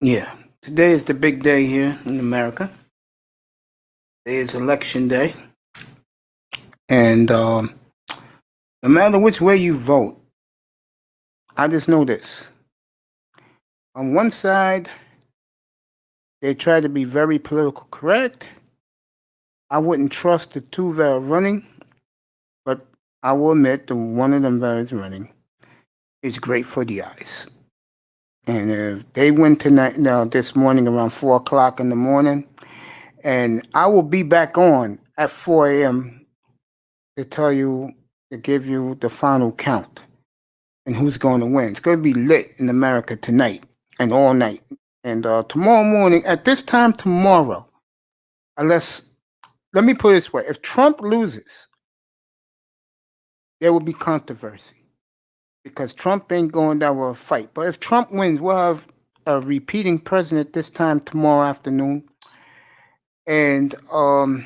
Yeah, today is the big day here in America. Today is election day, and no matter which way you vote, I just know this. On one side, they try to be very political correct. I wouldn't trust the two that are running, but I will admit the one of them that is running is great for the eyes. And if they win tonight, now this morning around 4 o'clock in the morning, and I will be back on at 4 a.m. to tell you to give you the final count and who's going to win. It's going to be lit in America tonight and all night. And tomorrow morning, at this time tomorrow, unless, let me put it this way, if Trump loses, there will be controversy because Trump ain't going down with a fight. But if Trump wins, we'll have a repeating president this time tomorrow afternoon. And I'll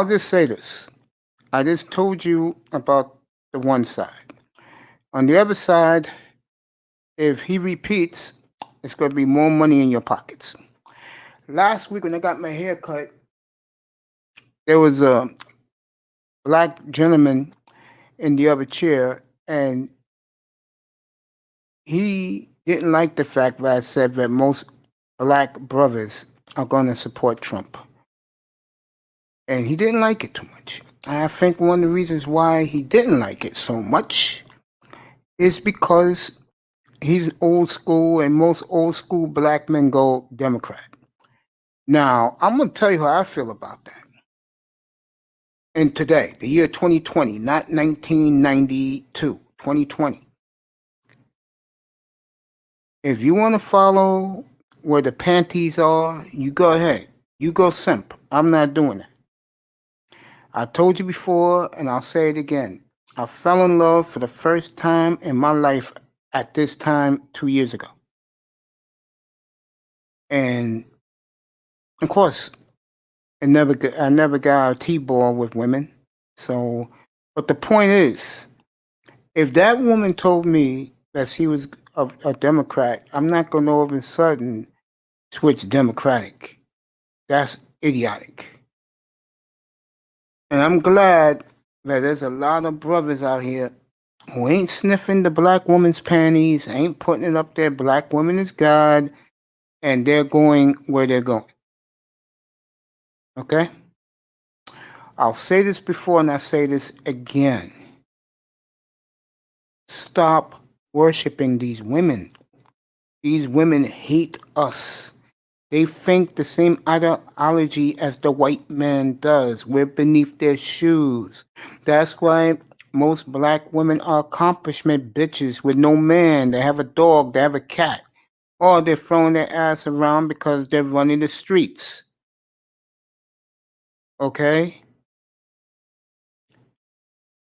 just say this. I just told you about the one side. On the other side, if he repeats, it's going to be more money in your pockets. Last week when I got my hair cut, there was a black gentleman in the other chair, and he didn't like the fact that I said that most black brothers are going to support Trump. And he didn't like it too much. I think one of the reasons why he didn't like it so much is because he's old school, and most old school black men go Democrat. Now, I'm going to tell you how I feel about that. And today, the year 2020, not 1992, 2020. If you want to follow where the panties are, you go ahead. You go simp. I'm not doing that. I told you before, and I'll say it again. I fell in love for the first time in my life at this time 2 years ago. And of course, I never got a T-ball with women. So, but the point is, if that woman told me that she was a Democrat, I'm not going to all of a sudden switch Democratic. That's idiotic. And I'm glad that there's a lot of brothers out here who ain't sniffing the black woman's panties, ain't putting it up there, black woman is God, and they're going where they're going. Okay? I'll say this before and I say this again. Stop worshiping these women. These women hate us. They think the same ideology as the white man does. We're beneath their shoes. That's why most black women are accomplishment bitches with no man. They have a dog, they have a cat. Or they're throwing their ass around because they're running the streets. Okay?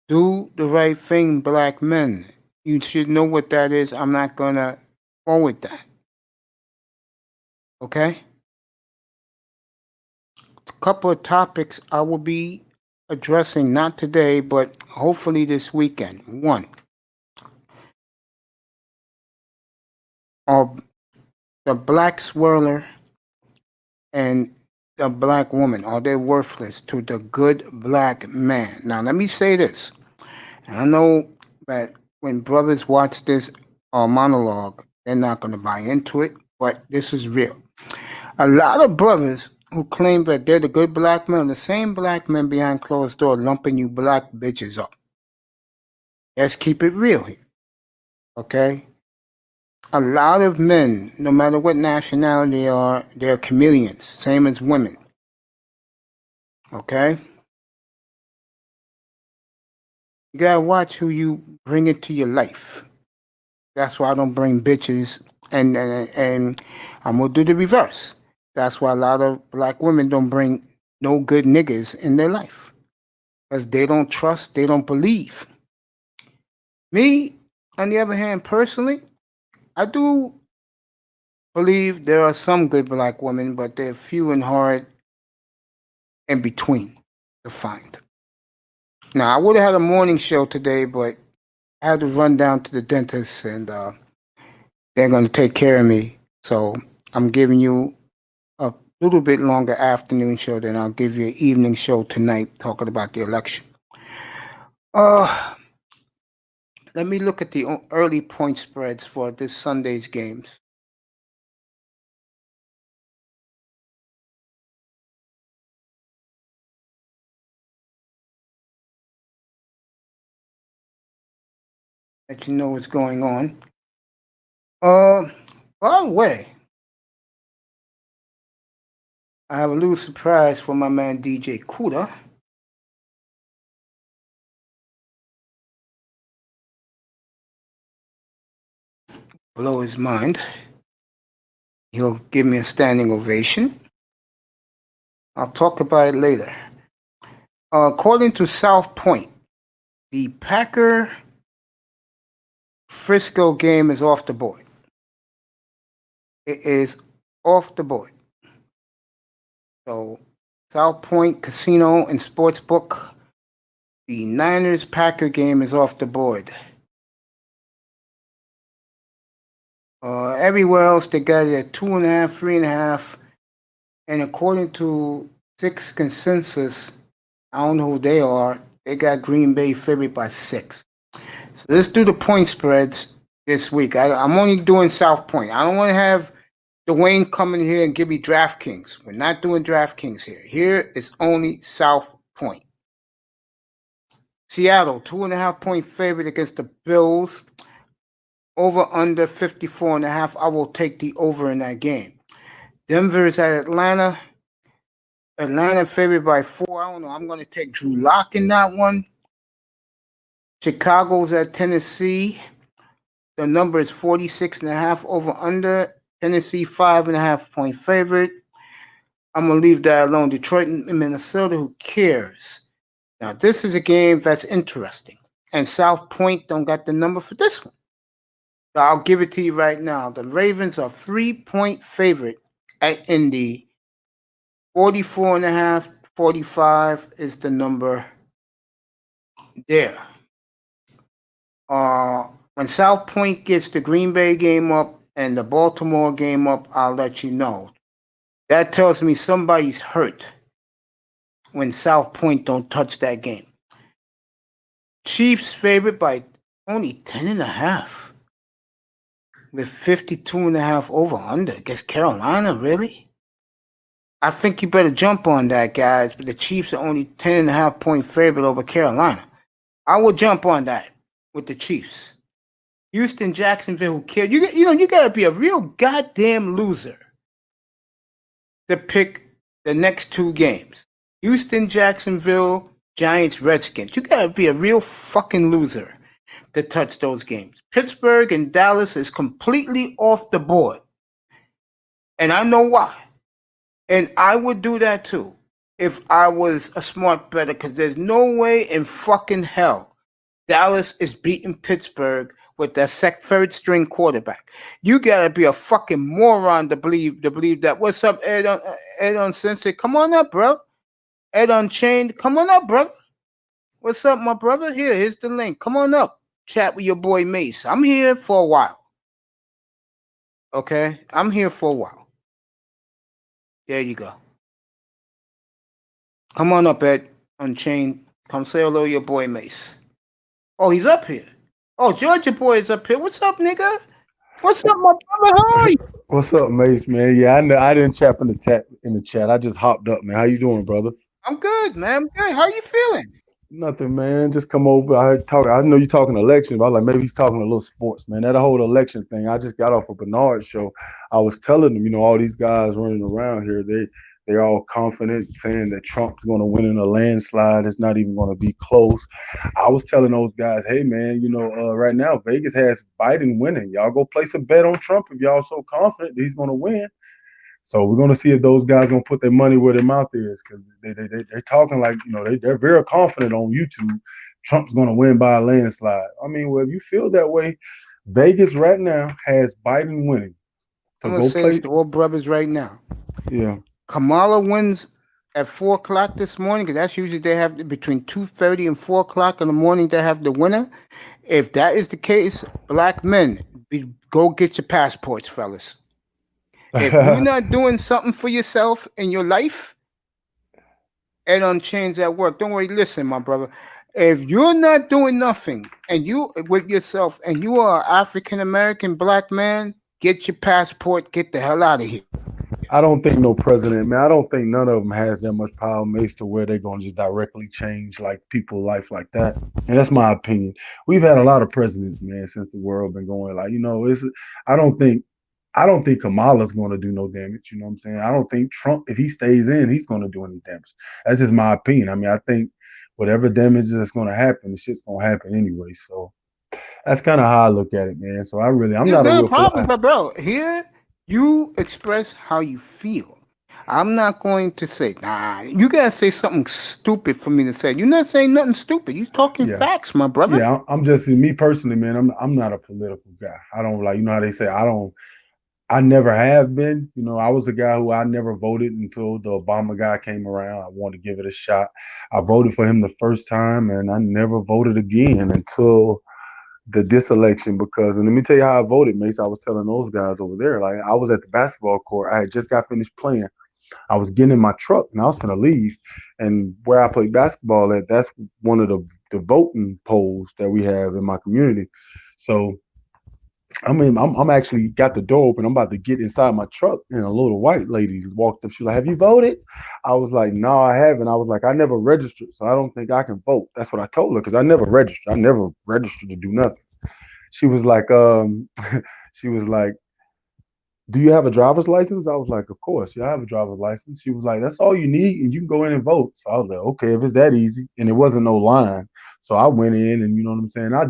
Do the right thing, black men. You should know what that is. I'm not going to forward that. Okay? A couple of topics I will be addressing, not today, but hopefully this weekend. One, are the black swirler and the black woman, are they worthless to the good black man? Now, let me say this. And I know that when brothers watch this monologue, they're not going to buy into it, but this is real. A lot of brothers who claim that they're the good black men are the same black men behind closed doors lumping you black bitches up. Let's keep it real here, okay? A lot of men, no matter what nationality they are, they're chameleons, same as women, okay? You gotta watch who you bring into your life. That's why I don't bring bitches, and I'm gonna do the reverse. That's why a lot of black women don't bring no good niggas in their life, because they don't trust, they don't believe. Me, on the other hand, personally, I do believe there are some good black women, but they're few and hard in between to find. Now, I would have had a morning show today, but I had to run down to the dentist, and they're going to take care of me. So I'm giving you a little bit longer afternoon show than I'll give you an evening show tonight talking about the election. Let me look at the early point spreads for this Sunday's games. Let you know what's going on. By the way, I have a little surprise for my man DJ Kuda. Blow his mind. He'll give me a standing ovation. I'll talk about it later. According to South Point, the Packer Frisco game is off the board. It is off the board. So, South Point Casino and Sportsbook, the Niners Packer game is off the board. Everywhere else, they got it at 2.5, 3.5. And according to Six Consensus, I don't know who they are, they got Green Bay favored by 6. So let's do the point spreads this week. I'm only doing South Point. I don't want to have Dwayne come in here and give me DraftKings. We're not doing DraftKings here. Here is only South Point. Seattle, 2.5 point favorite against the Bills. Over under 54.5. I will take the over in that game. Denver is at Atlanta. Atlanta favored by 4. I don't know. I'm going to take Drew Lock in that one. Chicago's at Tennessee. The number is 46.5 over under. Tennessee 5.5 point favorite. I'm going to leave that alone. Detroit and Minnesota, who cares? Now, this is a game that's interesting. And South Point don't got the number for this one. So I'll give it to you right now. The Ravens are 3-point favorite at Indy. 44.5, 45 is the number there. When South Point gets the Green Bay game up and the Baltimore game up, I'll let you know. That tells me somebody's hurt when South Point don't touch that game. Chiefs favored by only 10.5 with 52.5 over under against Carolina. Really? I think you better jump on that, guys. But the Chiefs are only 10.5 point favorite over Carolina. I will jump on that with the Chiefs. Houston, Jacksonville, who cares? You got to be a real goddamn loser to pick the next 2 games. Houston, Jacksonville, Giants, Redskins. You got to be a real fucking loser to touch those games. Pittsburgh and Dallas is completely off the board. And I know why. And I would do that too if I was a smart bettor, because there's no way in fucking hell Dallas is beating Pittsburgh with that third string quarterback. You gotta be a fucking moron to believe that. What's up, Ed Uncensored? Come on up, bro. Ed Unchained, come on up, brother. What's up, my brother? Here's the link. Come on up. Chat with your boy Mace. I'm here for a while. Okay? I'm here for a while. There you go. Come on up, Ed Unchained. Come say hello to your boy Mace. Oh, he's up here. Oh, Georgia boy is up here. What's up, nigga? What's up, my brother? How are you? What's up, Mace, man? Yeah, I know I didn't chat in the chat. I just hopped up, man. How you doing, brother? I'm good, man. I'm good. How are you feeling? Nothing, man. Just come over. I know you're talking election, but I was like, maybe he's talking a little sports, man. That whole election thing. I just got off a Bernard show. I was telling them, all these guys running around here, they're all confident, saying that Trump's going to win in a landslide. It's not even going to be close. I was telling those guys, hey, man, right now Vegas has Biden winning. Y'all go place a bet on Trump if y'all so confident that he's going to win. So we're going to see if those guys going to put their money where their mouth is, because they're talking like, they're very confident on YouTube. Trump's going to win by a landslide. I mean, well, if you feel that way, Vegas right now has Biden winning. So I'm going to say this to all brothers right now. Yeah. Kamala wins at 4 o'clock this morning, because that's usually they have between 2:30 and 4 o'clock in the morning they have the winner. If that is the case, black men, Go get your passports, fellas. If you're not doing something for yourself in your life, it don't change that work. Don't worry. Listen, my brother. If you're not doing nothing and you with yourself and you are an African American black man, get your passport. Get the hell out of here. I don't think no president, man. I don't think none of them has that much power, Mace, to where they're gonna just directly change like people's life like that. And that's my opinion. We've had a lot of presidents, man, since the world been going. Like, it's. I don't think. I don't think Kamala's going to do no damage. You know what I'm saying? I don't think Trump, if he stays in, he's going to do any damage. That's just my opinion. I mean, I think whatever damage that's going to happen, the shit's going to happen anyway. So that's kind of how I look at it, man. So I'm There's not a no real problem, philosopher. but bro, here you express how you feel. I'm not going to say, nah, you gotta say something stupid for me to say. You're not saying nothing stupid. You're talking Yeah. facts, my brother. Yeah, I'm just me personally, man. I'm not a political guy. I don't like, how they say I never have been. I was a guy who I never voted until the Obama guy came around. I wanted to give it a shot. I voted for him the first time, and I never voted again until this election because, and let me tell you how I voted, Mace. I was telling those guys over there, like I was at the basketball court. I had just got finished playing. I was getting in my truck and I was gonna leave. And where I play basketball at, that's one of the voting polls that we have in my community. So I mean, I'm actually got the door open. I'm about to get inside my truck, and a little white lady walked up. She's like, "Have you voted?" I was like, "No, I haven't." I was like, "I never registered, so I don't think I can vote." That's what I told her because I never registered. I never registered to do nothing. She was like, she was like, "Do you have a driver's license?" I was like, "Of course, yeah, I have a driver's license." She was like, "That's all you need, and you can go in and vote." So I was like, "Okay, if it's that easy," and it wasn't no line. So I went in, and you know what I'm saying. I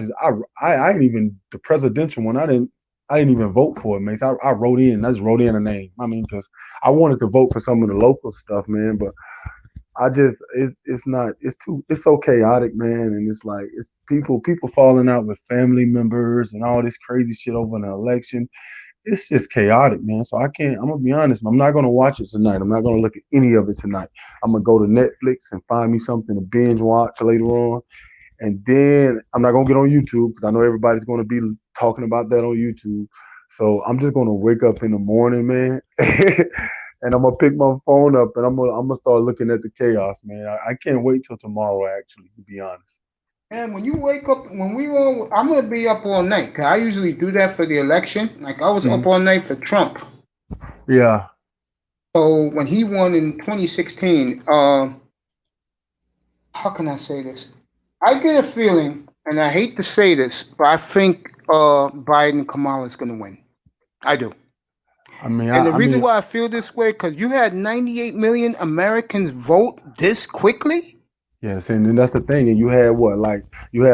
didn't even the presidential one. I didn't even vote for it, man. So I wrote in. I just wrote in a name. I mean, because I wanted to vote for some of the local stuff, man. But it's not it's so chaotic, man, and it's like it's people falling out with family members and all this crazy shit over an election. It's just chaotic, man. So I'm gonna be honest, I'm not gonna watch it tonight. I'm not gonna look at any of it tonight. I'm gonna go to Netflix and find me something to binge watch later on. And then I'm not gonna get on YouTube because I know everybody's gonna be talking about that on YouTube. So I'm just gonna wake up in the morning, man, and I'm gonna pick my phone up and I'm gonna start looking at the chaos, man. I can't wait till tomorrow, actually, to be honest. And when you wake up, I'm gonna be up all night. 'Cause I usually do that for the election. Like I was up Mhm. all night for Trump. Yeah. So when he won in 2016, how can I say this? I get a feeling, and I hate to say this, but I think Biden Kamala is going to win. I do. I mean, And the I reason mean, why I feel this way, because you had 98 million Americans vote this quickly. yes, and then that's the thing. And you had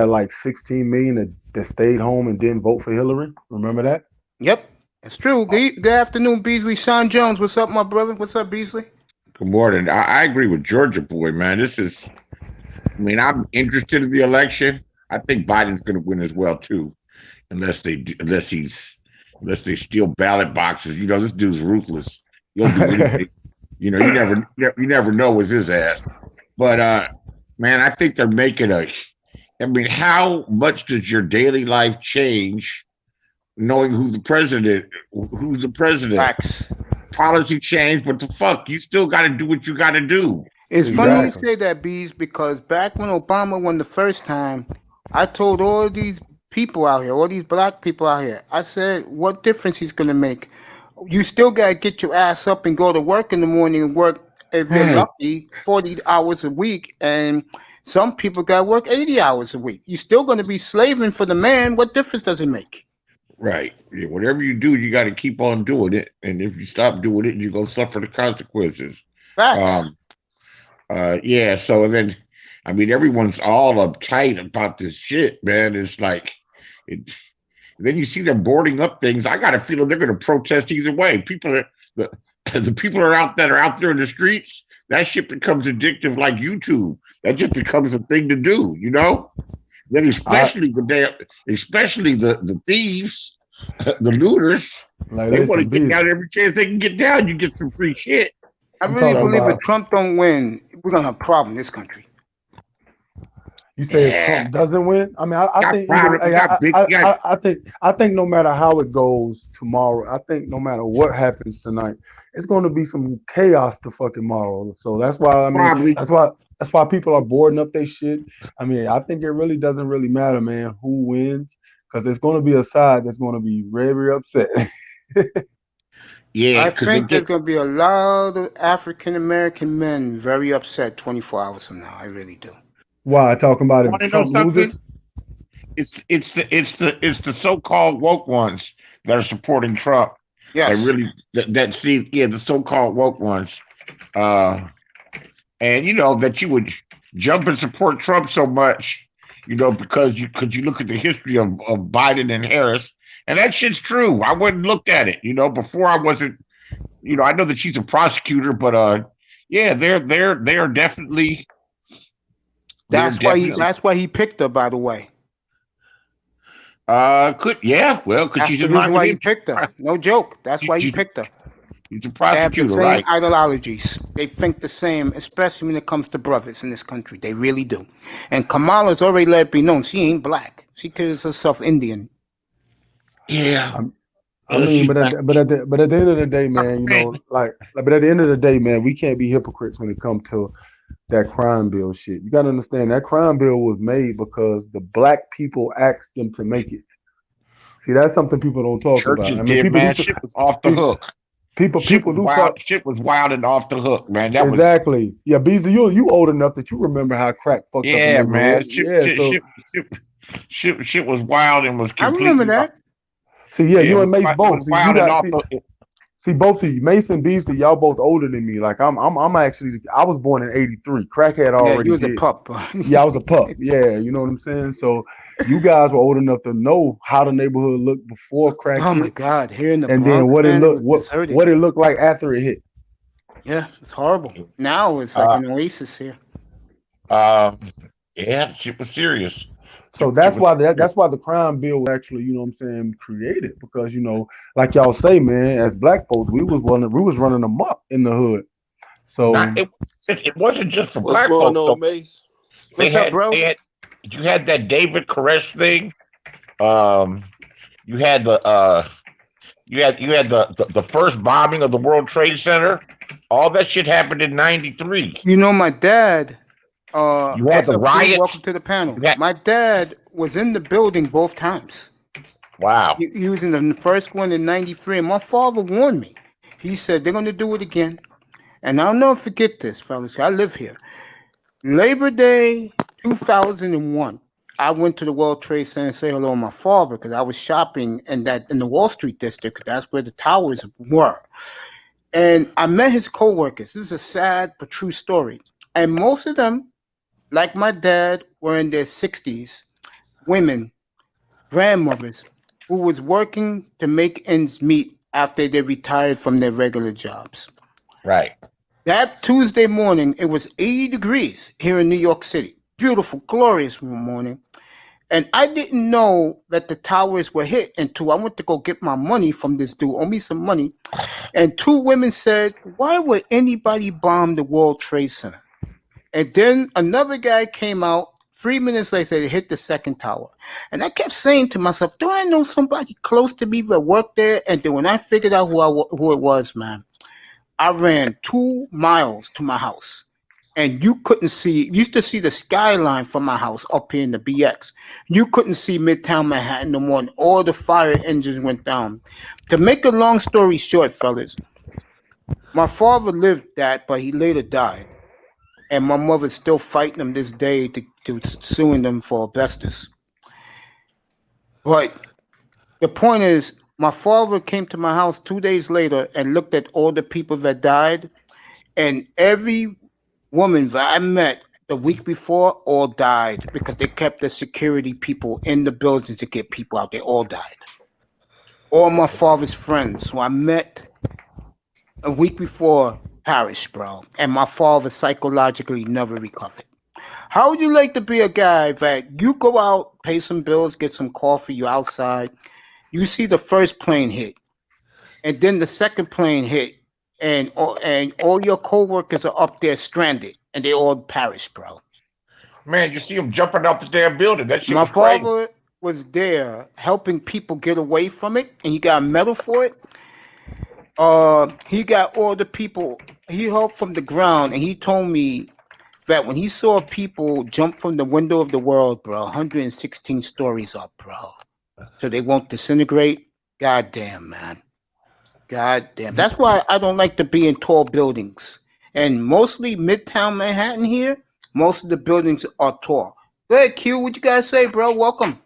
like 16 million that stayed home and didn't vote for Hillary. Remember that? Yep, that's true. Good afternoon, Beasley. Sean Jones, what's up, my brother? What's up, Beasley? Good morning. I agree with Georgia boy, man. I'm interested in the election. I think Biden's going to win as well too, unless they steal ballot boxes. This dude's ruthless. He'll do anything. You never know with his ass. But man, I think they're making how much does your daily life change knowing who's the president? Who's the president? Facts. Policy change, but the fuck, you still got to do what you got to do. It's funny you Exactly. say that, Bees, because back when Obama won the first time, I told all these people out here, all these black people out here, I said, what difference he's going to make? You still got to get your ass up and go to work in the morning and work, if you're Hey, lucky, 40 hours a week. And some people got to work 80 hours a week. You're still going to be slaving for the man. What difference does it make? right. Yeah, whatever you do, you got to keep on doing it. And if you stop doing it, you're going to suffer the consequences. Facts. Um, yeah. So then, everyone's all uptight about this shit, man. It's like, it, then you see them boarding up things. I got a feeling they're going to protest either way. The people that are out there in the streets. That shit becomes addictive, like YouTube. That just becomes a thing to do. Then I especially the thieves, the looters. like They want to listen, get B. down every chance they can get down. You get some free shit. I I'm really talking So believe if about Trump don't win, we're going to have a problem in this country. You say if Yeah, Trump doesn't win, I mean, I got think either. private, we got big, we got I think no matter how it goes tomorrow, I think no matter what happens tonight, it's going to be some chaos to fucking tomorrow. So that's why I mean, probably. that's why people are boarding up their shit. I mean, I think it really doesn't really matter, man, who wins, because there's going to be a side that's going to be very, very upset. Yeah, I because they think there's get going to be a lot of African American men very upset 24 hours from now. I really do. Why talking about if want to know Trump something. loses? It's the so-called woke ones that are supporting Trump. That Yes. really that see the so-called woke ones. Uh, and that you would jump and support Trump so much, because you look at the history of Biden and Harris, and that shit's true. I wouldn't looked at it, before. I wasn't, I know that she's a prosecutor, but yeah, they're definitely they're definitely That's why he picked her, by the way. could yeah, well, because That's she's the in line reason with why he him. picked her. No joke. That's why he She- picked her. He's a They have the prosecutor, same right? ideologies. They think the same, especially when it comes to brothers in this country. They really do. And Kamala's already let it be known she ain't black. She considers herself Indian. Yeah. I mean, She's but back. but at the end of the day, man, but at the end of the day, man, we can't be hypocrites when it comes to that crime bill shit. You gotta understand that crime bill was made because the black people asked them to make it. See, that's something people don't talk about. Churches I mean, did, people do man. Shit was off the pe- hook. people do talk. Shit was wild and off the hook, man. That was Exactly. Yeah, Beasley, you old enough that you remember how crack fucked up the yeah, man. neighborhood. Yeah, so Shit was wild and was I remember completely that. see, yeah, yeah, you and Mace it both. was See, you wild and got off the see both of you, Mace and Beasley, y'all both older than me. Like I'm actually I was born in '83. Crack had Yeah, you already was a hit. pup. Yeah, I was a pup. Yeah, you know what I'm saying? So you guys were old enough to know how the neighborhood looked before crack Oh my hit, God! Here in the and then Bronx, man, it was deserted. what it looked like after it hit. Yeah, it's horrible. Now it's like uh an oasis here. um yeah, shit was serious. So Shit that's was why serious. that's why the crime bill was actually, you know what I'm saying, created because like y'all say, man, as black folks, we was running amok in the hood. So Not it wasn't just for What's black going folks on, though. Mace? They What's up, had bro? they had you had that David Koresh thing. Um you had the first bombing of the World Trade Center. All that shit happened in '93. You know, my dad. You had What's the up, Q? Welcome riots. to the panel. You had My dad was in the building both times. wow. He was in the first one in '93, and my father warned me. He said they're going to do it again. And I'll never forget this, fellas. I live here. Labor Day 2001. I went to the World Trade Center and say hello to my father because I was shopping in the Wall Street district. That's where the towers were. And I met his coworkers. This is a sad but true story. And most of them, like my dad, were in their 60s, women, grandmothers, who was working to make ends meet after they retired from their regular jobs. Right. That Tuesday morning, it was 80 degrees here in New York City. Beautiful, glorious morning. And I didn't know that the towers were hit until I went to go get my money from this dude, owe me some money. And two women said, why would anybody bomb the World Trade Center? And then another guy came out 3 minutes later, they hit the second tower. And I kept saying to myself, do I know somebody close to me that worked there? And then when I figured out who it was, man, I ran 2 miles to my house. And you couldn't see, you used to see the skyline from my house up here in the BX. You couldn't see Midtown Manhattan no more. And all the fire engines went down. To make a long story short, fellas, my father lived that, but he later died. And my mother's still fighting them this day to suing them for asbestos. But the point is, my father came to my house 2 days later and looked at all the people that died, and every woman that I met the week before all died because they kept the security people in the buildings to get people out. They all died. All my father's friends who I met a week before perished, bro. And my father psychologically never recovered. How would you like to be a guy that you go out, pay some bills, get some coffee, you outside, you see the first plane hit, and then the second plane hit, and all your coworkers are up there stranded, and they all perished, bro. Man, you see him jumping out the damn building. That shit My was crazy. father was there helping people get away from it, and he got a medal for it. He got all the people. He helped from the ground, and he told me that when he saw people jump from the window of the world, bro, 116 stories up, bro, so they won't disintegrate. Goddamn, man. Goddamn. That's why I don't like to be in tall buildings. And mostly Midtown Manhattan here, most of the buildings are tall. Go ahead, Q. What you guys say, bro? Welcome.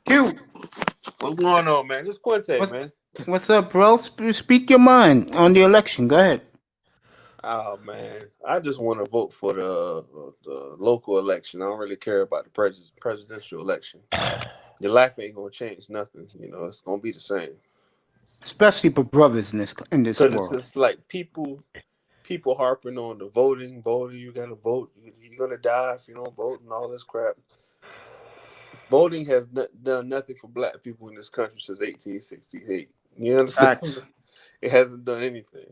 Q. What's going on, man? This Quinte, What's, man. what's up, bro? Speak your mind on the election. Go ahead. Oh man, I just want to vote for the local election. I don't really care about the presidential election. Your life ain't gonna change nothing. You know, it's gonna be the same. Especially for brothers in this Cause it's world. just like people harping on the voting. You gotta vote. You're gonna die if you don't vote and all this crap. Voting has done nothing for Black people in this country since 1868. You understand? Facts. It hasn't done anything.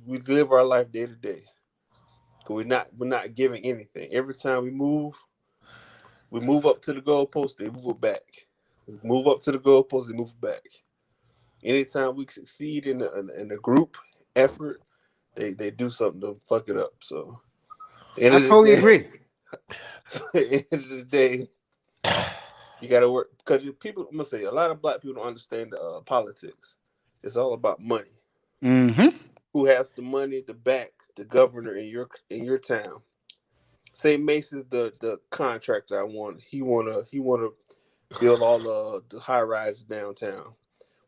We live our life day to day. Cause we're not giving anything. Every time we move up to the goalpost, they move it back. We move up to the goalpost, they move it back. Anytime we succeed in a group effort, they do something to fuck it up. So I totally agree. at the end of the day, you gotta work because people. I'm gonna say a lot of Black people don't understand politics. It's all about money. Mm-hmm. Who has the money to back the governor in your town? Say Mason's the contractor I want. He wanna build all the high rises downtown,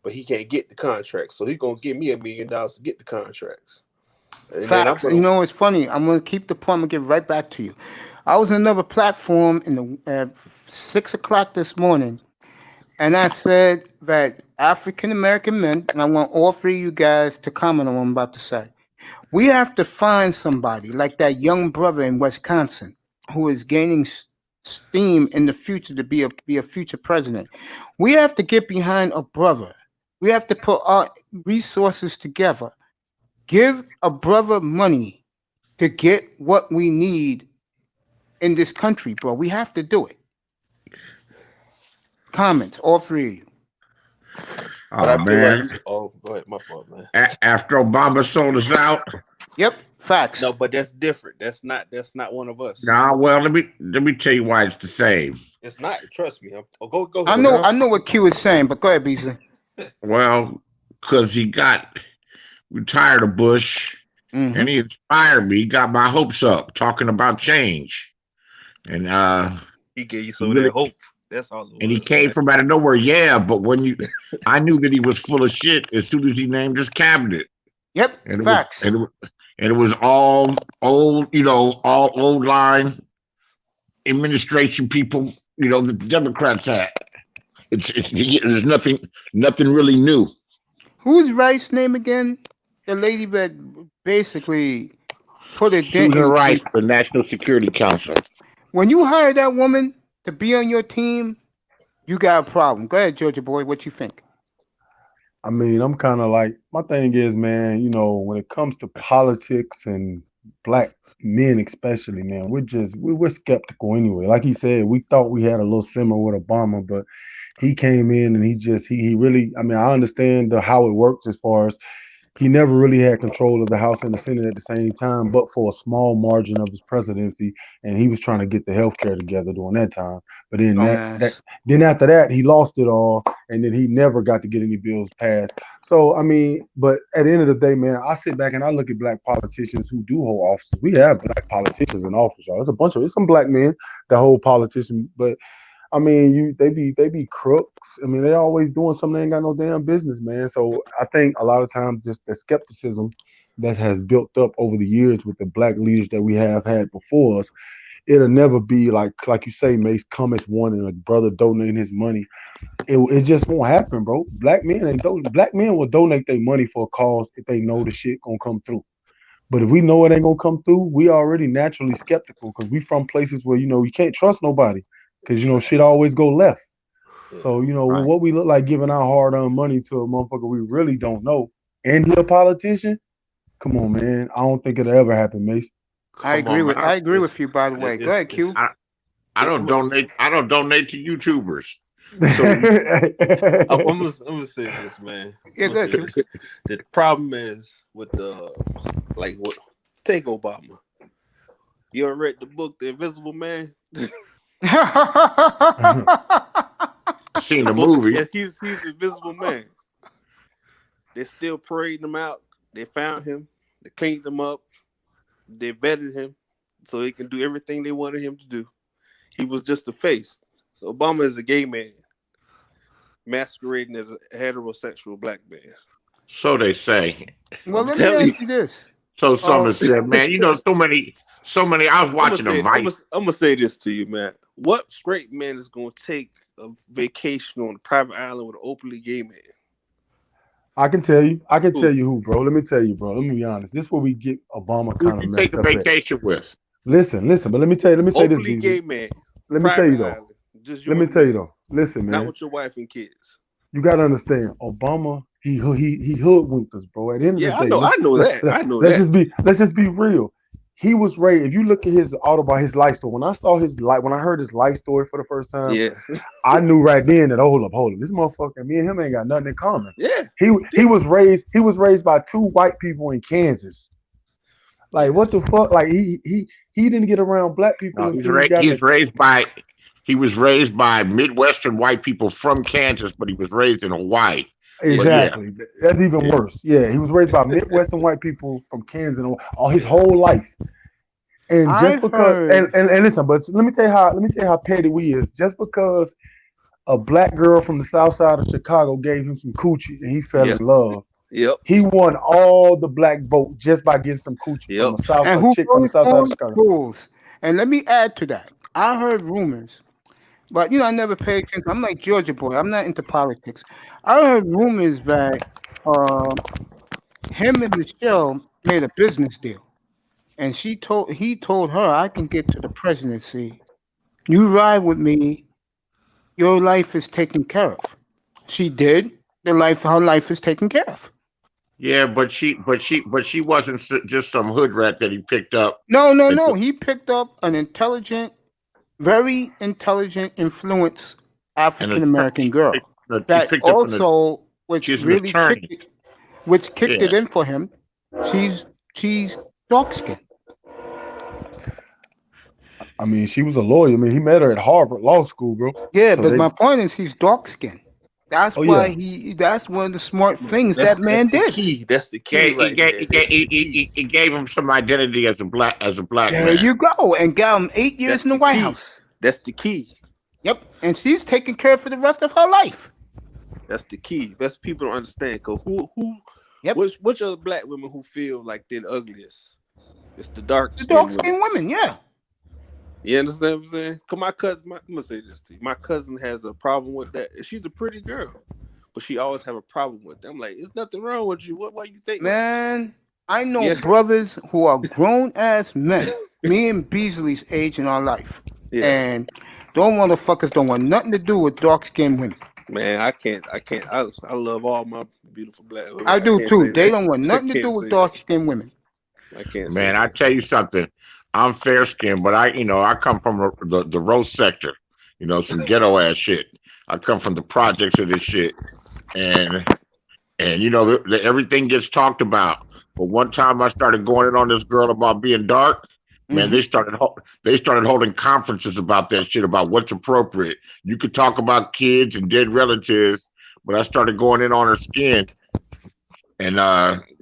but he can't get the contract. So he's gonna give me $1 million to get the contracts. And Facts. then You know, it's funny. I'm gonna keep the point. I'm gonna get right back to you. I was in another platform at 6 o'clock this morning, and I said that African American men, and I want all three of you guys to comment on what I'm about to say. We have to find somebody like that young brother in Wisconsin who is gaining steam in the future to be a future president. We have to get behind a brother. We have to put our resources together. Give a brother money to get what we need in this country, bro. We have to do it. Comments, all three of you. but Oh I feel man. like go ahead, my fault, man. After Obama sold us out. Yep, facts. No, but that's different. That's not one of us. Nah, well, let me tell you why it's the same. It's not. Trust me. Go I ahead. know what Q is saying, but go ahead, Beasley. Well, because he got retired of Bush, Mm-hmm. and he inspired me. He got my hopes up talking about change, and He gave you some of that hope. That's all. and he came from out of nowhere. Yeah, but I knew that he was full of shit as soon as he named his cabinet. Yep, And facts. it was all old, all old line administration people, that the Democrats had. There's nothing really new. Who's Rice's name again? The lady that basically put a dent Susan in. Rice, the National Security Council. When you hire that woman to be on your team, you got a problem. Go ahead, Georgia boy. What you think? I mean, I'm kind of like, my thing is, man, when it comes to politics and Black men especially, man, we're skeptical anyway. Like he said, we thought we had a little simmer with Obama, but he came in and he really, I mean, I understand how it works as far as he never really had control of the House and the Senate at the same time, but for a small margin of his presidency, and he was trying to get the health care together during that time. But then then after that, he lost it all, and then he never got to get any bills passed. So I mean, but at the end of the day, man, I sit back and I look at Black politicians who do hold offices. We have Black politicians in office, y'all. There's some Black men that hold politicians, but I mean, they be crooks. I mean, they always doing something they ain't got no damn business, man. So I think a lot of times just the skepticism that has built up over the years with the Black leaders that we have had before us, it'll never be like you say, Mace, come as one and a brother donating his money. It just won't happen, bro. Black men will donate their money for a cause if they know the shit gonna come through. But if we know it ain't gonna come through, we already naturally skeptical because we from places where you can't trust nobody because shit always go left. So Right. what we look like giving our hard-earned money to a motherfucker we really don't know, and he a politician. Come on, man. I don't think it'll ever happen, Mace. I Come on, man. agree with you. By the way, go ahead, it's Q. I it, don't donate. I don't donate to YouTubers. So I'm gonna say this, man. Yeah, I'm go gonna ahead, say this. The problem is with take Obama. You ever read the book The Invisible Man? Q. I seen The the book, movie. yeah, he's the Invisible Man. They still parading him out. They found him. They cleaned him up. They vetted him so he can do everything they wanted him to do. He was just a face. Obama is a gay man masquerading as a heterosexual black man. So they say. Well, I'm let me telling ask you this. So Oh, someone said, man, you know, so many. I was watching a Vice. I'm gonna say this to you, man. What straight man is gonna take a vacation on a private island with an openly gay man? I can tell you. I can Who? tell you who, bro. Let me tell you, bro. Let me be honest. This is where we get Obama Who'd kind of you take messed a up at. vacation with? Listen. But let me tell you. Let me say this, Openly Beasley. gay man. Let me tell Private you though. island. Just you Let me and tell you me. though. Listen, Not man. with your wife and kids. You gotta understand. Obama, he hoodwinked us, bro. At the end of Yeah, the day, I know that. I know that. let's just be real. He was raised. If you look at his autobiography, his life story. When I heard his life story for the first time, Yeah. I knew right then that hold up. This motherfucker, me and him ain't got nothing in common. Yeah. He was raised by two white people in Kansas. Like what the fuck? Like he didn't get around black people No, until he got in he was raised by Midwestern white people from Kansas, but he was raised in Hawaii. But yeah, exactly. That's even yeah. worse. Yeah, he was raised by Midwestern white people from Kansas all his whole life. And I just because heard. and listen, but let me tell you how petty we is. Just because a black girl from the south side of Chicago gave him some coochie and he fell Yeah. in love. Yep. He won all the black vote just by getting some coochie from Yep. And a who chick from the goes south side of on Chicago. schools? And let me add to that. I heard rumors, but I never paid attention. I'm like Georgia boy. I'm not into politics. I heard rumors that him and Michelle made a business deal, and he told her, "I can get to the presidency. You ride with me. Your life is taken care of." She did. Her life is taken care of. Yeah, but she wasn't just some hood rat that he picked up. No, no, That no. He picked up an intelligent, very intelligent, influenced an African American attorney. girl He that picked up also, which she's an really attorney. kicked Yeah. it in for him. She's dark skinned. I mean, she was a lawyer. I mean, he met her at Harvard Law School, bro. Yeah, So but my point is he's dark skinned. That's oh why yeah, that's one of the smart things That's that man the did. key. That's the key right there. That's the key. He gave him some identity as a black There man. you go. And got him 8 years That's in the the White key. House. That's the key. Yep. And she's taking care for the rest of her life. That's the key. That's people don't understand. Cause Yep. which other black women who feel like they're the ugliest? It's the dark The skinned dark women. skinned women, yeah. You understand what I'm saying? Cause my cousin, I'm gonna say this to you. My cousin has a problem with that. She's a pretty girl, but she always have a problem with that. I'm like, there's nothing wrong with you. Why you think? Man, I know Yeah. brothers who are grown ass men, me and Beasley's age in our life. Yeah. And those motherfuckers don't want nothing to do with dark skinned women. Man, I can't. I love all my beautiful black women. I do can't too. say They that. don't want I nothing to can't do with say dark that. skinned women. I can't say Man, I that. tell you something. I'm fair skinned, but I come from the roast sector. Some ghetto ass shit. I come from the projects of this shit, and everything gets talked about. But one time I started going in on this girl about being dark. Man, they started holding conferences about that shit, about what's appropriate. You could talk about kids and dead relatives, but I started going in on her skin, and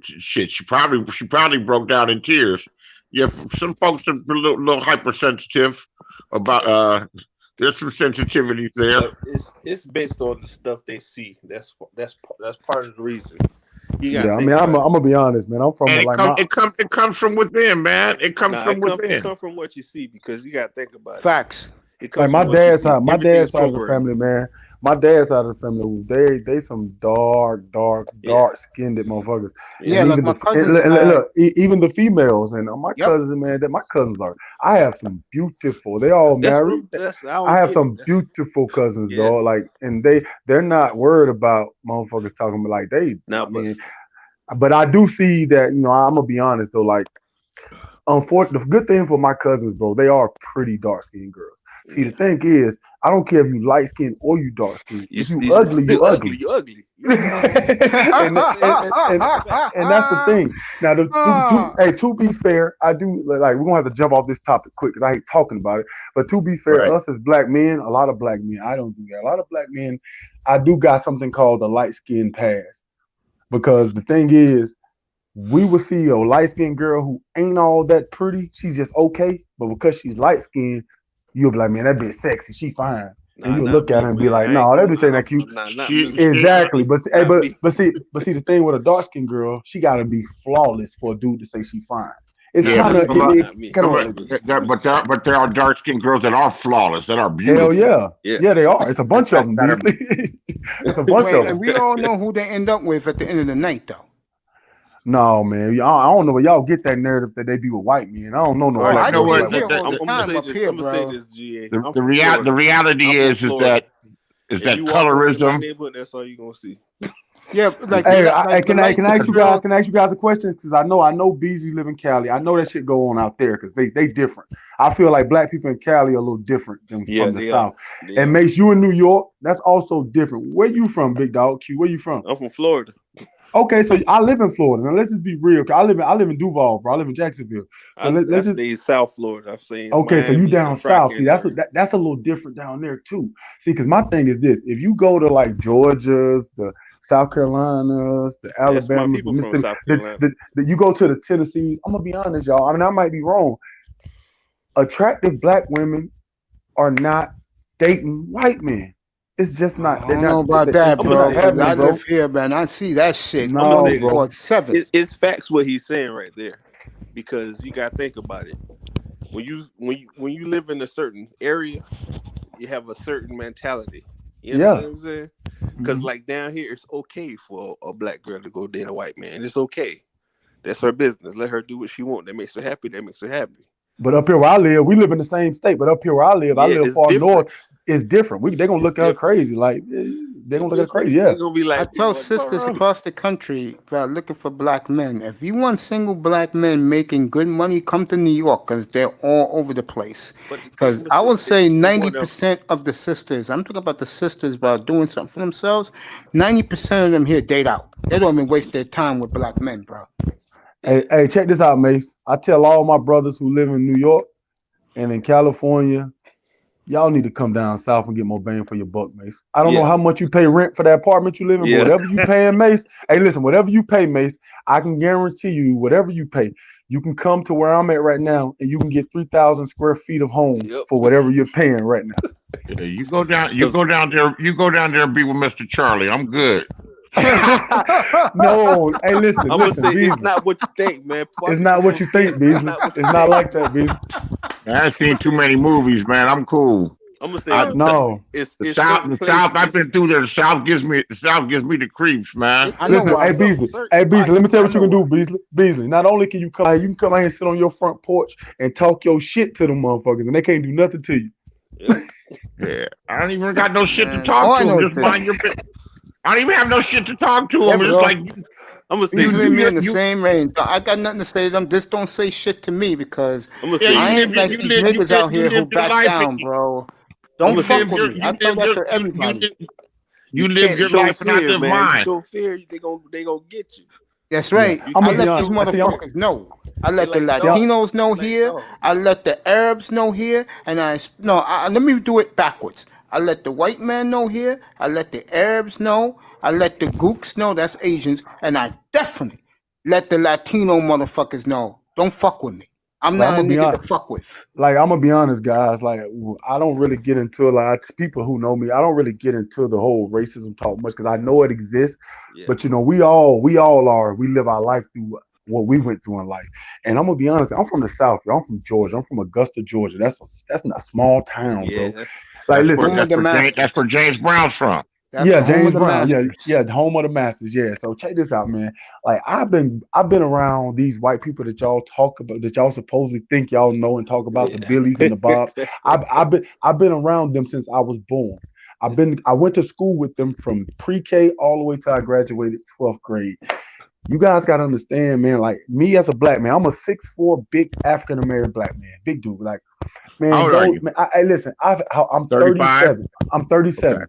shit, she probably broke down in tears. Yeah, some folks are a little hypersensitive about. There's some sensitivities there. But it's based on the stuff they see. That's part of the reason. You gotta yeah. I think mean, I'm about it. gonna be honest, man. I'm from And like my it comes from within, man. It comes Nah, from it within. come from what you see because you gotta think about it. Facts. It like comes my from what you dad's see. side. My Everything's dad's side of the programmed. family, man. My dad's side of the family, they some dark Yeah. skinned motherfuckers. Yeah, And like even my the cousin's side. look, even the females and my Yep. cousins, man. That my cousins are. I have some beautiful. They all married. I I don't have get it. some beautiful cousins, Yeah. dog. Like, and they're not worried about motherfuckers talking about like they. Now, I mean, but I do see that. I'm gonna be honest though. Like, unfortunately, the good thing for my cousins, bro, they are pretty dark skinned girls. See, the Yeah. thing is, I don't care if you light skinned or you dark skinned. You, If you you ugly, you still ugly. ugly. You ugly. You ugly. and, and that's the thing. Now, to be fair, I do like we're gonna have to jump off this topic quick because I hate talking about it. But to be fair, Right. us as black men, a lot of black men, I don't do that. A lot of black men, I do got something called the light skin pass because the thing is, we will see a light skinned girl who ain't all that pretty. She's just okay, but because she's light skinned, you'll be like, man, that bitch sexy. She fine. And Nah, you'll not look at me, her and be man. like, I no, ain't that gonna bitch ain't lie. that cute. Not She- me. Exactly, Not but me. see the thing with a dark skinned girl, she gotta be flawless for a dude to say she fine. It's Not Yeah, kind me. of some, Not me. kind some, of but there are dark skinned girls that are flawless, that are hell beautiful. yeah, Yes. yeah they are. It's a bunch of them, That are- Beasley. It's a bunch Wait, of and them. we all know who they end up with at the end of the night, though. No man, I don't know where y'all get that narrative that they be with white men. I don't know no Oh, black I You know girls do that it what? like here white all men. the I'm gonna time say up this. here, I'm gonna say bro. this, GA. The, I'm the, from rea- the Florida. reality I'm from is Florida. that If you walk around in my colorism. neighborhood, that's all you're gonna see. Yeah, like Hey, like the can I light can I ask skinned you guys girl. can I ask you guys a question? Because I know Beasley live in Cali. I know that shit go on out there because they different. I feel like black people in Cali are a little different than Yeah, from the they South. are. They And are. makes you in New York, that's also different. Where you from, Big Dog Q? Where you from? I'm from Florida. Okay, so I live in Florida. Now let's just be real. I live in Duval, bro. I live in Jacksonville. So I let's just stay South Florida. I've seen okay. So you Miami, down the south. See, Tri-County area. that's a little different down there too. See, because my thing is this: if you go to like Georgia's, the South Carolinas, the That's my Alabamas, the people from Mississippi, South Carolina. you go to the Tennessees. I'm gonna be honest, y'all. I mean, I might be wrong. Attractive black women are not dating white men. It's just not. I They're don't know not. about that, I'm It's gonna bro, not say this. because I happening, bro. live here, man. I see that shit I'm gonna No, say this. bro. 24/7. It's facts what he's saying right there, because you gotta think about it. When you live in a certain area, you have a certain mentality. You Yeah. understand what I'm saying? Because like down here, it's okay for a black girl to go date a white man. It's okay. That's her business. Let her do what she wants. That makes her happy. That makes her happy. But up here where I live, we live in the same state. But up here where I Yeah, live it's far different. north. It's different. They're gonna It's look at her different. crazy. Like they're gonna look at her crazy. They're Yeah. gonna be I like, tell what the sisters fuck? across the country about looking for black men. If you want single black men making good money, come to New York because they're all over the place. But Because I'm I gonna would say they going down. 90% of the sisters, I'm talking about the sisters about doing something for themselves, 90% of them here date out. They don't even waste their time with black men, bro. Hey, check this out, Mace. I tell all my brothers who live in New York and in California, y'all need to come down south and get more bang for your buck, Mace. I don't know Yeah, how much you pay rent for that apartment you live in, but yeah. whatever you pay in Mace, hey, listen, whatever you pay, Mace, I can guarantee you, whatever you pay, you can come to where I'm at right now and you can get 3,000 square feet of home Yep. for whatever you're paying right now. Yeah, you go down there and be with Mr. Charlie. I'm good. No, hey, listen, I'm gonna listen, say it's Beasley. not what you think, man. Fuck It's it, not just what don't you scare think, me. It's Beasley. not what you It's not think. like that, Beasley. Man, I've seen too many movies, man. I'm cool. I'm gonna say I, this. No. It's the certain South, places. I've been through there. The South gives me the creeps, man. I know Listen, why. hey Beasley, Certain let me tell you I what you know can do, why. Beasley. Beasley, not only can you come out here and sit on your front porch and talk your shit to them motherfuckers, and they can't do nothing to you. Yep. Yeah, I don't even got no shit to Man, talk all I to know them. is Just this. mind your business. I don't even have no shit to talk to Yeah, them. It's bro. like I'm gonna say you Beasley do and me your in the you same range. I got nothing to say to them. Just don't say shit to me because I'm gonna yeah say you I this. live ain't your like these niggas out you here who live your back life. down, bro. I'm Don't gonna You say fuck live with your this. me. I tell that to everybody. You you live can't your show life and I fear, live man. You mine. show fear, they gonna get you. That's Yeah, right. You I'm I gonna be can't let these honest. show I see. motherfuckers know. I they let the like dogs. Latinos know They like here. dogs. I let the Arabs know here. And let me do it backwards. I let the white man know here. I let the Arabs know. I let the Gooks know. That's Asians. And I definitely let the Latino motherfuckers know. Don't fuck with me. I'm Like I'm not a gonna be nigga to honest. fuck with. Like I'm gonna be honest, guys. Like I don't really get into like people who know me. I don't really get into the whole racism talk much because I know it exists. Yeah. But you know, we all are. We live our life through what we went through in life. And I'm gonna be honest. I'm from the South. I'm from Georgia. I'm from Augusta, Georgia. That's not a small town, Yeah, bro. that's Like That's listen. Home of the that's where masters. James Brown's from. That's Yeah, the home of James the Brown. masters. The home of the masters. Yeah. So check this out, man. Like I've been around these white people that y'all talk about, that y'all supposedly think y'all know and talk about the Billies and the Bobs. I've been around them since I was born. I went to school with them from pre-K all the way till I graduated 12th grade. You guys gotta understand, man. Like me as a black man, I'm a 6'4" big African American black man, big dude. Like, How man, old are those you? man. Listen. I'm 35? 37. I'm 37.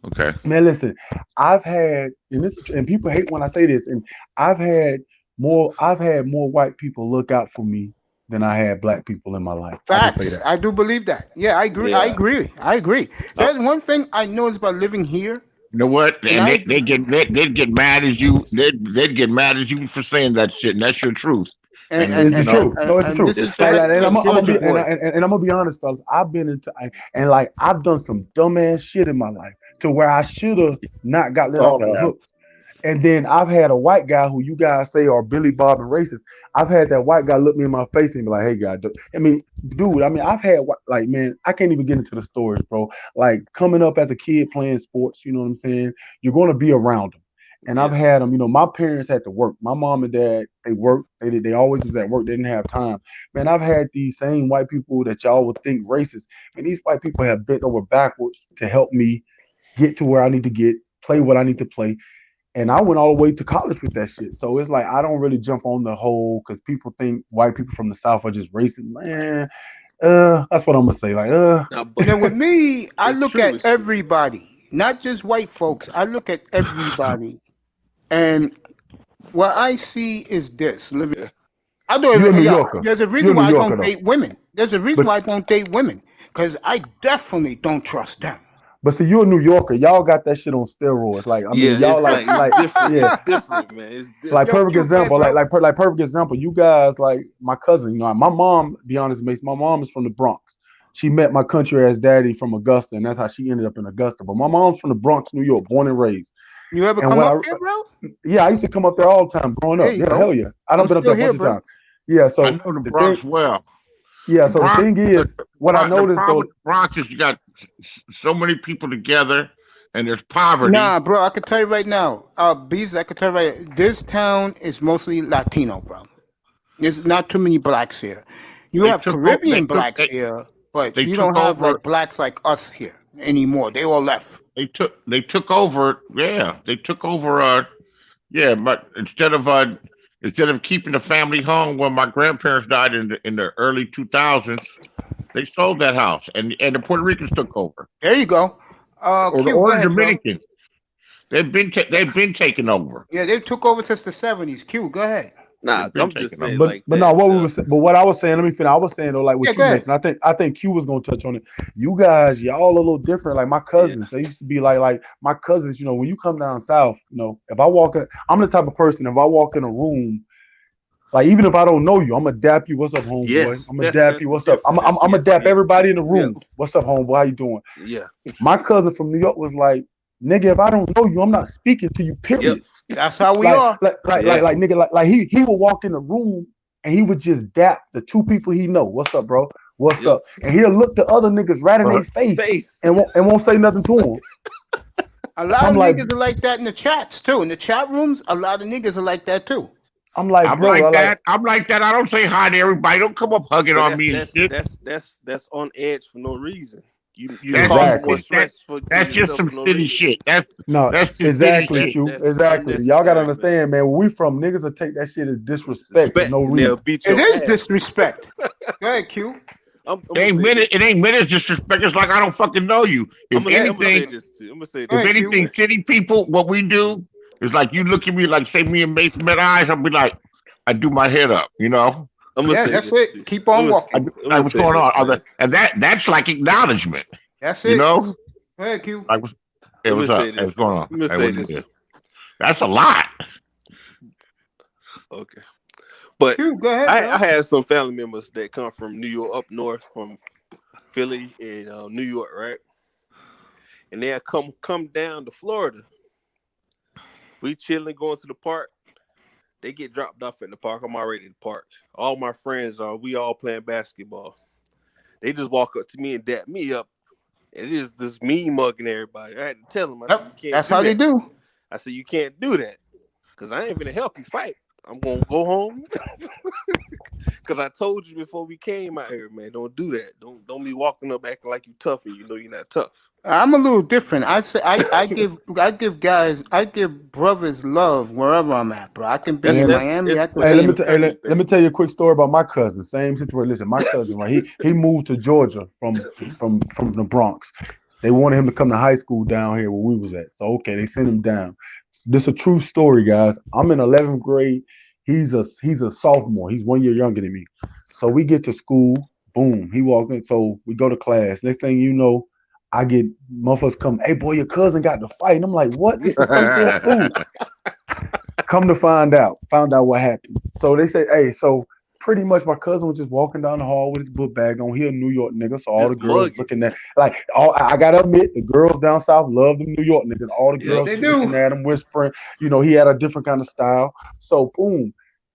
Okay. Man, listen. I've had, and this is, and people hate when I say this, and I've had more white people look out for me than I had black people in my life. I can say Facts. that. I do believe that. Yeah, I agree. I Yeah. agree. I agree. Uh, There's one thing I noticed about living here, You know what? and And they'd get mad at you. They'd get mad at you for saying that shit, and that's your truth. and And and It's you the and, know, truth. No, it's the and truth. this It's is the right fact, And thing, I'm gonna Georgia be boy. and I'm gonna be honest, fellas. I've been into and like I've done some dumbass shit in my life to where I should have not got let all off the have. hook. And then I've had a white guy who you guys say are Billy Bob and racist. I've had that white guy look me in my face and be like, "Hey, guy, I mean, dude. I mean, I've had like, man, I can't even get into the stories, bro. Like coming up as a kid playing sports, you know what I'm saying? You're gonna be around them. And I've yeah, had them. You know, my parents had to work. My mom and dad, they worked. They always was at work. They didn't have time. Man, I've had these same white people that y'all would think racist. And these white people have bent over backwards to help me get to where I need to get, play what I need to play. And I went all the way to college with that shit. So it's like I don't really jump on the whole because people think white people from the South are just racist. Man, that's what I'm gonna say. Like, now, You but know, with me, I it's look true. at It's true. everybody, not just white folks. I look at everybody, and what I see is this. Living, Yeah. I don't you're a even. New Yeah, Yorker. there's a You're reason a New why I Yorker don't though. date women. There's a reason But why I don't date women because I definitely don't trust them. but see, you're a New Yorker. Y'all got that shit on steroids. Like, I Yeah, mean, y'all it's like it's like different. yeah. It's different, man. It's Like Yo, different. perfect Q, go ahead, example, bro. like perfect example. You guys, like my cousin. You know, my mom. Be honest, Mace. My mom is from the Bronx. She met my country ass daddy from Augusta, and that's how she ended up in Augusta. But my mom's from the Bronx, New York, born and raised. You ever And come what up I here, bro? yeah, I used to come up there all the time growing There up. you Yeah, go. hell yeah. I done I'm been up there still a here, bunch of bro. times. Yeah, I so know the the thing, Bronx well. yeah, The so the Bronx, thing is, what I the noticed problem though, with the Bronx is you got so many people together, and there's poverty. Nah, bro, I could tell you right now, Bees, I could tell you right, this town is mostly Latino, bro. There's not too many blacks here. You They have took over. Caribbean blacks here, but They you don't took have over. like blacks like us here anymore. They all left. They took over. Yeah, they took over. Yeah, but instead of keeping the family home when my grandparents died in the early 2000s, they sold that house, and the Puerto Ricans took over, There you go. Q, go or the ahead, bro. Dominicans. They've been taken over. Yeah, they took over since the 70s. Q, go ahead. Nah, They've been I'm just taken over. saying but like but no, that. but what I was saying, let me finish. I was saying though, like Yeah, with go you, ahead. Mason. I think Q was gonna touch on it. You guys, y'all a little different. Like my Yeah, cousins, they used to be like my cousins. You know, when you come down south, you know, if I walk in, I'm the type of person. If I walk in a room, like even if I don't know you, I'm gonna dap you. What's up, homeboy? yes, I'm gonna dap that's you. the What's up? I'm difference. I'm, That's I'm gonna yeah, dap yeah, everybody in the yeah, room. What's up, homeboy? How you doing? yeah, My cousin from New York was like, nigga, if I don't know you, I'm not speaking to you. yep, Period. That's how we Like are. yeah, nigga, like he would walk in the room and he would just dap the two people he know. What's up, bro? What's yep. up? And he'll look the other niggas right in Uh, their face Face. and won't say nothing to him. A lot I'm of like niggas are like that in the chats too. In the chat rooms, a lot of niggas are like that too. I'm like, I'm bro, like I like that. I'm like that. I don't say hi to everybody. Don't come up hugging But on me and shit. that's on edge for no reason. You That's causing just more exactly. stress for that's just yourself some for no city reason. shit. No, That's just city exactly, shit. Q. That's Exactly. Y'all gotta unnecessary, man. understand, man. Where we from, niggas will take that shit as disrespect for Respect, no and they'll reason. beat It your is ass. disrespect. Go ahead, Q. I'm gonna say this. It ain't minutes disrespect. It's like I don't fucking know you. If Yeah, I'm gonna say anything, this too. I'm gonna say go if this ahead, too, Q. anything, man. city people, what we do is like you look at me like say me and Mason met eyes. I'll be like, I do my head up, you know. I'm gonna Yeah, say that's this too. it. Keep on I walking. do, I'm like gonna what's say going this, on, man. and that's like acknowledgement, That's you it. know. Go ahead, Q. Like, hey, I'm what's gonna up? say Hey, what's this. going on? I'm gonna Hey, say what you this. do? That's a lot. Okay, but Q, go ahead, I bro. had some family members that come from New York, up north, from Philly and New York, right? And they come down to Florida. We chilling, going to the park. They get dropped off at the park. I'm already at the park. All my friends are. We all playing basketball. They just walk up to me and dap me up. And it is just me mugging everybody. I had to tell them. I said, Yep, you can't that's do how they that. do. I said, you can't do that. Because I ain't gonna help you fight. I'm gonna go home. Because I told you before we came out here, man, don't do that. Don't be walking up acting like you tough and you know you're not tough. I'm a little different. I say I give brothers love wherever I'm at, bro. I can be That's in Man, Miami. I could but hey, be that's let me the in. t- hey, country let me thing. tell you a quick story about my cousin. Same situation. Listen, my cousin, right? He moved to Georgia from the Bronx. They wanted him to come to high school down here where we was at. So okay, they sent him down. This is a true story, guys. I'm in 11th grade. He's a sophomore. He's 1 year younger than me. So we get to school. Boom. He walked in. So we go to class. Next thing you know, I get motherfuckers come. Hey boy, your cousin got to fight. And I'm like, what? It's the first day of school. Come to found out what happened. So they say, hey, so pretty much my cousin was just walking down the hall with his book bag on. He a New York nigga, so all the Just girls mugging. looking at all. I gotta admit, the girls down south love them New York niggas. All the Yeah, Yep. girls they was looking do. at him, whispering. You know, he had a different kind of style. So boom.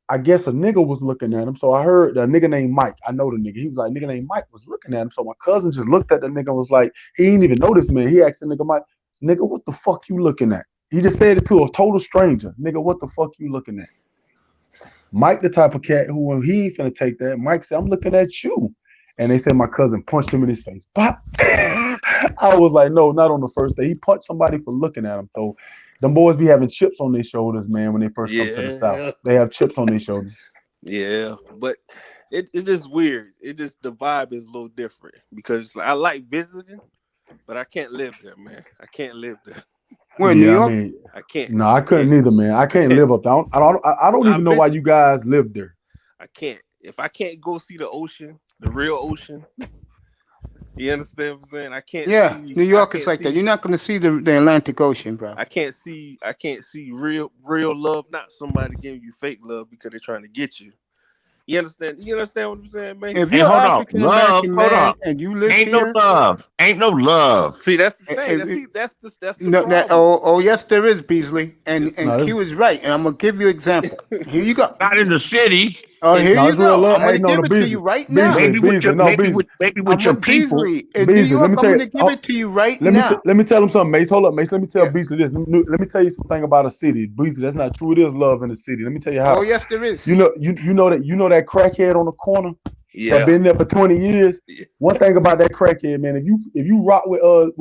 I guess a nigga was looking at him. So I heard a nigga named Mike. I know the nigga. He was like, nigga named Mike was looking at him. So my cousin just looked at the nigga and was like, he didn't even know this man. He asked the nigga Mike, nigga, what the fuck you looking at? He just said it to a total stranger. Nigga, what the fuck you looking at? Mike, the type of cat who, when he ain't finna take that, Mike said, I'm looking at you. And they said my cousin punched him in his face. Pop. I was like, no, not on the first day. He punched somebody for looking at him. So them boys be having chips on their shoulders, man, when they first come to the South. Yeah. They have chips on their shoulders. Yeah. But it's just weird. It just the vibe is a little different because I like visiting, but I can't live there, man. I can't live there. We're in New Yeah, I York. mean, I can't. no, I I couldn't can't. either, man. I I can't can't. live up there. I don't I even know why visit. you guys live there. I can't. If I can't go see the ocean, the real ocean, you understand what I'm saying? I can't Yeah, see. New I York is can't like that. see. You're not going to see the Atlantic Ocean, bro. I can't see. I can't see real love. Not somebody giving you fake love because they're trying to get you. You understand? You understand what I'm saying, man? If Hey, you're an hold on. African Love, American hold man on. and you live Ain't no here, love. Ain't no love. See, that's the thing. if you, That's the no, that problem. yes, there is Beasley, and It's and No, this, Q is right, and I'm gonna give you an example. Here you go. Not in the city. Oh, and here no, you it's real go. love. I'm Hey, gonna no, give no, it to you Beasley, right now. Beasley, Maybe with your Beasley, no, Beasley. maybe I'm with your a people. Beasley in New Beasley, let York. me I'm tell you. gonna give it to you right Let me now. let me tell him something, Mace. Hold up, Mace. Let me tell Yeah. Beasley this. Let me tell you something about a city. Beasley, that's not true. It is love in the city. Let me tell you Oh, how. yes, there You is. know that crackhead on the corner that yeah, been there for 20 years. One thing about that crackhead, man, if you rock with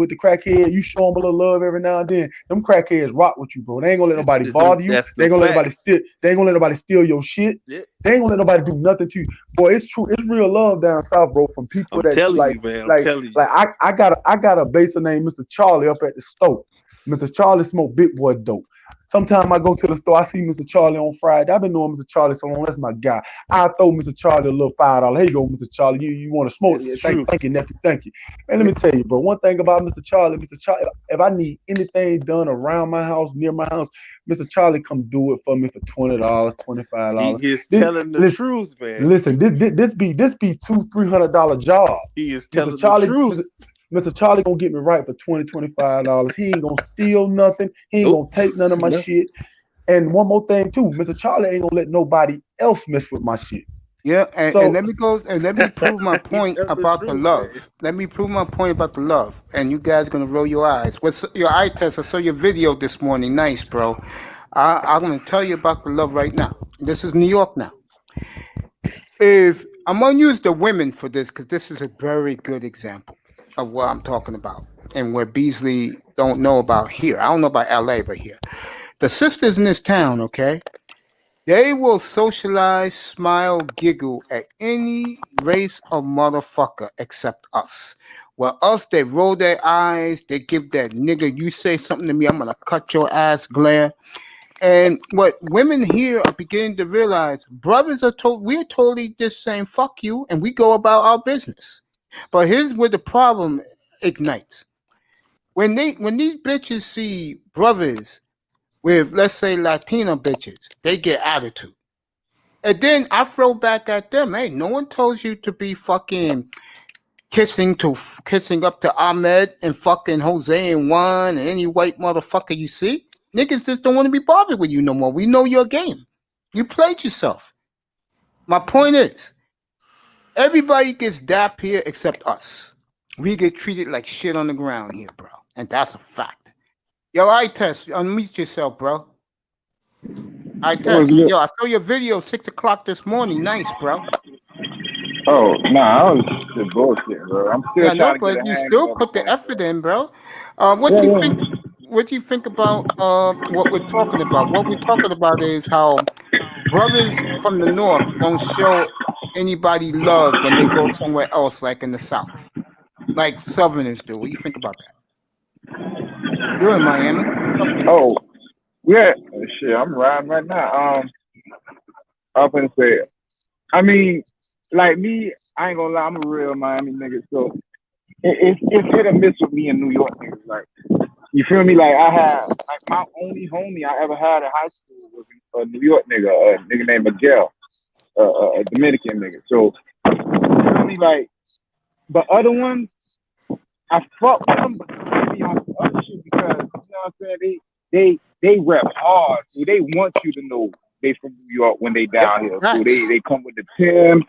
the crackhead, you show them a little love every now and then. Them crackheads rock with you, bro. They ain't gonna let nobody bother you. that's They the ain't gonna let nobody facts. steal. They ain't gonna let nobody steal your shit. Yeah. They ain't gonna let nobody do nothing to you. Boy, it's true. It's real love down south, bro. From people I'm that telling like you, man. I'm like telling you. like I got a baser named Mr. Charlie up at the store. Mr. Charlie smoke big boy dope. Sometimes I go to the store, I see Mr. Charlie on Friday. I've been knowing Mr. Charlie so long. That's my guy. I throw Mr. Charlie a little $5. Here you go, Mr. Charlie. You want to smoke? It's Thank, true. thank you, nephew. Thank you. Man, let me tell you, bro. One thing about Mr. Charlie, if I need anything done around my house, near my house, Mr. Charlie come do it for me for $20, He $25. is This, telling the listen, truth, man. listen. This be $200-$300 job. He is Mr. telling the Charlie, truth. Mr. Charlie gonna get me right for $20, $25. He ain't gonna steal nothing. He ain't Nope. gonna take none of my Nothing. shit. And one more thing too, Mr. Charlie ain't gonna let nobody else mess with my shit. Yeah, and So let me go and let me prove my He point telling the about the truth, man. love. Let me prove my point about the love, and you guys gonna roll your eyes. What's your eye test? I saw your video this morning. Nice, bro. I'm gonna tell you about the love right now. This is New York now. If I'm gonna use the women for this because this is a very good example of what I'm talking about and where Beasley don't know about here. I don't know about LA, but here. The sisters in this town, okay? They will socialize, smile, giggle at any race of motherfucker except us. Well, us, they roll their eyes, they give that nigga, you say something to me, I'm gonna cut your ass glare. And what women here are beginning to realize, brothers are we're totally just saying fuck you and we go about our business. But here's where the problem ignites. When these bitches see brothers with, let's say, Latino bitches, they get attitude. And then I throw back at them, hey, no one told you to be fucking kissing up to Ahmed and fucking Jose and Juan and any white motherfucker you see. Niggas just don't want to be bothered with you no more. We know your game. You played yourself. My point is, everybody gets dap here except us. We get treated like shit on the ground here, bro. And that's a fact. Yo, I test, unmute yourself, bro. I What's test. good? Yo, I saw your video 6 o'clock this morning. Nice, bro. Oh, nah, I was just bullshit, bro. I'm still Yeah, I know, trying to get but a you hang still of put the everything, effort bro. in, bro. What Yeah, you yeah. think? What do you think about what we're talking about? What we're talking about is how brothers from the north don't show anybody love when they go somewhere else, like in the south, like Southerners do. What do you think about that? You're in Miami. Talk to me, Biz. Oh, yeah. Shit, I'm riding right now. I was gonna say, I mean, like me, I ain't gonna lie, I'm a real Miami nigga, so it's hit or miss with me in New York niggas. Like, you feel me? Like I had, like my only homie I ever had in high school was a New York nigga, a nigga named Miguel, a Dominican nigga. So, you feel me? Like, the other ones, I fuck with them, but they be on some other shit because, you know what I'm saying? They rep hard. So they want you to know they from New York when they Yep, down here. So facts. they come with the Timbs,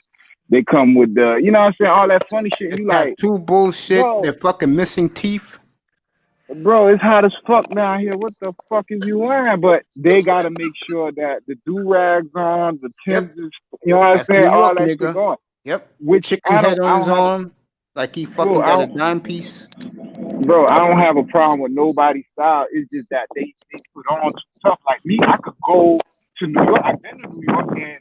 they come with the, you know what I'm saying, all that funny shit. The And you like, tattoo bullshit. bro, They're fucking missing teeth. it's hot as fuck down here. What the fuck is you wearing? But they gotta make sure that the do rags on, the Timbs Yep, is, you know what I'm that's saying, New all York that shit nigga. going. Yep, Which chicken head I on his don't have a, arm, like he bro. fucking got a dime piece. Bro, I don't have a problem with nobody's style. It's just that they put on stuff. Like me, I could go to New York. I've been to New York, and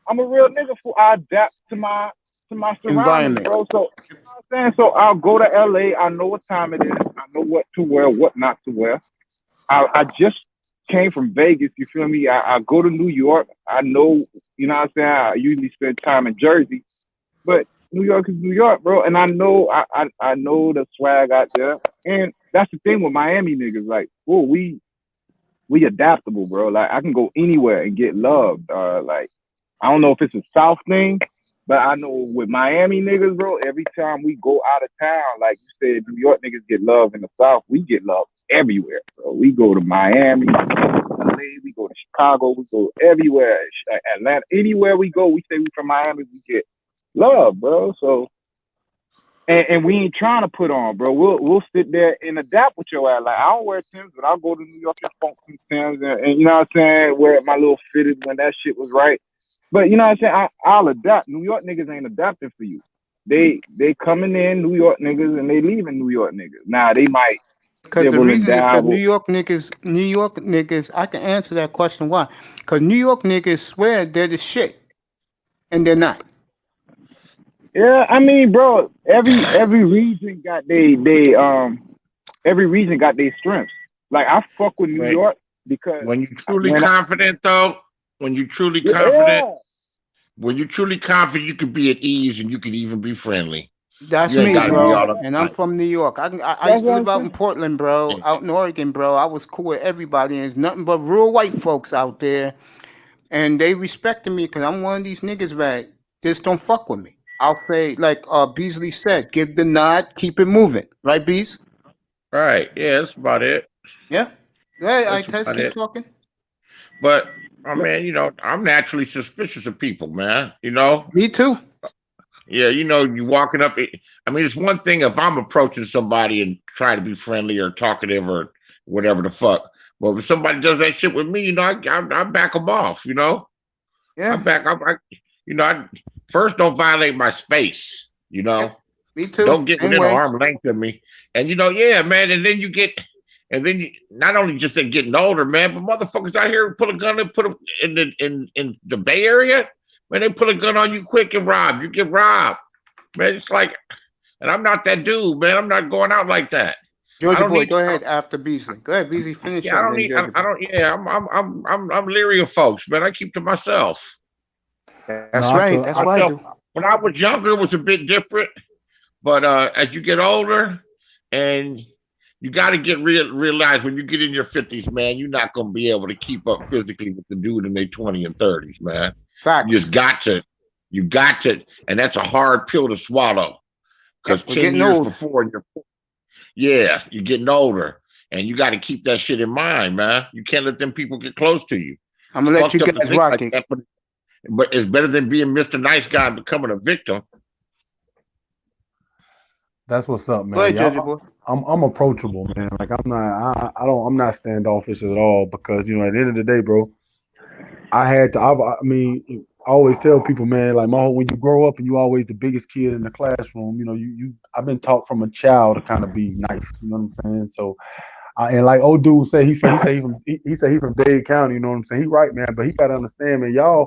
I'm a real nigga. I adapt to my surroundings, Environment. bro. So you know what I'm saying. So I'll go to LA. I know what time it is. I know what to wear, what not to wear. I just came from Vegas. You feel me? I go to New York. I know. You know what I'm saying. I usually spend time in Jersey, but New York is New York, bro. And I know I know the swag out there. And that's the thing with Miami niggas. Like, oh, we adaptable, bro. Like I can go anywhere and get loved. Like I don't know if it's a South thing, but I know with Miami niggas, bro, every time we go out of town, like you said, New York niggas get love in the South. We get love everywhere, bro. We go to Miami, we go to LA, we go to Chicago, we go everywhere. Atlanta, anywhere we go, we say we from Miami, we get love, bro. So and we ain't trying to put on, bro. We'll sit there and adapt with your ass. Like I don't wear Timbs, but I'll go to New York and funk some Timbs, and you know what I'm saying. Wear my little fitted when that shit was right. But you know what I'm saying. I'll adapt. New York niggas ain't adapting for you. They coming in New York niggas and they leaving New York niggas. Now they might Because the dibble and reason is because dabble. New York niggas, I can answer that question why. Because New York niggas swear they're the shit, and they're not. Yeah, I mean, bro, every region got every region got their strengths. Like I fuck with New When York because when you truly when I, confident though, when you truly confident, yeah. when you truly confident, you can be at ease and you can even be friendly. That's You ain't me, got to be bro. all And I'm uptight. from New York. I That's used to what live I'm out in saying. Portland, bro, Yeah. out in Oregon, bro. I was cool with everybody. And there's nothing but real white folks out there. And they respected me because I'm one of these niggas that just don't fuck with me. I'll say, like Beasley said, give the nod, keep it moving. Right, Bees? Right. Yeah, that's about it. Yeah. Hey, I That's test, about keep it. talking. But I mean, I'm naturally suspicious of people, man. Me too. Yeah, you walking up. I mean, it's one thing if I'm approaching somebody and trying to be friendly or talkative or whatever the fuck. Well, if somebody does that shit with me, I back them off. I Yeah. back up. I first don't violate my space. Yep. Me too. Don't get Same within an way. arm length of me. And yeah, man. And then you not only just in getting older, man, but motherfuckers out here pull a gun and put them in the Bay Area. Man, they pull a gun on you quick and rob. You get robbed, man. It's like, and I'm not that dude, man. I'm not going out like that. I Georgia don't boy, need. go ahead after Beasley. Go ahead, Beasley. Finish Yeah, I up, don't then need. Georgia I boy. don't. Yeah, I'm leery of folks, man. I keep to myself. That's No, I right. feel That's I, what I Myself. do. When I was younger, it was a bit different. But as you get older, and you got to realize when you get in your 50s, man, you're not going to be able to keep up physically with the dude in their 20s and 30s, man. You Facts. just got to. You got to, and that's a hard pill to swallow. Because Yep, we're 10 getting years old. before, you're getting older, and you got to keep that shit in mind, man. You can't let them people get close to you. I'm It's gonna let you fucked up to guys think rock like it. that, but it's better than being Mr. Nice Guy and becoming a victim. that's what's up, Go man. ahead, Georgia Y'all, boy. I'm approachable, man. Like I'm not standoffish at all because at the end of the day, bro, I mean, I always tell people, man, like when you grow up and you always the biggest kid in the classroom, you know, I've been taught from a child to kind of be nice. You know what I'm saying? So and like old dude say he say he from Dade County. You know what I'm saying? He right, man, but he gotta understand, man. Y'all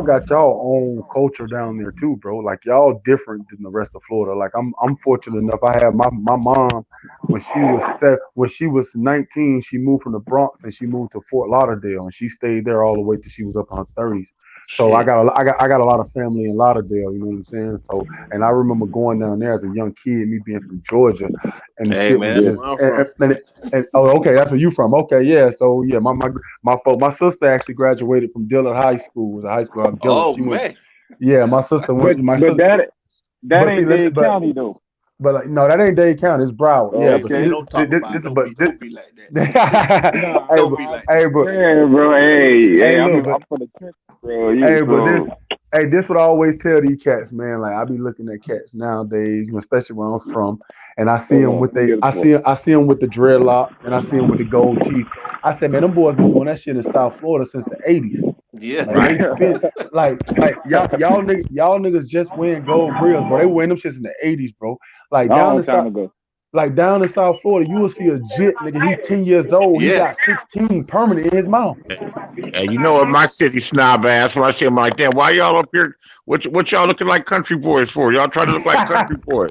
got y'all own culture down there too, bro. Like y'all different than the rest of Florida. Like I'm fortunate enough. I have my mom when she was 19, she moved from the Bronx and she moved to Fort Lauderdale and she stayed there all the way till she was up in her 30s. So Shit. I got a lot of family in Lauderdale. You know what I'm saying? So and I remember going down there as a young kid, me being from Georgia, and the Hey shit man, was that's Yeah. just where I'm from. and oh okay, that's where you from. Okay, yeah. So yeah, my sister actually graduated from Dillard High School. It was a high school out of Dillard. Oh She went. man. Yeah, my sister went. My But sister. that But see, ain't let me. Dade County though. But like, no, that ain't Dade County. It's Broward. Yeah, Oh, Hey but see, man, okay. don't talk about it. this but Don't be like that. hey, Don't but be like hey, that. but Yeah, bro. Hey, hey, hey, I'm look, but I'm from the country, bro. You hey, but so this what I always tell these cats, man. Like I be looking at cats nowadays, especially where I'm from, and I see hold them on, with let me get a smoke. I see them with the dreadlocks, and I see them with the gold teeth. I said, man, them boys been doing that shit in South Florida since the '80s. Yeah. Like Right. they been y'all niggas just wearing gold grills, bro. They wearing them shits in the '80s, bro. Like down Long in South. time ago. Like down in South Florida, you will see a jit, nigga. He 10 years old. He got Yes. 16 permanent in his mouth. And you know what my city snob ass when I see them like that, why y'all up here? What y'all looking like country boys for? Y'all trying to look like country boys.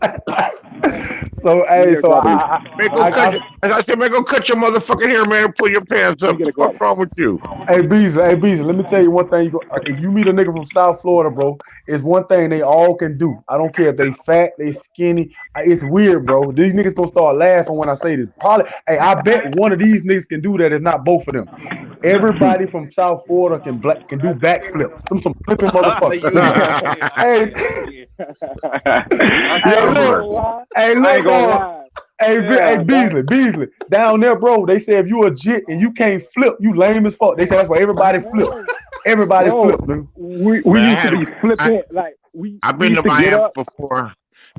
So Let me hey, get a so grab of this. Man, go cut your, as I said, man, go cut your motherfucking hair, man, and pull your pants Let me up. get The a grab. fuck's wrong with you? hey Beasley, let me tell you one thing. If you meet a nigga from South Florida, bro, it's one thing they all can do. I don't care if they fat, they skinny. It's weird, bro. These niggas gonna start laughing when I say this. Probably, hey, I bet one of these niggas can do that, if not both of them. Everybody from South Florida can do backflips. Them some flipping motherfuckers. You ain't lying. I Hey, can. I can. I hey, I can. ain't look, gonna lie. hey, I look, ain't gonna dog. lie. Hey, Yeah, that Beasley, down there, bro. They say if you a jit and you can't flip, you lame as fuck. They say that's why everybody flip. bro, Everybody bro. flip, dude. We Man, used to be I, flipping like we I've we been used to to get Miami up. before,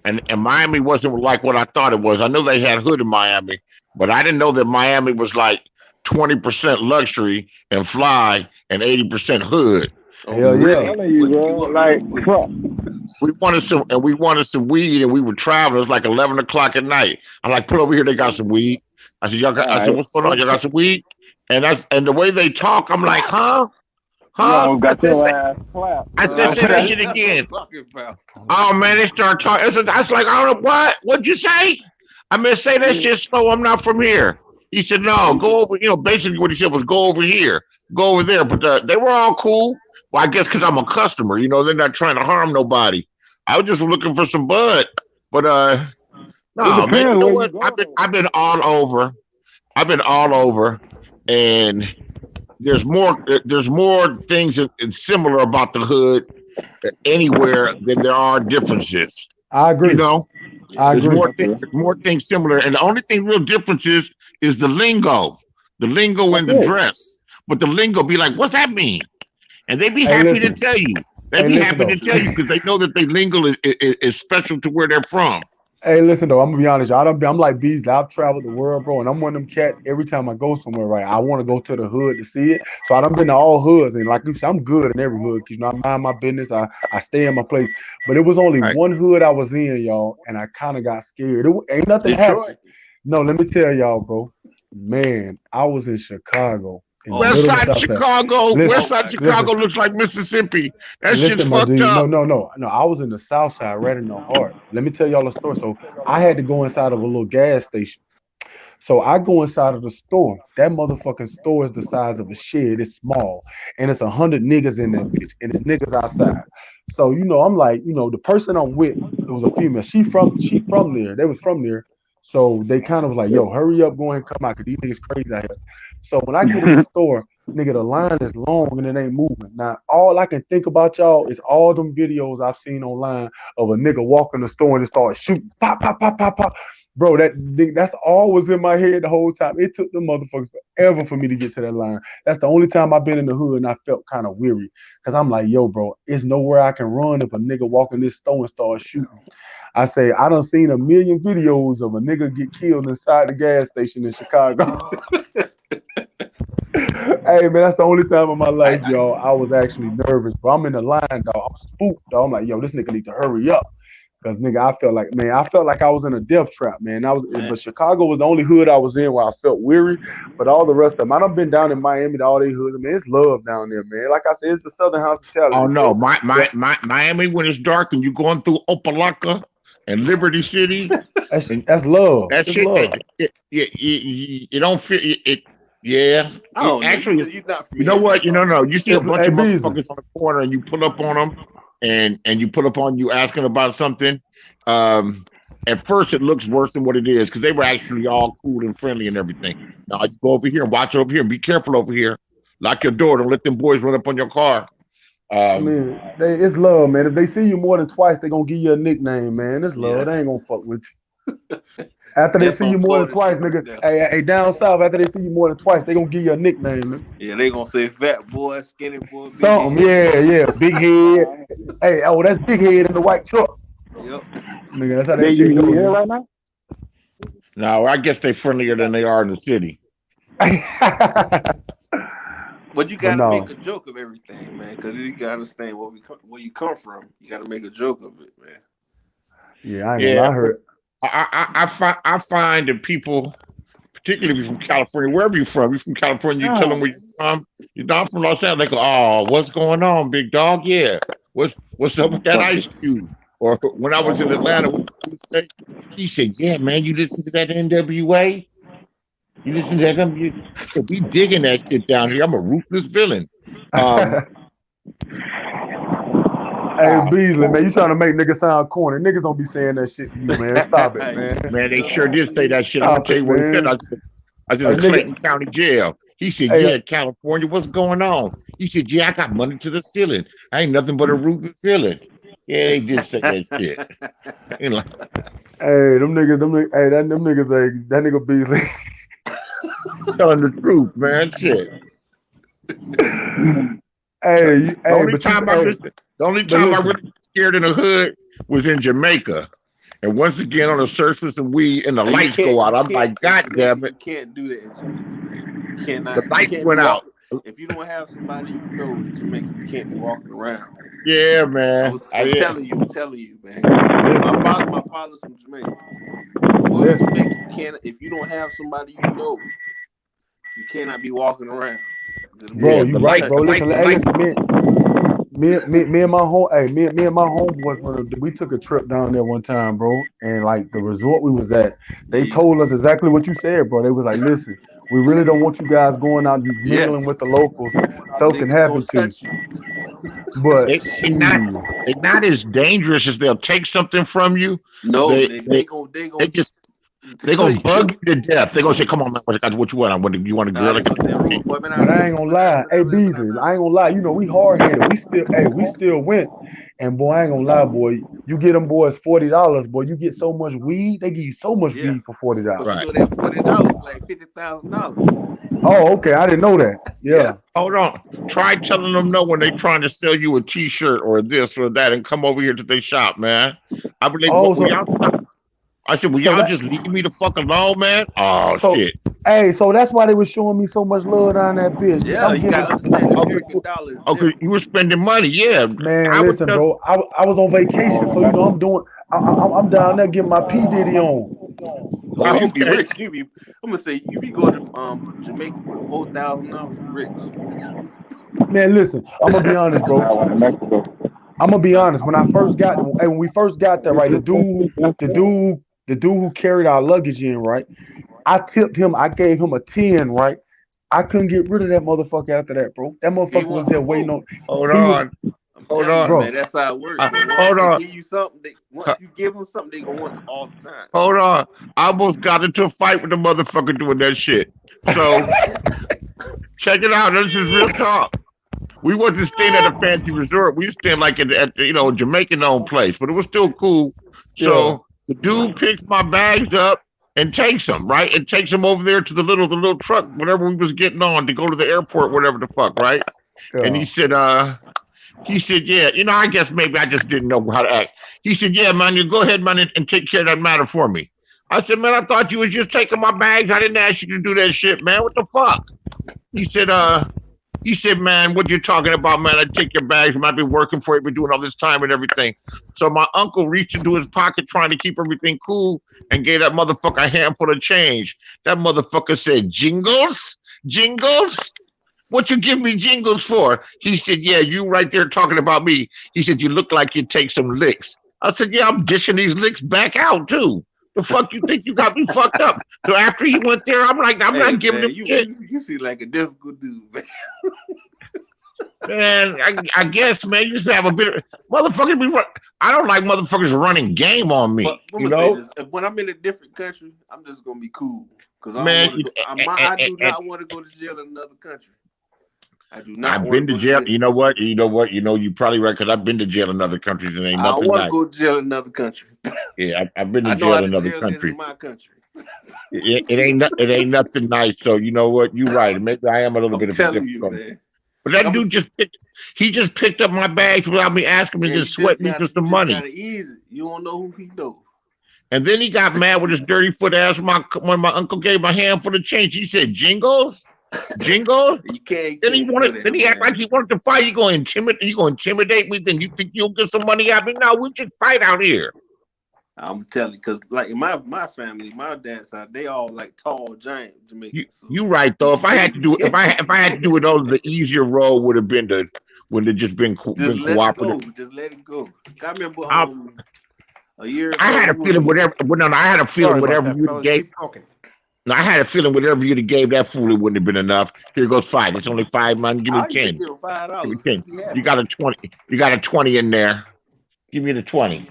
and Miami wasn't like what I thought it was. I know they had hood in Miami, but I didn't know that Miami was like 20% luxury and fly and 80% hood. Oh, Hell I'm yeah. really? telling you, Wake you bro. up real Like, quick. bro. We wanted some weed, and we were traveling. It was like 11 o'clock at night. I'm like, pull over here. They got some weed. I said, y'all got. All I said, right. what's going on? Y'all got some weed? And the way they talk, I'm like, huh, You huh. almost got your ass clapped, I said, bro. say that See, shit that's what I'm again. talking about. Oh man, they start talking. I was like, I don't know what. What'd you say? I mean, say that Yeah. shit slow. I'm not from here. He said, no, go over. Basically what he said was go over here, go over there. But they were all cool. Well, I guess because I'm a customer. They're not trying to harm nobody. I was just looking for some bud. But It no, man. You depends know where you what? go though. I've been all over. I've been all over, and there's more things similar about the hood anywhere than there are differences. I You agree. know, I Yeah. there's agree. more things, Okay. more things similar, and the only thing real difference is the lingo That's and the it. dress. But the lingo be like, what's that mean? And they be Hey, happy to listen. tell you. They Hey, be listen happy though. to tell you because they know that their lingo is special to where they're from. Hey, listen though. I'm gonna be honest. I'm like Beasley. I've traveled the world, bro, and I'm one of them cats. Every time I go somewhere, right, I want to go to the hood to see it. So I done been to all hoods, and like you said, I'm good in every hood because I mind my business. I stay in my place. But it was only Right? one hood I was in, y'all, and I kind of got scared. Ain't nothing happened. Detroit. No, let me tell y'all, bro. Man, I was in Chicago in the Oh West middle of side the of South Side. Chicago, Listen, West oh side of my listen. Chicago God. looks like Mississippi. That shit's Listen, my fucked dude. up. No. I was in the South Side, right in the heart. Let me tell y'all a story. So I had to go inside of a little gas station. So I go inside of the store. That motherfucking store is the size of a shed. It's small, and it's 100 niggas in that bitch, and it's niggas outside. So I'm like, the person I'm with, it was a female. She from there. They was from there. So they kind of was like, yo, hurry up, go ahead and come out, cause these niggas crazy out here. So when I get in the store, nigga, the line is long and it ain't moving. Now, all I can think about, y'all, is all them videos I've seen online of a nigga walk in the store and just start shooting, pop, pop, pop, pop, pop. Bro, that's all was in my head the whole time. It took the motherfuckers forever for me to get to that line. That's the only time I've been in the hood and I felt kind of weary. Cause I'm like, yo, bro, it's nowhere I can run if a nigga walk in this store and start shooting. I say, I done seen a million videos of a nigga get killed inside the gas station in Chicago. Hey man, that's the only time in my life, I- y'all, I was actually nervous. Bro, I'm in the line, dog. I'm spooked, dog. I'm like, yo, this nigga need to hurry up. Cause nigga, I felt like I was in a death trap, man. Man. But Chicago was the only hood I was in where I felt weary. But all the rest of them, I done been down in Miami to all these hoods. Man, it's love down there, man. Like I said, it's the Southern hospitality. Oh no, bro. Miami when it's dark and you going through Opelika and Liberty City, and That's love. that It's shit, love. it don't fit it. Yeah, I don't know. actually, You're not from you know here, what? that's You know, all. no, you see a It's bunch of Beasley. motherfuckers on the corner and you pull up on them, and you pull up on you asking about something. At first, it looks worse than what it is because they were actually all cool and friendly and everything. Now you go over here and watch over here and be careful over here. Lock your door. Don't let them boys run up on your car. I mean, it's love, man. If they see you more than twice, they gonna give you a nickname, man. It's love. Yeah. They ain't gonna fuck with you. After they That's see some you more than Florida twice, shit right nigga. there. Hey, down south, after they see you more than twice, they gonna give you a nickname, man. Yeah, they gonna say fat boy, skinny boy, big Something, head. yeah, big head. Hey, oh, that's big head in the white truck. Yep. Nigga, that's how They that shit use goes. me here right now? No, I guess they're friendlier than they are in the city. But you gotta no. make a joke of everything, man, because you gotta understand where you come from. You gotta make a joke of it, man. Yeah, I ain't gonna lie, I heard. I find that people, particularly from California, wherever you're from, you're from California, you tell them where you're from. You're not from Los Angeles. They go, "Oh, what's going on, big dog? Yeah, what's up with that Ice Cube?" Or when I was in Atlanta, what did you say? He said, "Yeah, man, you listen to that NWA? You listen to that? We digging that shit down here. I'm a ruthless villain." Hey, Beasley, man, you trying to make niggas sound corny. Niggas don't be saying that shit to you, man. Stop it, man. Man, they sure did say that shit. I'm gonna Stop tell you it, what he said. man. I was in Hey, the nigga. Clayton County Jail. He said, Hey, "Yeah, California, what's going on?" He said, "Yeah, I got money to the ceiling. I ain't nothing but a ruthless villain." Yeah, they did say that shit. You know, Hey, them niggas, hey, that nigga Beasley. telling the truth, man. Shit. Hey, The only time I really scared in the hood was in Jamaica. And once again, on the surface and and the lights go out, I'm like, God damn it. You can't do that in Jamaica, man. You cannot. The lights you can't went be out. If you don't have somebody you know in Jamaica, you can't be walking around. Yeah, man. I'm telling you, man. My father's from Jamaica. Go to Jamaica, you can't. If you don't have somebody you know, you cannot be walking around. Bro, you right, bro. Listen, me and my homeboys, we took a trip down there one time, bro, and like the resort we was at, they told us exactly what you said, bro. They was like, listen, we really don't want you guys going out and mingling with the locals. Something can happen to you. But they're not as dangerous as they'll take something from you. No, they gonna bug you to death. They're gonna say, "Come on, man, what you want? You want a girl?" But I ain't gonna lie. Hey, Beasley, I ain't gonna lie. You know, we hard headed. We still went. And boy, I ain't gonna lie, boy. You get them boys $40, boy. You get so much weed. They give you so much weed for $40. But you know that $40 like $50,000. Oh, okay. I didn't know that. Yeah. Hold on. Try telling them no when they trying to sell you a T-shirt or this or that, and come over here to their shop, man. I believe. I said, "Will y'all just leave me the fuck alone, man?" Oh shit. Hey, so that's why they was showing me so much love down that bitch. Yeah, you gotta understand the American dollar is okay, you were spending money, yeah. Man, listen, bro. I was on vacation, so you know I'm down there getting my P Diddy on. Oh, you be rich. I'm gonna say if you go to Jamaica with $4,000, you rich. Man, listen, I'm gonna be honest, bro. I'm gonna be honest. When we first got there, right, the dude who carried our luggage in, right, I tipped him. I gave him a 10, right. I couldn't get rid of that motherfucker after that, bro. That motherfucker was there waiting on. Hold on, bro. Man, that's how it works. Hold on. Give you something. Once you give them something, they gonna want it all the time. Hold on. I almost got into a fight with the motherfucker doing that shit. So check it out. This is real talk. We wasn't staying at a fancy resort. We was staying like at Jamaican owned place, but it was still cool. So the dude picks my bags up and takes them, right? And takes them over there to the little truck, whatever we was getting on to go to the airport, whatever the fuck, right? Yeah. And he said, yeah, I guess maybe I just didn't know how to act. He said, yeah, man, you go ahead, man, and take care of that matter for me. I said, man, I thought you was just taking my bags. I didn't ask you to do that shit, man. What the fuck? He said, man, what you talking about, man? I take your bags. I've been working for you, been doing all this time and everything. So my uncle reached into his pocket trying to keep everything cool and gave that motherfucker a handful of change. That motherfucker said, jingles? Jingles? What you give me jingles for? He said, yeah, you right there talking about me. He said, you look like you take some licks. I said, yeah, I'm dishing these licks back out too. The fuck you think you got me fucked up? So after he went there, I'm like, I'm not giving him shit. You seem like a difficult dude, man. Man, I guess, man, you just have a bit of motherfuckers. I don't like motherfuckers running game on me. But you know, when I'm in a different country, I'm just gonna be cool because man, I do not want to go to jail in another country. I do not. I've been to jail. You know what? You probably right because I've been to jail in other countries and ain't nothing. I don't want to go to jail in another country. Yeah, I've been to jail in another country. In my country. It ain't nothing nice. So you know what? You're right. Maybe I am a little bit of a difficult. But that dude just picked up my bags without me asking him to just sweat me for some money. Easy. You don't know who he knows. And then he got mad with his dirty foot ass when my uncle gave my handful of change. He said, "Jingles, jingles." You can't. Then he act like he wanted to fight. You gonna intimidate me? Then you think you'll get some money out of me? No, we just fight out here. I'm telling you, because like in my family, my dad's side, they all like tall, giant Jamaicans. You right though. If I had to do it all, the easier road would have been just been cooperative. Just let it go. I remember a year ago. I had a feeling whatever you gave. No, I had a feeling whatever you'd have gave that fool, it wouldn't have been enough. Here goes $5. It's only $5, man. Give me 10. Give me $10. You got a 20. You got a 20 in there. Give me the 20.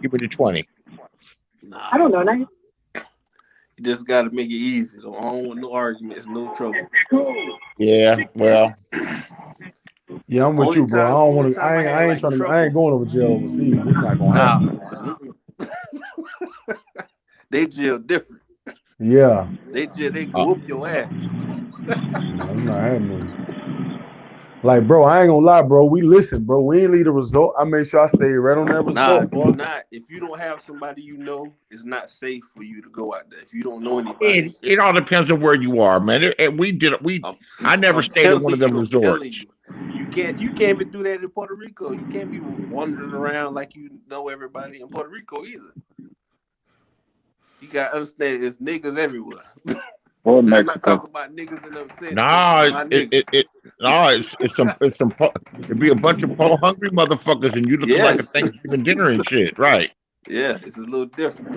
Give me the 20. Nah, I don't know that. You just got to make it easy. I don't want no arguments, no trouble. Yeah, well. Yeah, I'm with you, bro. I don't want to. I ain't going over jail overseas. It's not gonna happen. They jail different. Yeah. They go whoop your ass. I'm not having. Like, bro, I ain't gonna lie, bro. We listen, bro. We ain't leave the result. I make sure I stay right on that result, bro. If you don't have somebody you know, it's not safe for you to go out there. If you don't know anybody, it all depends on where you are, man. I never stayed at one of them resorts. You can't even do that in Puerto Rico. You can't be wandering around like you know everybody in Puerto Rico either. You gotta understand, it's niggas everywhere. I'm not talking about niggas in them sense. It'd be a bunch of hungry motherfuckers, and you looking like a Thanksgiving dinner and shit, right? Yeah, it's a little different.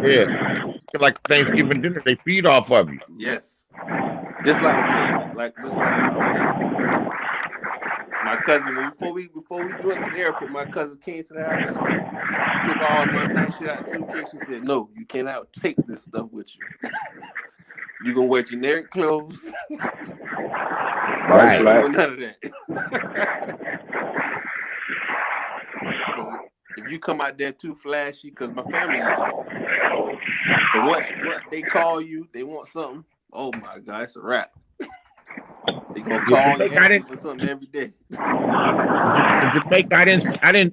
Yeah, it's like Thanksgiving dinner, they feed off of you. Yes, just like my cousin. Before we went to the airport, my cousin came to the house, took all my nice shit out of the suitcase. She said, "No, you cannot take this stuff with you." You're gonna wear generic clothes. Right. None of that. If you come out there too flashy, because my family, but once they call you, they want something. Oh my God, it's a wrap. They gonna call you for something every day.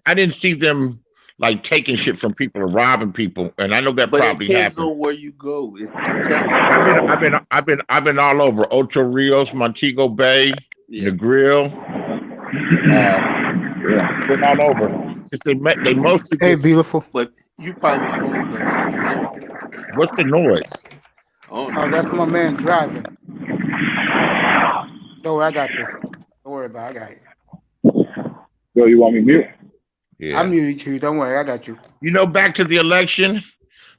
I didn't see them like taking shit from people or robbing people, and I know that probably depends happened. on where you go. I've been all over Ocho Rios, Montego Bay, Negril. Been all over. Since they mostly. Hey, beautiful. But you probably What's the noise? Oh, that's my man driving. Don't worry, I got this. Don't worry about it. I got it. So you want me mute? Yeah. I'm muted you. Don't worry, I got you. You know, back to the election,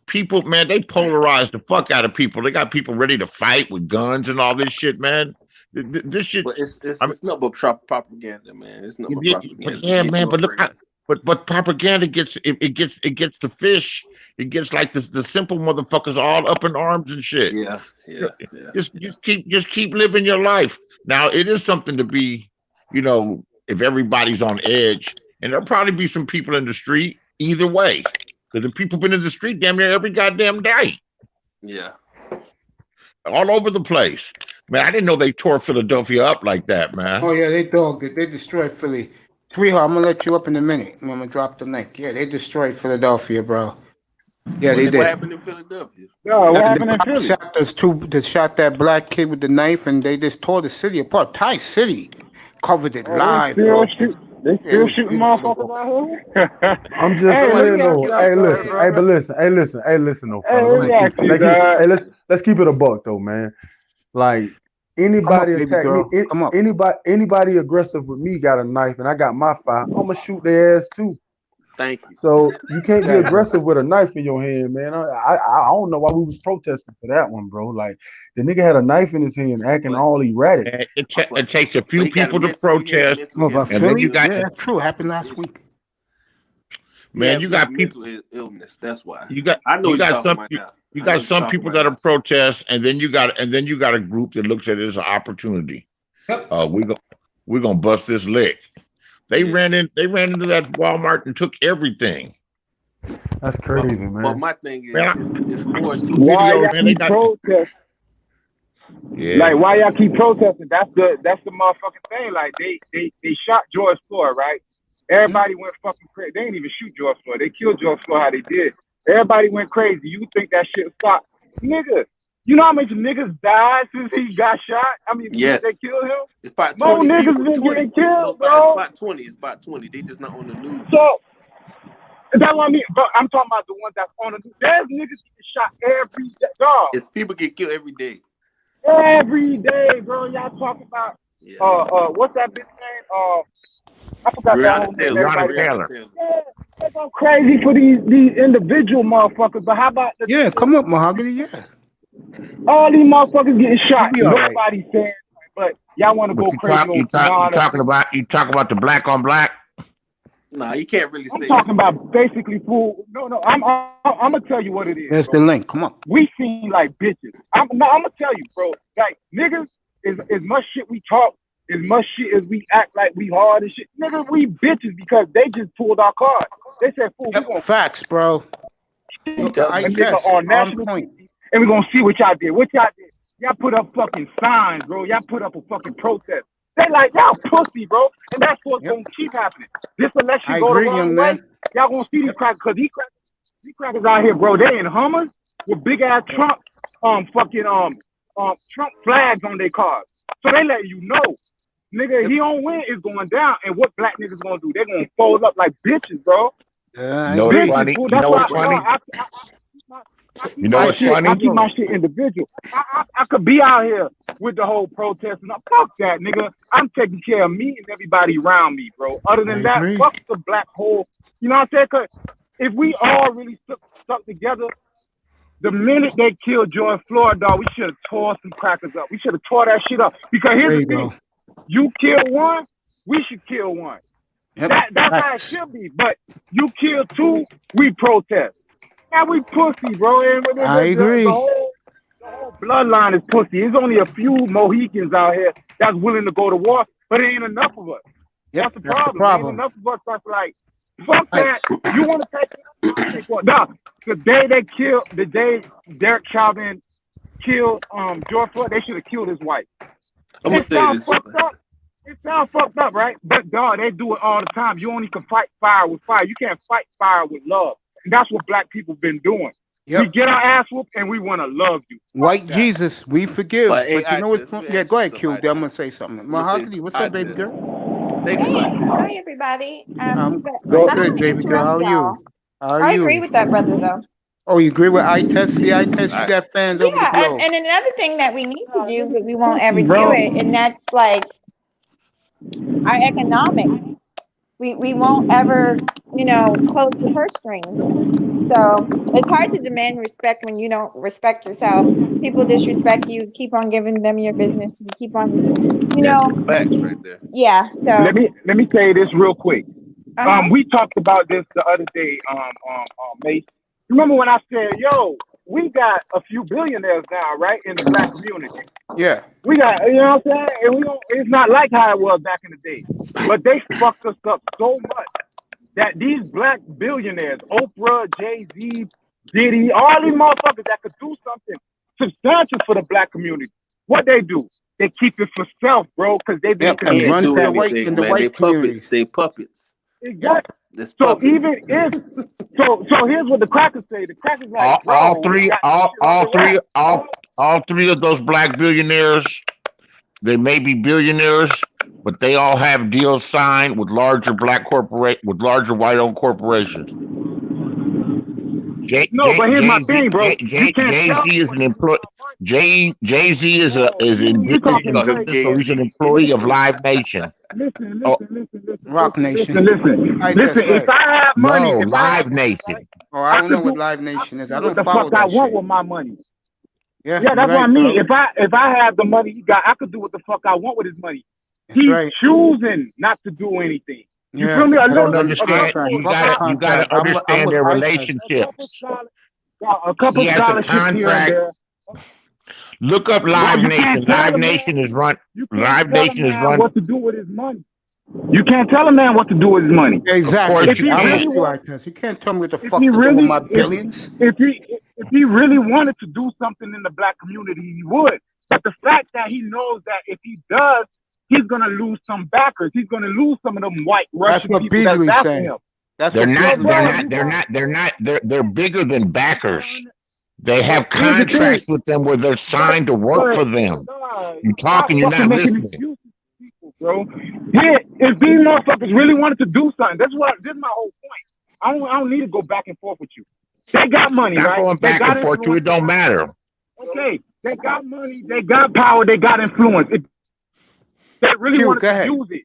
people, man, they polarized the fuck out of people. They got people ready to fight with guns and all this shit, man. This shit. It's not but propaganda, man. It's not but propaganda. Yeah, man. But look, but propaganda gets the fish. It gets like the simple motherfuckers all up in arms and shit. Yeah. Just keep living your life. Now it is something to be, you know, if everybody's on edge. And there'll probably be some people in the street either way. Because the people been in the street damn near every goddamn day. Yeah. All over the place. Man, I didn't know they tore Philadelphia up like that, man. Oh, yeah, they dogged it. They destroyed Philly. Sweetheart, I'm going to let you up in a minute. I'm going to drop the link. Yeah, they destroyed Philadelphia, bro. Yeah, they What did. happened in Philadelphia? Yo, what The happened in cop Philly? shot that black kid with the knife, and they just tore the city apart. Thai City covered it Oh, they live, still dog. shoot. They It still was shooting beautiful, motherfuckers dog. out here. I'm just Hey, let Somebody me saying got ask though. killed y'all Hey, in something, listen. Philadelphia, Hey, bro. but right? listen though, Hey, fellas. let me ask you, dog. Hey, let's keep it a buck though, man. Like Come up, anybody baby attack me, girl. Come up. anybody aggressive with me got a knife, and I got my fire. I'ma shoot their ass too. Thank you. So you can't be Exactly. aggressive with a knife in your hand, man. I don't know why we was protesting for that one, bro. Like the nigga had a knife in his hand, acting But all erratic. And it but takes a but few he got a people to mental. He had protest, mental. Oh, He had but a and then mental you Philly, got yeah, illness. that's true. Happened last week. man, He have a people, mental illness. That's why. you got I know you what you're got talking some about now. you I know got what you're some talking people about that'll now. protest, and then you got a group that looks at it as an opportunity. Yep. We're gonna bust this lick. They Yeah. ran into that Walmart and took everything. That's But crazy, but man. my thing Man, is it's more see to it. Why videos, y'all man. They keep got protesting? yeah. Like, why y'all keep protesting? That's the motherfucking thing. Like, they shot George Floyd, right? Everybody went fucking crazy. They didn't even shoot George Floyd. They killed George Floyd how they did. Everybody went crazy. You think that shit stopped? Nigga, you know how many niggas died since he got shot? I mean, since they Yes. killed him? It's about More 20 niggas people. been 20. getting No, killed, it's bro. about 20. It's about 20. They just not on the news. So, that's what I mean. But I'm talking about the ones that's on the news. There's niggas getting shot every day. Dog. It's people get killed every day. Every day, bro. Y'all talking about Yeah. what's that bitch name? I forgot that Breonna whole name. Taylor. Everybody got Breonna Breonna Taylor. yeah, they go crazy for these individual motherfuckers. But how about the Yeah, niggas? come up, Mahogany. Yeah, All these motherfuckers getting you'll shot. be all right. Nobody saying, but y'all want to But go crazy on you talk about the black on black. Nah, you can't really I'm say talking it's about basically fool. No. I'm gonna tell you what it is, There's bro. the link. Come up. We seem like bitches. I'm gonna tell you, bro. Like niggas, is as much shit we talk, as much shit as we act like we hard and shit. Niggas, we bitches because they just pulled our card. They said, "Fool, we Yep, gonna facts, bro. shoot Look at a eye nigga test on on national point. TV, and we gonna see what y'all did. What y'all did? Y'all put up fucking signs, bro. Y'all put up a fucking protest. They like y'all pussy, bro, and that's what's Yep, gonna keep happening. This election I go the agree, wrong young way. man. Y'all gonna see these Yep, crackers, cause these crackers out here, bro. They in Hummers with big ass yep. Trump, Trump flags on their cars. So they let you know, nigga, Yep. he don't win, it's going down. And what black niggas gonna do? They gonna fold up like bitches, bro. Yeah, You I know what's agree. Bitches, funny? fool. You That's know why what's But funny? I You keep know my eye what's shit. test I funny? keep alone. my shit individual. I could be out here with the whole protest and fuck that, nigga. I'm taking care of me and everybody around me, bro. Other I than that, agree. fuck the black hole. You know what I'm saying? Cause if we all really stuck together, the minute they killed George Floyd, dog, we should have tore some crackers up. We should have tore that shit up. Because here's There the you thing: go. you kill one, we should kill one. Yep, That's how it facts. should be. But you kill two, we protest. Now we pussy, bro. And I the agree. whole bloodline is pussy. There's only a few Mohicans out here that's willing to go to war, but it ain't enough of us. Yep, That's the that's the problem. There ain't problem. enough of us that's like, fuck Right. that. You want to take one? I'll take one. Nah, the day Derek Chauvin killed George Floyd, they should have killed his wife. I'm gonna It say sounds this. fucked up. It sounds fucked up, right? But dog, they do it all the time. You only can fight fire with fire. You can't fight fire with love. And that's what black people been doing. We Yep. get our ass whooped and we want to love you. Fuck White that. Jesus, we forgive. But hey, But you know what's let me yeah, ask go you ahead, something. Q. I'm gonna say something. I'm gonna say Mahogany, what's up, baby girl? think Hey, about this. hi everybody. But I'm I don't good, want to baby girl. How interrupt are y'all. you? How are I agree you? with that, brother, though. Oh, you agree with eye test? See, eye test, you I got fans over the Yeah, globe. and another thing that we need to do, but we won't Pussy, ever do bro. it, and that's like our economics. We won't ever, close the purse strings. So it's hard to demand respect when you don't respect yourself. People disrespect you, keep on giving them your business, you keep on, that's some facts right there. yeah. Let So, me tell you this real quick. uh-huh. We talked about this the other day, Mace. Remember when I said, yo, we got a few billionaires now, right, in the black community. Yeah. We got, you know what I'm saying? And we don't, it's not like how it was back in the day. But they fucked us up so much that these black billionaires, Oprah, Jay-Z, Diddy, all these motherfuckers that could do something substantial for the black community, what they do? They keep it for self, bro, because they Yep. think And Can't run do to the white in anything, the man. They white puppets. communities. They puppets. Exactly. It's So puppets. even if so here's what the crackers say. The crackers like, bro, all we three, got this shit under wraps. all three of those black billionaires, they may be billionaires, but they all have deals signed with larger with larger white-owned corporations. No, but here's my thing, bro. You can't Jay tell Z me is what an to do employee. with my money. Jay Z No, you is talking in Call him business, so Jay he's an Z. employee of listen, Live Nation. listen, Oh Rock Nation. listen. All right, Tess, go If ahead. I have money, no, if I have Live money, Nation. right, Oh, I I don't know could what do Live Nation is. I what don't the follow fuck I that want shit. with my money. Yeah, Yeah, you're that's what I right, mean. bro. If I have the money he got, I could do what the fuck I want with his money. That's He's right. choosing not to do anything. You Yeah, feel me? You don't under A understand. contract. couple, You Fuck the gotta contract. I'm understand with their Ike. relationships. a couple He has a scholarships here and contract. there. Look up Bro, Live you Nation. can't tell Live a man. Nation is run. You can't Live tell a Nation is man run. what to do with his money. You can't tell a man what to do with his money. Of course Exactly. If you he I'm can. with really you, want, Ike. You can't tell me what the if fuck he to do with really, my billions. if he really wanted to do something in the black community, he would. But the fact that he knows that if he does, he's gonna lose some backers. He's gonna lose some of them white That's Russian what people that's Beasley's backing saying. him. That's They're what not. Beasley's Bro, saying. They're bigger than backers. They have here's the thing. contracts with them where they're signed to work for them. You talking, you're Stop not fucking making listening. excuses for people, bro. Yeah, if these motherfuckers really wanted to do something, this is my whole point. I don't need to go back and forth with you. They got money, Not right? going They back got and forth. influence. It don't matter. Okay, they got money, they got power, they got influence. If they really Q, wanted go to ahead. use it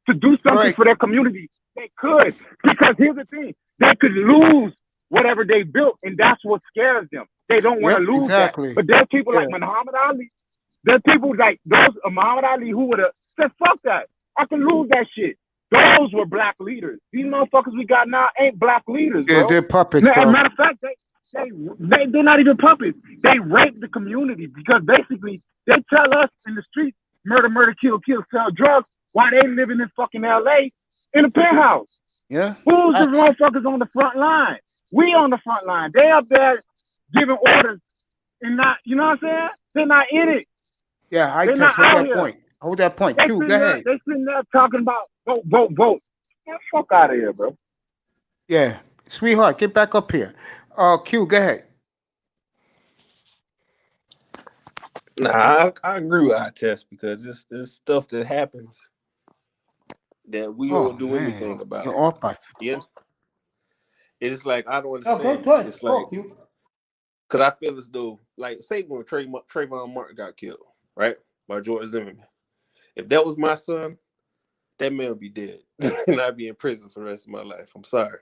to do something Right. for their community, they could. Because here's the thing, they could lose whatever they built, and that's what scares them. They don't want to Yep, lose exactly. that. But there are people Yeah. like Muhammad Ali. There are people like those Muhammad Ali who would have said, "Fuck that! I can lose that shit." Those were black leaders. These motherfuckers we got now ain't black leaders, Yeah, bro. they're puppets, As a bro. matter of fact, they're not even puppets. They rape the community because basically they tell us in the streets, murder, murder, kill, kill, sell drugs, while they living in fucking LA in a penthouse. Yeah. Who's the Facts. motherfuckers on the front line? We on the front line. They up there giving orders and not, you know what I'm saying? They're not in it. Yeah, I They're test. not Hold out that here. point. Hold that point. They Q, sitting go there, ahead. they sitting there talking about vote, vote, vote. Get the fuck out of here, bro. Yeah. Sweetheart, get back up here. Q, go ahead. Nah, I agree with our test because this stuff that happens that we Oh, don't do anything man. about. You're off by. Yes. It's like I don't No, understand. go ahead. It's like Go, Q. because I feel as though, like, say when Trayvon Martin got killed, right, by George Zimmerman. If that was my son, that man would be dead, and I'd be in prison for the rest of my life. I'm sorry.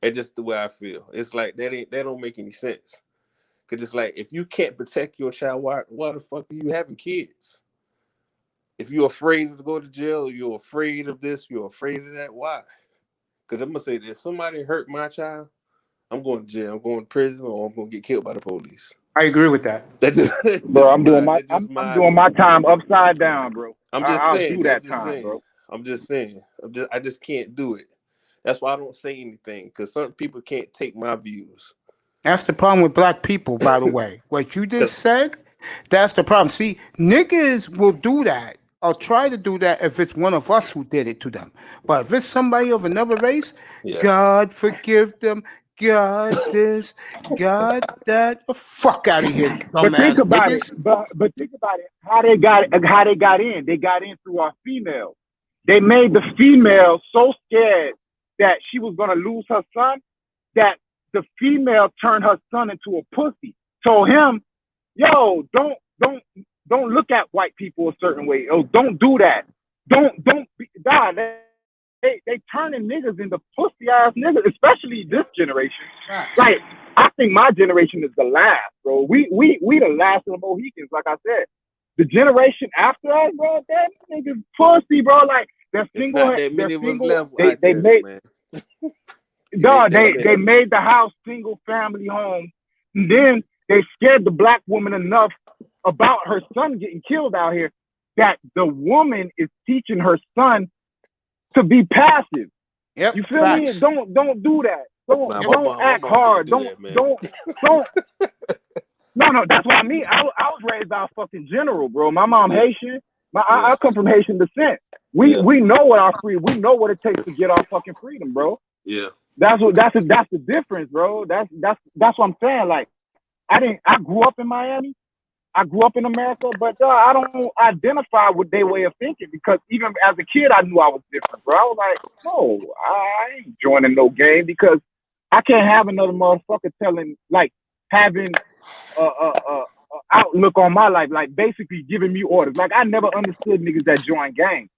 It's just the way I feel. It's like that don't make any sense. Cause it's like if you can't protect your child, why the fuck are you having kids? If you're afraid to go to jail, you're afraid of this, you're afraid of that. Why? Because I'm gonna say that if somebody hurt my child, I'm going to jail, I'm going to prison, or I'm gonna get killed by the police. I agree with that. Bro, I'm doing my time upside down, bro. I'll do that time, bro. I'm just saying. I just can't do it. That's why I don't say anything, because certain people can't take my views. That's the problem with black people, by the way. What you just said, that's the problem. See, niggas will do that or try to do that if it's one of us who did it to them. But if it's somebody of another race, Yeah. God forgive them. God this, God that. Fuck out of here, But dumbass think about niggas. it. But think about it. How they got in. They got in through our female. They made the female so scared that she was gonna lose her son that the female turned her son into a pussy. Told him, yo, don't look at white people a certain way. Oh, don't do that. Don't be God. They turning niggas into pussy ass niggas, especially this generation. Like, I think my generation is the last, bro. We the last of the Mohicans, like I said. The generation after us, bro, that niggas pussy, bro. Like they're single. Not that many of us left. They made, man. dog. They made the house single family home, and then they scared the black woman enough about her son getting killed out here that the woman is teaching her son to be passive. Yep, You feel facts. me? Don't do that. Don't act hard. Don't. No, that's what I mean. I was raised by a fucking general, bro. My mom Haitian. I come from Haitian descent. We know what we know what it takes to get our fucking freedom, bro. Yeah. That's the difference, bro. That's what I'm saying. Like, I grew up in Miami. I grew up in America, but I don't identify with their way of thinking because even as a kid, I knew I was different, bro. I was like, no, I ain't joining no game because I can't have another motherfucker having a outlook on my life, like basically giving me orders. Like, I never understood niggas that join gangs.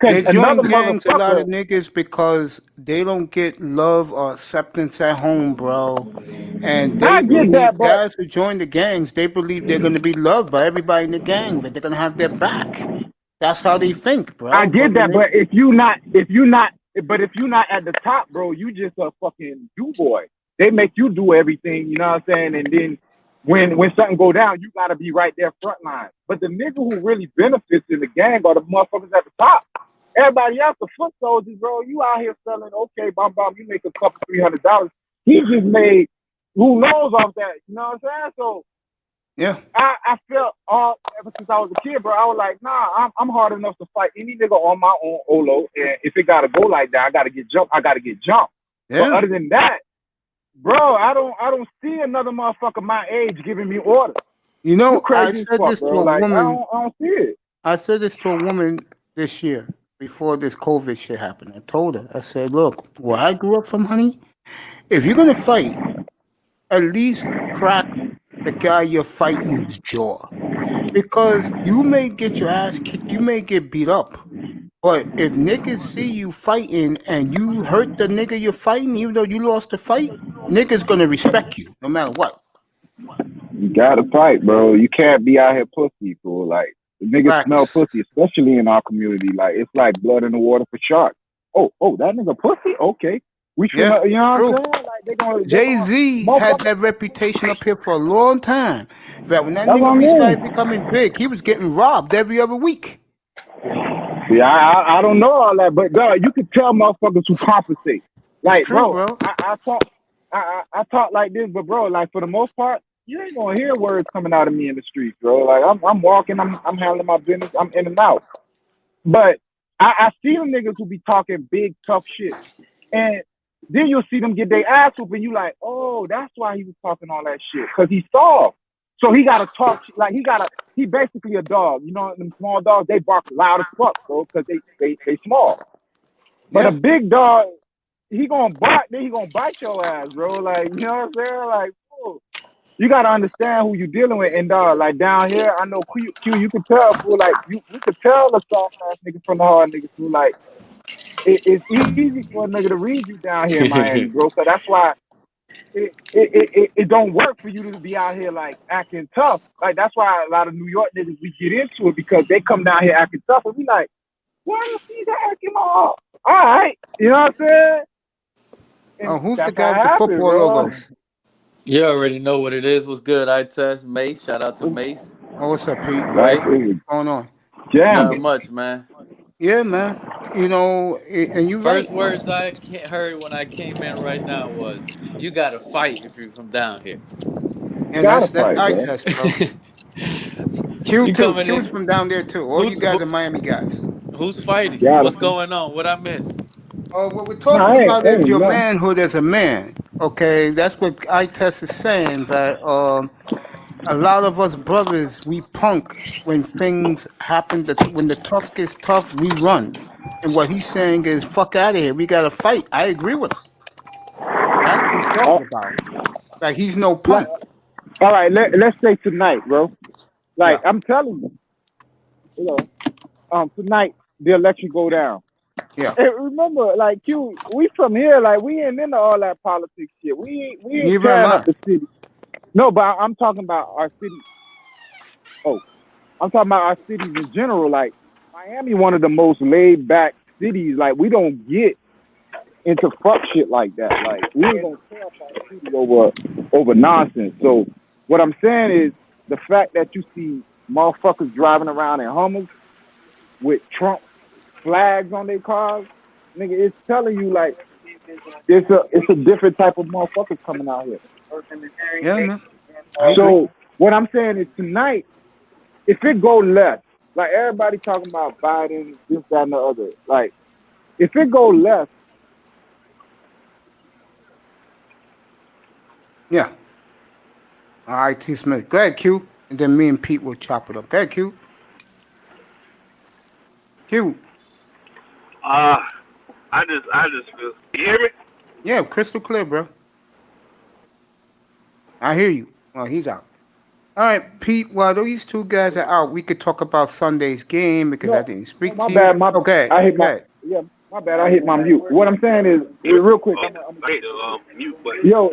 They Cause join another gangs, a lot motherfucker, of niggas, because they don't get love or acceptance at home, bro. And they I get believe, that, but guys who join the gangs, they believe they're going to be loved by everybody in the gang, that they're going to have their back. That's how they think, I bro. get But when that, they, but if you not at the top, bro, you just a fucking do boy. They make you do everything, you know what I'm saying? And then when something go down, you gotta be right there front line. But the nigga who really benefits in the gang are the motherfuckers at the top. Everybody else, the foot soldiers, bro, you out here selling, okay, bomb, you make a couple $300. He just made who knows off that, you know what I'm saying? So yeah. I felt ever since I was a kid, bro. I was like, nah, I'm hard enough to fight any nigga on my own Olo. And if it gotta go like that, I gotta get jumped. But Yeah. other than that, bro, I don't see another motherfucker my age giving me orders. You You know, I crazy as said fuck, this to bro. a Like, woman. I don't see it. I said this to a woman this year before this COVID shit happened. I told her, I said, look, where I grew up from, honey, if you're going to fight, at least crack the guy you're fighting's jaw. Because you may get your ass kicked, you may get beat up. But if niggas see you fighting and you hurt the nigga you're fighting, even though you lost the fight, niggas gonna respect you no matter what. You gotta fight, bro. You can't be out here pussy, fool. Like, the niggas smell Facts. pussy, especially in our community. Like, it's like blood in the water for sharks. Oh, that nigga pussy? Okay. We Yeah, finna, you know what true. I'm saying? Like, they gonna, Jay-Z had motherfucker, that reputation up here for a long time. That when that that's what nigga I mean. started becoming big, he was getting robbed every other week. Yeah, I don't know all that, but dog, you can tell motherfuckers who compensate. It's Like, true, bro, bro. I talk like this, but bro, like for the most part, you ain't gonna hear words coming out of me in the streets, bro. Like I'm walking, I'm handling my business, I'm in and out. But I see them niggas who be talking big tough shit, and then you'll see them get their ass whooped, and you like, oh, that's why he was talking all that shit, cause he's soft. So he gotta talk like he basically a dog. You know, them small dogs, they bark loud as fuck, bro, cause they small. But a Yeah. big dog, he gonna bark, then he gonna bite your ass, bro. Like, you know what I'm saying? Like, fool, you gotta understand who you dealing with. And like down here, I know Q, you can tell, fool, like we could tell the soft ass nigga from the hard niggas, fool. Like, it's easy for a nigga to read you down here in Miami, bro. So that's why it don't work for you to be out here like acting tough. Like, that's why a lot of New York niggas, we get into it because they come down here acting tough, and we like, why don't you see that acting all right? You know what I'm saying? And Who's the that's guy how it with the happened, football bro. logos? You already know what it is. What's good? I test Mace. Shout out to Mace. Oh, what's up, Pete? Right? What's going on? Jam. Not much, man. Yeah, man. You know, and you're right. First words I heard when I came in right now was, "You gotta fight if you're from down here." And Gotta that's fight, eye bro. test, bro. Q You too. coming Q's in? from down there too. All you guys are Miami guys. Who's fighting? Gotta What's fight. going on? What I miss? What we're No, talking about is ain't your nothing. manhood as a man. Okay, that's what eye test is saying. That a lot of us brothers, we punk when things happen. When the tough gets tough, we run. And what he's saying is, fuck out of here. We gotta fight. I agree with him. That's what he's Uh, talking about. Like he's no like, punk. all right, let's say tonight, bro. Like, Yeah. I'm telling you, tonight the election go down. Yeah. And remember, like Q, we from here, like we ain't into all that politics shit. We ain't Neither am tearing I. up the city. No, but I'm talking about our city. Oh, I'm talking about our cities in general. Like, Miami, one of the most laid back cities. Like, we don't get into fuck shit like that. Like, we ain't gonna tear up our city over nonsense. So what I'm saying is the fact that you see motherfuckers driving around in Hummers with Trump flags on their cars, nigga, it's telling you like it's a different type of motherfuckers coming out here. Yeah, man. I agree. So what I'm saying is tonight, if it go left, Like everybody talking about Biden, this, that, and the other. Like if it go left, Yeah. All right, T. Smith. Go ahead, Q. And then me and Pete will chop it up. Go ahead, Q. Q. I just feel. You hear me? Yeah, crystal clear, bro. I hear you. Well, he's out. All right, Pete. While these two guys are out, we could talk about Sunday's game because I no, didn't speak my to bad, you. my Okay. I hit Go my ahead. yeah, my bad. I hit my mute. What I'm saying is real quick. I hate the mute button. Yo,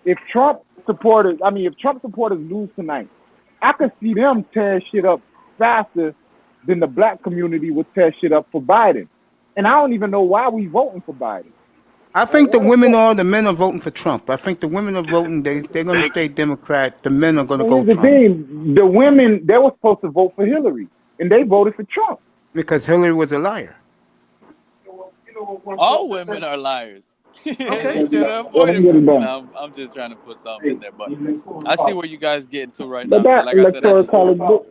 if Trump supporters, I mean, if Trump supporters lose tonight, I could see them tear shit up faster than the black community would tear shit up for Biden. And I don't even know why we voting for Biden. I think the women are, the men are voting for Trump. I think the women are voting, they're going to Thank stay Democrat. The men are going to So go here's the Trump thing: the women, they were supposed to vote for Hillary, and they voted for Trump. because Hillary was a liar. All women are liars. Okay. They should have Well, let me avoided. get it done. No, I'm just trying to put something in there, but I see where you guys getting to right But now. that Like I said, I electoral just college book,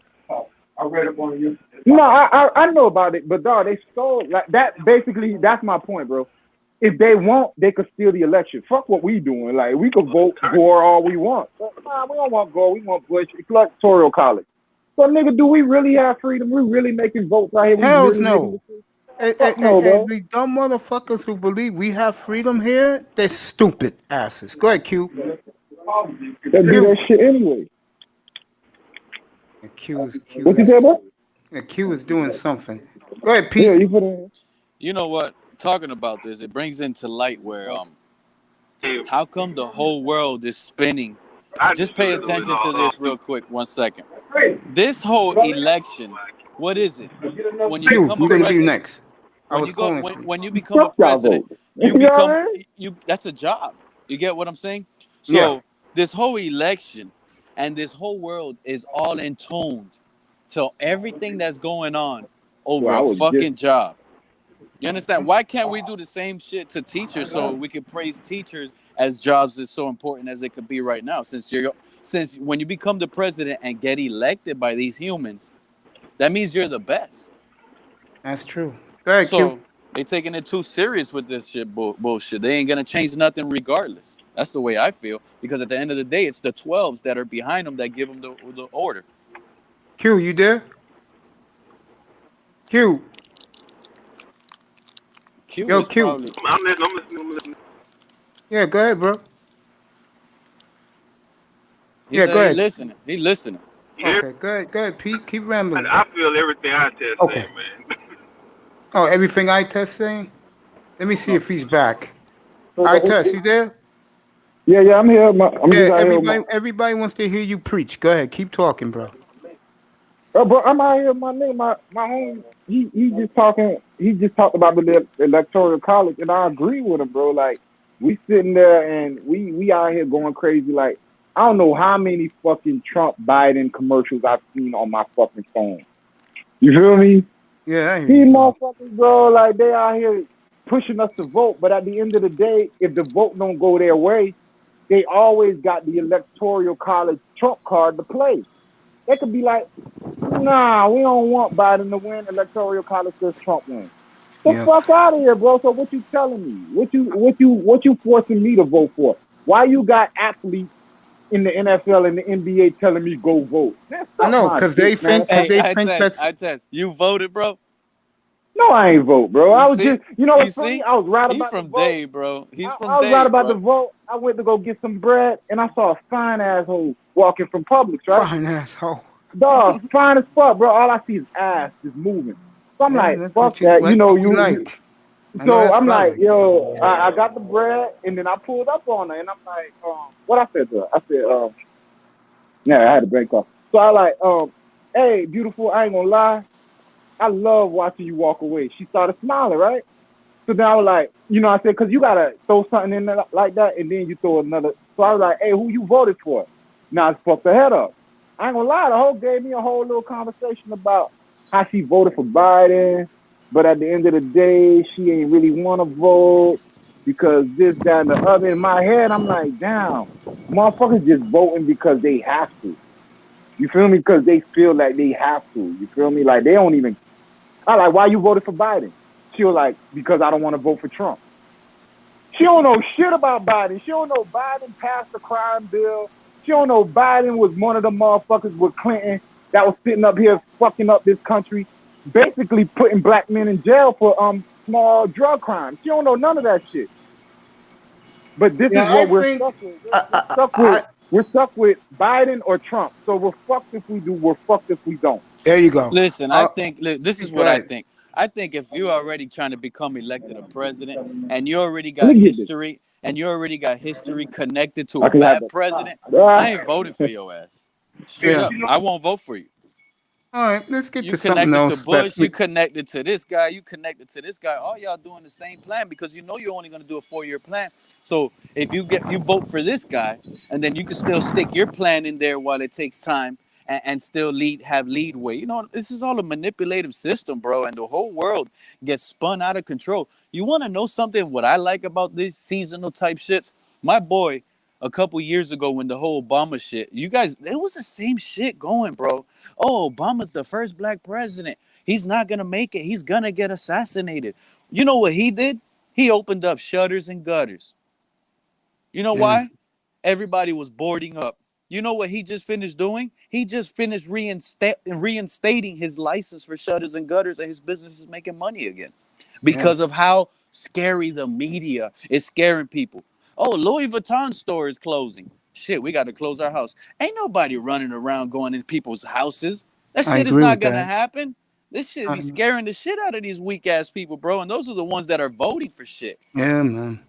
no, I know about it, but dog, they stole like that. Basically, that's my point, bro. If they want, they could steal the election. Fuck what we doing. Like we could vote Gore all we want. But, nah, we don't want Gore. We want Bush. It's electoral college. So nigga, do we really have freedom? We really making votes out here? We Hells really no. Fuck no, bro. The dumb motherfuckers who believe we have freedom here, they're stupid asses. Go ahead, Q. They do that shit anyway. And Q What you say, bro? is doing something. Go ahead, Yeah, Pete. you put in. You know what? Talking about this, it brings into light where how come the whole world is spinning? Just pay attention to this real quick, 1 second. This whole election, what is it? When you Q, become we're a going to be president, next. I when was you go calling for you. when you become a Fuck y'all president, vote. you You know become what I mean? you that's a job. You get what I'm saying? Yeah. So this whole election and this whole world is all in tune to everything that's going on over Well, I a was fucking job. You understand? Why can't we do the same shit to teachers so we can praise teachers as jobs is so important as it could be right now? Since when you become the president and get elected by these humans, that means you're the best. That's true. Go ahead, Q. So they taking it too serious with this shit bullshit. They ain't gonna change nothing regardless. That's the way I feel. Because at the end of the day, it's the 12s that are behind them that give them the order. Q, you there? Q. Q Yo, is Q. probably I'm listening. Yeah, go ahead, bro. he Yeah, said go he ahead. listening. He listening. You hear? Okay, go ahead, Pete. Keep rambling. I feel everything I test Okay. saying, man. Oh, everything I test saying? Let me see No. if he's back. I test, you there? Yeah, I'm here. I'm Yeah, just out here. everybody wants to hear you preach. Go ahead, keep talking, bro. Bro, I'm out here. My name, my home. He just talking. He just talked about the electoral college, and I agree with him, bro. Like we sitting there and we out here going crazy. Like I don't know how many fucking Trump Biden commercials I've seen on my fucking phone. You feel me? Yeah, I hear These you. motherfuckers, bro, like they out here pushing us to vote, but at the end of the day, if the vote don't go their way, they always got the electoral college Trump card to play. They could be like, nah, we don't want Biden to win. Electoral college says Trump win. The Yeah. fuck out of here, bro. So what you telling me? What you forcing me to vote for? Why you got athletes in the NFL and the NBA telling me go vote? Man, I suck know, my because dick, they man. think, Hey, I that's test. You voted, bro. No, I ain't vote, bro. I You was see? just, you know You what's funny? see? I was right He's about from to vote. Dave, bro. He's from I was right Dave, about to bro. vote. I went to go get some bread, and I saw a fine asshole walking from Publix, right? fine asshole. Dog, fine as fuck, bro. All I see is ass just moving. So I'm Yeah, like, that's fuck what you, that. You that's know, what we you like. I know so that's I'm what I like, like. yo, I got the bread, and then I pulled up on her, and I'm like, what I said to her? I said, yeah, I had to break off. So I like, hey, beautiful, I ain't gonna lie. I love watching you walk away. She started smiling, right? So then I was like, you know, I said, because you got to throw something in there like that, and then you throw another. So I was like, hey, who you voted for? Now I fucked her head up. I ain't going to lie. The whole gave me a whole little conversation about how she voted for Biden, but at the end of the day, she ain't really want to vote because this, that, and the other. In my head, I'm like, damn, motherfuckers just voting because they have to. You feel me? Because they feel like they have to. You feel me? Like they don't even. I like, why you voted for Biden? She was like, because I don't want to vote for Trump. She don't know shit about Biden. She don't know Biden passed the crime bill. She don't know Biden was one of the motherfuckers with Clinton that was sitting up here fucking up this country, basically putting black men in jail for small drug crimes. She don't know none of that shit. But this Yeah, is what I we're think stuck with. We're stuck with Biden or Trump. So we're fucked if we do. We're fucked if we don't. there you go. Listen, I think this is go what I ahead. think. I think if you're already trying to become elected a president and you already Let got me get this. history connected to I a can have bad that. president, I ain't voting for your ass. Straight Yeah. up, I won't vote for you. All right, let's get You to something connected else. to Bush, you connected to this guy, you connected to this guy. All y'all doing the same plan because you know you're only going to do a 4-year plan. So if you vote for this guy, and then you can still stick your plan in there while it takes time and still have lead way. You know, this is all a manipulative system, bro, and the whole world gets spun out of control. You want to know something? What I like about these seasonal type shits, my boy, a couple years ago when the whole Obama shit, you guys, it was the same shit going, bro. Oh, Obama's the first black president. He's not going to make it. He's going to get assassinated. You know what he did? He opened up shutters and gutters. You know why? Everybody was boarding up. You know what he just finished doing? He just finished reinstating his license for shutters and gutters, and his business is making money again because of how scary the media is scaring people. Oh, Louis Vuitton store is closing. Shit, we got to close our house. Ain't nobody running around going in people's houses. That I shit is agree not with going to that. happen. This shit be scaring the shit out of these weak ass people, bro. And those are the ones that are voting for shit. Yeah, man.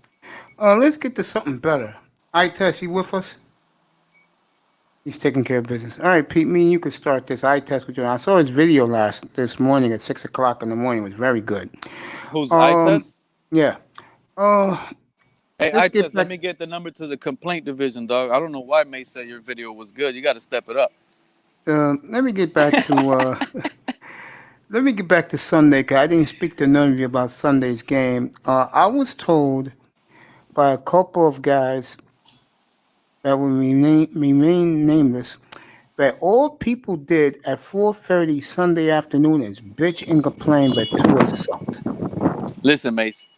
Let's get to something better. I-Test, you with us? He's taking care of business. All right, Pete, me and you could start this I-Test with you. I saw his video this morning at 6 o'clock in the morning. It was very good. Who's I-Test? Yeah. Hey, let's get I-Test, let me get the number to the complaint division, dog. I don't know why May said your video was good. You got to step it up. Let me get back to let me get back to Sunday, because I didn't speak to none of you about Sunday's game. I was told by a couple of guys that will remain nameless that all people did at 4:30 Sunday afternoon is bitch and complain that Tua sucked. Listen, Mace,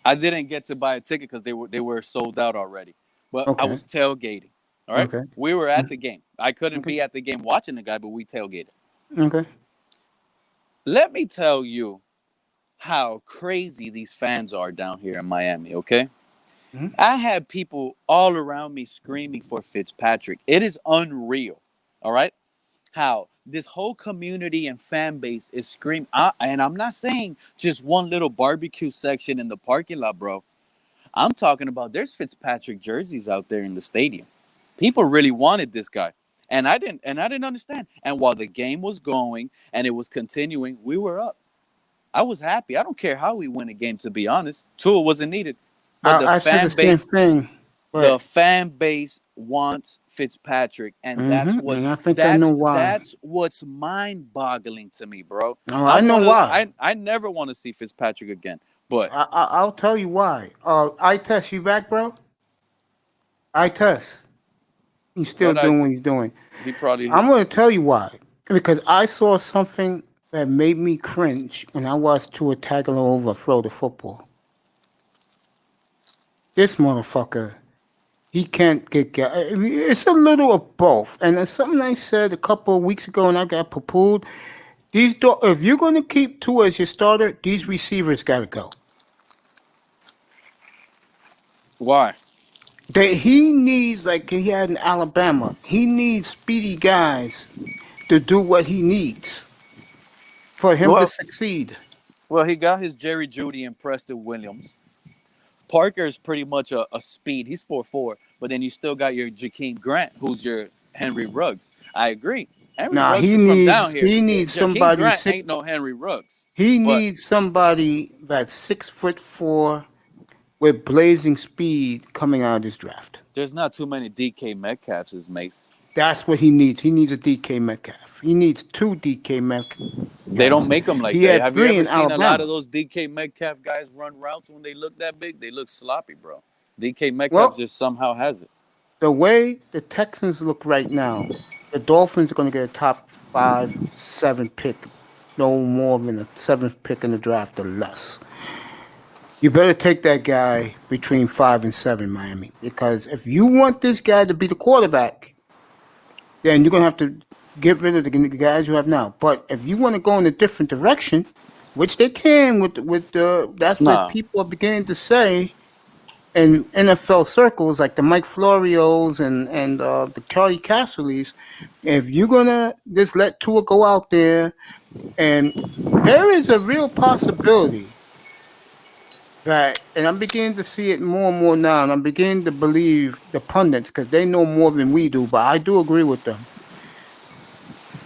I didn't get to buy a ticket because they were sold out already. But I Okay. was tailgating. All right. Okay. We were at the game. I couldn't be at the game watching the guy, but we tailgated. Okay. Let me tell you how crazy these fans are down here in Miami, okay? Mhm. I had people all around me screaming for Fitzpatrick. It is unreal, all right? How this whole community and fan base is screaming. And I'm not saying just one little barbecue section in the parking lot, bro. I'm talking about there's Fitzpatrick jerseys out there in the stadium. People really wanted this guy. And I didn't understand. And while the game was going and it was continuing, we were up. I was happy. I don't care how we win a game, to be honest. Tua wasn't needed. But I said the same thing. the fan base wants Fitzpatrick, and that's and I think I know why. That's what's mind-boggling to me, bro. Oh, I know why. I never want to see Fitzpatrick again. But I'll tell you why. I-Test, you back, bro? I-Test. He's still That doing what he's doing. he probably. I'm going to tell you why. Because I saw something that made me cringe when I watched Tua Tagovailoa throw the football. This motherfucker, he can't get. It's a little of both. And it's something I said a couple of weeks ago, and I got poo-pooed. If you're going to keep Tua as your starter, these receivers got to go. Why? He needs, like he had in Alabama, he needs speedy guys to do what he needs for him to succeed. Well, he got his Jerry Jeudy and Preston Williams. Parker is pretty much a speed. He's 4'4", but then you still got your Jakeem Grant, who's your Henry Ruggs. I agree. Henry Ruggs is from down here. He needs Jakeem somebody. Grant ain't no Henry Ruggs. He needs somebody that's 6'4" with blazing speed coming out of this draft. There's not too many DK Metcalfs as Mace. That's what he needs. He needs a DK Metcalf. He needs 2 DK Metcalf. They don't make them like He that. had Have you 3 ever in seen Alabama. a lot of those DK Metcalf guys run routes when they look that big? They look sloppy, bro. DK Metcalf just somehow has it. The way the Texans look right now, the Dolphins are going to get a top 5, 7 pick, no more than a 7th pick in the draft or less. You better take that guy between 5 and 7, Miami, because if you want this guy to be the quarterback, then you're going to have to get rid of the guys you have now. But if you want to go in a different direction, which they can that's Nah. what people are beginning to say in NFL circles, like the Mike Florios and the Kelly Cassleys, if you're gonna just let Tua go out there, and there is a real possibility that, and I'm beginning to see it more and more now, and I'm beginning to believe the pundits because they know more than we do, but I do agree with them.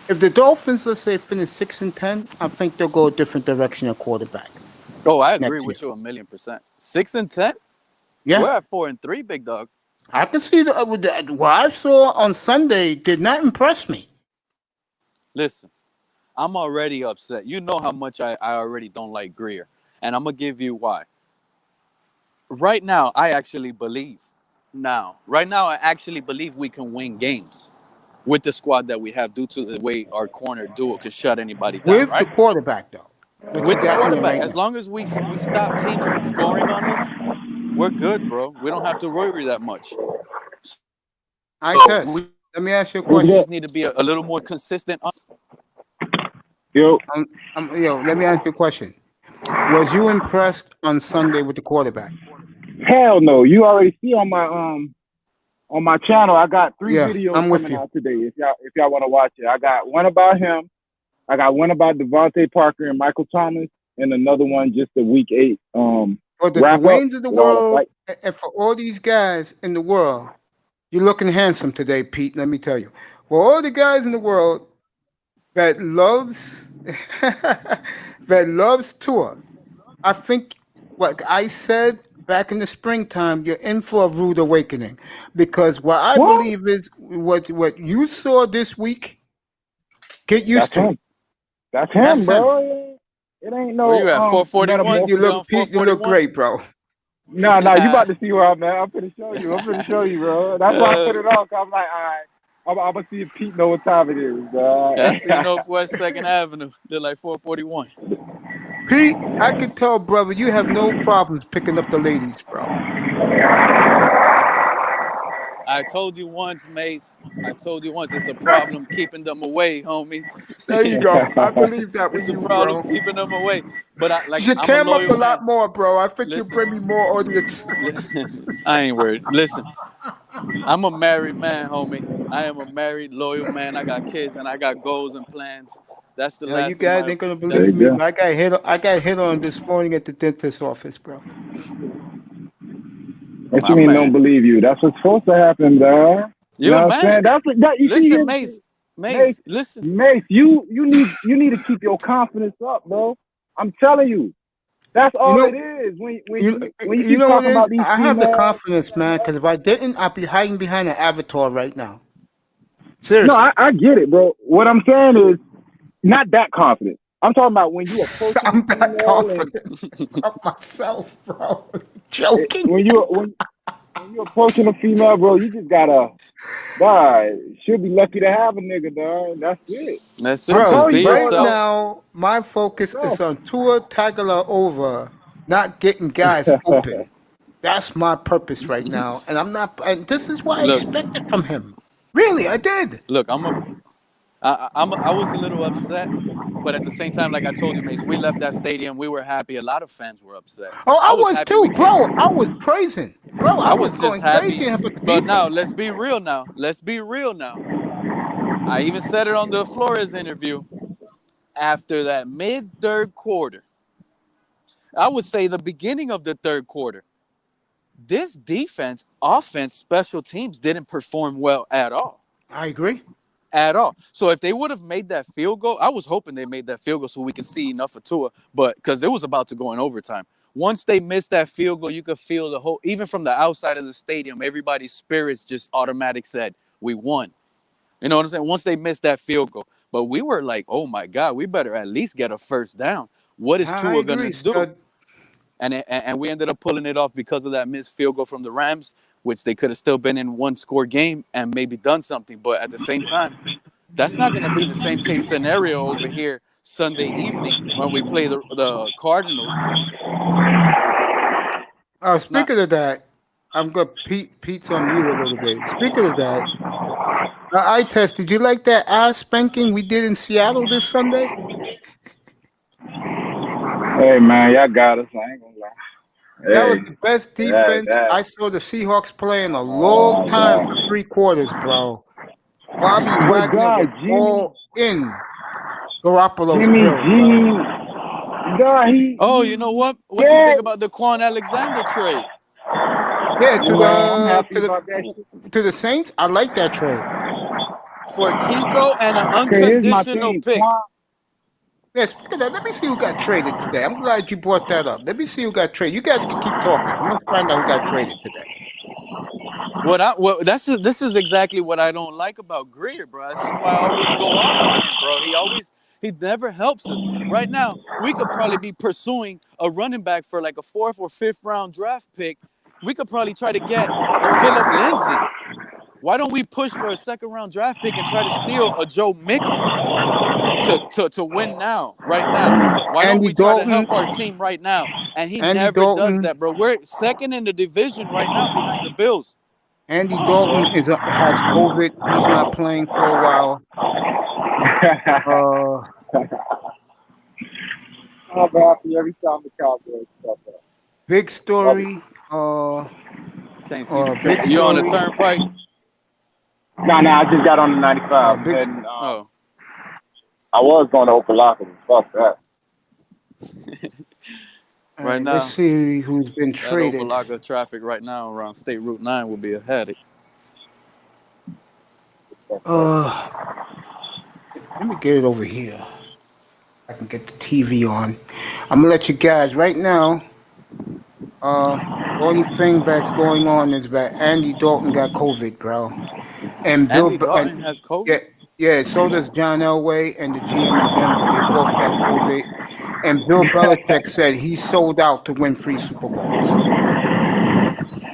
If the Dolphins, let's say, finish 6 and 10, I think they'll go a different direction at quarterback. Oh, I agree Next with year. you 1,000,000%. 6 and 10. Yeah, We're at 4 and 3, big dog. I can see what I saw on Sunday did not impress me. Listen, I'm already upset. You know how much I already don't like Greer, and I'm gonna give you why. Right now, I actually believe. Right now, I actually believe we can win games with the squad that we have due to the way our corner duo can shut anybody down. With Right? the quarterback, though. What you With the got in there quarterback, right as now. long as we stop teams from scoring on us, we're good, bro. We don't have to worry that much. I So test. we Let me ask you a Who's question. that? just need to be a little more consistent. Yo, Let me ask you a question. Was you impressed on Sunday with the quarterback? hell no. You already see on my channel, I got 3 Yeah, videos I'm with coming you. out today. If y'all want to watch it, I got one about him. I got one about Devontae Parker and Michael Thomas, and another one just the Week 8 For the wrap up Dwaynes of the with all the world, fight. and for all these guys in the world, you're looking handsome today, Pete. Let me tell you. For all the guys in the world that loves that loves Tua, I think what I said back in the springtime, you're in for a rude awakening, because what I What? believe is what you saw this week. Get used That's to him. it. That's That's him, him. bro. It ain't Where you no at? 441? Pete, you metamorphosis. look Pete, you look 441? great, bro. No, you about to see where I'm at. I'm finna show you, bro. That's why I put it on. 'Cause I'm like, all right, I'm gonna see if Pete know what time it is. That's the Northwest 2nd Avenue. They're like 441. Pete, I can tell, brother, you have no problems picking up the ladies, bro. I told you once, Mace. It's a problem keeping them away, homie. There you go. I believe that with It's a you, problem bro. keeping them away. But You should I'm a cam up loyal a lot man. more, bro. I think you Listen, bring me more audience. I ain't worried. Listen, I'm a married man, homie. I am a married, loyal man. I got kids and I got goals and plans. That's the Now you last of guys my. ain't gonna There believe you me, go. but I got hit on this morning at the dentist's office, bro. What My you mean man. don't believe you? That's what's supposed to happen, dog. You You're a know what I'm saying? man. That you see Listen, his Mace, listen. Mace, you need to keep your confidence up, bro. I'm telling you. That's You all know, it is. When you you you keep know what talking it is? about these I have the females. confidence, man, because if I didn't, I'd be hiding behind an avatar right now. No, Seriously. I get it, bro. What I'm saying is not that confident. I'm talking about when you approaching I'm a that female and confident of myself, bro. Joking. when you approaching a female, bro, you just gotta, dog. She'll be lucky to have a nigga, dog. That's it. That's I'm it. Bro, Just telling be you, right bro. Like, yourself. now, my focus bro. is on Tua Tagovailoa not getting guys open. That's my purpose right now, and I'm not. And this is what I Look, expected from him. Really, I did. I was a little upset, but at the same time, like I told you, Mace, we left that stadium. We were happy. A lot of fans were upset. Oh, I I was was happy too, we came. bro. I was praising, bro. I I was was just going happy. crazy about the But now, defense. let's be real now. I even said it on the Flores interview. After that mid-third quarter, I would say the beginning of the third quarter, this defense, offense, special teams didn't perform well at all. I agree. At all. So if they would have made that field goal, I was hoping they made that field goal so we could see enough of Tua, but because it was about to go in overtime. Once they missed that field goal, you could feel the whole, even from the outside of the stadium, everybody's spirits just automatic said, we won. You know what I'm saying? Once they missed that field goal. But we were like, oh my God, we better at least get a first down. What is I Tua going to agree, do? stud. And we ended up pulling it off because of that missed field goal from the Rams. which they could have still been in one score game and maybe done something. But at the same time, that's not going to be the same case scenario over here Sunday evening when we play the Cardinals. Speaking of that, I'm good. Pete's on mute a little bit. Speaking of that, I test. Did you like that ass spanking we did in Seattle this Sunday? Hey man, y'all got us. I ain't gonna lie. That was Hey, the best defense I saw the Seahawks play in a long time for 3 quarters, bro. Bobby but Wagner God, was all in Garoppolo's Jimmy drill, bro. G, God, Oh, you know what? What you think about the Quan Alexander trade? Yeah, I'm happy about that shit. to the Saints. I like that trade. For Kiko and an Okay, here's my unconditional thing. pick. Yeah, speaking of that, let me see who got traded today. I'm glad you brought that up. Let me see who got traded. You guys can keep talking. I'm gonna find out who got traded today. This is exactly what I don't like about Greer, bro. This is why I always go off on him, bro. He never helps us. Right now, we could probably be pursuing a running back for like a 4th or 5th round draft pick. We could probably try to get a Philip Lindsay. Why don't we push for a 2nd round draft pick and try to steal a Joe Mix to win now, right now? Why don't Andy we try Dalton. to help our team right now? And he Andy never Dalton. does that, bro. We're 2nd in the division right now behind the Bills. Andy Dalton has COVID. He's not playing for a while. I'm happy every time the Cowboys stuff up. Big story. Can't see the big screen. You on the story. turnpike? Nah, I just got on the 95. big- and, Oh. I was going to Opelika. Fuck that. Right now, let's see who's been that traded. Opelika traffic right now around State Route 9 will be a headache. Let me get it over here. I can get the TV on. I'm gonna let you guys right now. The only thing that's going on is that Andy Dalton got COVID, bro. And Andy Dalton has COVID? Yeah, so does John Elway and the GM in Denver. They both got COVID. And Bill Belichick said he sold out to win 3 Super Bowls.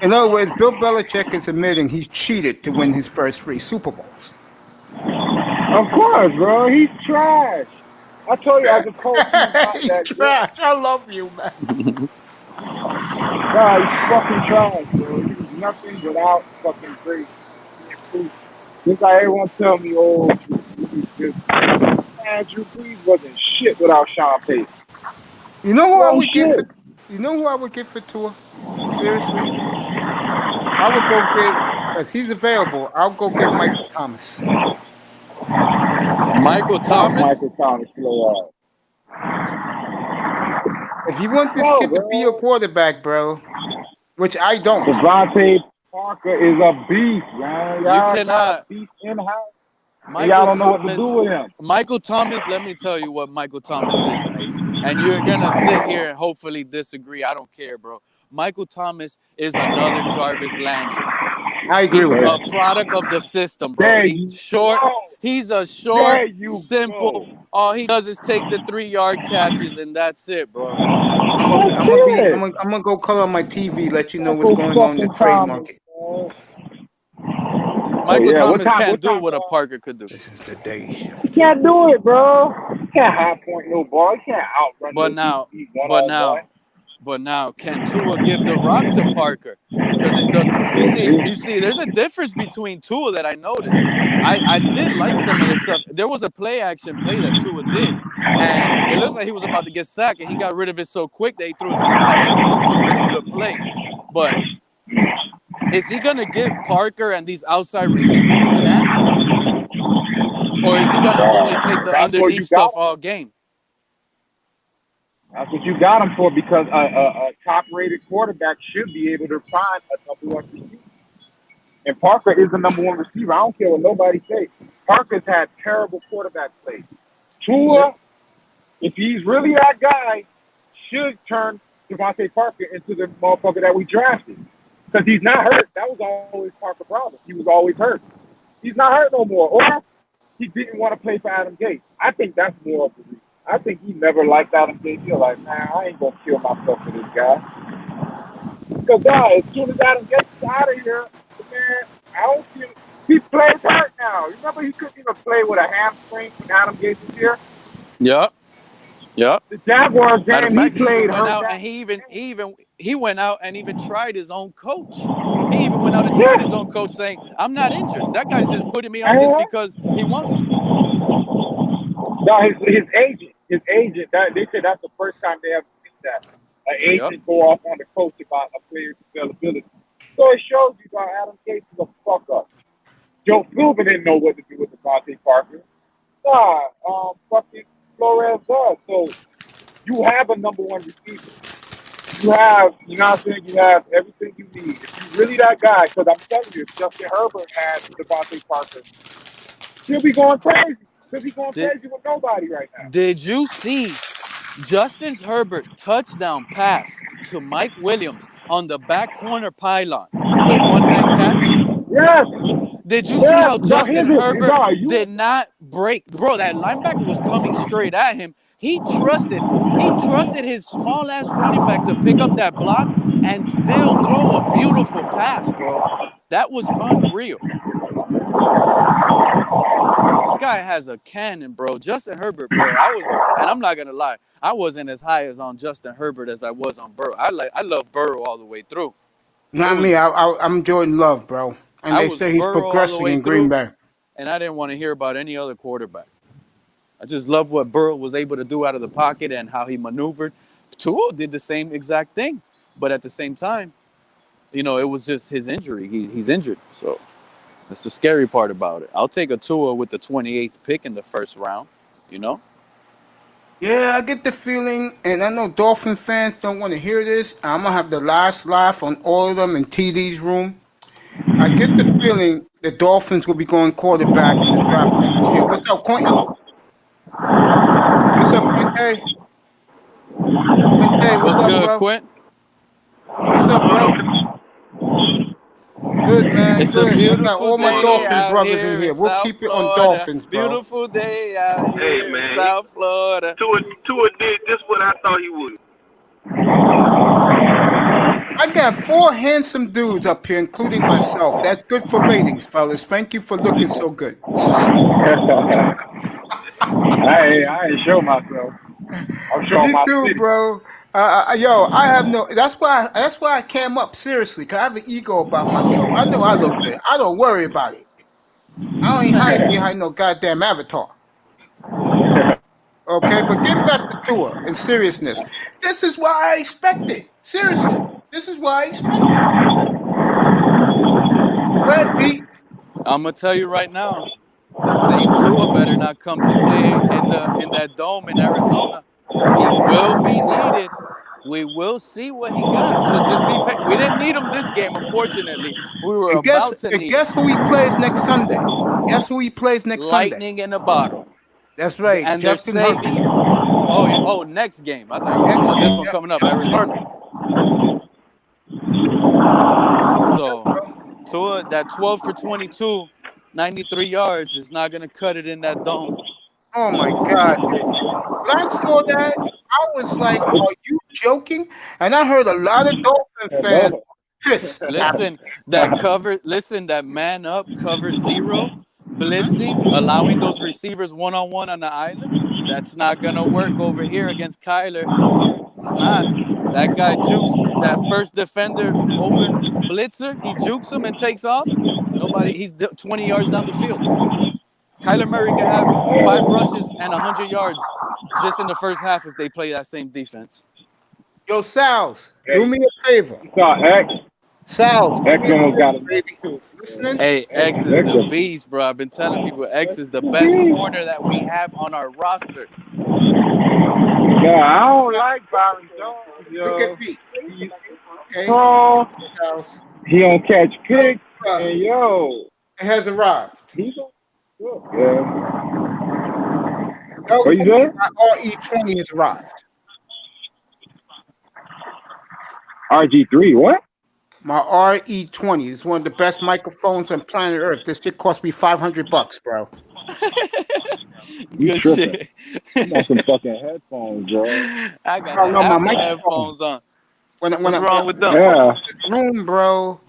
In other words, Bill Belichick is admitting he cheated to win his first 3 Super Bowls. Of course, bro. He's trash. I told you as a coach, he's He's trash. I love you, man. God, he's fucking trash, bro. He's nothing without fucking great. Just like everyone tell me, man, Drew Brees wasn't shit without Sean Payton. You know who I would get for? You know who I would get for Tua? Seriously, I would go get. If he's available, I'll go get Michael Thomas. Michael Thomas? Michael Thomas play If you want this kid to be your quarterback, bro, which I don't. Devontae Parker is a beast, man. Y'all You cannot. beast in-house. Michael Y'all don't know what to Thomas, do with him. Michael Thomas, let me tell you what Michael Thomas is, Mason. And you're going to sit here and hopefully disagree. I don't care, bro. Michael Thomas is another Jarvis Landry. I agree with that. He's a product of the system, bro. He's short. He's a short, simple. All he does is take the 3-yard catches, and that's it, bro. I'm gonna go color on my TV, let you know what's going on in the trade market. Michael Thomas can't do what a Parker could do. This is the day shift. He can't do it, bro. He can't high point no ball. He can't outrun. But now, can Tua give the rock to Parker? Because you see, there's a difference between Tua that I noticed. I did like some of the stuff. There was a play-action play that Tua did, and it looks like he was about to get sacked, and he got rid of it so quick that he threw it to the tight end, which was a really good play. But is he going to give Parker and these outside receivers a chance? Or is he going to only take the underneath stuff all game? That's what you got him for, because a top-rated quarterback should be able to find a number 1 receiver. And Parker is the number 1 receiver. I don't care what nobody says. Parker's had terrible quarterback play. Tua, if he's really that guy, should turn Devontae Parker into the motherfucker that we drafted. Because he's not hurt. That was always Parker's problem. He was always hurt. He's not hurt no more. Or he didn't want to play for Adam Gates. I think that's more of the reason. I think he never liked Adam Gates. He's like, man, I ain't going to kill myself for this guy. Because as soon as Adam gets out of here, man, I don't see him. He plays hurt now. Remember, he couldn't even play with a hamstring when Adam Gates was here. Yep. Yep. The Jaguars Matter of game, he fact, he even played went hurt. out That, and he went out and even tried his own coach. He even went out and tried his own coach, saying, "I'm not injured. That guy's just putting me on this because he wants to." no, his agent. That they said that's the first time they ever seen that. An agent go off on the coach about a player's availability. So it shows you that Adam Gates is a fuck up. Joe Philbin didn't know what to do with Devontae Parker. Fucking Flores does. So you have a number one receiver. You have, you know what I'm saying? You have everything you need. If you're really that guy, because I'm telling you, if Justin Herbert had Devontae Parker, he'll be going crazy. He'll be going crazy with nobody right now. Did you see Justin Herbert touchdown pass to Mike Williams on the back corner pylon with one hand catch? Yes. Did you see how Justin Herbert did not break? Bro, that linebacker was coming straight at him. He trusted his small ass running back to pick up that block and still throw a beautiful pass, bro. That was unreal. This guy has a cannon, bro. Justin Herbert, bro. And I'm not gonna lie, I wasn't as high as on Justin Herbert as I was on Burrow. I love Burrow all the way through. Not me. I'm Jordan Love, bro. And they say he's progressing in Green Bay. And I didn't want to hear about any other quarterback. I just love what Burrow was able to do out of the pocket and how he maneuvered. Tua did the same exact thing. But at the same time, it was just his injury. He's injured. So that's the scary part about it. I'll take a Tua with the 28th pick in the first round, Yeah, I get the feeling, and I know Dolphin fans don't want to hear this. I'm going to have the last laugh on all of them in TD's room. I get the feeling the Dolphins will be going quarterback in the draft next year. What's up, Quentin? What's up, Quentin? Quentin, what's up, good, bro? Quint? What's up, bro? Good, man. It's good. a beautiful I got all my day Dolphin out brothers here in here. in We'll South keep it on Florida. Dolphins, bro. Beautiful day out here in man. South Florida. Tua did just what I thought he would. I got 4 handsome dudes up here, including myself. That's good for ratings, fellas. Thank you for looking so good. I ain't show myself. I'm showing my too, city. bro. Yo, I have no. That's why I came up seriously. Cause I have an ego about myself. I know I look good. I don't worry about it. I ain't hiding behind no goddamn avatar. Okay, but getting back to Tua in seriousness, this is what I expected. Seriously, this is what I expected. Go ahead, Pete. I'm gonna tell you right now, the same Tua better not come to play in that dome in Arizona. He will be needed. We will see what he got. So just be patient. We didn't need him this game, unfortunately. We were about to need. Guess who he plays next Sunday? Guess who he plays next Sunday? Lightning in a bottle. That's right. And Justin they're saving. Oh, next game. I thought you were talking about this one coming up, Arizona. So, Tua, that 12 for 22, 93 yards is not going to cut it in that dome. Oh, my God. When I saw that, I was like, are you joking? And I heard a lot of Dolphin fans pissed. Listen, that man up, cover 0, blitzing, allowing those receivers one-on-one on the island, that's not going to work over here against Kyler. It's not. That guy jukes that first defender open blitzer. He jukes him and takes off. He's 20 yards down the field. Kyler Murray can have 5 rushes and 100 yards just in the first half if they play that same defense. Yo, Sal's, do me a favor. X. Sal's, X almost got it. baby. Listening? Hey, X is the beast, bro. I've been telling people X is the best corner that we have on our roster. Yeah, I don't like Byron Jones, yo. Look at Pete. Okay. Oh, he don't catch picks. And yo, it has arrived. He's yeah. What you saying? My RE20 has arrived. RG3, what? My RE20 is one of the best microphones on planet Earth. This shit cost me $500, bro. Good shit. You got some fucking headphones, bro. I got my headphones on. when What's wrong with them? Yeah. this room, bro,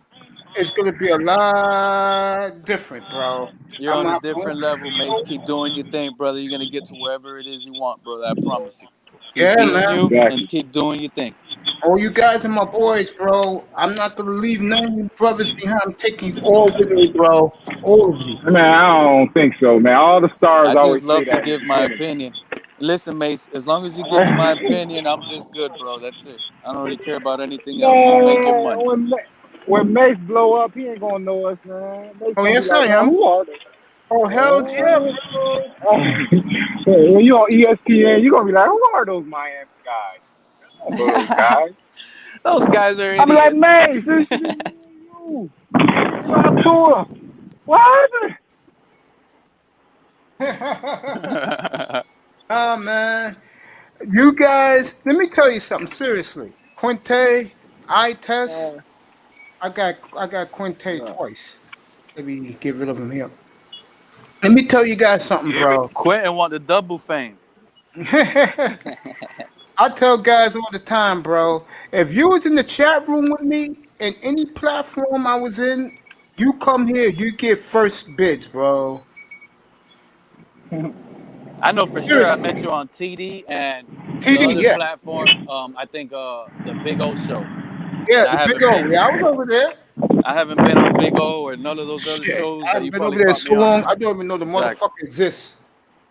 it's gonna be a lot different, bro. You're I'm on a not different level, Mace. Keep doing your thing, brother. You're gonna get to wherever it is you want, brother. I promise you. Keep yeah, being man. you Exactly. and keep doing your thing. All you guys are my boys, bro. I'm not gonna leave none of you brothers behind. I'm taking you all with me, bro. All of you. Man, I don't think so, man. All the stars I always just say love to that in give the my beginning. opinion. Listen, Mace, as long as you give me my opinion, I'm just good, bro. That's it. I don't really care about anything else. You make your Man, money. when Mace blow up, he ain't gonna know us, man. Mace Oh gonna be yes, like, I man, am. who are they? Oh hell yeah, bro. When you on ESPN, you gonna be like, who are those Miami guys? I don't know those guys. Those guys are I'll be like, idiots. Mace, this is you. You're on tour. What? Ah man, you guys. Let me tell you something seriously. Quinte, I test. I got Quinte twice. Maybe get rid of him here. Let me tell you guys something, bro. Quentin want the double fame. I tell guys all the time, bro. If you was in the chat room with me in any platform I was in, you come here, you get first bids, bro. I know for sure I Seriously. met you on TD and the TD, other yeah. platform, I think the Big O show. Yeah, And I the haven't Big O. been Yeah, I was over there. I haven't been on Big O or none of those other Shit. shows I that haven't you been probably over there caught so me on. long, I don't even know the Exactly. motherfucker exists.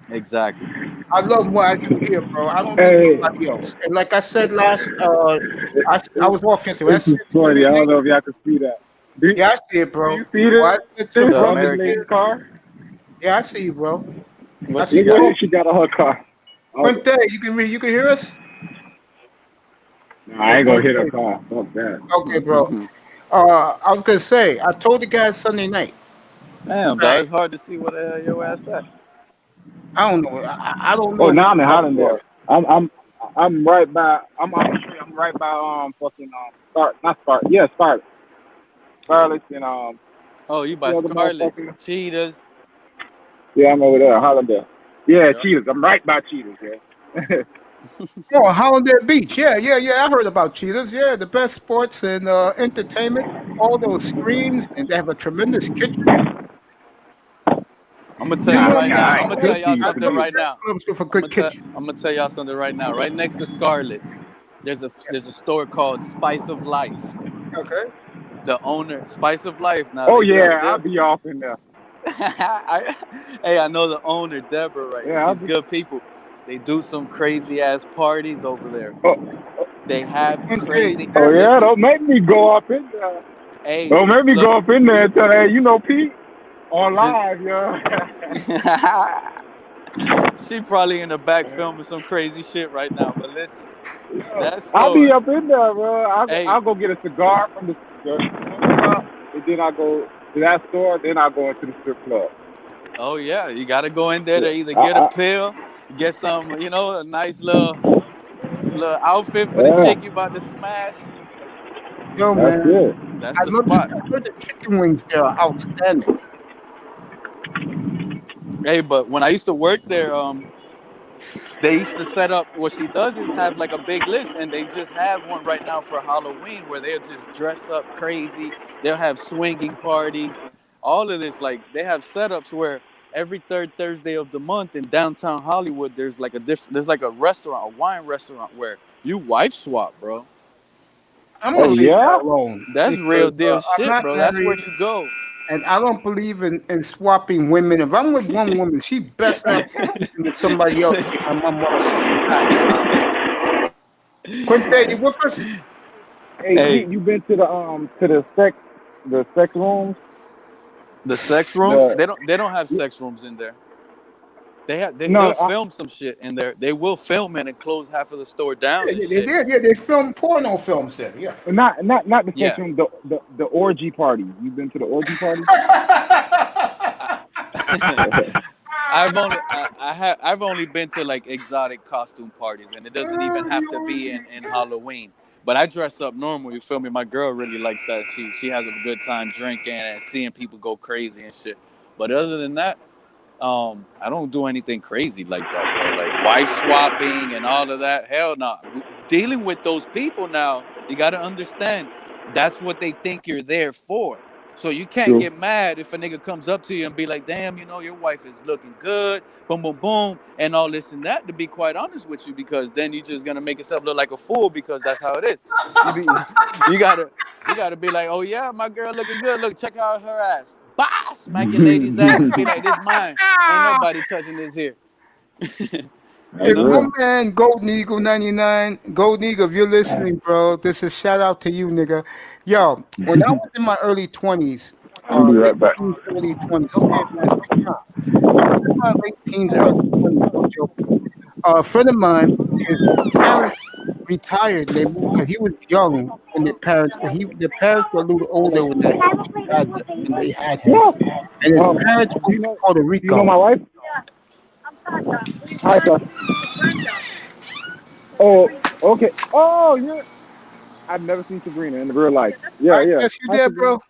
Exactly. I love what I do here, bro. I don't Hey. need nobody else. And like I said last, I was off yesterday. I This is said funny. I Sunday don't night. know if y'all can see that. Do Yeah, I see it, do bro. you see Well, I this? said to the The On this brothers American. lady's here. car? Yeah, I see you, bro. I What see she Look you. what got? she got on her car. Okay. Quinte, you can read. You can hear us. Nah, I ain't gonna hit her car. Fuck that. Okay, bro. I was gonna say, I told the guys Sunday night. Damn, dog, it's hard to see what the hell your ass at. I don't know. I don't know. Oh, now I'm in Hollandale. I'm right by. I'm on the street. I'm right by fucking Scarlet. Scarlet and Oh, you by the other Scarlett's, motherfucker. Cheetahs. Yeah, I'm over there, Hollandale. Yeah, Yep. Cheetahs. I'm right by Cheetahs. Yeah. Oh, Hollandale Beach. Yeah. I heard about Cheetahs. Yeah, the best sports and entertainment. All those screens, and they have a tremendous kitchen. I'm gonna tell you right now. I I'm ain't gonna gonna tell y'all see something you. right now. Clubs with a I'm good kitchen. gonna tell y'all something right now. Right next to Scarlett's, there's a store called Spice of Life. Okay. The owner, Spice of Life. Now Oh they sell yeah, I'll be off in there. I know the owner, Deborah, right? Yeah, I'll She's be- good people. They do some crazy ass parties over there. Oh, They have And crazy. oh yeah, Listen, don't make me go up in there. hey, Don't make me look, go up in there and tell her, hey, you know Pete on Just- live, yo. she probably in the back filming some crazy shit right now. But listen, that store. I'll be up in there, bro. Hey. I'll go get a cigar from the strip club, and then I'll go to that store, then I'll go into the strip club. Oh yeah, you gotta go in there to either get a pill, get some, a nice little outfit for the chick you about to smash. yo, That's man, it. That's I the love spot. I heard the chicken wings there are outstanding. Hey, but when I used to work there, they used to set up. What she does is have like a big list, and they just have one right now for Halloween where they'll just dress up crazy. They'll have swinging parties. All of this, like they have setups where every third Thursday of the month in downtown Hollywood, there's like a restaurant, a wine restaurant where you wife swap, bro. I'm gonna Oh, leave yeah? that alone. That's because, real deal I'm shit, not bro. That's where married, you go. and I don't believe in swapping women. If I'm with one woman, she best not be with somebody else behind my mother. Quinte, you with us? Hey, you been to the sex rooms? The sex rooms? The- They don't have sex rooms in there. No, they'll film some shit in there. They will film it and close half of the store down. Yeah, and they shit. did. Yeah, they film porno films there. Yeah. Not the Yeah. sex room, the orgy party. You been to the orgy party? I've only been to like exotic costume parties, and it doesn't even have to be in Halloween. But I dress up normal. You feel me? My girl really likes that. She has a good time drinking and seeing people go crazy and shit. But other than that, I don't do anything crazy like that, bro. Like wife swapping and all of that. Hell no. Dealing with those people now, You got to understand that's what they think you're there for. So you can't True. get mad if a nigga comes up to you and be like, damn, your wife is looking good, boom, boom, boom, and all this and that, to be quite honest with you, because then you're just going to make yourself look like a fool, because that's how it is. You gotta be like, oh yeah, my girl looking good. Look, check out her ass. Bah! Smack your lady's ass and be like, this mine. Ain't nobody touching this here. Hey, That's my real. man, Golden Eagle 99. Golden Eagle, if you're listening, bro, this is shout out to you, nigga. Yo, when I was in my early 20s, I'll be late right back. teens, early 20s, okay, man, take time. I was in my late teens, early 20s, Joe. A friend of mine, his parents retired. They moved because he was young when their parents were a little older when they had him. And his parents Do moved to Puerto you know Rico. my wife? Hi, sir. Oh, okay. Oh, I've never seen Sabrina in real life. Yeah, I yeah. guess you Hi, there, Sabrina. bro.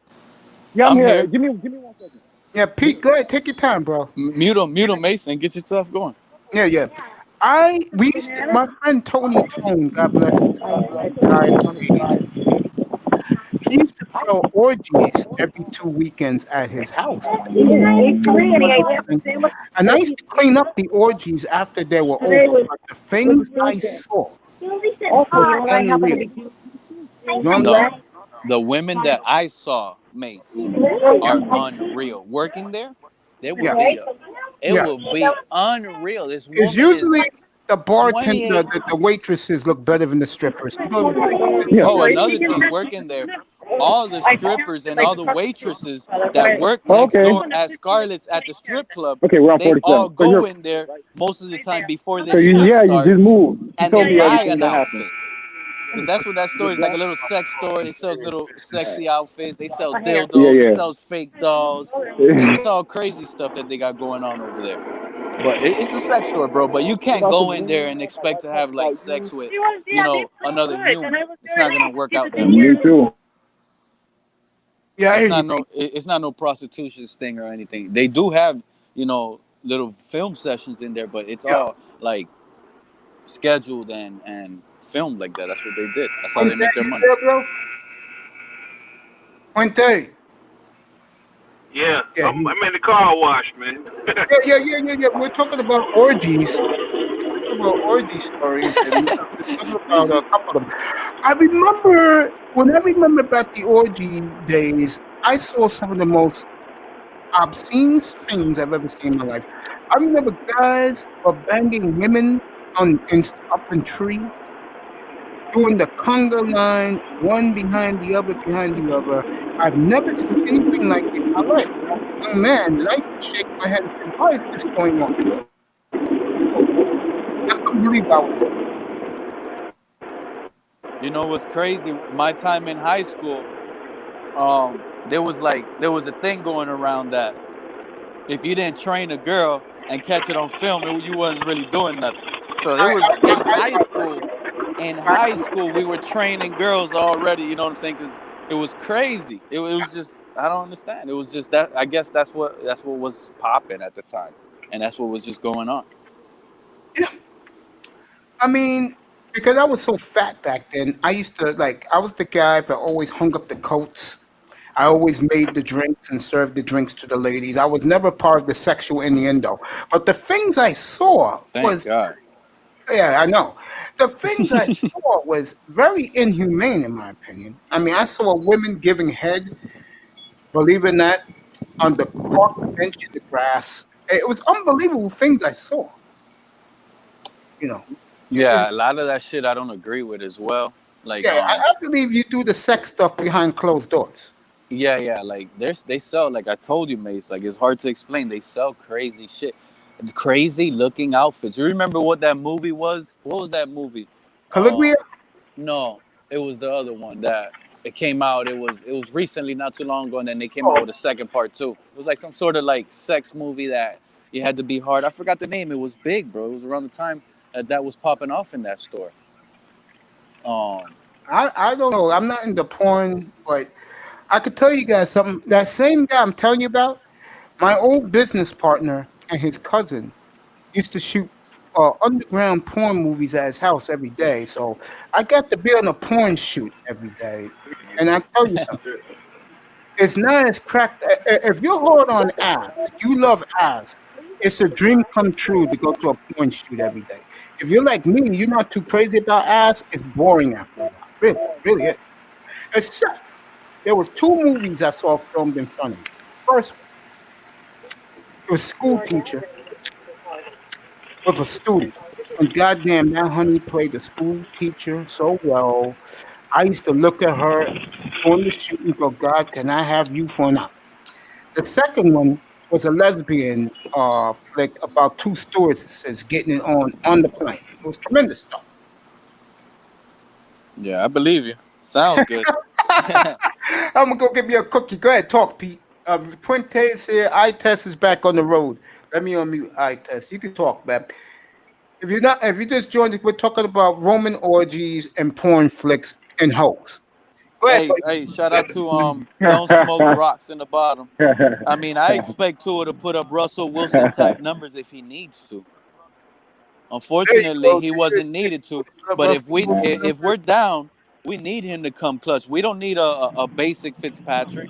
Yeah, I'm I'm here. here. Give me 1 second. Yeah, Pete, go ahead, take your time, bro. Mute him, Mason. Get your stuff going. Yeah. My friend Tony Tone, God bless his soul, retired in the 80s. He used to throw orgies every 2 weekends at his house. And I used to clean up the orgies after they were over. But the things I saw was unreal. You know what I'm saying? No, the women that I saw, Mace, Yeah, are unreal. Working there, they would yeah, be it yeah. will be unreal. This It's woman is usually the bartender, 28. the waitresses look better than the strippers. You know what I'm saying? Yeah. Oh, another thing, working there, all the strippers and all the waitresses that work next Okay. door at Scarlett's at the strip club, Okay, we're on they all 47. So go in there most of the time before the you shift just starts, moved. You and told they me buy everything an that happened. outfit. Because that's what that store is, like a little sex store. They sell little sexy outfits. They sell dildos. They sell fake dolls. It's all crazy stuff that they got going on over there. But it's a sex store, bro. But you can't go in there and expect to have like sex with, another human. It's not gonna work out that way. Me too. Yeah, I hear you. It's not no prostitution sting or anything. They do have, little film sessions in there, but it's Yeah. all like scheduled and filmed like that. That's what they did. That's how they make their money. Yeah, bro. Puente. Yeah, Yeah, I'm in the car wash, man. Yeah. We're talking about orgies. We're talking about orgy stories, and we're talking about a couple of them. I remember about the orgy days, I saw some of the most obscene things I've ever seen in my life. I remember guys were banging women up in trees, doing the conga line, one behind the other. I've never seen anything like it in my life. Young man, and I used to shake my head and say, why is this going on? I couldn't believe I was there. You know what's crazy? My time in high school, there was a thing going around that if you didn't train a girl and catch it on film, you wasn't really doing nothing. So it was in high school. In high school, we were training girls already. You know what I'm saying? Because it was crazy. It was just, I don't understand. It was just that. I guess that's what was popping at the time, and that's what was just going on. Yeah. I mean, because I was so fat back then, I was the guy that always hung up the coats. I always made the drinks and served the drinks to the ladies. I was never part of the sexual innuendo. But the things I saw Thank God. yeah, I know. The things I saw was very inhumane, in my opinion. I mean, I saw women giving head, believe it or not, on the park bench in the grass. It was unbelievable things I saw. Yeah, a lot of that shit I don't agree with as well. Like, Yeah, I believe you do the sex stuff behind closed doors. yeah, like they sell, like I told you, Mace, like it's hard to explain. They sell crazy shit, crazy looking outfits. You remember what that movie was? What was that movie? Caligula? No, it was the other one that it came out. It was recently, not too long ago, and then they came out with a second part too. It was like some sort of like sex movie that you had to be hard. I forgot the name. It was big, bro. It was around the time that was popping off in that store. I don't know. I'm not into porn, but I could tell you guys something. That same guy I'm telling you about, my old business partner and his cousin used to shoot underground porn movies at his house every day. So I got to be on a porn shoot every day. And I tell you something, it's not as cracked. If you're hard on ass, if you love ass, it's a dream come true to go to a porn shoot every day. If you're like me, you're not too crazy about ass, it's boring after a while. Really, really is. Except there was two movies I saw filmed in front of me. First one, it was School Teacher with a student. And goddamn, that honey played the school teacher so well. I used to look at her on the shoot and go, God, can I have you for an hour? The second one was a lesbian flick about two stewardesses getting it on the plane. It was tremendous stuff. Yeah, I believe you. Sounds good. I'm gonna go get me a cookie. Go ahead, talk, Pete. Puente's here. iTest is back on the road. Let me unmute iTest. You can talk, man. If you just joined us, we're talking about Roman orgies and porn flicks and hoes. Go ahead. Hey, shout out to Don't Smoke Rocks in the bottom. I mean, I expect Tua to put up Russell Wilson type numbers if he needs to. Unfortunately, he wasn't needed to. But if we're down, we need him to come clutch. We don't need a basic Fitzpatrick.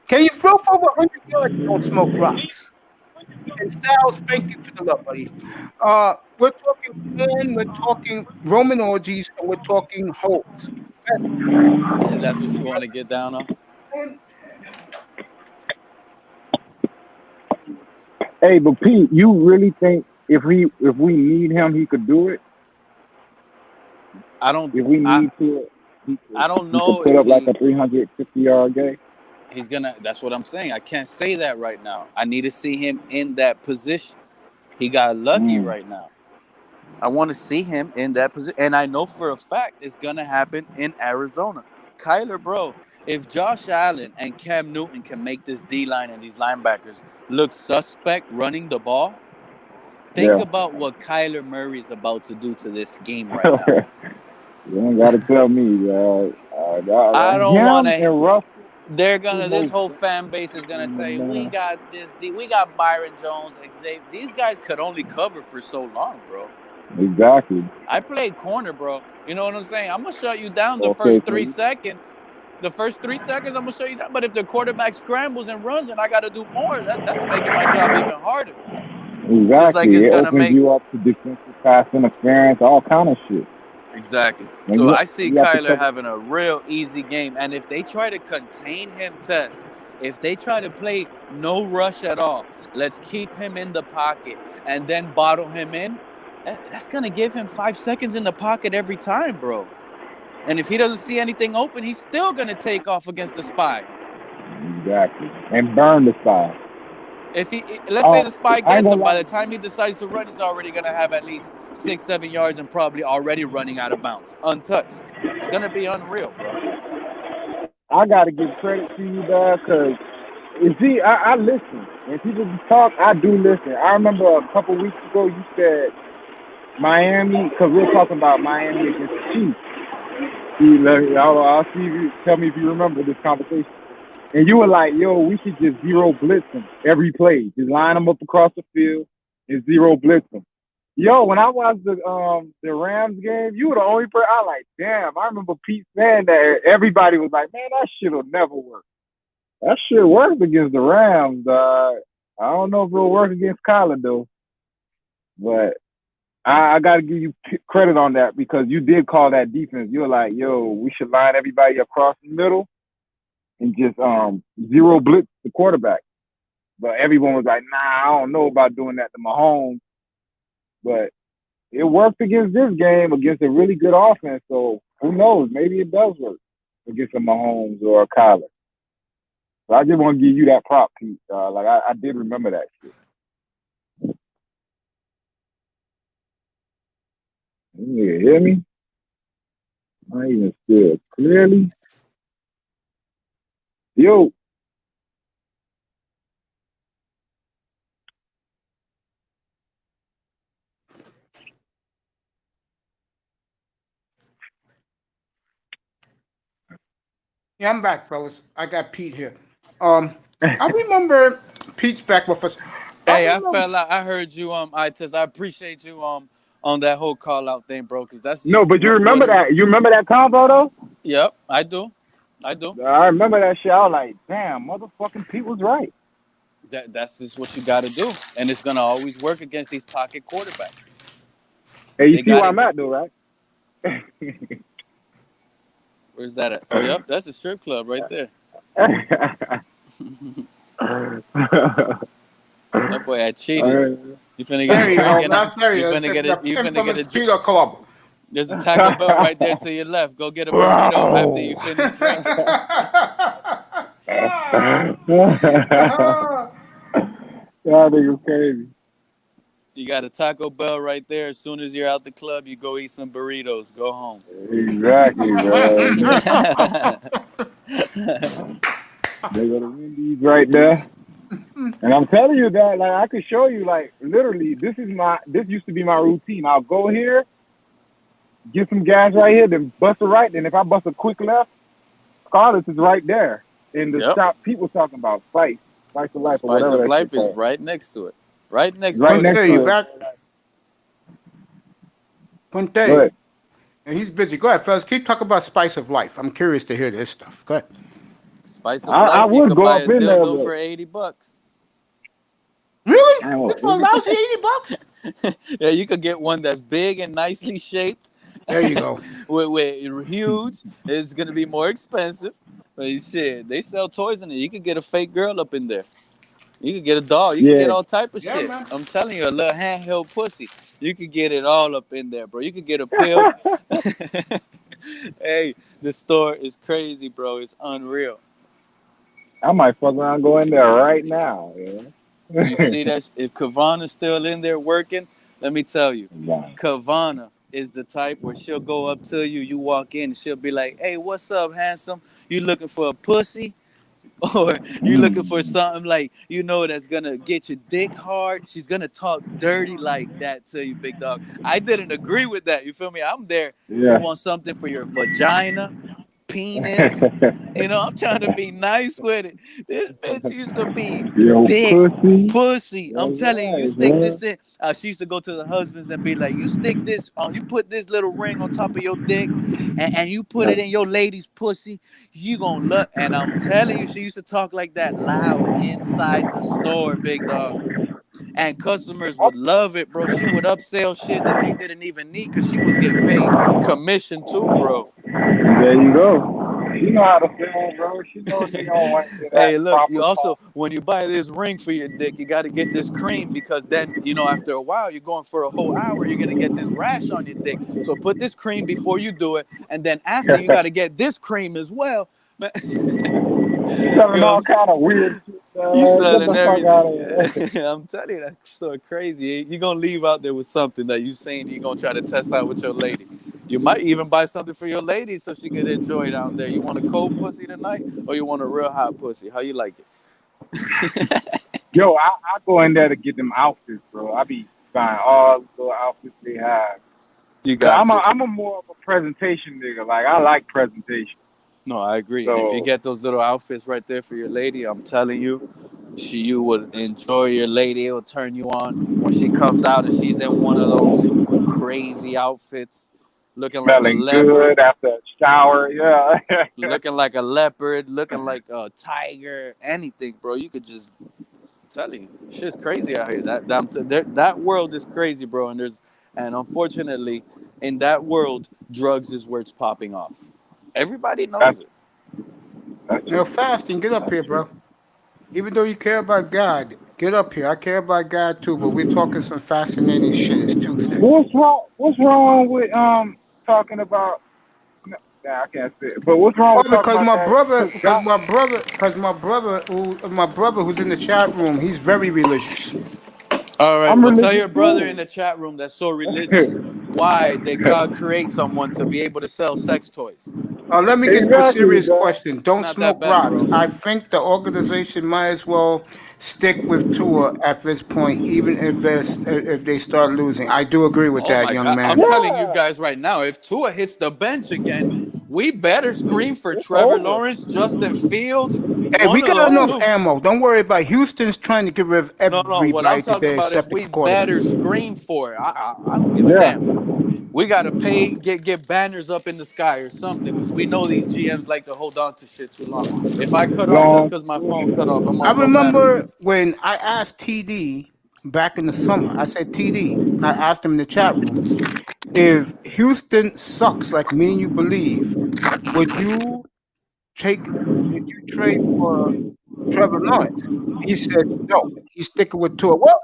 Can you throw for over 100 yards? Don't Smoke Rocks. And Styles, thank you for the love, buddy. We're talking porn, we're talking Roman orgies, and we're talking hoes. And that's what you want to get down on? Hey, but Pete, you really think if we need him, he could do it? I don't. If we need to, I don't he know could put if up like a 350-yard game. he's gonna. That's what I'm saying. I can't say that right now. I need to see him in that position. He got lucky right now. I want to see him in that position, and I know for a fact it's gonna happen in Arizona. Kyler, bro, if Josh Allen and Cam Newton can make this D-line and these linebackers look suspect running the ball, think about what Kyler Murray is about to do to this game right now. You don't gotta tell me. I don't want to. They're This whole fan base is gonna tell you, we got this, we got Byron Jones, Xavier. These guys could only cover for so long, bro. Exactly. I played corner, bro. You know what I'm saying? I'm gonna shut you down the first 3 seconds. The first 3 seconds, I'm gonna shut you down. But if the quarterback scrambles and runs, and I got to do more, that's making my job even harder. Exactly. Just like it's it gonna opens you up to defensive pass interference, all kind of shit. Exactly. So I see Kyler having a real easy game. And if they try to contain him, Tess, if they try to play no rush at all, let's keep him in the pocket and then bottle him in, that's going to give him 5 seconds in the pocket every time, bro. And if he doesn't see anything open, he's still going to take off against the spy. Exactly. And burn the spy. Let's say the spy gets him, by the time he decides to run, he's already going to have at least 6-7 yards and probably already running out of bounds, untouched. It's going to be unreal, bro. I got to give credit to you, dog, because I listen. When people talk, I do listen. I remember a couple weeks ago you said Miami, because we're talking about Miami against the Chiefs. I'll see if you tell me if you remember this conversation. And you were like, yo, we should just zero blitz them every play. Just line them up across the field and zero blitz them. Yo, when I watched the Rams game, you were the only person. I like, damn, I remember Pete saying that. Everybody was like, man, that shit will never work. That shit worked against the Rams. I don't know if it'll work against Kyler, though. But I got to give you credit on that because you did call that defense. You were like, yo, we should line everybody across the middle and just zero blitz the quarterback. But everyone was like, nah, I don't know about doing that to Mahomes. But it worked against this game, against a really good offense. So who knows? Maybe it does work against a Mahomes or a Kyler. So I just want to give you that prop, Pete. I did remember that shit. You hear me? I even still clearly. Yo. Yeah, I'm back, fellas. I got Pete here. I remember Pete's back with us. Hey, I fell out. I heard you, I appreciate you on that whole call out thing, bro. Because that's No, just but you what remember it is. that? You remember that combo though? Yep, I do. I remember that shit. I was like, damn, motherfucking Pete was right. That's just what you got to do, and it's gonna always work against these pocket quarterbacks. Hey, you They see where gotta I'm at though, right? Where's that at? Oh, yep, that's a strip club right there. That boy had cheaters. You finna get There a you drink go. and That's there you you go. finna get The a you pimp finna from get the a drink. Cheetah Club. There's a Taco Bell right there to your left. Go get a burrito after you finish drinking. That nigga crazy. You got a Taco Bell right there. As soon as you're out the club, you go eat some burritos. Go home. Exactly, bro. They go to Wendy's right there. And I'm telling you that, like, I could show you, like, literally, this used to be my routine. I'll go here, get some gas right here, then bust a right. Then if I bust a quick left, Scarlett's is right there. And the Yep. shop people talking about Spice of Life, or Spice whatever of that Life shit is called. right next to it. Right next Right to next it. Ponte, to you it. back? Go Ponte. ahead. And he's busy. Go ahead, fellas. Keep talking about Spice of Life. I'm curious to hear this stuff. Go ahead. Spice of I Life, you would could go buy a up in there, dildo but for $80. Really? I Just for a lousy $80? Yeah, you could get one that's big and nicely shaped. There you go. with huge. It's gonna be more expensive. But shit, they sell toys in there. You could get a fake girl up in there. You could get a doll. You could get yeah. all type of Yeah, shit. man. I'm telling you, a little handheld pussy. You could get it all up in there, bro. You could get a pill. Hey, the store is crazy, bro. It's unreal. I might fuck around go in there right now. Yeah. You see that? If Kavana's still in there working, let me tell you, Nah. Kavana is the type where she'll go up to you, you walk in, and she'll be like, "Hey, what's up, handsome? You looking for a pussy? Or you looking for something like, that's gonna get your dick hard?" She's gonna talk dirty like that to you, big dog. I didn't agree with that. You feel me? I'm there. Yeah. You want something for your vagina, penis? I'm trying to be nice with it. This bitch used to be Yo, dick, pussy. I'm That's telling you, you right, stick bro. this in. She used to go to the husbands and be like, you stick this on, you put this little ring on top of your dick, and you put it in your lady's pussy, you gonna look. And I'm telling you, she used to talk like that loud inside the store, big dog. And customers would love it, bro. She would upsell shit that they didn't even need because she was getting paid commission too, bro. There you go. She know how to film, bro. She know they don't want to Hey, look, you also, when you buy this ring for your dick, you got to get this cream because then, after a while, you're going for a whole hour, you're going to get this rash on your dick. So put this cream before you do it. And then after, you got to get this cream as well. Man. selling all kind of weird shit. You selling Get the fuck out of here. everything. I'm telling you, that's so crazy. You're going to leave out there with something that you seen you're going to try to test out with your lady. You might even buy something for your lady so she can enjoy down there. You want a cold pussy tonight or you want a real hot pussy? How you like it? Yo, I go in there to get them outfits, bro. I be buying all the little outfits they have. You got I'm a more of a presentation nigga. Like, I like presentation. No, I agree. So, if you get those little outfits right there for your lady, I'm telling you, you would enjoy your lady. It will turn you on when she comes out and she's in one of those crazy outfits. Looking like a smelling leopard, good after a shower, yeah. looking like a leopard, looking like a tiger, anything, bro. You could just tell you, shit's crazy out here. That world is crazy, bro. And unfortunately, in that world, drugs is where it's popping off. Everybody knows it. Fasting, get up here, bro. Even though you care about God, get up here. I care about God too, but we're talking some fascinating shit. It's Tuesday. What's wrong with talking about? Nah, I can't say it. But what's wrong with talking because about my brother who's in the chat room, he's very religious. All right, I'm well, tell religious your brother too. in the chat room that's so religious, why did God create someone to be able to sell sex toys? Let me get to a Exactly, serious bro. question. Don't It's not that smoke bad, rocks. bro. I think the organization might as well stick with Tua at this point, even if they start losing. I do agree with Oh that, my young God, man. I'm telling you guys right now, if Tua hits the bench again, we better scream for It's Trevor over. Lawrence, Justin Fields, Hey, we One of got them enough too. ammo. Don't worry about it. Houston's trying to get rid of No, what I'm everybody talking today about is except the we quarterback. better scream for it. I don't give a Yeah. damn. We gotta pay, get banners up in the sky or something, because we know these GMs like to hold on to shit too long. If I cut off, that's Long. because my phone cut off. I'm I gonna go back. remember when I asked TD back in the summer, I said, TD, I asked him in the chat room, if Houston sucks like me and you believe, would you trade for Trevor Lawrence? He said, no, he's sticking with Tua. Well,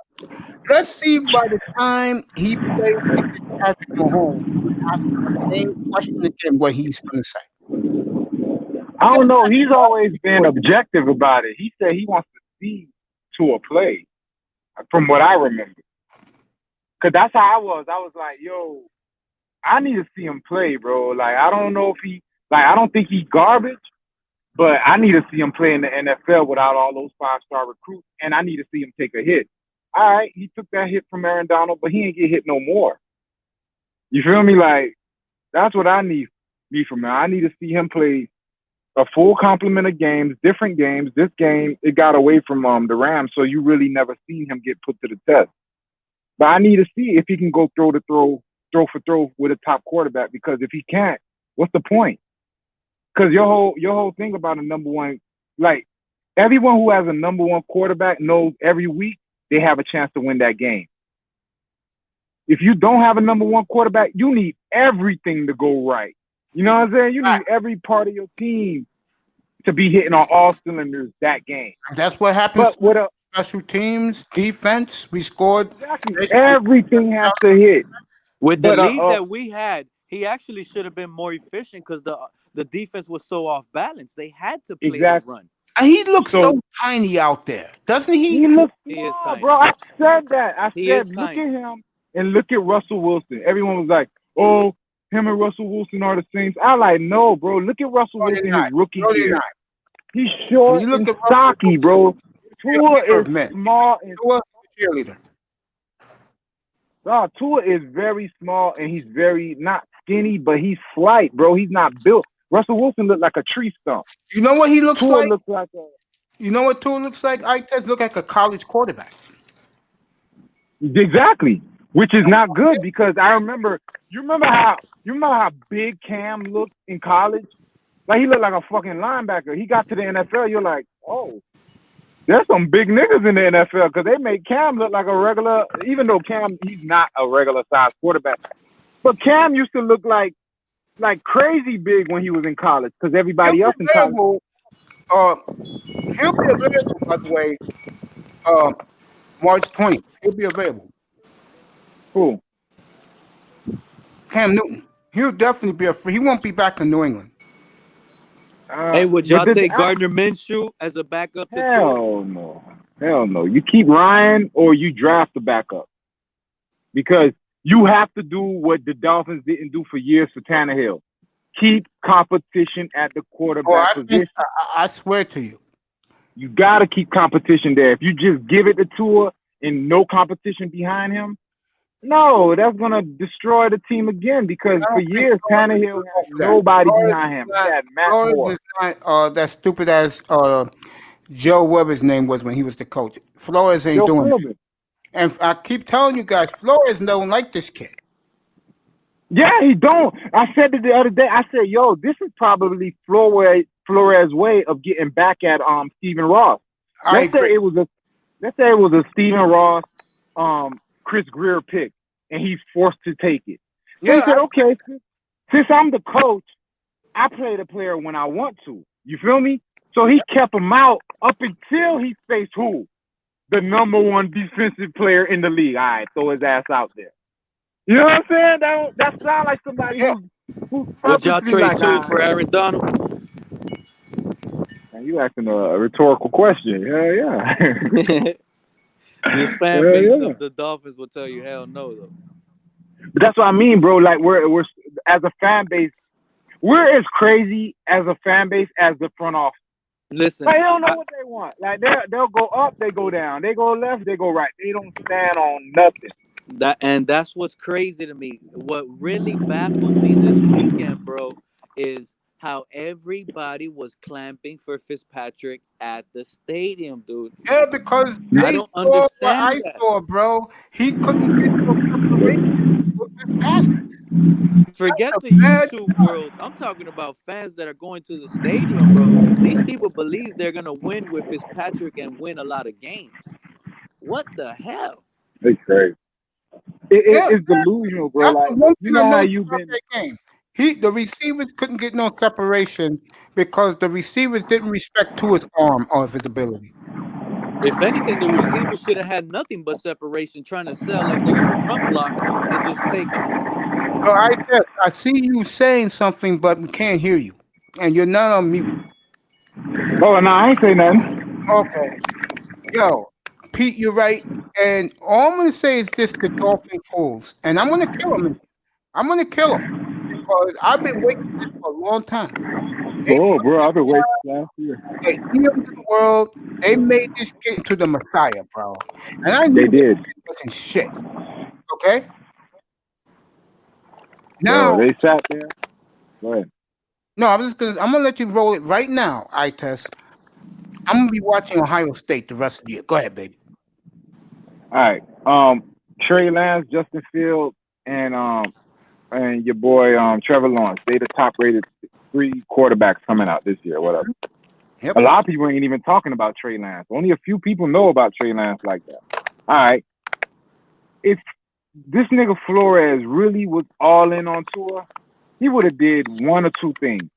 let's see by the time he plays against Patrick Mahomes, ask him the same question again, what he's going to say. I don't know. He's always been objective about it. He said he wants to see Tua play, from what I remember. Because that's how I was. I was like, yo, I need to see him play, bro. Like, I don't know if I don't think he's garbage, but I need to see him play in the NFL without all those 5-star recruits, and I need to see him take a hit. All right, he took that hit from Aaron Donald, but he ain't get hit no more. You feel me? Like, that's what I need from him. I need to see him play a full complement of games, different games. This game, it got away from the Rams, so you really never seen him get put to the test. But I need to see if he can go throw for throw with a top quarterback, because if he can't, what's the point? Because your whole thing about a number one, like, everyone who has a number one quarterback knows every week they have a chance to win that game. If you don't have a number one quarterback, you need everything to go right. You know what I'm saying? You need every part of your team to be hitting on all cylinders that game. That's what happens. But with a special teams, defense, we scored. exactly everything has to hit. With the But lead that we had, he actually should have been more efficient because the defense was so off balance. They had to play the run. And he looks so tiny out there, doesn't he? He looks He is small, tiny. bro. I said that. I He said, is look tiny. at him and look at Russell Wilson. Everyone was like, oh, him and Russell Wilson are the same. I like, no, bro. Look at Russell Wilson his rookie year. He's short When you look and at Russell stocky, bro. Tua is man. small and Tua, cheerleader. no, Tua is very small and he's very not skinny, but he's slight, bro. He's not built. Russell Wilson looked like a tree stump. You know what he looks Tua like? looks like a You know what Tua looks like? Ike Test look like a college quarterback. exactly, which is not good because I remember. You remember how big Cam looked in college? Like he looked like a fucking linebacker. He got to the NFL. You're like, oh, there's some big niggas in the NFL because they make Cam look like a regular. Even though Cam, he's not a regular size quarterback, but Cam used to look like crazy big when he was in college because everybody else in college. He'll be available, by the way, March 20th. He'll be available. Who? Cam Newton. He'll definitely be he won't be back in New England. Hey, would y'all take Gardner Minshew as a backup to Hell no. Hell no. You keep Ryan or you draft the backup. Because you have to do what the Dolphins didn't do for years for Tannehill. Keep competition at the quarterback position. I swear to you. You got to keep competition there. If you just give it to Tua and no competition behind him, no, that's going to destroy the team again because for years, Tannehill had nobody behind him. He had Matt Moore. Is not that stupid as Joe Weber's name was when he was the coach. Flores ain't doing it. And I keep telling you guys, Flores don't like this kid. Yeah, he don't. I said it the other day. I said, yo, this is probably Flores' way of getting back at Stephen Ross. Let's say it was a Stephen Ross, Chris Greer pick, and he's forced to take it. So he said, okay, since I'm the coach, I play the player when I want to. You feel me? So he kept him out up until he faced who? The number one defensive player in the league. All right, throw his ass out there. You know what I'm saying? That sounds like somebody who would y'all trade for Aaron Donald? You asking a rhetorical question. Yeah. This fan base of the Dolphins will tell you hell no, though. But that's what I mean, bro. Like we're as a fan base, we're as crazy as a fan base as the front office. Listen, like, they don't know what they want. Like they'll go up, they go down, they go left, they go right. They don't stand on nothing. That's what's crazy to me. What really baffled me this weekend, bro, is how everybody was clamping for Fitzpatrick at the stadium, dude. Yeah, because I they don't saw what understand I that. saw, bro. He couldn't get no separation with his passes. That's Forget a the bad YouTube world. I'm talking about fans that are going to the stadium, bro. These people believe they're gonna win with Fitzpatrick and win a lot of games. What the hell? It's crazy. Yeah, It's delusional, bro. that's the Like, one you thing I know how noticed you've about been. that game. The receivers couldn't get no separation because the receivers didn't respect Tua's arm or his ability. If anything, the receivers should have had nothing but separation, trying to sell like they're gonna run block and just take it. So I see you saying something, but we can't hear you, and you're not on mute. Oh, no, I ain't say nothing. Okay, yo, Pete, you're right. And all I'm gonna say is this: the Dolphin fools, and I'm gonna kill them. I'm gonna kill them because I've been waiting for this for a long time. They Oh, put bro, this I've been guy, waiting last year. the EMs of the world. They made this kid into the Messiah, bro. And I They knew this did. kid wasn't shit. Okay, Yo, now, they sat there. Go ahead. no, I'm gonna let you roll it right now. I test. I'm gonna be watching Ohio State the rest of the year. Go ahead, baby. All right. Trey Lance, Justin Fields, and your boy Trevor Lawrence. They the top rated 3 quarterbacks coming out this year. Whatever. Yep. A lot of people ain't even talking about Trey Lance. Only a few people know about Trey Lance like that. All right. If this nigga Flores really was all in on Tua, he would have did one or two things.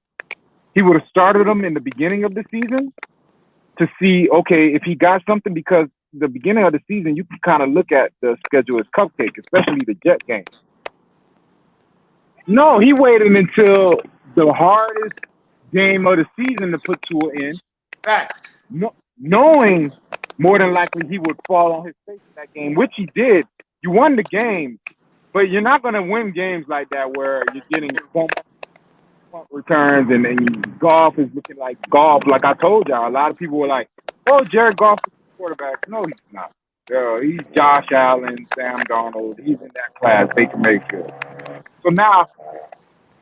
He would have started him in the beginning of the season to see, okay, if he got something, because the beginning of the season, you can kind of look at the schedule as cupcake, especially the Jet game. No, he waited until the hardest game of the season to put Tua in, Facts. knowing more than likely he would fall on his face in that game, which he did. You won the game, but you're not going to win games like that where you're getting punt returns and Goff is looking like Goff. Like I told y'all, a lot of people were like, oh, Jared Goff is the quarterback. No, he's not. He's Josh Allen, Sam Darnold. He's in that class, Baker Mayfield. So now,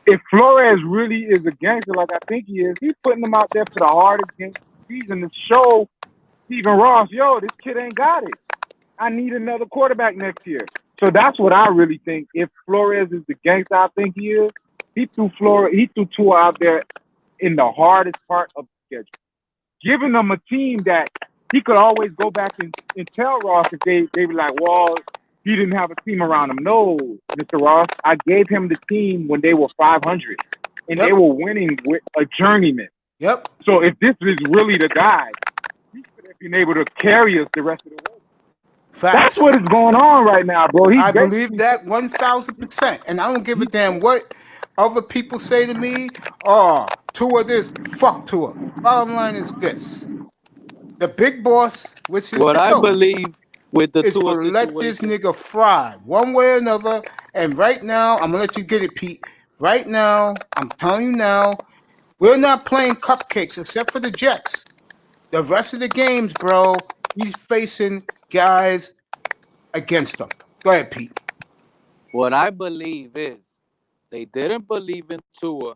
if Flores really is a gangster like I think he is, he's putting them out there for the hardest game of the season to show Stephen Ross, yo, this kid ain't got it. I need another quarterback next year. So that's what I really think. If Flores is the gangster I think he is, he threw Tua out there in the hardest part of the schedule, giving them a team that he could always go back and tell Ross if they were like, well, he didn't have a team around him. No, Mr. Ross, I gave him the team when they were 500 and they were winning with a journeyman. Yep. So if this is really the guy, he should have been able to carry us the rest of the way. Facts. That's what is going on right now, bro. I believe that 1,000%, and I don't give a damn what other people say to me. Oh, Tua this, fuck Tua. Bottom line is this: the big boss, which is What the I coach, believe with the is Tua gonna let this situation, nigga fry one way or another. And right now, I'm gonna let you get it, Pete. Right now, I'm telling you now, we're not playing cupcakes except for the Jets. The rest of the games, bro, he's facing guys against them. Go ahead, Pete. what I believe is they didn't believe in Tua.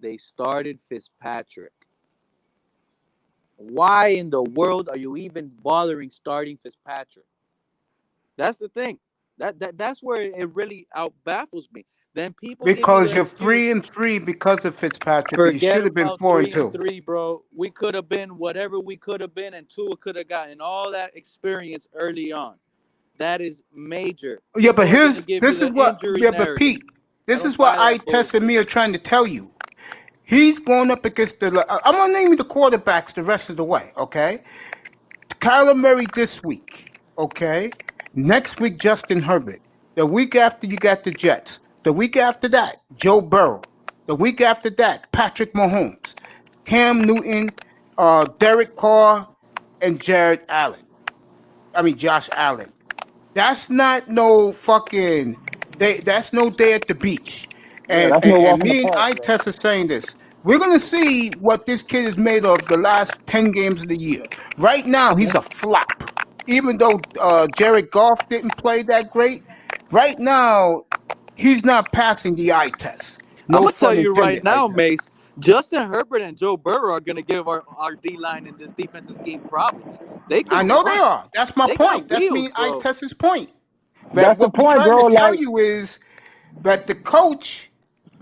They started Fitzpatrick. Why in the world are you even bothering starting Fitzpatrick? That's the thing. That's where it really out baffles me. Then people Because give you're me the excuse, 3-3 because of Fitzpatrick, and you forget should have been about 4-2. 3-3, bro. We could have been whatever we could have been, and Tua could have gotten all that experience early on. That is major. Yeah, but People are gonna give you the injury but narrative. Pete, this I is don't what buy I that Tess and bullshit. me are trying to tell you. He's going up against I'm gonna name you the quarterbacks the rest of the way, okay? Kyler Murray this week, okay? Next week, Justin Herbert. The week after, you got the Jets. The week after that, Joe Burrow. The week after that, Patrick Mahomes, Cam Newton, Derek Carr, and Josh Allen. That's not no fucking day. That's no day at the beach. Yeah, And that's and, no and walk in the me and park, I bro. Tess are saying this. We're gonna see what this kid is made of the last 10 games of the year. Right now, he's a flop. Even though Jared Goff didn't play that great, right now he's not passing the eye test. I'm No gonna tell fun you right intended, I now, test. Mace. Justin Herbert and Joe Burrow are going to give our D line in this defensive scheme problems. They I can know they run. are. That's my They point. got That's wheels, me. I bro. test his point. That That's the what we're point, trying bro. to tell Like, you is that the coach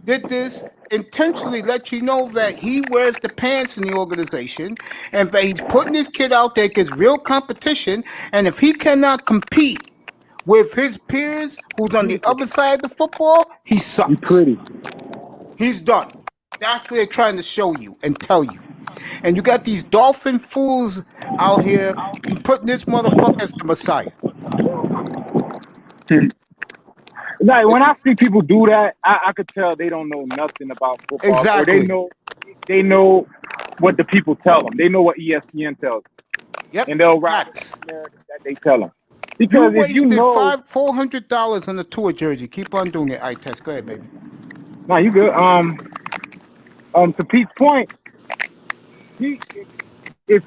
did this intentionally, let you know that he wears the pants in the organization, and that he's putting this kid out there against real competition. And if he cannot compete with his peers, who's on the other side of the football, he you sucks. pretty. He's done. That's what they're trying to show you and tell you. And you got these dolphin fools out here putting this motherfucker as the Messiah. Like when I see people do that, I could tell they don't know nothing about football, or Exactly. they know what the people tell them. They know what ESPN tells them, Yep. and they'll ride with Facts. that narrative that they tell them. You Because if wasted you know, $400 on the tour jersey. Keep on doing it, I test. Go ahead, baby. no, you good. To Pete's point, if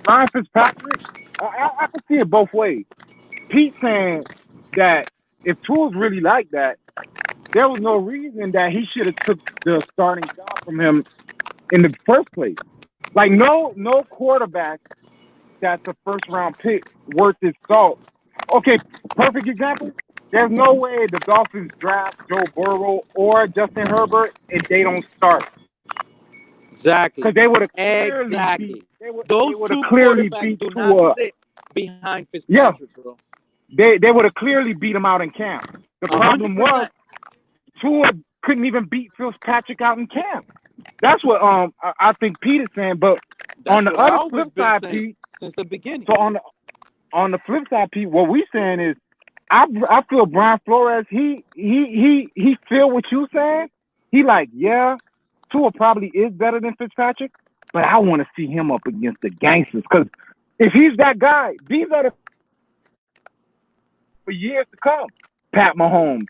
Ryan Fitzpatrick, I can see it both ways. Pete saying that if Tua's really like that, there was no reason that he should have took the starting job from him in the first place. Like no quarterback that's a first round pick worth his salt. Okay, perfect example. There's no way the Dolphins draft Joe Burrow or Justin Herbert and they don't start. Exactly. Because they would have clearly Exactly. beat. Those They would two have clearly quarterbacks beat do Tua. not sit behind Fitzpatrick, bro. They would have clearly beat him out in camp. The problem 100%. was Tua couldn't even beat Fitzpatrick out in camp. That's what I think Pete is saying. But That's on the what I other always flip been side, saying Pete. since the beginning. So on the flip side, Pete, what we saying is, I feel Brian Flores. He feel what you saying. He like, yeah, Tua probably is better than Fitzpatrick, but I want to see him up against the gangsters because if he's that guy, these are the for years to come. Pat Mahomes,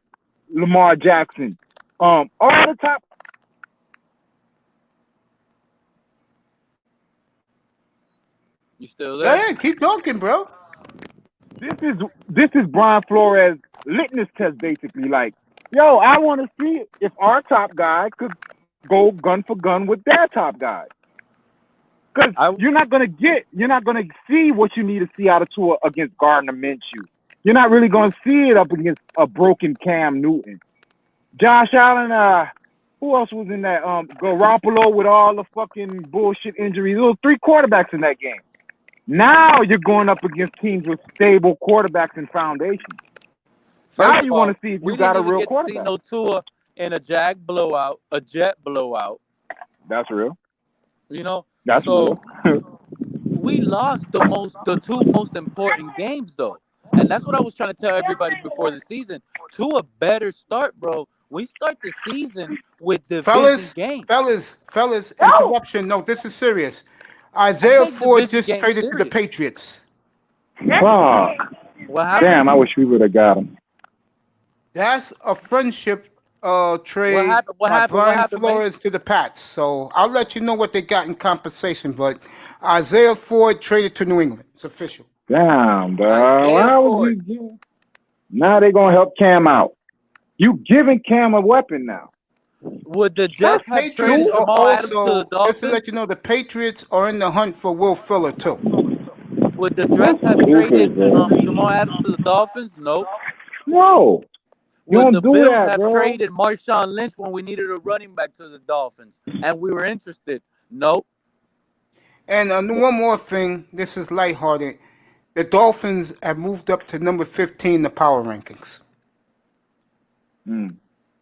Lamar Jackson, all the top. You still Go there? ahead. Keep talking, bro. This is Brian Flores' litmus test, basically. Like, yo, I want to see if our top guy could go gun for gun with their top guy. Because you're not gonna see what you need to see out of Tua against Gardner Minshew. You're not really gonna see it up against a broken Cam Newton. Josh Allen, who else was in that? Garoppolo with all the fucking bullshit injuries. There were 3 quarterbacks in that game. Now you're going up against teams with stable quarterbacks and foundations. Now you want to see if you got a real quarterback. We didn't even get to see no Tua in a Jet blowout. That's real. You know, that's so real. We lost the 2 most important games though, and that's what I was trying to tell everybody before the season. Tua better start, bro. We start the season with division games. Fellas, interruption. No, this is serious. Isaiah Ford just traded to the Patriots. Fuck. What happened? Damn, I wish we would have got him. That's a friendship trade What by Brian happened, Flores to the Pats. So I'll let you know what they got in compensation. But Isaiah Ford traded to New England. It's official. Damn, bro. Why would we now they're going to help Cam out. You giving Cam a weapon now. Would the Jets have Patriots traded are Jamal Adams to the also, Dolphins? just to let you know, the Patriots are in the hunt for Will Fuller too. Would the Jets have traded Jamal Adams to the Dolphins? Nope. No. Would the Bills have traded Marshawn Lynch when we needed a running back to the Dolphins and we were interested? Nope. And one more thing, this is lighthearted. The Dolphins have moved up to number 15 in the power rankings.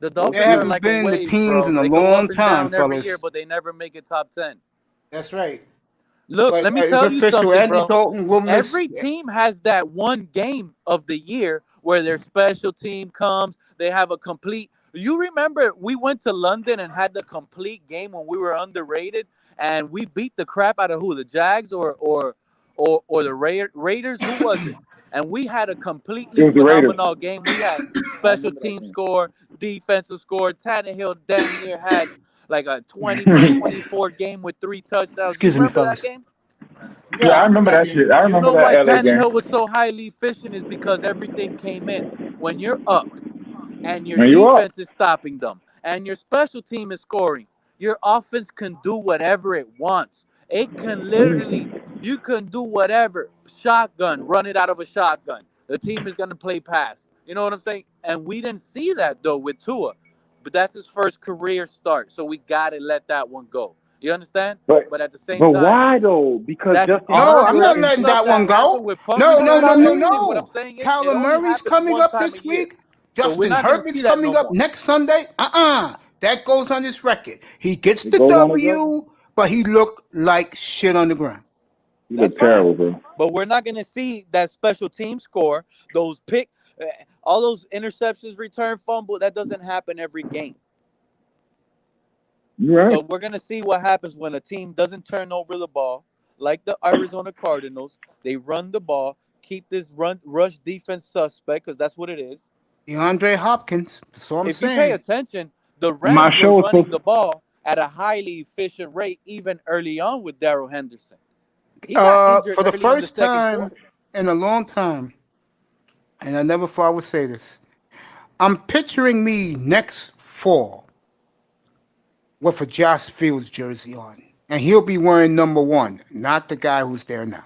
The Dolphins they haven't are like been a the wave, teams bro. in a They go long up and time, down every fellas. year, but they never make it top 10. That's right. Look, but let me tell you something, Andy bro. Dalton will miss. Every team has that one game of the year where their special team comes. They have a complete. You remember we went to London and had the complete game when we were underrated, and we beat the crap out of who? The Jags or the Raiders? Who was it? And we had a completely phenomenal game. We had special team score, defensive score. Tannehill damn near had like a 20-24 game with 3 touchdowns. Excuse me, fellas. That game? Yeah, I remember that shit. I remember that LA Tannehill game. was so highly efficient is because everything came in. When you're up and your defense is stopping them and your special team is scoring, Your offense can do whatever it wants. It can literally, you can do whatever. Shotgun, run it out of a shotgun. The team is going to play pass. You know what I'm saying? And we didn't see that, though, with Tua. But that's his first career start. So we got to let that one go. You understand? But at the same But time, why though? Because that's Justin all No, the I'm Herbert not crazy and letting stuff that one that happened go. with No, Pumphrey. no, That's no, all no, crazy. What I'm no. saying is, it Kyler only Murray's happens coming one up time a this year. week. So we're Justin not going to see Herbert's that coming no up more. next Sunday. That goes on his record. He gets it the goes on his record. W, but he looked like shit on the ground. You That's look fine. terrible, bro. But we're not going to see that special team score, those all those interceptions, return fumble. That doesn't happen every game. You're right. So we're going to see what happens when a team doesn't turn over the ball, like the Arizona Cardinals. They run the ball, keep this rush defense suspect, because that's what it is. DeAndre Hopkins. That's all I'm If you pay saying. attention, the My Rams were show is running supposed the ball at a highly efficient rate, even early on with Darrell Henderson. He got injured For the early in the first second time quarter. in a long time, and I never thought I would say this, I'm picturing me next fall with a Josh Fields jersey on, and he'll be wearing number 1, not the guy who's there now.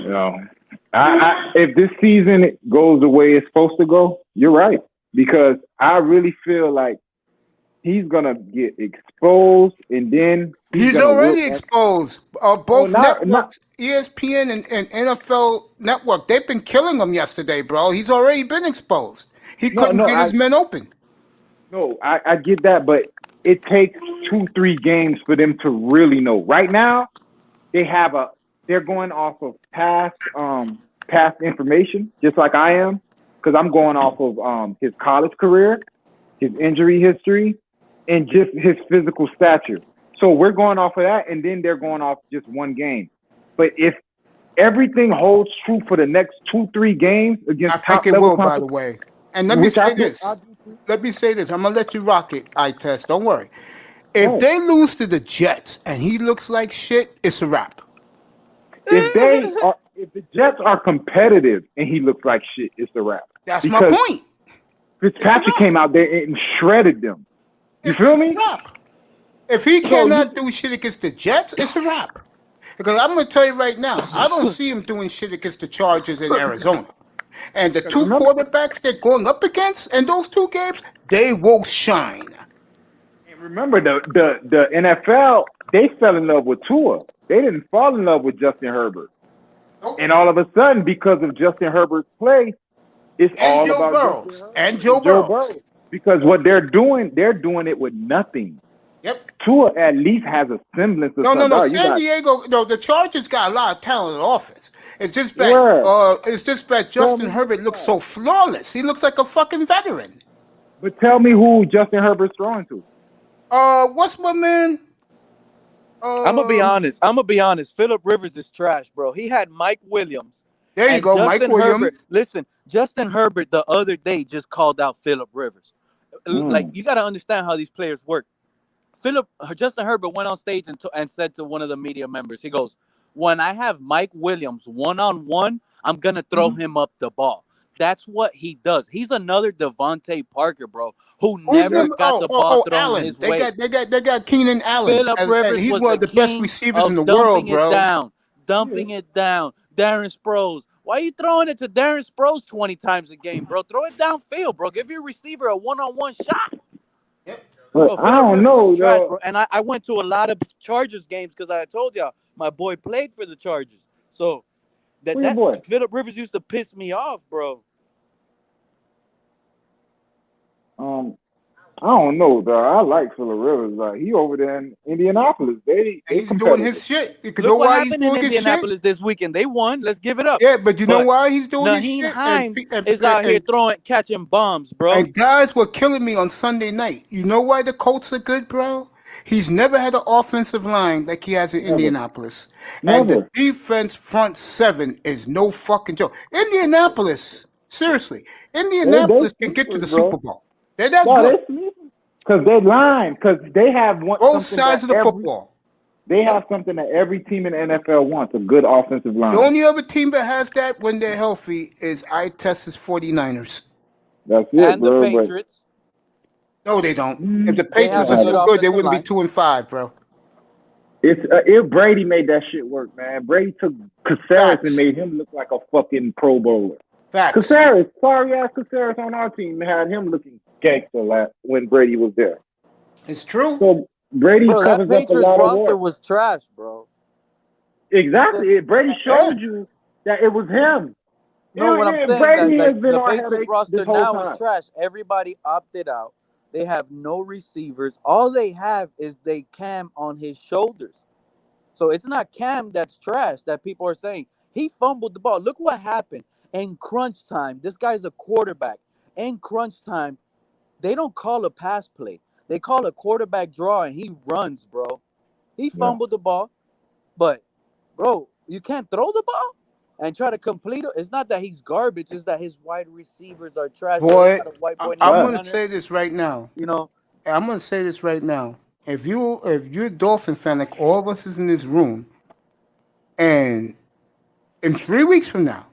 you know, if this season goes the way it's supposed to go, you're right. Because I really feel like he's gonna get exposed, and then He's gonna already look. exposed. Both networks, ESPN and NFL Network, they've been killing him yesterday, bro. He's already been exposed. He couldn't get his men open. No, I get that, but it takes 2-3 games for them to really know. Right now, they're going off of past information, just like I am, because I'm going off of his college career, his injury history, and just his physical stature. So we're going off of that, and then they're going off just one game. But if everything holds true for the next 2-3 games against I think it will, by the way. And let me say this. Let me say this. I'm going to let you rock it, I-Test. Don't worry. If they lose to the Jets and he looks like shit, it's a wrap. If the Jets are competitive and he looks like shit, it's a wrap. That's my point. Fitzpatrick came out there and shredded them. You feel me? If he cannot do shit against the Jets, it's a wrap. Because I'm going to tell you right now, I don't see him doing shit against the Chargers in Arizona. And the two quarterbacks they're going up against in those 2 games, they will shine. And remember, the NFL, they fell in love with Tua. They didn't fall in love with Justin Herbert. And all of a sudden, because of Justin Herbert's play, it's all Joe about Burrows. And Joe Burrows. Because what they're doing it with nothing. Yep. Tua at least has a semblance of something. No. San Diego, the Chargers got a lot of talent in offense. It's just that Justin Herbert looks so flawless. He looks like a fucking veteran. But tell me who Justin Herbert's throwing to. What's my man? I'm gonna be honest. Phillip Rivers is trash, bro. He had Mike Williams. There you go, Mike Williams. Listen, Justin Herbert the other day just called out Phillip Rivers. Like, you got to understand how these players work. Justin Herbert went on stage and said to one of the media members, he goes, "When I have Mike Williams one-on-one, I'm gonna throw him up the ball." That's what he does. He's another Devontae Parker, bro, who never got the ball thrown Allen. his way. They got Keenan Allen. Phillip Rivers he's was one of the best receivers in the world, bro. Dumping it down. Darren Sproles. Why are you throwing it to Darren Sproles 20 times a game, bro? Throw it downfield, bro. Give your receiver a one-on-one shot. Yep. Bro, I don't know, though. And I went to a lot of Chargers games because I told y'all my boy played for the Chargers. So that Phillip Rivers used to piss me off, bro. I don't know, though. I like Phillip Rivers. Like, he over there in Indianapolis. He's doing his shit. You Look what happened in Indianapolis this weekend. They won. Let's give it up. Yeah, but you know why he's doing his Nyheim shit? Hines is out here catching bombs, bro. And guys were killing me on Sunday night. You know why the Colts are good, bro? He's never had an offensive line like he has in Indianapolis. And the defense front 7 is no fucking joke. Indianapolis, seriously, Indianapolis can get to the Super Bowl. They're that good. Because they line. Because they have both sides of the football. They have something that every team in the NFL wants, a good offensive line. The only other team that has that when they're healthy is I-Test's 49ers. That's it, and the Patriots. No, they don't. If the They have Patriots a are good so good, they offensive wouldn't be line. 2-5, bro. It's if Brady made that shit work, man. Brady took Caceres and Facts. made him look like a fucking Pro Bowler. Facts. Caceres, sorry ass Caceres on our team had him looking gangster when Brady was there. It's true. So Brady Bro, that covers up a Patriots lot of roster work. was trash, bro. Exactly. Brady Yeah. showed you that it was him. No, what I'm saying, Brady that has like been the our Patriots headache roster this whole now time. is trash. Everybody opted out. They have no receivers. All they have is they Cam on his shoulders. So it's not Cam that's trash that people are saying. He fumbled the ball. Look what happened in crunch time. This guy's a quarterback. In crunch time, they don't call a pass play. They call a quarterback draw and he runs, bro. He fumbled the ball, but bro, you can't throw the ball and try to complete it. It's not that he's garbage, it's that his wide receivers are trash. Bro, Boy, got a white boy I'm named gonna Hunter. say this right now. You know, I'm gonna say this right now. If you're a Dolphin fan, like all of us is in this room, and in 3 weeks from now,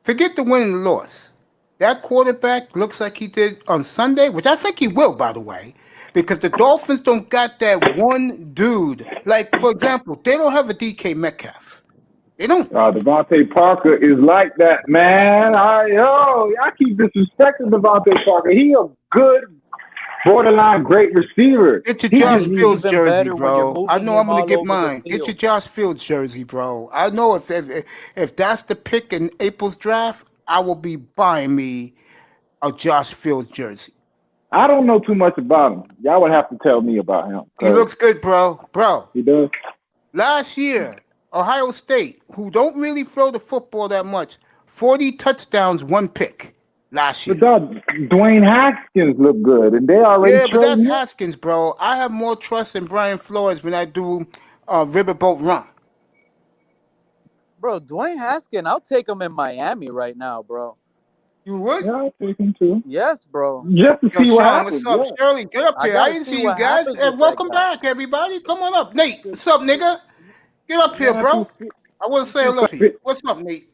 forget the win and the loss. That quarterback looks like he did on Sunday, which I think he will, by the way, because the Dolphins don't got that one dude. Like, for example, they don't have a DK Metcalf. They don't. Devontae Parker is like that, man. I keep disrespecting Devontae Parker. He a good, borderline great receiver. Get your He Josh just he's Fields even jersey, better when you're bro. I moving know I'm him gonna all get over the mine. Get your field. Josh Fields jersey, bro. I know if that's the pick in April's draft, I will be buying me a Josh Fields jersey. I don't know too much about him. Y'all would have to tell me about him. He looks good, bro. Bro, He does. last year, Ohio State, who don't really throw the football that much, 40 touchdowns, 1 pick last But year. dog, Dwayne Haskins look good, and they already Yeah, but that's traded him. Haskins, bro. I have more trust in Brian Flores when I do Riverboat Run. Bro, Dwayne Haskins, I'll take him in Miami right now, bro. You would? Yeah, I'll take him too. Yes, bro. Just to Yo, see what Sean, happens. what's up? Yeah. Shirley, get up I here. I gotta didn't see see you what guys. happens with that Welcome guy. back, everybody. Come on up. Nate, what's up, nigga? Get up here, Man, bro. I want to say hello to you. What's up, Nate?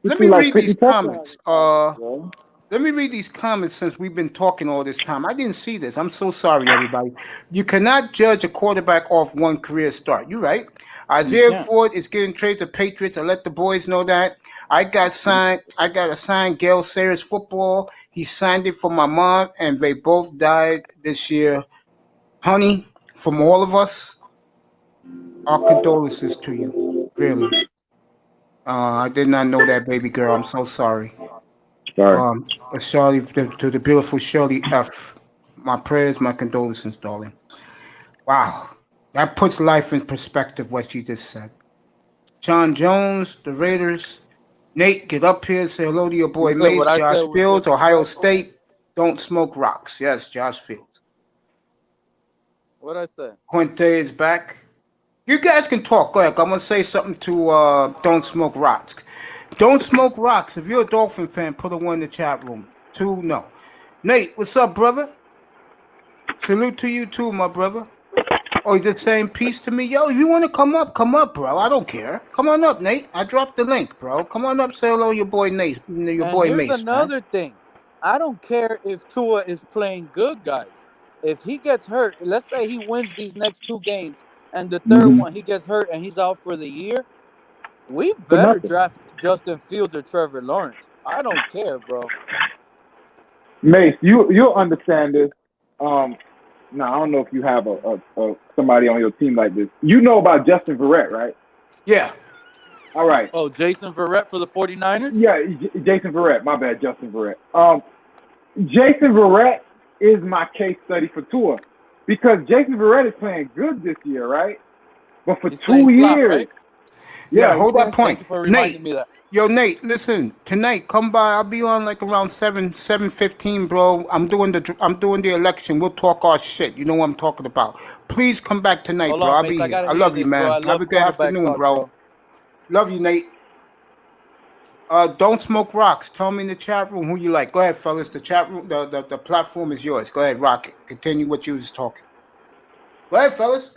he Let threw me like read 50 these touchdowns. comments. Bro. Let me read these comments since we've been talking all this time. I didn't see this. I'm so sorry, everybody. You cannot judge a quarterback off one career start. You're right. Isaiah can't. Ford is getting traded to Patriots. I let the boys know that. I got a signed Gale Sayers football. He signed it for my mom, and they both died this year. Honey, from all of us, our condolences to you. Really. I did not know that, baby girl. I'm so sorry. Sorry. Shirley, to the beautiful Shirley F. My prayers, my condolences, darling. Wow. That puts life in perspective, what she just said. John Jones, the Raiders. Nate, get up here. Say hello to your boy You said Mace. what I Josh said was Fields, Ohio disrespectful? State. Don't smoke rocks. Yes, Josh Fields. What I said? Quinte is back. You guys can talk. Go ahead. I'm going to say something to Don't Smoke Rocks. Don't Smoke Rocks. If you're a Dolphin fan, put a 1 in the chat room. 2, no. Nate, what's up, brother? Salute to you too, my brother. Oh, you just saying peace to me? Yo, if you want to come up, bro. I don't care. Come on up, Nate. I dropped the link, bro. Come on up, say hello to your boy Nate, your And boy here's Mace, man. another thing. I don't care if Tua is playing good, guys. If he gets hurt, let's say he wins these next 2 games, and the third one he gets hurt and he's out for the year, we For better nothing. draft Justin Fields or Trevor Lawrence. I don't care, bro. Mace, you'll understand this. Now I don't know if you have a somebody on your team like this. You know about Justin Verrett, right? Yeah. All right. Oh, Jason Verrett for the 49ers? Yeah, Jason Verrett. My bad, Justin Verrett. Jason Verrett is my case study for Tua because Jason Verrett is playing good this year, right? But for He's 2 playing slot, years, right? Yeah, hold that Thank point. you for reminding Nate, me of that. yo, Nate, listen. Tonight, come by. I'll be on like around 7:15, bro. I'm doing the election. We'll talk our shit. You know what I'm talking about. Please come back tonight, Hold bro. on, I'll Mace. be I here. gotta I hear love you, this, bro. I man. Have love a good cornerback afternoon, talk, bro. Love you, Nate. Don't smoke rocks. Tell me in the chat room who you like. Go ahead, fellas. The chat room, the platform is yours. Go ahead, rock it. Continue what you was talking. Go ahead, fellas.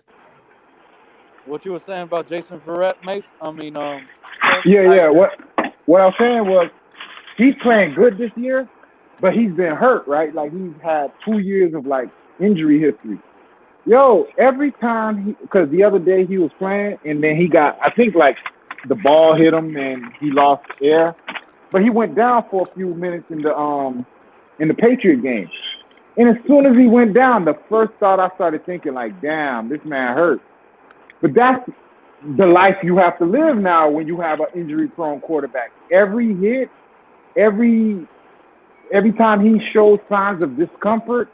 What you were saying about Jason Verrett, Mace? Yeah. What I was saying was he's playing good this year, but he's been hurt, right? Like he's had 2 years of like injury history. Yo, every time because the other day he was playing and then he got, I think like the ball hit him and he lost air, but he went down for a few minutes in the Patriot game. And as soon as he went down, the first thought I started thinking like, damn, this man hurt. But that's the life you have to live now when you have an injury-prone quarterback. Every hit, every time he shows signs of discomfort,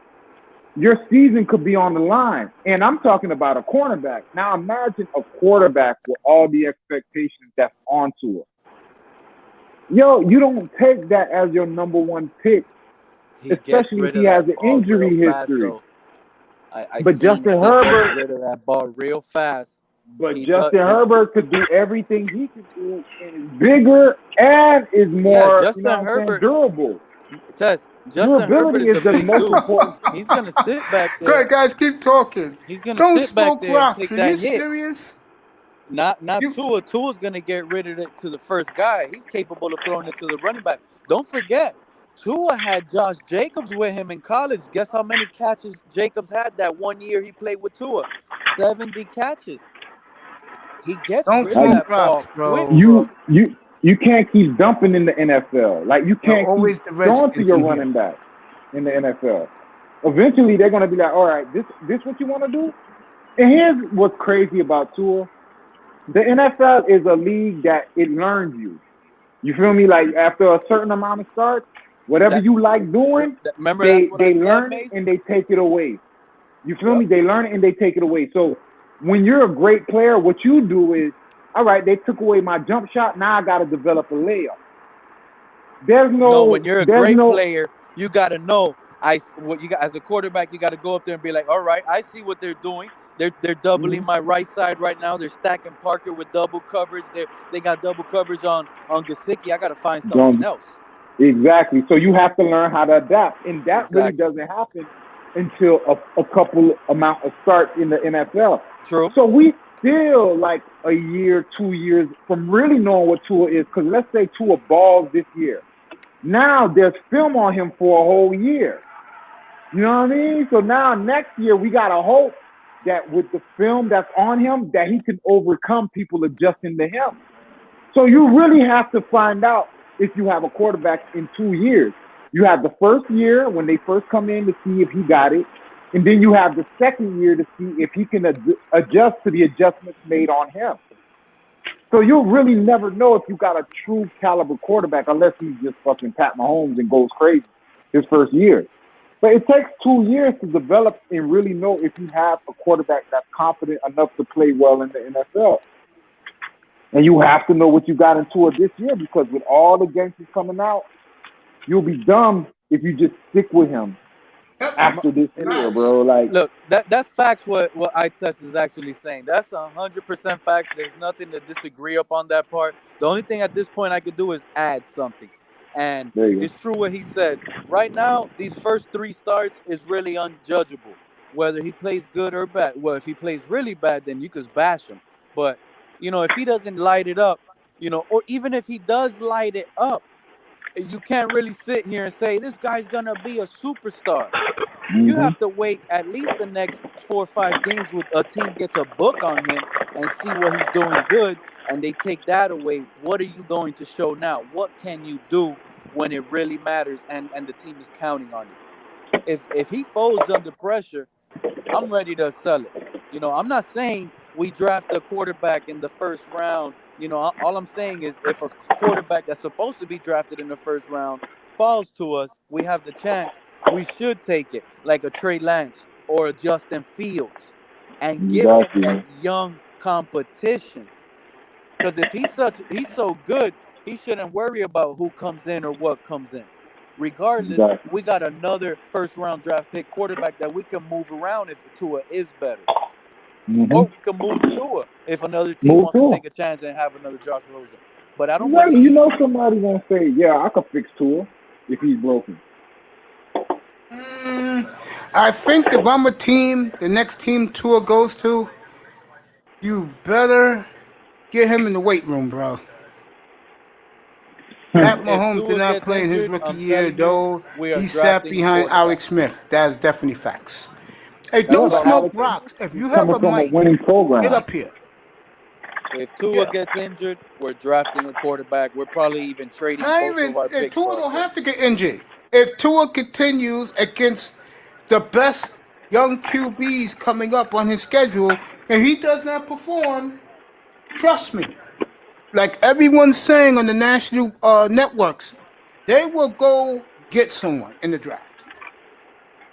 your season could be on the line. And I'm talking about a cornerback. Now imagine a quarterback with all the expectations that's onto it. Yo, you don't take that as your number one pick, He gets especially rid if he of has that an ball injury real fast, history. though. I But seen Justin he Herbert, gets rid of that ball real fast. but He Justin does. Herbert could do everything he can do and is bigger and is Yeah, more, Justin what I'm saying, Herbert. durable. Tess, Justin Herbert Durability is is a the big most dude. important. He's gonna sit back Go there. ahead, guys, keep talking. He's gonna Don't sit back smoke there and rocks. take Are that you hit. serious? Not You Tua. Tua's gonna get rid of it to the first guy. He's capable of throwing it to the running back. Don't forget, Tua had Josh Jacobs with him in college. Guess how many catches Jacobs had that 1 year he played with Tua? 70 catches. He gets don't rid of smoke that ball rocks, quick, bro. bro. You can't keep dumping in the NFL. Like you You're can't keep always the throwing to Redskins your in here. running back in the NFL. Eventually, they're gonna be like, all right, this what you want to do. And here's what's crazy about Tua: the NFL is a league that it learns you. You feel me? Like after a certain amount of starts, whatever That you like doing, remember that's what I they said, learn it Mace. and they take it away. You feel Yep. me? They learn it and they take it away. So when you're a great player, what you do is, all right, they took away my jump shot. Now I got to develop a layup. No, when you're a great no, player, you gotta know. What you got as a quarterback, you gotta go up there and be like, all right, I see what they're doing. They're doubling my right side right now. They're stacking Parker with double coverage. They got double coverage on Gesicki. I gotta find something else. Exactly. So you have to learn how to adapt, and that really doesn't happen until a couple amount of starts in the NFL. True. So we still like a year, 2 years from really knowing what Tua is. Because let's say Tua balls this year. Now there's film on him for a whole year. You know what I mean? So now next year we got to hope that with the film that's on him that he can overcome people adjusting to him. So you really have to find out if you have a quarterback in 2 years. You have the first year when they first come in to see if he got it. And then you have the second year to see if he can adjust to the adjustments made on him. So you'll really never know if you got a true caliber quarterback unless he's just fucking Pat Mahomes and goes crazy his first year. But it takes 2 years to develop and really know if you have a quarterback that's confident enough to play well in the NFL. And you have to know what you got into it this year because with all the gangsters coming out, you'll be dumb if you just stick with him after this year, bro. Like, look, that's facts. What ITES is actually saying. That's 100% facts. There's nothing to disagree upon that part. The only thing at this point I could do is add something, and it's true what he said. Right now, these first 3 starts is really unjudgeable. Whether he plays good or bad. Well, if he plays really bad, then you could bash him. But if he doesn't light it up, or even if he does light it up, you can't really sit here and say this guy's gonna be a superstar. You have to wait at least the next 4 or 5 games with a team gets a book on him and see what he's doing good, and they take that away. What are you going to show now? What can you do when it really matters and the team is counting on you? If he folds under pressure, I'm ready to sell it. I'm not saying we draft a quarterback in the first round. All I'm saying is if a quarterback that's supposed to be drafted in the first round falls to us, we have the chance. We should take it, like a Trey Lance or a Justin Fields, and give him that young competition. Because if he's so good, he shouldn't worry about who comes in or what comes in. Regardless, we got another first-round draft pick quarterback that we can move around if Tua is better. Or we can move Tua if another team wants to take a chance and have another Josh Rosen. But I don't believe... somebody gonna say, yeah, I could fix Tua if he's broken. I think if I'm a team, the next team Tua goes to, you better get him in the weight room, bro. Pat If Mahomes did Tua not gets play in his injured, rookie I'm year, telling you, though. we are He sat drafting a behind quarterback. Alex Smith. That's definitely facts. Hey, That's don't but smoke Alex rocks. If is you have coming a from a mic, winning get program. up here. If Tua Yeah. gets injured, we're drafting a quarterback. We're probably even trading Not both of even our if picks Tua for a don't have to quarterback. get injured. If Tua continues against the best young QBs coming up on his schedule, and he does not perform, trust me, like everyone's saying on the national networks, they will go get someone in the draft.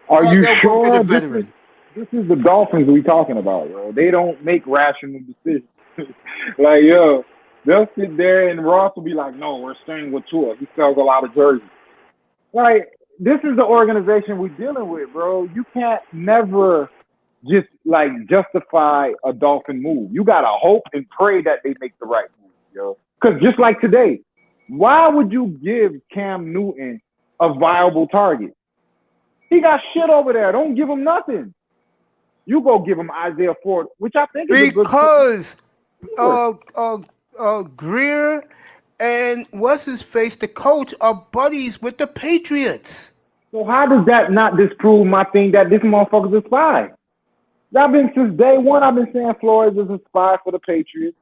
Are Or you they'll go get a sure veteran. this is the Dolphins we talking about, yo? They don't make rational decisions. Like, yo, they'll sit there and Ross will be like, no, we're staying with Tua. He sells a lot of jerseys. Like, this is the organization we're dealing with, bro. You can't never just like justify a Dolphin move. You gotta hope and pray that they make the right move, yo. Because just like today, why would you give Cam Newton a viable target? He got shit over there. Don't give him nothing. You go give him Isaiah Ford, which I think is a good Because player. Greer and what's his face, the coach, are buddies with the Patriots. So how does that not disprove my thing that this motherfucker's a spy? I've been since day one. I've been saying Flores is a spy for the Patriots.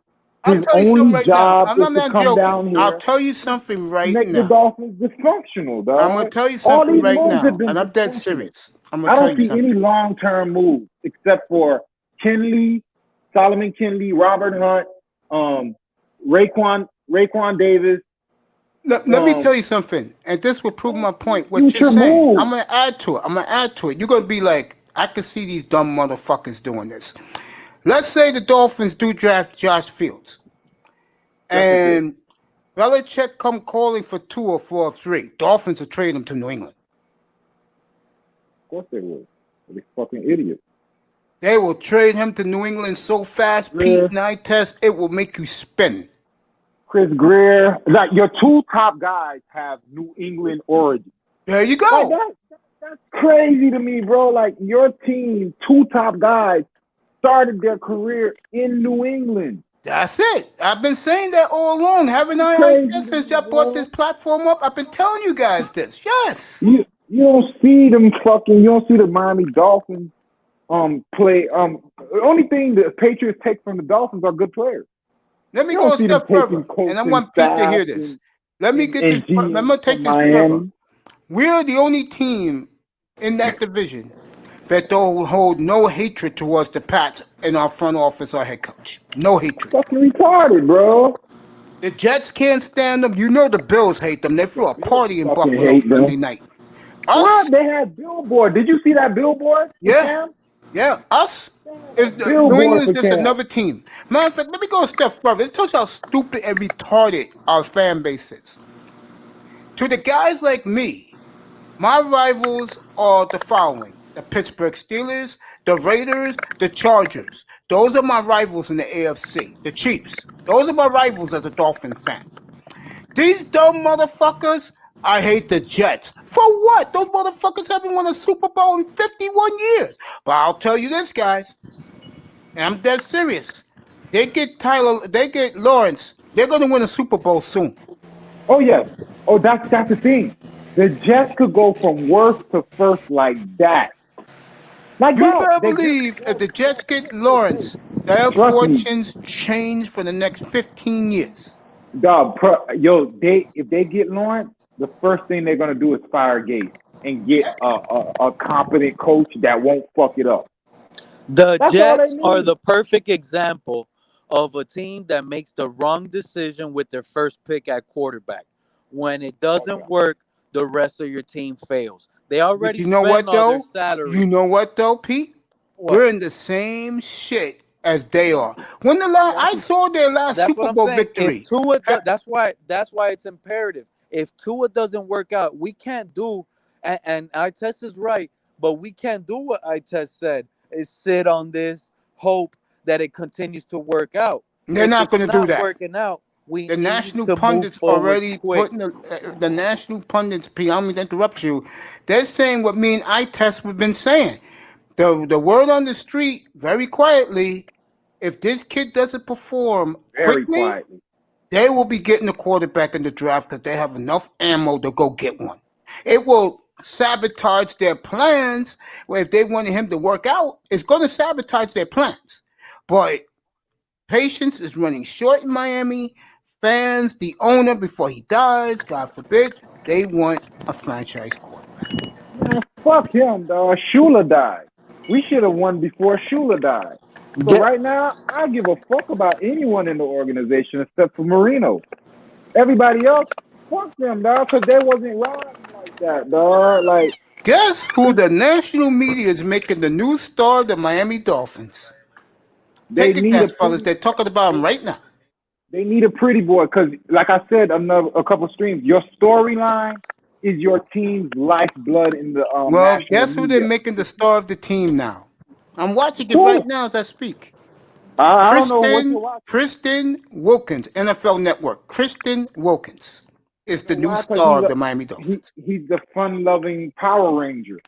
I'll His tell you something only right now. job I'm is to not come joking. down I'll here, tell you something right make the now. Dolphins dysfunctional, I'm gonna dog. tell you All something these right moves have now, been and I'm dead dysfunctional. serious. I'm I gonna tell don't you see any something. long-term moves except for Kinley, Solomon Kinley, Robert Hunt, Raekwon Davis. Let me tell you something, and this will prove my point. What you're Future saying, moves. I'm gonna add to it. You're gonna be like, I can see these dumb motherfuckers doing this. Let's say the Dolphins do draft Josh Fields, and Belichick come calling for 2 or 4 or 3. Dolphins will trade him to New England. Of course they will. They're fucking idiots. They will trade him to New England so fast, Greer, Pete Night test, it will make you spin. Chris Greer. Like your two top guys have New England origin. There you Like go. that's crazy to me, bro. Like your team, two top guys started their career in New England. That's it. I've been saying that all along, haven't I? Crazy to Since me, I brought this bro. platform up, I've been telling you guys this. Yes. You don't see them you don't see the Miami Dolphins play the only thing the Patriots take from the Dolphins are good players. Let me You go don't a see them step taking further, and I coaching want Pete to hear staff this. Let me get this. and Let GM me take from this further. Miami. We're the only team in that division that don't hold no hatred towards the Pats in our front office or head coach. No hatred. Fucking retarded, bro. The Jets can't stand them. You know the Bills hate them. They threw a party in Fucking Buffalo hate Sunday them. night. What? Us, They had billboard. Did you see that billboard for yeah, Cam? yeah, us. Is New Billboard England's for just Cam. another team. Matter of fact, let me go a step further. It tells you how stupid and retarded our fan base is. To the guys like me, my rivals are the following: the Pittsburgh Steelers, the Raiders, the Chargers. Those are my rivals in the AFC. The Chiefs. Those are my rivals as a Dolphin fan. These dumb motherfuckers, I hate the Jets. For what? Those motherfuckers haven't won a Super Bowl in 51 years. But I'll tell you this, guys, and I'm dead serious. They get Lawrence. They're going to win a Super Bowl soon. Oh yes. Oh, that's the thing. The Jets could go from worst to first like that. Like You that. better They just believe if the Jets get Lawrence, their trust me, fortunes change for the next 15 years. dog. If they get Lawrence, the first thing they're gonna do is fire Gates and get a competent coach that won't fuck it up. The That's all they Jets are need. the perfect example of a team that makes the wrong decision with their first pick at quarterback. When it doesn't work, the rest of your team fails. They But already you know spent what, all their though? salary. You know what, though, Pete? What? We're in the same shit as they are. When I saw their last That's Super what I'm Bowl saying. If victory. Tua, that's why it's imperative. If Tua doesn't work out, we can't do. And Itest is right, but we can't do what Itest said: is sit on this, hope that it continues to work out. They're If not it's going to do not that. working out, we The need national to move pundits forward already quick. putting the national pundits. P, I'm going to interrupt you. They're saying what me and Itest have been saying. The word on the street, very quietly, if this kid doesn't perform Very quickly, quietly. they will be getting a quarterback in the draft because they have enough ammo to go get one. It will sabotage their plans. Where if they wanted him to work out, it's going to sabotage their plans. But patience is running short in Miami. Fans, the owner, before he dies, God forbid, they want a franchise quarterback. Man, fuck him, dog. Shula died. We should have won before Shula died. So Get- right now, I give a fuck about anyone in the organization except for Marino. Everybody else, fuck them, dog, because they wasn't riding like that, dog. Like, Guess who the national media is making the new star of the Miami Dolphins? they Take a need guess, a fellas. pretty, They're talking about him right now. they need a pretty boy, because like I said, a couple streams, your storyline is your team's lifeblood in the Well, national guess who they're media. making the star of the team now? I'm watching it Who? right now as I speak. I don't know what you're watching. Kristen Wilkins, NFL Network. Kristen Wilkins is the new Why? Because star of the Miami Dolphins. he's the fun-loving Power Ranger.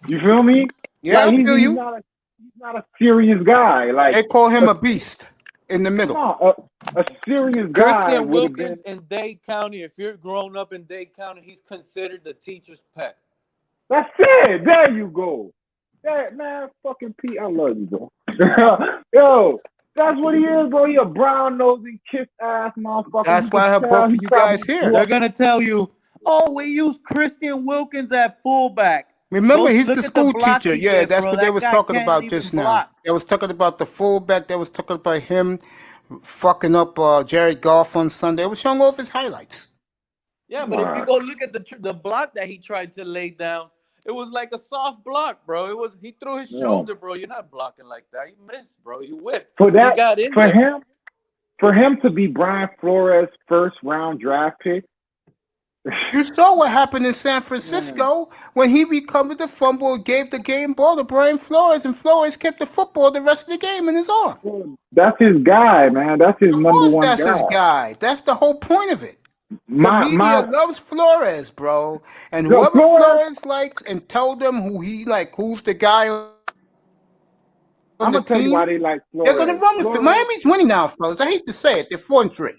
You feel me? Yeah, Like I feel he's you. not a serious guy. Like They call him a beast in the middle. no, a serious guy Christian would have been. Wilkins in Dade County. If you're grown up in Dade County, he's considered the teacher's pet. That's it. There you go. That man, fucking Pete, I love you, bro. Yo, that's what he is, bro. He a brown nosing, kiss ass motherfucker. That's You why I can have tell both of he you probably guys here. grew They're up- gonna tell you, "Oh, we use Christian Wilkins at fullback." Remember, Go he's look the at the school block teacher. he Yeah, did, that's bro. what they That was guy talking can't about even just now. block. They was talking about the fullback. They was talking about him fucking up Jared Goff on Sunday. They was showing off his highlights. Yeah, but if you Alright. go look at the block that he tried to lay down, it was like a soft block, bro. It was he threw his Yeah. shoulder, bro. You're not blocking like that. You missed, bro. You whiffed. For He that, got in for there. him to be Brian Flores' first round draft pick. You saw what happened in San Francisco when he recovered the fumble and gave the game ball to Brian Flores, and Flores kept the football the rest of the game in his arm. That's his guy, man. That's his Of number course, one that's guy. his guy. That's the whole point of it. The My media loves Flores, bro, and Yo, whoever Flores- Flores likes, and tell them who he like, who's the guy on I'm the gonna tell you team. why they like Flores. They're gonna run with it. Flores- Miami's winning now, fellas. I hate to say it, they're 4-3.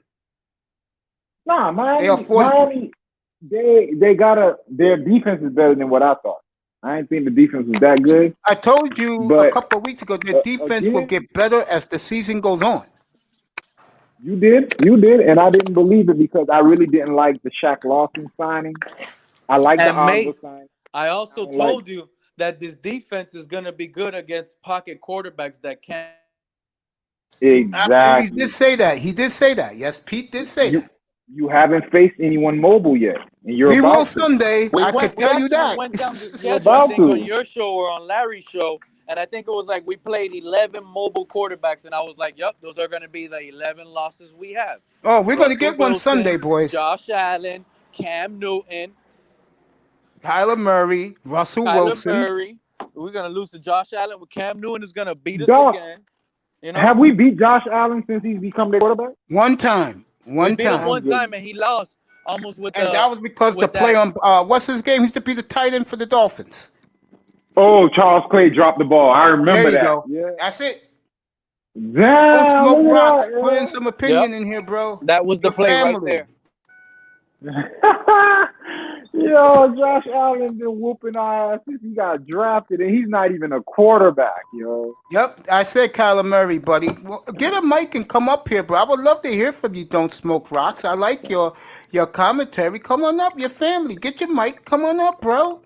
Nah, They are Miami, 43. they gotta. Their defense is better than what I thought. I didn't think the defense was that good. I told you a But, couple of weeks ago, their defense will again- get better as the season goes on. You did, and I didn't believe it because I really didn't like the Shaq Lawson signing. I like the And Osborne Mace, signing. I also I like- told you that this defense is gonna be good against pocket quarterbacks that can't. Absolutely, he Exactly. did say that. He did say that. Yes, Pete did say that. You haven't faced anyone mobile yet, and you're We about will to. Sunday. I could tell you actually that. went down this You're guess, I about think, to. on your show or on Larry's show, and I think it was like we played 11 mobile quarterbacks, and I was like, "Yep, those are going to be the 11 losses we have." Oh, we're gonna Russell get one Wilson, Sunday, boys. Josh Allen, Cam Newton, Kyler Murray, Russell Kyler Wilson. Murray. We're gonna lose to Josh Allen. With Cam Newton is gonna beat us Dog. again. You know, Have we beat Josh Allen since he's become the quarterback? One time. we One beat him time. one time, and he lost almost with And that was because the with play that- on what's his game? He used to be the tight end for the Dolphins. Oh, Charles Clay dropped the ball. I remember There you that. go. Yeah. That's it. Don't Damn. smoke look rocks. at that, Put in yeah. some opinion in here, bro. that was the Your play right family. there. Yo, Josh Allen been whooping our ass since he got drafted, and he's not even a quarterback, yo. Yep, I said Kyler Murray, buddy. Well, get a mic and come up here, bro. I would love to hear from you. Don't smoke rocks. I like your commentary. Come on up, your family. Get your mic. Come on up, bro.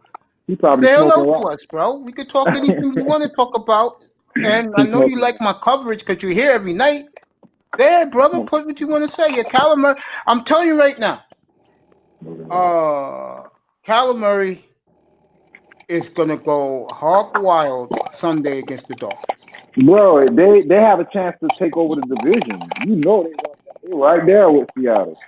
He probably Say hello smoking to rock. us, bro. We could talk anything you want to talk about. And I know you like my coverage because you're here every night. There, brother, put what you want to say. Yeah, Kyler Murray. I'm telling you right now. Kyler Murray is gonna go hog wild Sunday against the Dolphins. Bro, they have a chance to take over the division. You know they right there with Seattle.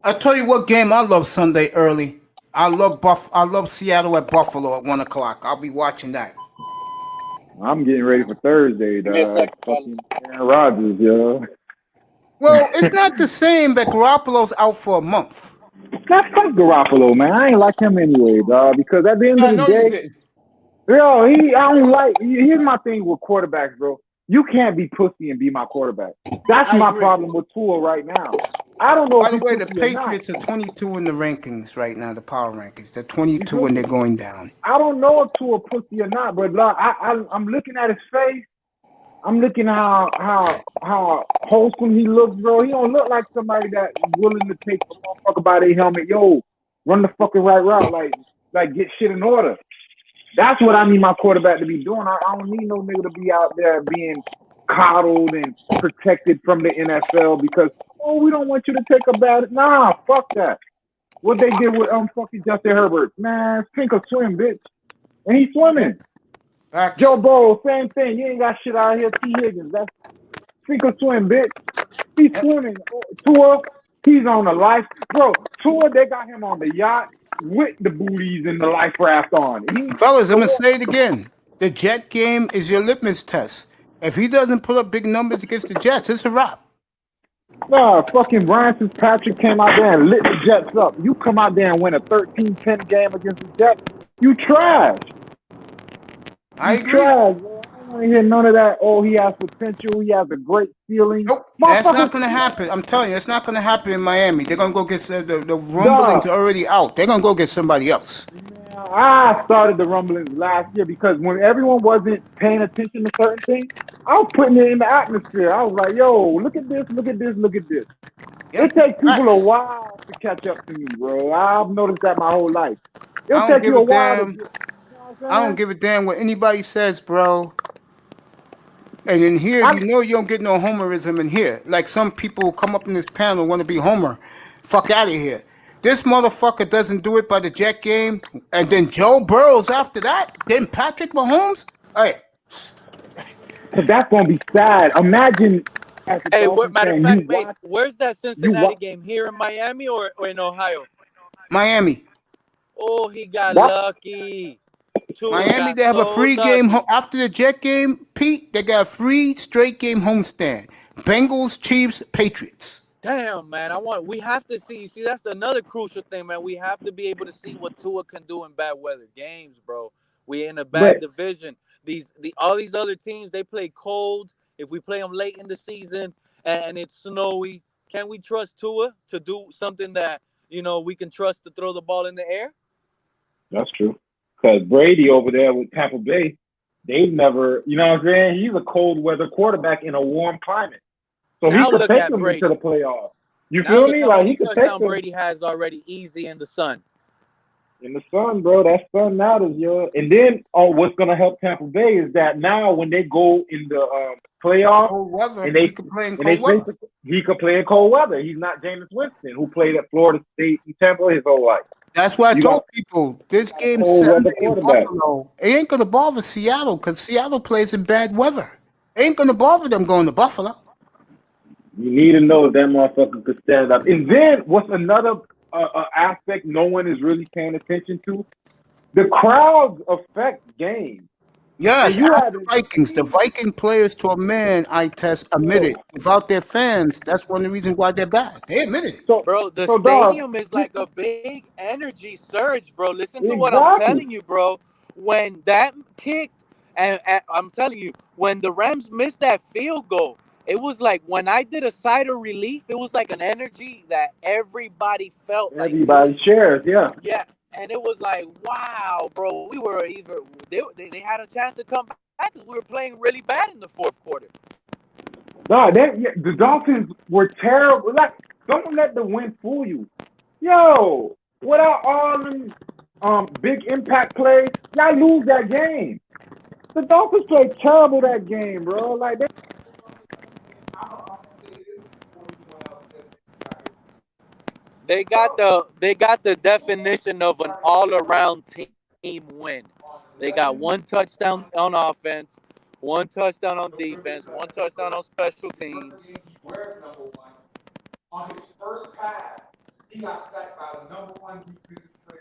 I tell you what game I love Sunday early. I love Seattle at Buffalo at 1:00. I'll be watching that. I'm getting ready for Thursday, Give me a dog. second, Fucking Aaron Rodgers, yo. Well, it's not the same that Garoppolo's out for a month. Not fuck Garoppolo, man. I ain't like him anyway, dog. Because at the end I of the know you day, didn't. yo, I don't like. Here's my thing with quarterbacks, bro. You can't be pussy and be my quarterback. That's I my agree. problem with Tua right now. I don't know By if the he's way, the pussy or not. Patriots are 22 in the rankings right now, the power rankings. They're You 22 feel and me? they're going down. I don't know if Tua pussy or not, but I'm looking at his face. I'm looking how wholesome he looks, bro. He don't look like somebody that willing to take a motherfucker by their helmet. Yo, run the fucking right route, like get shit in order. That's what I need my quarterback to be doing. I don't need no nigga to be out there being coddled and protected from the NFL because we don't want you to take a bad. Nah, fuck that. What they did with fucking Justin Herbert, man, sink or swim, bitch, and he's Yeah. swimming. Facts. Joe Burrow, same thing. You ain't got shit out here. T. Higgins, that's sink or swim, bitch. He's Yep. swimming. Tua, he's on the life, bro. Tua, they got him on the yacht with the booties and the life raft on. Fellas, I'm going to say it again. The Jet game is your litmus test. If he doesn't put up big numbers against the Jets, it's a wrap. Nah, fucking Ryan Fitzpatrick came out there and lit the Jets up. You come out there and win a 13-10 game against the Jets, you trash. I You agree. trash, bro. I don't want to hear none of that. Oh, he has potential. He has a great ceiling. Nope, that's not Motherfucker, going to happen. I'm telling you, it's not going to happen in Miami. They're going to go get the rumblings are already out. They're going to go get somebody else. man, I started the rumblings last year because when everyone wasn't paying attention to certain things, I was putting it in the atmosphere. I was like, yo, look at this, look at this, look at this. Yep. It takes people Facts. a while to catch up to me, bro. I've noticed that my whole life. It'll I don't take give you a a while to damn. get, you know what I I'm don't saying? give a damn what anybody says, bro. And in here, you know you don't get no homerism in here. Like some people come up in this panel want to be Homer. Fuck out of here. This motherfucker doesn't do it by the Jet game, and then Joe Burrows after that, then Patrick Mahomes. Hey, Because that's going to be sad. Imagine as a Hey, Dolphins matter of fan, fact, Mace, where's that you Cincinnati watch, game? Here in Miami or in Ohio? Miami. Oh, he got what? lucky. Tua Miami, got they have a so free game lucky. after the Jet game, Pete. They got a free straight game homestand. Bengals, Chiefs, Patriots. Damn, man, we have to see. See, that's another crucial thing, man. We have to be able to see what Tua can do in bad weather games, bro. We in a bad But division. All these other teams, they play cold. If we play them late in the season and it's snowy, can we trust Tua to do something that we can trust to throw the ball in the air? that's true. Because Brady over there with Tampa Bay, they've never, you know what I'm saying? He's a cold weather quarterback in a warm climate. So he Now could look take at them into the Brady. playoffs. You Now feel look me? how Like he many could take touchdowns them Brady has already easy in the sun. in the sun, bro. That sun matters, yo. And then what's gonna help Tampa Bay is that now when they go in the playoffs Cold weather. and He they could play in and they cold weather. face he could play in cold weather. He's not Jameis Winston, who played at Florida State and Tampa his whole life. That's why I You got told people this a game cold weather Sunday in quarterback. Buffalo, it ain't gonna bother Seattle because Seattle plays in bad weather. It ain't gonna bother them going to Buffalo. You need to know that motherfucker could stand up. And then what's another aspect no one is really paying attention to? The crowds affect games. Yes, And you ask had the to Vikings. The see, Viking players to a man, I test admitted. yo, Without their fans, that's one of the reasons why they're bad. They admitted it. so Bro, the so dog, stadium is like a big energy surge, bro. Listen to what I'm exactly. telling you, bro. When that kicked, and I'm telling you, when the Rams missed that field goal, it was like when I did a sigh of relief, it was like an energy that everybody felt. Like it was, Everybody shares, yeah. yeah. And it was like, wow, bro, we were they had a chance to come back because we were playing really bad in the fourth quarter. No, the Dolphins were terrible. Like, don't let the win fool you. Yo, without all them big impact plays, y'all lose that game. The Dolphins played terrible that game, bro. Like They got the definition of an all-around team win. They got one touchdown on offense, one touchdown on defense, one touchdown on special teams.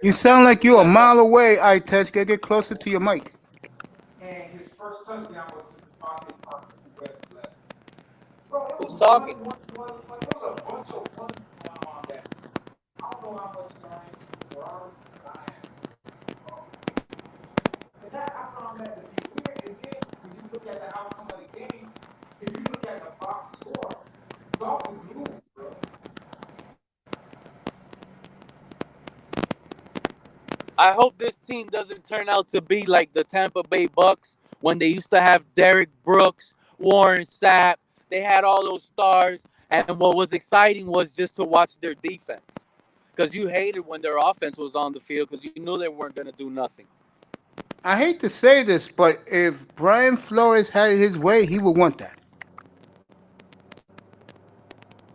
You sound like you're a mile away, I test. Gotta get closer to your mic. Who's talking? I hope this team doesn't turn out to be like the Tampa Bay Bucks when they used to have Derek Brooks, Warren Sapp. They had all those stars, and what was exciting was just to watch their defense. Because you hated when their offense was on the field because you knew they weren't going to do nothing. I hate to say this, but if Brian Flores had it his way, he would want that.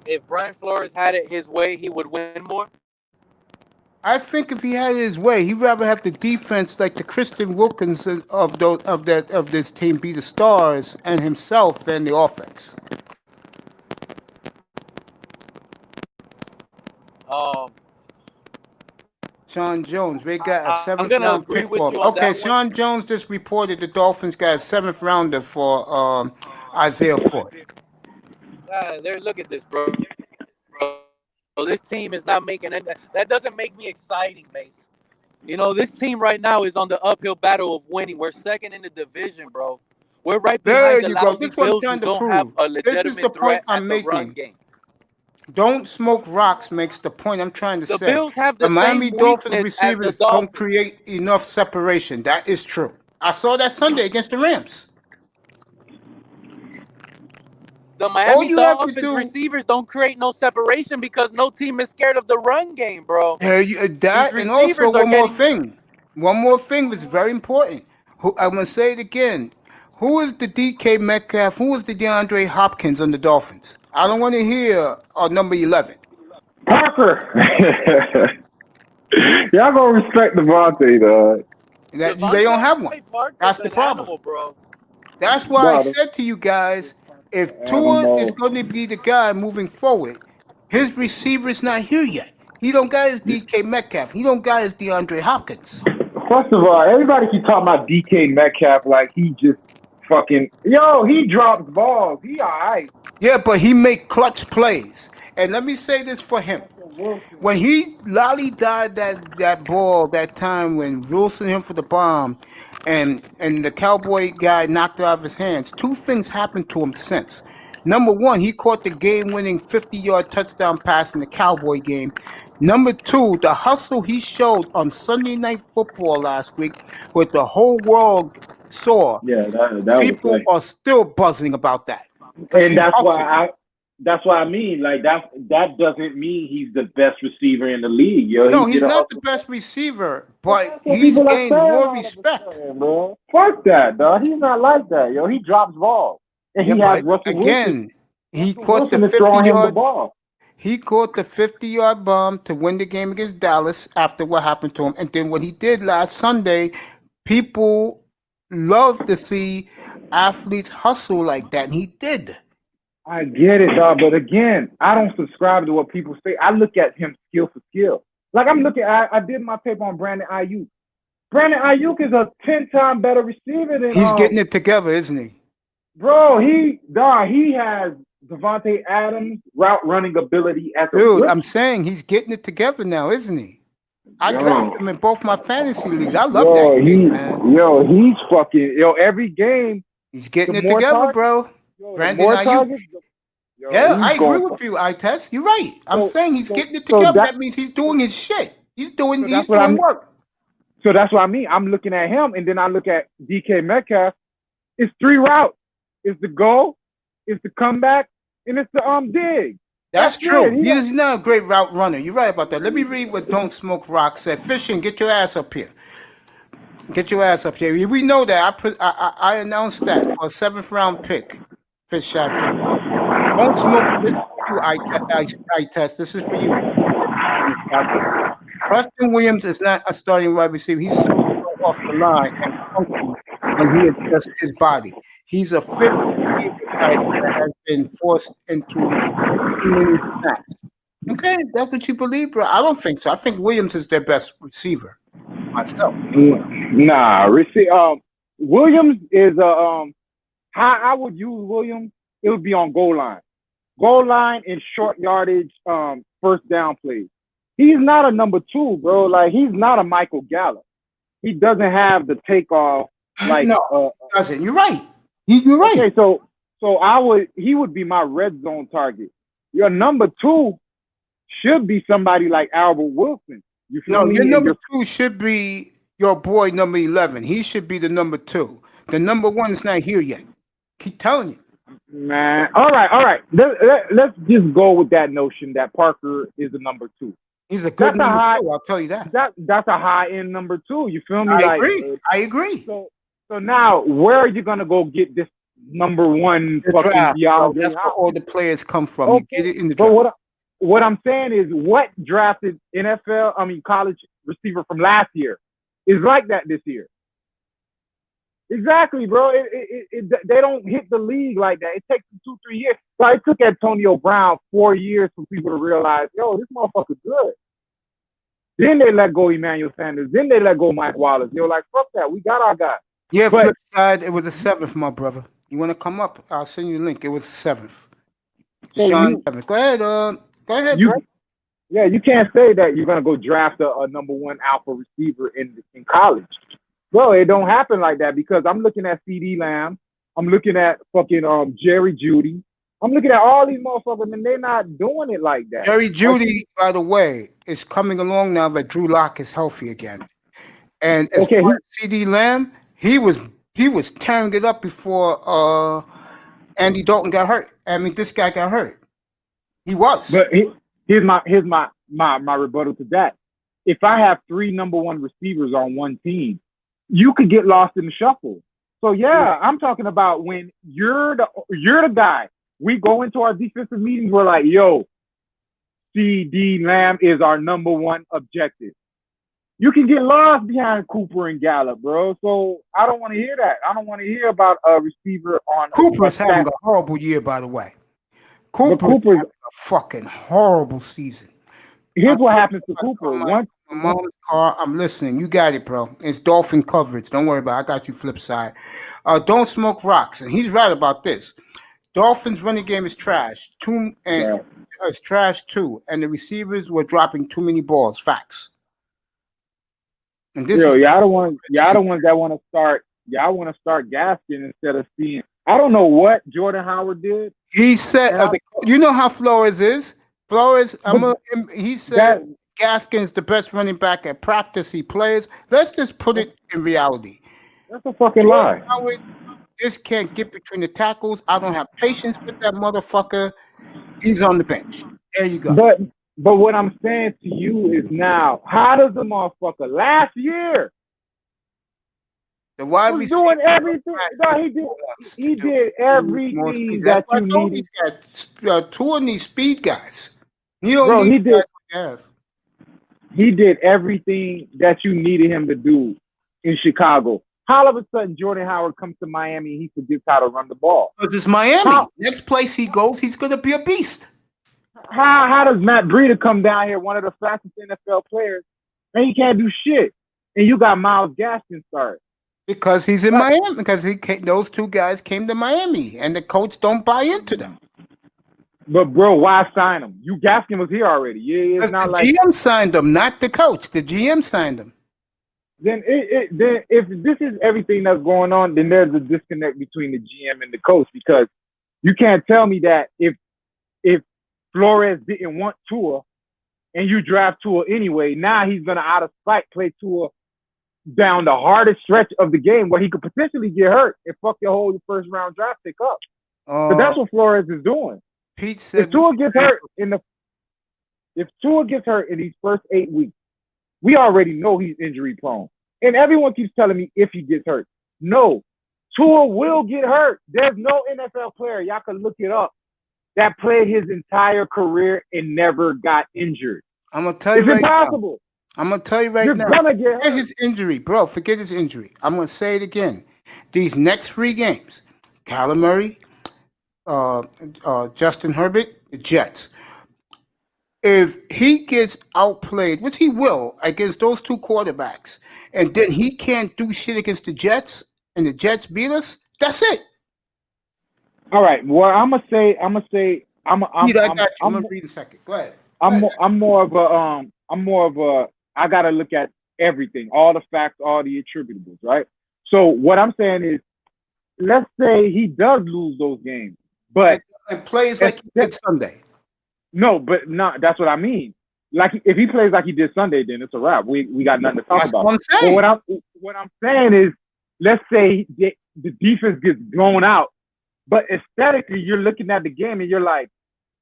If Brian Flores had it his way, he would win more. I think if he had it his way, he'd rather have the defense like the Christian Wilkinson of this team be the stars and himself than the offense. Sean Jones, they got a I'm seventh gonna round agree pick with for him. you on Okay, that one. Sean Jones just reported the Dolphins got a seventh rounder for Isaiah Ford. Look at this, bro. This team is not making it. That doesn't make me exciting, Mace. You know, this team right now is on the uphill battle of winning. We're second in the division, bro. We're right There behind the you go. lousy This is what I'm Bills who trying to don't have prove. a This is the legitimate point threat I'm at the run making. game. Don't smoke rocks makes the point I'm trying to The say. Bills have The the Miami same Dolphins weakness as the receivers don't Dolphins. create enough separation. That is true. I saw that Sunday against the Rams. The All Miami you have to Dolphins do receivers don't create no separation because no team is scared of the run game, bro. These that, and also receivers are one more getting. thing. One more thing that's very important. I'm gonna say it again. Who is the DK Metcalf? Who is the DeAndre Hopkins on the Dolphins? I don't want to hear number 11. Parker. Y'all gonna respect Devontae, dog. They don't have one. Parker's That's the an problem. animal, bro. That's why I No, said to you guys, if Tua is animal. going to be the guy moving forward, his receiver is not here yet. He don't got his DK Metcalf. He don't got his DeAndre Hopkins. First of all, everybody keep talking about DK Metcalf like he just fucking he drops balls. He alright. Yeah, but he make clutch plays. And let me say this for him. When Lolly died that ball that time when Wilson hit him for the bomb and the Cowboy guy knocked it out of his hands, two things happened to him since. Number one, he caught the game-winning 50-yard touchdown pass in the Cowboy game. Number two, the hustle he showed on Sunday Night Football last week, what the whole world saw. Yeah, that People was are still buzzing about that. and that's why I mean, like that doesn't mean he's the best receiver in the league, yo. No, He he's did a not the hustle. best receiver, but That's what he's people are gained saying more all of a respect. sudden, bro. Fuck that, dog. He's not like that, yo. He drops balls, and Yeah, he has but Russell Wilson. again, he caught the Wilson is throwing him the 50-yard. ball. He caught the 50-yard bomb to win the game against Dallas after what happened to him, and then what he did last Sunday, people love to see athletes hustle like that, and he did. I get it, dog, but again, I don't subscribe to what people say. I look at him skill for skill. Like I did my paper on Brandon Ayuk. Brandon Ayuk is a 10-time better receiver than He's getting it together, isn't he? Bro, he has Devontae Adams route running ability as a Dude, good. I'm saying he's getting it together now, isn't he? I Yo. drafted him in both my fantasy leagues. I love that kid, man. He's fucking every game. He's getting the it more together, targets- bro. Yo, Brandon more Ayuk. targets, Yeah, he's I agree going with you, Itest. You're right. I'm So- saying he's so- getting it so together. that- That means he's doing his shit. He's doing So that's what doing I'm- work. So that's what I mean. I'm looking at him, and then I look at DK Metcalf. It's 3 routes. It's the goal, it's the comeback, and it's the dig. That's That's true. it. He's not a great route runner. You're right about that. Let me read what Don't Smoke Rock said. Fishing, get your ass up here. Get your ass up here. We know that. I announced that for a 7th round pick. Fish shot Fish. Don't smoke. This is for you, I test. This is for you. Preston Williams is not a starting wide receiver. He's so far off the line and funky when he adjusts his body. He's a 5th receiver type that has been forced into too many snaps. Okay, that's what you believe, bro. I don't think so. I think Williams is their best receiver. Myself. Nah, Williams is a how I would use Williams. It would be on goal line and short yardage, first down plays. He's not a number 2, bro. Like he's not a Michael Gallup. He doesn't have the takeoff. Like no, doesn't. You're right. You're right. Okay, so he would be my red zone target. Your number 2 should be somebody like Albert Wilson. You feel No, me? your And number you're 2 should be your boy number 11. He should be the number 2. The number 1 is not here yet. Keep telling you. man. All right. Let's just go with that notion that Parker is the number 2. He's a good That's a number high. 2, I'll tell you that. That's a high end number 2. You feel me? I Like agree. I agree. so now where are you gonna go get this number 1 The fucking draft, bro. DeAndre That's where Hopkins? all the players come from. Okay. You get it in the But draft. what I'm saying is, what drafted college receiver from last year is like that this year. Exactly, bro. They don't hit the league like that. It takes them 2-3 years. So it took Antonio Brown 4 years for people to realize, yo, this motherfucker's good. Then they let go Emmanuel Sanders. Then they let go Mike Wallace. They were like, fuck that. We got our guy. Yeah, But- flip side, it was a 7th, my brother. You want to come up? I'll send you a link. It was a 7th. So Sean you- 7th. Go ahead, You, bro. yeah, you can't say that you're gonna go draft a number 1 alpha receiver in college. Bro, it don't happen like that because I'm looking at CD Lamb, I'm looking at fucking Jerry Judy, I'm looking at all these motherfuckers and they're not doing it like that. Jerry Judy, by the way, is coming along now that Drew Lock is healthy again. And as Okay, far as CD Lamb, he was tearing it up before Andy Dalton got hurt. I mean, this guy got hurt. He was. But here's my rebuttal to that. If I have 3 number 1 receivers on one team, you could get lost in the shuffle. So yeah, I'm talking about when you're the guy. We go into our defensive meetings. We're like, yo, CD Lamb is our number 1 objective. You can get lost behind Cooper and Gallup, bro. So I don't want to hear that. I don't want to hear about a receiver on Cooper's having a horrible year, by the way. Cooper's having a fucking horrible season. Here's what happens to Cooper. My mom's car. I'm listening. You got it, bro. It's dolphin coverage. Don't worry about it. I got you flip side. Don't smoke rocks. And he's right about this. Dolphins running game is trash. It's trash too. And the receivers were dropping too many balls. Facts. And this is y'all the ones that want to start. Y'all want to start Gaskin instead of seeing. I don't know what Jordan Howard did. He said, you know how Flores is. Flores, he said Gaskin's the best running back at practice. He plays. Let's just put it in reality. That's a fucking lie. Howard just can't get between the tackles. I don't have patience with that motherfucker. He's on the bench. There you go. But what I'm saying to you is now, how does the motherfucker last year? The wide was doing everything. No, he did everything that you needed. He's got 2 of these speed guys. He did everything that you needed him to do in Chicago. How all of a sudden Jordan Howard comes to Miami and he forgets how to run the ball? Because it's Miami. Next place he goes, he's going to be a beast. How does Matt Breida come down here, one of the fastest NFL players, and he can't do shit? And you got Myles Gaskin started. Because he's in Miami. Because those 2 guys came to Miami, and the coach don't buy into them. But bro, why sign him? Gaskin was here already. Yeah, it's not like GM signed him, not the coach. The GM signed him. Then if this is everything that's going on, then there's a disconnect between the GM and the coach, because you can't tell me that if Flores didn't want Tua and you draft Tua anyway, now he's gonna out of spite play Tua down the hardest stretch of the game where he could potentially get hurt and fuck your whole first round draft pick up. So that's what Flores is doing. Pete said if Tua gets hurt in these first 8 weeks, we already know he's injury prone. And everyone keeps telling me if he gets hurt. No, Tua will get hurt. There's no NFL player, y'all can look it up, that played his entire career and never got injured. I'm going to tell you right now. I'm going to tell you right now. Gonna get hurt. Forget his injury, bro. Forget his injury. I'm going to say it again. These next 3 games, Kyler Murray, Justin Herbert, the Jets. If he gets outplayed, which he will, against those 2 quarterbacks, and then he can't do shit against the Jets, and the Jets beat us, that's it. All right. Well, I'm gonna say, I'm gonna read in a second. Go ahead. I'm more of a. I gotta look at everything, all the facts, all the attributables, right? So what I'm saying is, let's say he does lose those games, but and plays like he did Sunday. No, but not. That's what I mean. like if he plays like he did Sunday, then it's a wrap. We got nothing to talk That's about. what I'm But saying. what I'm saying is, let's say the defense gets blown out, but aesthetically, you're looking at the game and you're like,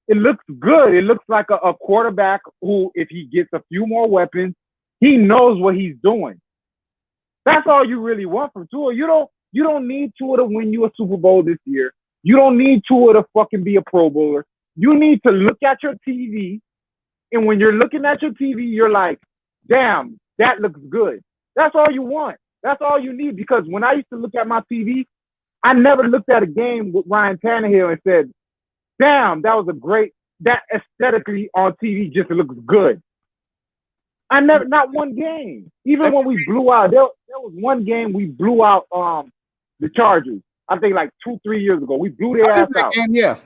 it looks good. It looks like a quarterback who, if he gets a few more weapons, he knows what he's doing. That's all you really want from Tua. You don't need Tua to win you a Super Bowl this year. You don't need Tua to fucking be a Pro Bowler. You need to look at your TV, and when you're looking at your TV, you're like, damn, that looks good. That's all you want. That's all you need. Because when I used to look at my TV, I never looked at a game with Ryan Tannehill and said, damn, that aesthetically on TV just looks good. Not one game. Even when we blew out, there was one game we blew out the Chargers. I think like 2-3 years ago. We blew their ass out. Yeah.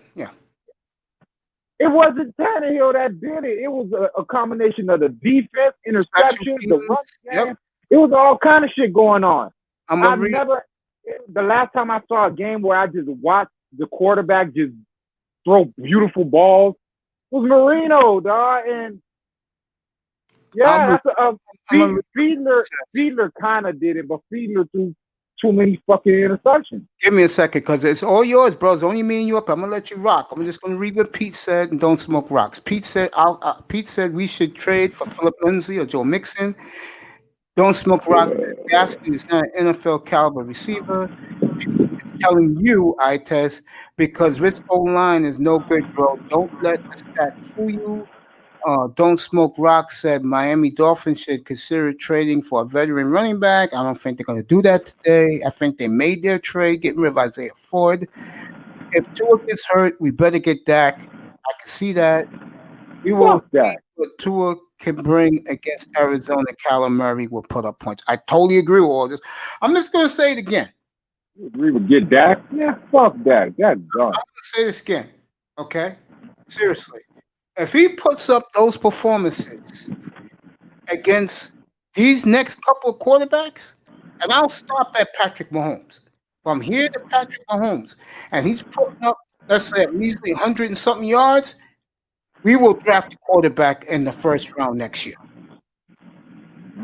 It wasn't Tannehill that did it. It was a combination of the defense, interceptions, the run game. Yep. It was all kind of shit going on. The last time I saw a game where I just watched the quarterback just throw beautiful balls was Marino, dog. And yeah, Fiedler kind of did it, but Fiedler threw too many fucking interceptions. Give me a second, because it's all yours, bro. It's only me and you up. I'm gonna let you rock. I'm just gonna read what Pete said and don't smoke rocks. Pete said we should trade for Philip Lindsay or Joe Mixon. Don't smoke rocks. Gaskin is not an NFL caliber receiver. It's telling you, I test, because this O-line is no good, bro. Don't let the stat fool you. Don't Smoke Rock said Miami Dolphins should consider trading for a veteran running back. I don't think they're going to do that today. I think they made their trade, getting rid of Isaiah Ford. If Tua gets hurt, we better get Dak. I can see that. We will see what Tua can bring against Arizona. Kyler Murray will put up points. I totally agree with all this. I'm just going to say it again. You agree with get Dak? Yeah, fuck Dak. That's done. I'm going to say this again, okay? Seriously. If he puts up those performances against these next couple of quarterbacks, and I'll stop at Patrick Mahomes. From here to Patrick Mahomes, and he's putting up, let's say, at least 100 and something yards, we will draft a quarterback in the first round next year.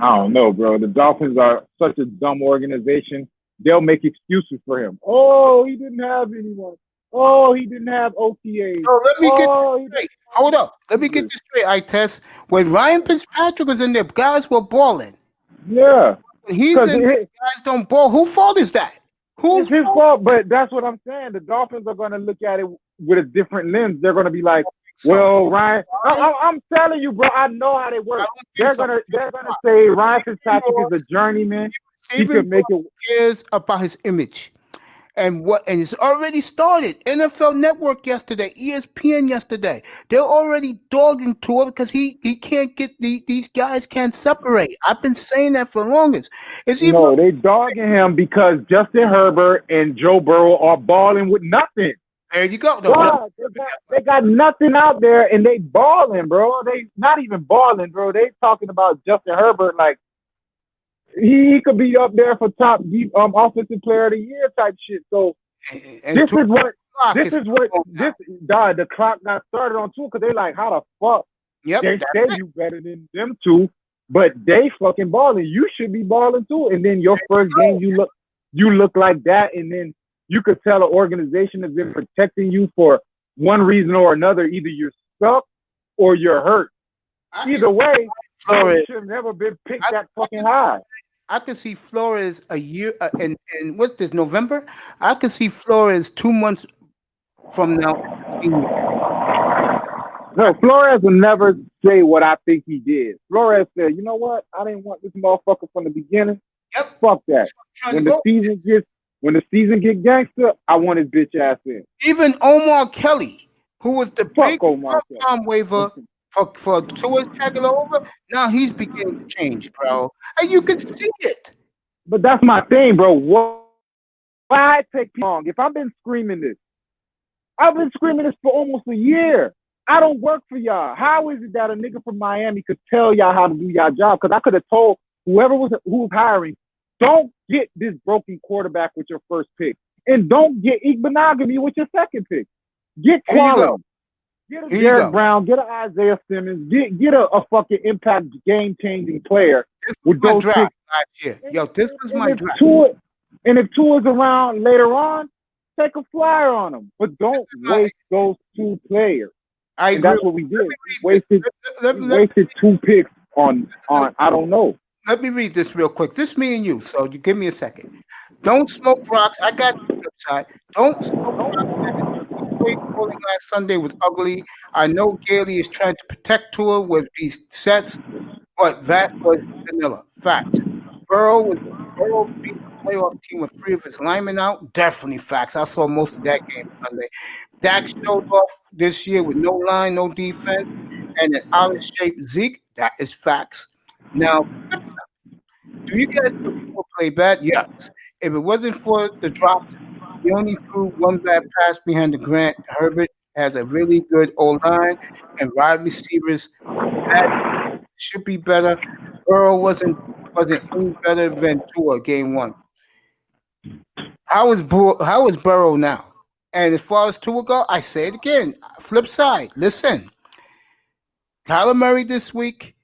I don't know, bro. The Dolphins are such a dumb organization. They'll make excuses for him. Oh, he didn't have anyone. Oh, he didn't have OTA. So let me get this straight. Hold up. Let me get this straight, I test. When Ryan Fitzpatrick was in there, guys were balling. Yeah. When he's in there, guys don't ball. Whose fault is that? It's his fault, but that's what I'm saying. The Dolphins are going to look at it with a different lens. They're going to be like, well, Ryan, I'm telling you, bro, I know how they work. They're gonna say Ryan Fitzpatrick is a journeyman. He could make it. Cares about his image. And it's already started. NFL Network yesterday, ESPN yesterday. They're already dogging Tua because he can't get these guys can't separate. I've been saying that for longest. No, they dogging him because Justin Herbert and Joe Burrow are balling with nothing. There you go. They got nothing out there and they balling, bro. They not even balling, bro. They talking about Justin Herbert like he could be up there for top offensive player of the year type shit. So the clock got started on Tua because they like, how the fuck they say you better than them two, but they fucking balling. You should be balling too. And then your first game you look like that, and then you could tell an organization has been protecting you for one reason or another. Either you're stuck or you're hurt. Either way, you should have never been picked that fucking high. I could see Flores a year, and what's this, November? I could see Flores 2 months from now. No, Flores will never say what I think he did. Flores said, you know what? I didn't want this motherfucker from the beginning. Yep. Fuck that. When the season get gangster, I want his bitch ass in. Even Omar Kelly, who was the big time waiver for Tua Tagovailoa, now he's beginning to change, bro. And you can see it. But that's my thing, bro. Why it take long? If I've been screaming this for almost a year. I don't work for y'all. How is it that a nigga from Miami could tell y'all how to do y'all job? Because I could have told who was hiring, don't get this broken quarterback with your first pick. And don't get Igbenogany with your second pick. Get quality. Get a Here you Derek go. Brown, get an Isaiah Simmons, get a fucking impact game changing player This was with my those draft picks. last year. And, Yo, this was and my if draft. Tua's around later on, take a flyer on him. But don't waste those two players. I And agree. that's what we did. Let me We read this. wasted we wasted two picks on I don't know. Let me read this real quick. This me and you. So you give me a second. Don't smoke rocks. I got the flip side. Don't smoke rocks. Play calling last Sunday was ugly. I know Gailey is trying to protect Tua with these sets, but that was vanilla. Facts. Burrow beat the playoff team with 3 of his linemen out. Definitely facts. I saw most of that game Sunday. Dak showed off this year with no line, no defense, and an out of shape Zeke. That is facts. Now, do you guys think Tua play bad? Yes. If it wasn't for the drops, he only threw one bad pass behind the Grant. Herbert has a really good O line and wide receivers. That should be better. Burrow wasn't any better than Tua game 1. How is Burrow now? And as far as Tua go, I say it again. Flip side. Listen, Kyler Murray this week,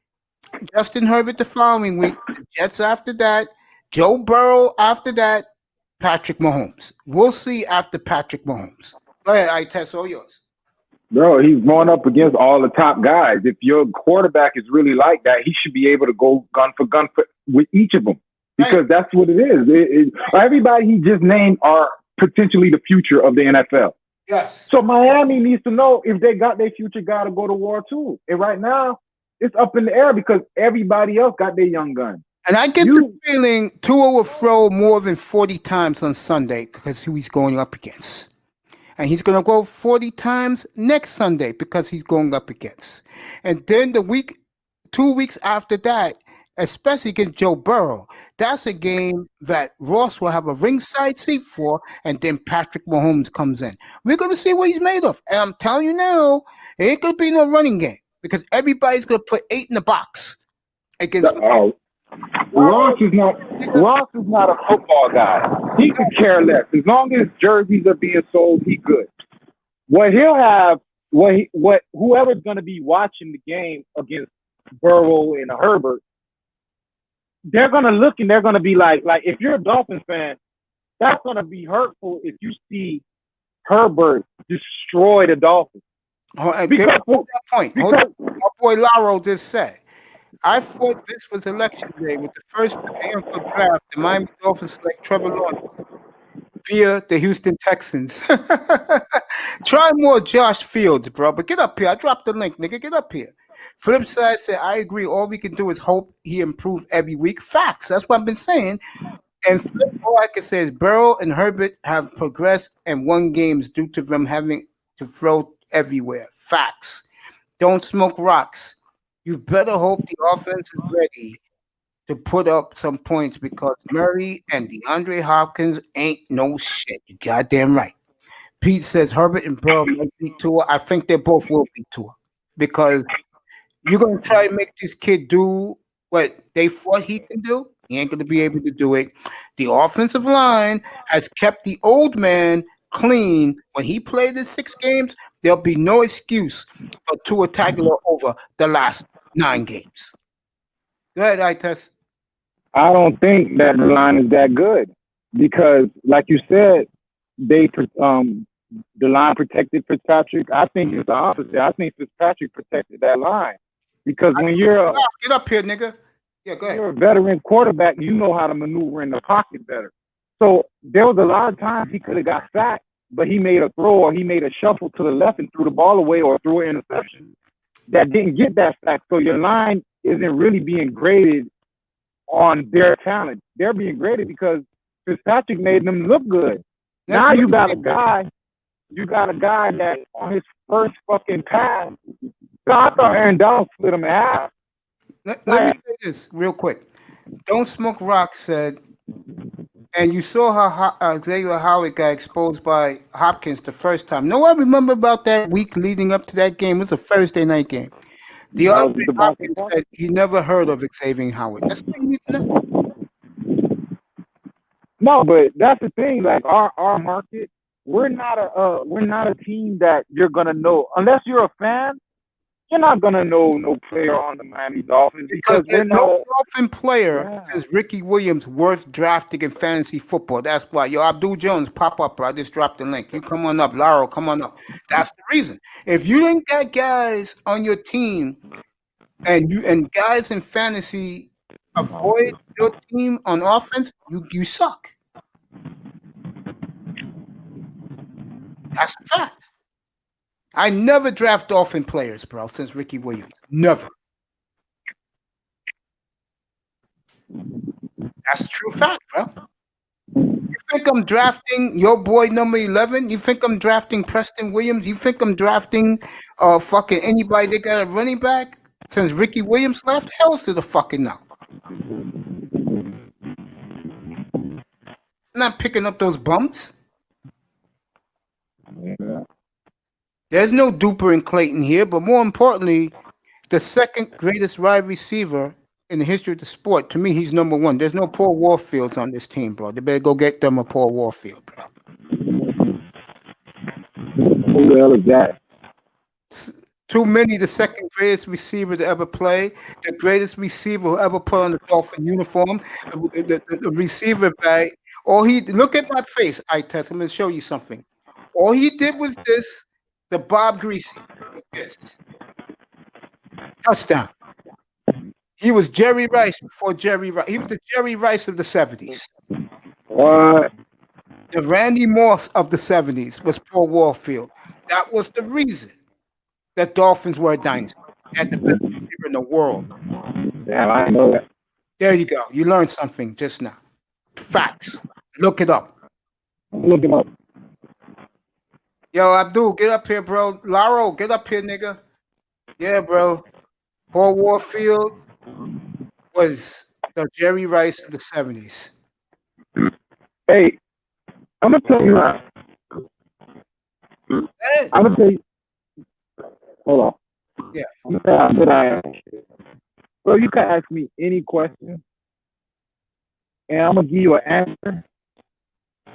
Justin Herbert the following week, the Jets after that, Joe Burrow after that, Patrick Mahomes. We'll see after Patrick Mahomes. Go ahead, Itess, all yours. Bro, he's going up against all the top guys. If your quarterback is really like that, he should be able to go gun for with each of them because that's what it is. Everybody he just named are potentially the future of the NFL. Yes. So Miami needs to know if they got their future guy to go to war too. And right now, it's up in the air because everybody else got their young gun. And I get the feeling Tua will throw more than 40 times on Sunday because who he's going up against. And he's going to go 40 times next Sunday because he's going up against. And then 2 weeks after that, especially against Joe Burrow, that's a game that Ross will have a ringside seat for, and then Patrick Mahomes comes in. We're going to see what he's made of. And I'm telling you now, it ain't going to be no running game because everybody's going to put 8 in the box against Ross is not a football guy. He could care less. As long as jerseys are being sold, he's good. What he'll have, whoever's going to be watching the game against Burrow and Herbert, they're going to look and they're going to be like if you're a Dolphins fan, that's going to be hurtful if you see Herbert destroy the Dolphins. Because my boy Laro just said, I thought this was election day with the first NFL draft. The Miami Dolphins select Trevor Lawrence via the Houston Texans. Try more Josh Fields, bro. But get up here. I dropped the link, nigga. Get up here. Flip side said, I agree. All we can do is hope he improves every week. Facts. That's what I've been saying. And flip, all I can say is Burrow and Herbert have progressed and won games due to them having to throw everywhere. Facts. Don't smoke rocks. You better hope the offense is ready to put up some points because Murray and DeAndre Hopkins ain't no shit. You goddamn right. Pete says Herbert and Burrow might beat Tua. I think they both will beat Tua because you're going to try and make this kid do what they thought he can do. He ain't going to be able to do it. The offensive line has kept the old man clean. When he played the 6 games, there'll be no excuse for Tua Tagovailoa over the last 9 games. Go ahead, Itess. I don't think that the line is that good because, like you said, the line protected Fitzpatrick. I think it's the opposite. I think Fitzpatrick protected that line because when you're get up here, nigga. Yeah, go ahead. You're a veteran quarterback. You know how to maneuver in the pocket better. So there was a lot of times he could have got sacked, but he made a throw or he made a shuffle to the left and threw the ball away or threw an interception that didn't get that sack. So your line isn't really being graded on their talent. They're being graded because Fitzpatrick made them look good. Now you got a guy that on his first fucking pass, I thought Aaron Donald split him in half. Let me say this real quick. Don't Smoke Rock said, and you saw how Xavier Howard got exposed by Hopkins the first time. No one remember about that week leading up to that game. It was a Thursday night game. The other day, Hopkins said he never heard of Xavier Howard. That's what you need to know. No, but that's the thing. Like our market, we're not a team that you're gonna know unless you're a fan. You're not gonna know no player on the Miami Dolphins Because because we're there's not. no Dolphin player Yeah. since Ricky Williams worth drafting in fantasy football. That's why. Yo, Abdul Jones, pop up, bro. I just dropped the link. You come on up. Laro, come on up. That's the reason. If you ain't got guys on your team and guys in fantasy avoid your team on offense, you suck. That's a fact. I never draft Dolphin players, bro, since Ricky Williams. Never. That's a true fact, bro. You think I'm drafting your boy number 11? You think I'm drafting Preston Williams? You think I'm drafting fucking anybody that got a running back since Ricky Williams left? Hell to the fucking no. I'm not picking up those bums. Yeah. There's no Duper and Clayton here, but more importantly, the second greatest wide receiver in the history of the sport. To me, he's number one. There's no Paul Warfields on this team, bro. They better go get them a Paul Warfield, bro. Who the hell is that? Too many, the second greatest receiver to ever play, the greatest receiver who ever put on the Dolphin uniform, the receiver by all he look at my face, I test. I'm gonna show you something. All he did was this, the Bob Greasy. Yes. Touchdown. He was Jerry Rice before Jerry Rice. He was the Jerry Rice of the 70s. What? The Randy Moss of the 70s was Paul Warfield. That was the reason that Dolphins were a dynasty. They had the best receiver in the world. Damn, I know that. There you go. You learned something just now. Facts. Look it up. Look him up. Yo, Abdul, get up here, bro. Laro, get up here, nigga. Yeah, bro. Paul Warfield was the Jerry Rice of the 70s. Hey, I'm gonna tell you right. Hey. I'm gonna tell you. Hold on. Yeah. I'm gonna tell you how good I am. Bro, you can ask me any question, and I'm gonna give you an answer.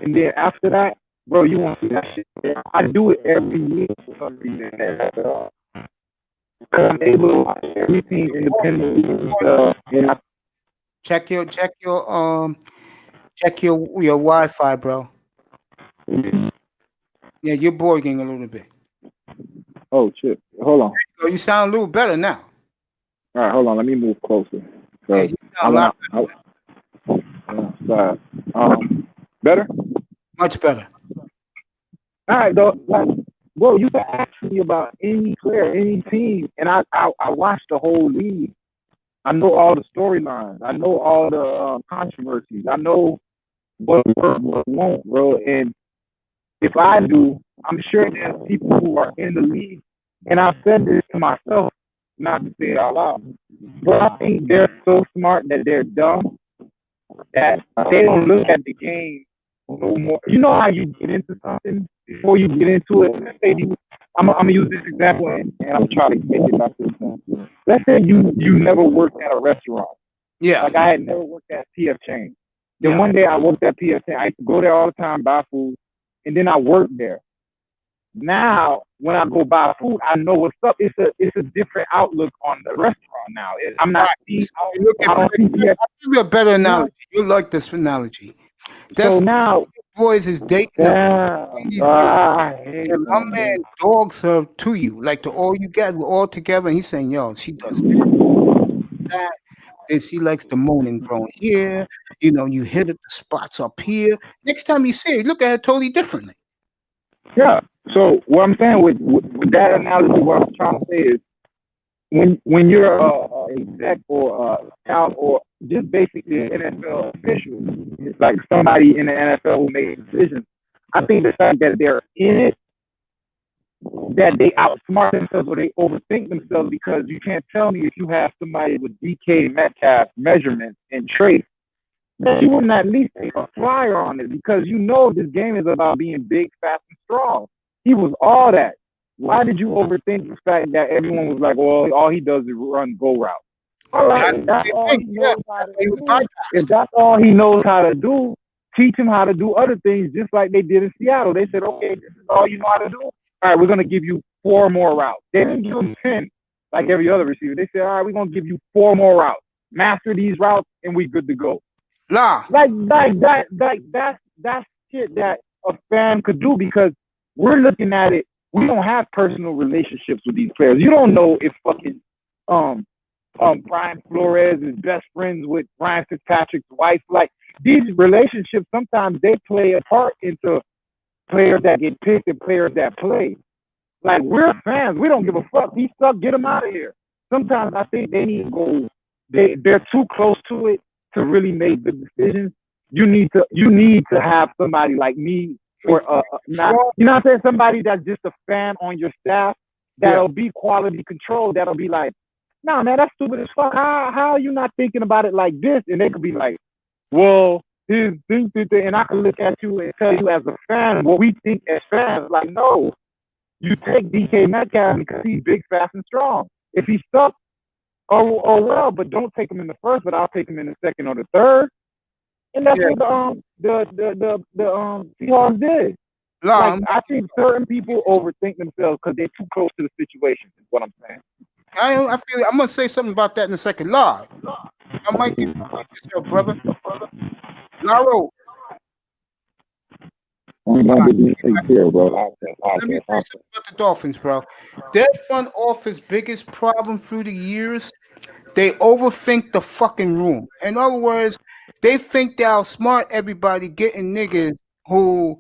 And then after that, bro, you won't see that shit. I do it every year for some reason. Because I'm able to watch every team independently and stuff. And I Check your Wi-Fi, bro. Yeah, you're bugging a little bit. oh shit. Hold on. Oh, you sound a little better now. All right, hold on. Let me move closer. So Yeah, you sound a lot sorry. Better? much better. All right, though. Like, bro, you can ask me about any player, any team, and I watch the whole league. I know all the storylines. I know all the controversies. I know what works, what won't, bro. And if I do, I'm sure there's people who are in the league, and I've said this to myself, not to say it out loud, but I think they're so smart that they're dumb that they don't look at the game no more. You know how you get into something before you get into it? Let's say I'm gonna use this example, and I'm trying to make it back to the point. Let's say you never worked at a restaurant. Yeah. Like I had never worked at PF Chang's. Then Yeah. one day I worked at PF Chang's. I used to go there all the time, buy food, and then I worked there. Now, when I go buy food, I know what's up. It's a different outlook on the restaurant now. I'm not seeing. You look I don't see PF. I'll give you a better analogy. You like this analogy. That's So now, boys is dating up. I hate And my that. man dogs her to you. Like the all you got, we're all together. And he's saying, yo, she does this, that. Then she likes the moaning grown here. You know, you hit at the spots up here. Next time you see her, you look at her totally differently. Yeah. So what I'm saying with that analogy, what I'm trying to say is, when you're a exec or a scout or just basically an NFL official, it's like somebody in the NFL who makes decisions. I think the fact that they're in it, that they outsmart themselves or they overthink themselves, because you can't tell me if you have somebody with DK Metcalf measurements and traits that you wouldn't at least take a flyer on it, because you know this game is about being big, fast, and strong. He was all that. Why did you overthink the fact that everyone was like, well, all he does is run go route? All right, if that's all he knows how to do, if that's all he knows how to do, teach him how to do other things, just like they did in Seattle. They said, okay, this is all you know how to do. All right, we're gonna give you 4 more routes. They didn't give him 10 like every other receiver. They said, all right, we're gonna give you 4 more routes. Master these routes, and we good to go. Nah, Like that's shit that a fan could do, because we're looking at it. We don't have personal relationships with these players. You don't know if fucking Brian Flores is best friends with Ryan Fitzpatrick's wife. Like, these relationships, sometimes they play a part into players that get picked and players that play. Like, we're fans. We don't give a fuck. He sucked. Get him out of here. Sometimes I think they need to go. They're too close to it to really make good decisions. You need to have somebody like me, or not, you know what I'm saying? Somebody that's just a fan on your staff that'll be quality control. That'll be like, nah, man, that's stupid as fuck. How are you not thinking about it like this? And they could be like, well, his thing, and I can look at you and tell you as a fan what we think as fans. Like, no, you take DK Metcalf because he's big, fast, and strong. If he sucks, oh well, but don't take him in the first, but I'll take him in the second or the third. And that's what the Seahawks did. Like, I think certain people overthink themselves because they're too close to the situation, is what I'm saying. I feel I'm gonna say something about that in a second. Law, I might get yourself, brother. Laro. Let me say something about the Dolphins, bro. Their front office biggest problem through the years, they overthink the fucking room. In other words, they think they outsmart everybody, getting niggas who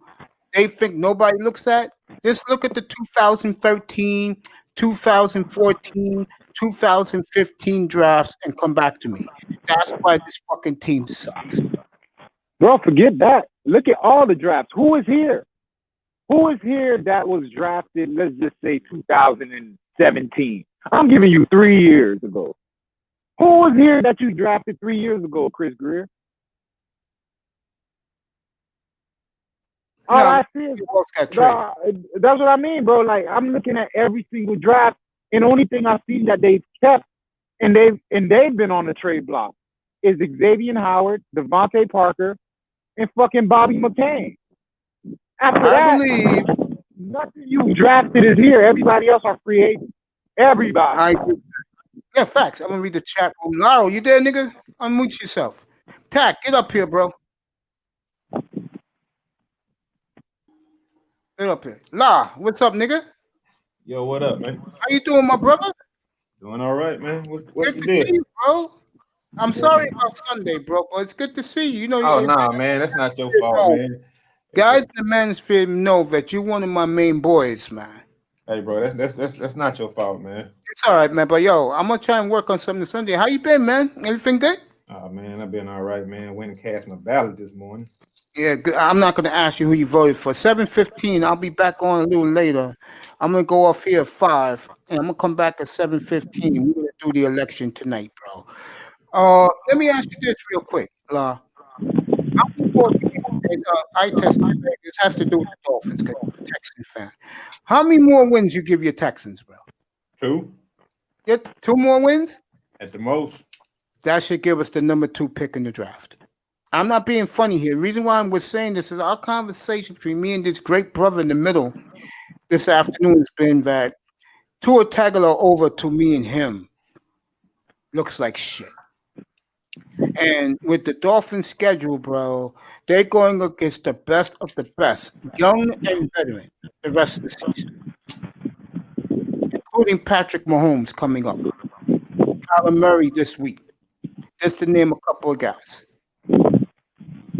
they think nobody looks at. Just look at the 2013, 2014, 2015 drafts and come back to me. That's why this fucking team sucks. Bro, forget that. Look at all the drafts. Who is here? Who is here that was drafted, let's just say 2017? I'm giving you 3 years ago. Who was here that you drafted 3 years ago, Chris Greer? All I see is, bro, that's what I mean, bro. Like, I'm looking at every single draft, and the only thing I see that they've kept, and they've been on the trade block, is Xavier Howard, Devontae Parker, and fucking Bobby McCain. After that, nothing you drafted is here. Everybody else are free agents. Everybody. Yeah, facts. I'm gonna read the chat room. Laro, you there, nigga? Unmute yourself. Tack, get up here, bro. Get up here. La, what's up, nigga? Yo, what up, man? How you doing, my brother? Doing all right, man. What's good the to deal? see you, bro. I'm sorry about Sunday, bro, but it's good to see you. You know, Oh, nah, man, that's not your fault, man. Guys in the manosphere know that you're one of my main boys, man. Hey, bro, that's not your fault, man. It's all right, man. But yo, I'm gonna try and work on something Sunday. How you been, man? Everything good? Oh, man, I've been all right, man. Went and cast my ballot this morning. Yeah, good. I'm not gonna ask you who you voted for. 7:15. I'll be back on a little later. I'm gonna go off here at 5, and I'm gonna come back at 7:15. We're gonna do the election tonight, bro. Let me ask you this real quick, La. How many more this has to do with the Dolphins because I'm a Texan fan. How many more wins you give your Texans, bro? 2. Get 2 more wins? At the most. That should give us the number 2 pick in the draft. I'm not being funny here. The reason why I'm saying this is our conversation between me and this great brother in the middle this afternoon has been that Tua Tagovailoa to me and him looks like shit. And with the Dolphins schedule, bro, they're going against the best of the best, young and veteran, the rest of the season, including Patrick Mahomes coming up, Kyler Murray this week, just to name a couple of guys.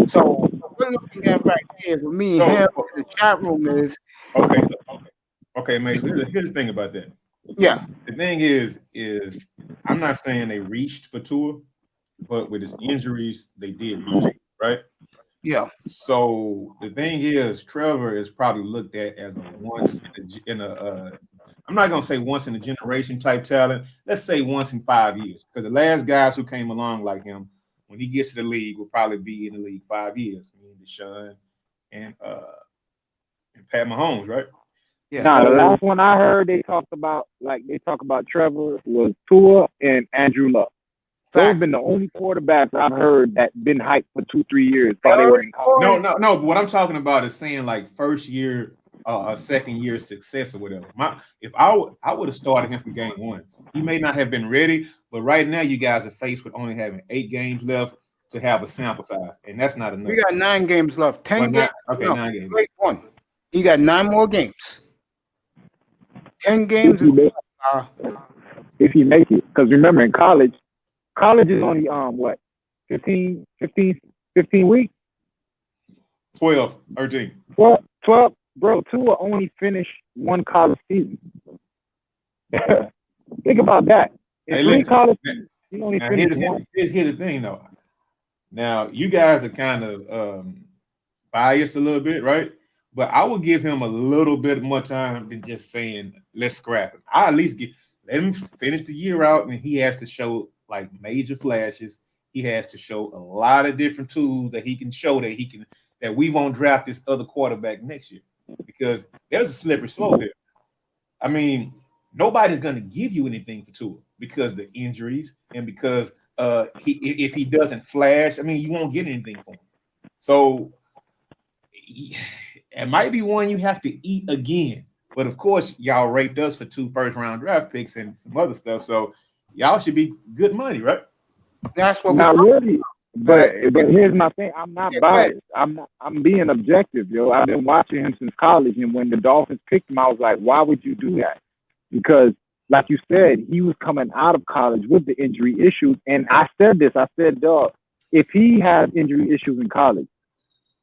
So what we're looking at right here with me and him in the chat room is okay, mate. Here's the thing about that. Yeah. The thing is I'm not saying they reached for Tua, but with his injuries, they did reach, right? Yeah. So the thing is, Trevor is probably looked at as a once in a I'm not gonna say once in a generation type talent. Let's say once in 5 years, because the last guys who came along like him, when he gets to the league, will probably be in the league 5 years. I mean, Deshaun and Pat Mahomes, right? Yeah. Nah, the last one I heard they talk about Trevor was Tua and Andrew Luck. Those have Fact. been the only quarterbacks I've heard that been hyped for 2-3 years while they were in college. No. But what I'm talking about is saying like first year, second year success or whatever. If I would have started him from game one, he may not have been ready. But right now, you guys are faced with only having 8 games left to have a sample size, and that's not enough. We got 9 games left. 10 Well, games. okay, No, 9 games. wait, 1. You got 9 more games. 10 games If is he make, if he make it, because remember in college is only 15 weeks. 12, 13. 12, bro. Tua only finished one college season. Think about that. In Hey, 3 listen, college seasons, he only Now, finished one. here's the thing, though. Now, you guys are kind of biased a little bit, right? But I would give him a little bit more time than just saying, let's scrap him. I at least let him finish the year out, and he has to show like major flashes. He has to show a lot of different tools that he can show that we won't draft this other quarterback next year, because there's a slippery slope here. I mean, nobody's going to give you anything for Tua because of the injuries and because if he doesn't flash, I mean, you won't get anything for him. So it might be one you have to eat again. But of course, y'all raped us for 2 first-round draft picks and some other stuff. So y'all should be good money, right? That's what Not really. But But- here's my thing. I'm not Yeah, go ahead. biased. I'm being objective, yo. I've been watching him since college, and when the Dolphins picked him, I was like, why would you do that? Because, like you said, he was coming out of college with the injury issues, and I said this. I said, dog, if he has injury issues in college,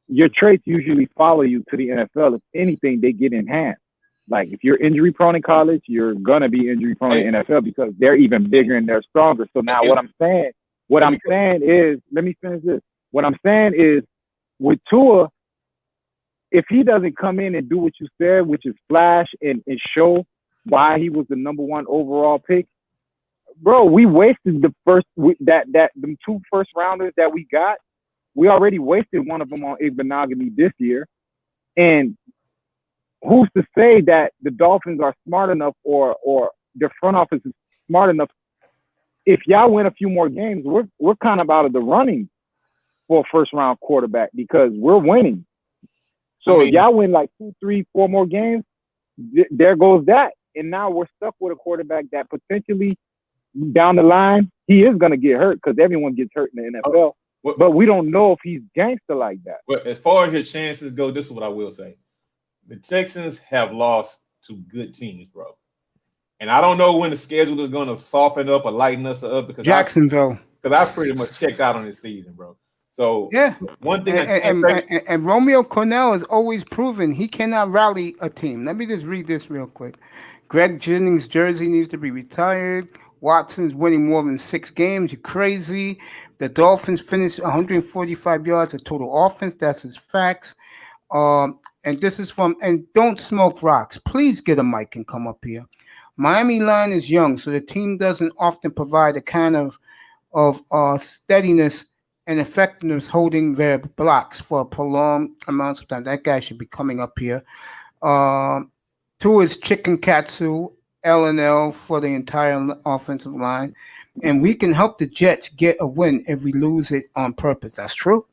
your traits usually follow you to the NFL. If anything, they get enhanced. Like if you're injury prone in college, you're gonna be injury prone in NFL because they're even bigger and they're stronger. So now what I'm saying is, let me finish this. What I'm saying is with Tua, if he doesn't come in and do what you said, which is flash and show why he was the number 1 overall pick, bro, we wasted them 2 first rounders that we got. We already wasted one of them on Igbenogany this year. And who's to say that the Dolphins are smart enough or their front office is smart enough? If y'all win a few more games, we're kind of out of the running for a first round quarterback because we're winning. So if y'all win like 2, 3, 4 more games, there goes that. And now we're stuck with a quarterback that potentially down the line, he is going to get hurt because everyone gets hurt in the NFL. But we don't know if he's gangster like that. But as far as your chances go, this is what I will say. The Texans have lost to good teams, bro. And I don't know when the schedule is going to soften up or lighten us up because Jacksonville. I pretty much checked out on this season, bro. So Yeah. one thing And Romeo Cornell has always proven he cannot rally a team. Let me just read this real quick. Greg Jennings' jersey needs to be retired. Watson's winning more than 6 games. You're crazy. The Dolphins finished 145 yards of total offense. That's his facts. And this is from, and don't smoke rocks. Please get a mic and come up here. Miami line is young, so the team doesn't often provide a kind of steadiness and effectiveness holding their blocks for prolonged amounts of time. That guy should be coming up here. 2 is Chicken Katsu, L&L for the entire offensive line. And we can help the Jets get a win if we lose it on purpose. That's true.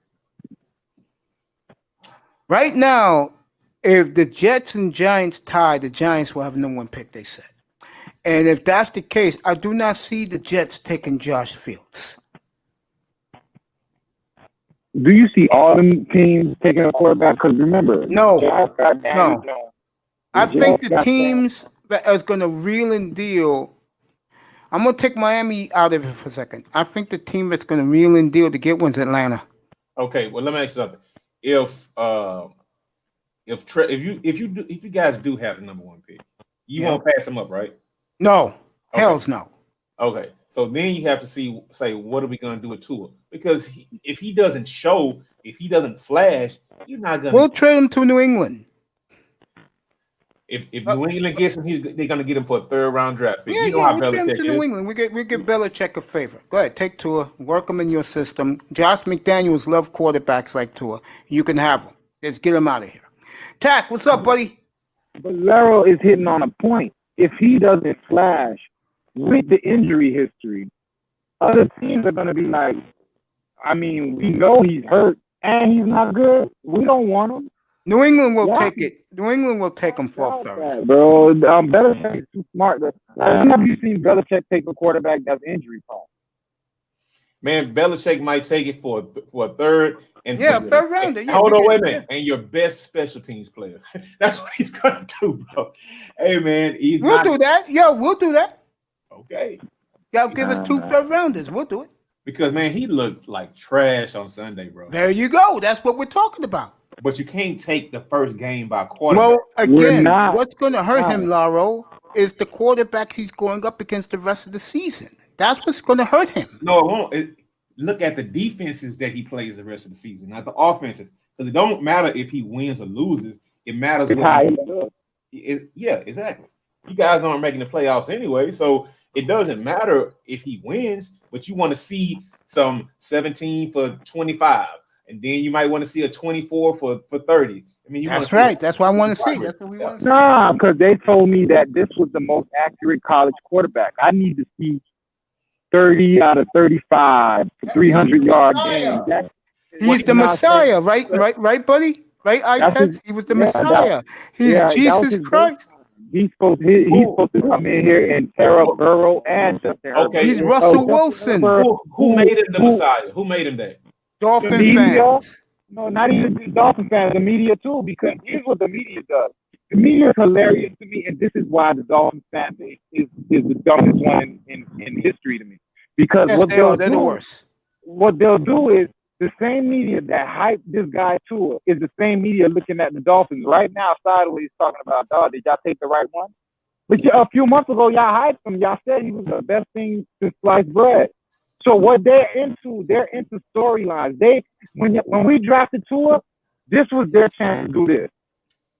Right now, if the Jets and Giants tie, the Giants will have no 1 pick, they said. And if that's the case, I do not see the Jets taking Josh Fields. Do you see all them teams taking a quarterback? Because remember, No. no. I think the teams that is going to reel and deal. I'm going to take Miami out of it for a second. I think the team that's going to reel and deal to get wins Atlanta. Okay, well, let me ask you something. If you guys do have the number 1 pick, you won't pass him up, right? No. Okay. Hells no. Okay, so then you have to say, what are we going to do with Tua? Because if he doesn't show, if he doesn't flash, you're not going to. We'll trade him to New England. If New England gets him, they're going to get him for a 3rd round draft pick. Yeah, you know how we trade him Belichick to is. New England. We give Belichick a favor. Go ahead, take Tua, work him in your system. Josh McDaniels love quarterbacks like Tua. You can have him. Just get him out of here. Tack, what's up, buddy? Valero is hitting on a point. If he doesn't flash with the injury history, other teams are gonna be like, I mean, we know he's hurt and he's not good. We don't want him. New England will Yeah. take it. New England will take him for a third. That, bro. Belichick is too smart. When have you seen Belichick take a quarterback that's injury prone? Man, Belichick might take it for a third. And Yeah, third rounder. Yeah, hold on, you wait a can- minute. And your best special teams player. That's what he's gonna do, bro. Hey, man, he's We'll not do that. Yo, we'll do that. okay. Y'all give us 2 third rounders. We'll do it. Because man, he looked like trash on Sunday, bro. There you go. That's what we're talking about. But you can't take the first game by quarterback. Well, again, not. what's going to hurt him, Laro, is the quarterback he's going up against the rest of the season. That's what's going to hurt him. No, it won't. Look at the defenses that he plays the rest of the season, not the offensive. Because it don't matter if he wins or loses. It matters It's what how he he does. yeah, exactly. You guys aren't making the playoffs anyway, so it doesn't matter if he wins, but you want to see some 17 for 25, and then you might want to see a 24 for 30. I mean, That's right. That's what I want to see. That's what we want to see. Nah, because they told me that this was the most accurate college quarterback. I need to see 30 out of 35 for 300-yard games. He's the Messiah, right, buddy? Right, Itez? He was the Messiah. He's that was Jesus his Christ. He's supposed to come in here and tear up Burrow and Justin Herbert. Okay. He's Russell Wilson. Who made him the Messiah? Who made him that? Dolphin media? fans. No, not even the Dolphin fans, the media too, because here's what the media does. The media is hilarious to me, and this is why the Dolphins fan base is the dumbest one in history to me. Because Yes, what they are. they'll They're the do, worst. what they'll do is the same media that hyped this guy to is the same media looking at the Dolphins right now sideways talking about, dog, did y'all take the right one? But a few months ago, y'all hyped him. Y'all said he was the best thing since sliced bread. So what they're into storylines. When we drafted Tua, this was their chance to do this.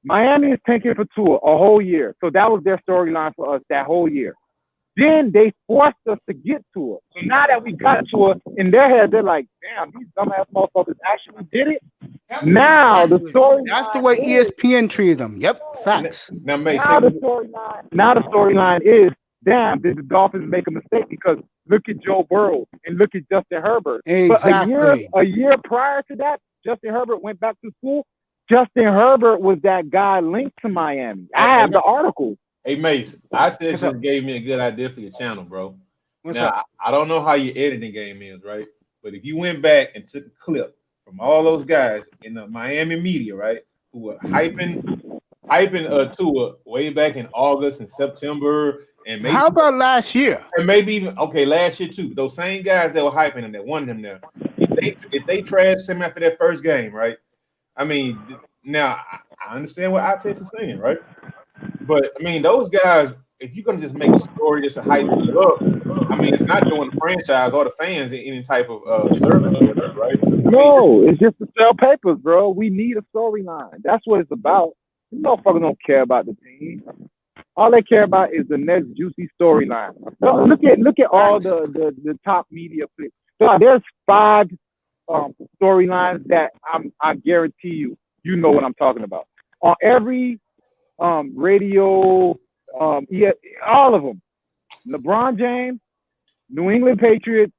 Miami is tanking for Tua a whole year. So that was their storyline for us that whole year. Then they forced us to get Tua. So now that we got Tua, in their head, they're like, damn, these dumbass motherfuckers actually did it. Now the story. That's the way ESPN treated him. Yep, facts. Now, May, Now the storyline is, damn, did the Dolphins make a mistake? Because look at Joe Burrow and look at Justin Herbert. Exactly. But a year prior to that, Justin Herbert went back to school. Justin Herbert was that guy linked to Miami. I have the article. Hey, Mace, I What's just up? gave me a good idea for your channel, bro. What's now, up? I don't know how your editing game is, right? But if you went back and took a clip from all those guys in the Miami media, right, who were hyping Tua way back in August and September, and maybe How about last year? and maybe even last year too. Those same guys that were hyping him, that wanted him there. If they trashed him after that first game, right? I mean, now I understand what Itez is saying, right? But I mean, those guys, if you're gonna just make a story just to hype it up, I mean, it's not doing the franchise or the fans any type of service, right? No, it's just to sell papers, bro. We need a storyline. That's what it's about. These motherfuckers don't care about the team. All they care about is the next juicy storyline. So look at all the top media picks. So there's 5 storylines that I guarantee you know what I'm talking about. On every radio, all of them. LeBron James, New England Patriots,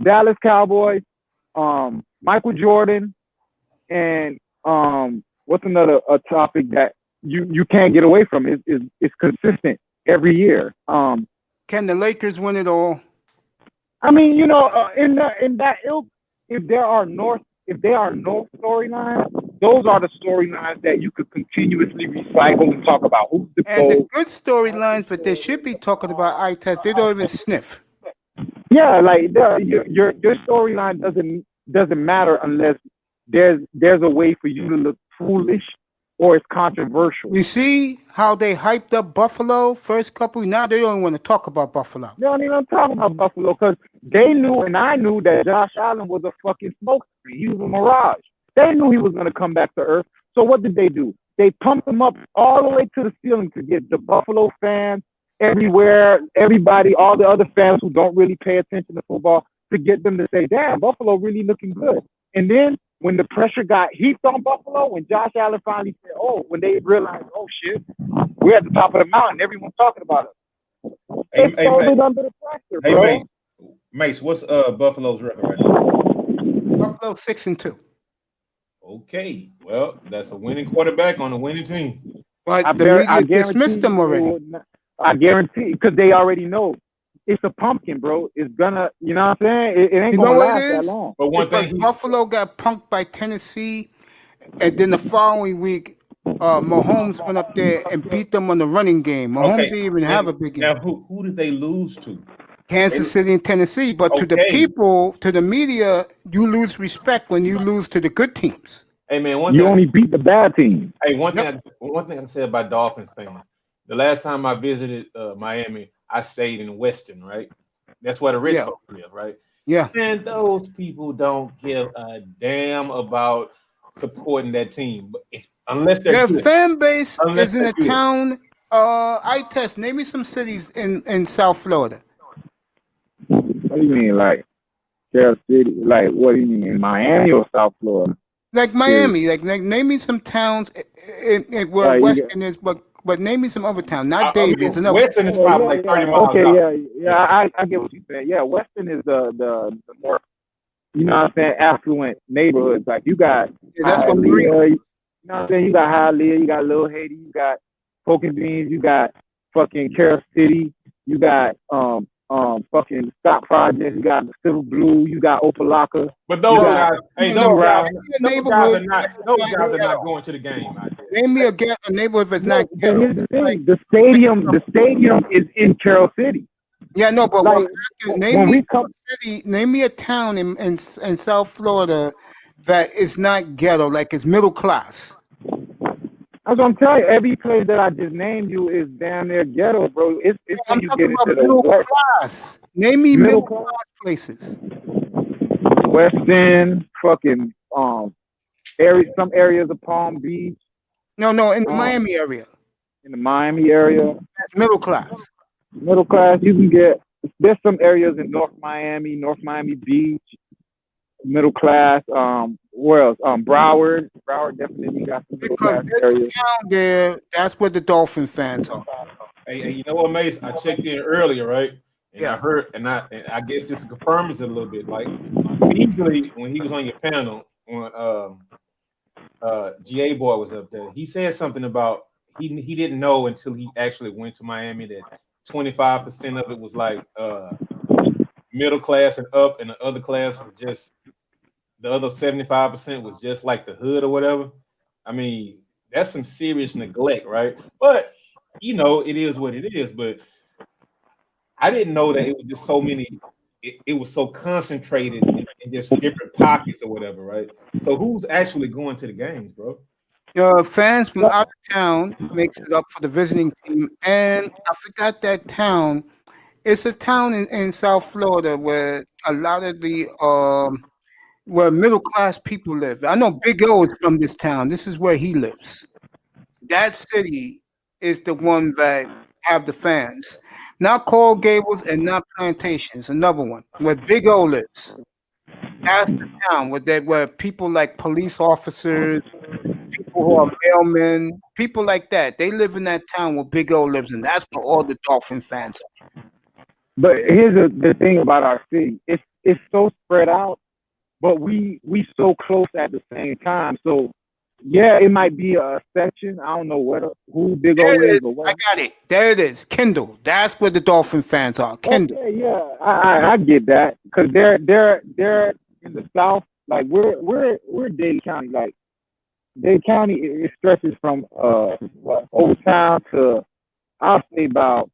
Dallas Cowboys, Michael Jordan, and what's another topic that you can't get away from? It's consistent every year. Can the Lakers win it all? I mean, in that ilk, if there are no storylines, those are the storylines that you could continuously recycle and talk about. Who's the And the goal? good storylines, but they should be talking about eye test. They don't even sniff. Yeah, like your storyline doesn't matter unless there's a way for you to look foolish or it's controversial. You see how they hyped up Buffalo first couple? Now they don't want to talk about Buffalo. They don't even talk about Buffalo because they knew and I knew that Josh Allen was a fucking smokescreen. He was a mirage. They knew he was going to come back to earth. So what did they do? They pumped him up all the way to the ceiling to get the Buffalo fans everywhere, everybody, all the other fans who don't really pay attention to football, to get them to say, damn, Buffalo really looking good. And then when the pressure got heaped on Buffalo, when Josh Allen finally said, when they realized, oh shit, we're at the top of the mountain, everyone's talking about us. They folded under the pressure, bro. Mace, what's Buffalo's record right now? Buffalo 6-2. Okay, well, that's a winning quarterback on a winning team. But the media dismissed them they already. will not- I guarantee, because they already know it's a pumpkin, bro. It's gonna, you know what I'm saying? It ain't You gonna know what last it that is? long. But one Because thing, Buffalo got punked by Tennessee, and then the following week, Mahomes went up there and beat them on the running game. Mahomes okay, didn't even have a big now game. who did they lose to? Kansas City and Tennessee. But to the Okay. people, to the media, you lose respect when you lose to the good teams. Hey man, You only beat the bad team. Hey, one thing I can say about Dolphins fans. The last time I visited Miami, I stayed in Weston, right? That's where the rich Yeah. folks live, right? Yeah. And those people don't give a damn about supporting that team, but unless they're Their good. fan base Unless is in they're a good. town. I test. Name me some cities in South Florida. What do you mean, like Carol City? Like, what do you mean, in Miami or South Florida? Like Miami. Like name me some towns where Like, you Weston is, but name me some other town. Not Davis. Another. Weston is probably like 30 miles Okay, out. I get what you're saying. Yeah, Weston is the more, you know what I'm saying, affluent neighborhoods. Like, you got That's what Hialeah, Marine. you know what I'm saying? You got Hialeah, you got Little Haiti, you got Poke and Beans, you got fucking Carol City, you got fucking Stock Project, you got the Civil Blue, you got Opalaka. But those you guys, got- hey, you those know, guys, neighborhood- those guys are not going to the game. Name me a neighborhood that's not But ghetto. here's the thing: the stadium is in Carol City. Yeah, no, but Like, name me a city. Name me a town in South Florida that is not ghetto, like it's middle class. That's what I'm telling you. Every place that I just named you is damn near ghetto, bro. It's when I'm you talking get about into the middle west, class. Name me Middle middle class places. West End, fucking some areas of Palm Beach, No, in the Miami area. in the Miami area. That's middle class. Middle class, you can get. There's some areas in North Miami Beach, middle class. Where else? Broward definitely got some middle Because class there's a areas. town there. That's where the Dolphin fans are. Hey, you know what, Mace? I checked in earlier, right? And Yeah. I heard, and I guess this confirms it a little bit. Like, usually when he was on your panel, when GA Boy was up there, he said something about he didn't know until he actually went to Miami that 25% of it was like middle class and up, and the other class was just the other 75% was just like the hood or whatever. I mean, that's some serious neglect, right? But you know, it is what it is. But I didn't know that it was just so many. It was so concentrated in just different pockets or whatever, right? So who's actually going to the games, bro? Fans from out of town makes it up for the visiting team, and I forgot that town. It's a town in South Florida where a lot of the where middle class people live. I know Big O is from this town. This is where he lives. That city is the one that have the fans. Not Coral Gables and not Plantations. Another one where Big O lives. That's the town where people like police officers, people who are mailmen, people like that. They live in that town where Big O lives in. That's where all the Dolphin fans are. But here's the thing about our city: it's so spread out, but we so close at the same time. So yeah, it might be a section. I don't know who Big O There it is is. or what. I got it. There it is. Kendall. That's where the Dolphin fans are. Kendall. Okay, yeah, I get that because they're in the south. Like we're Dade County. Like Dade County, it stretches from Old Town to I'll say about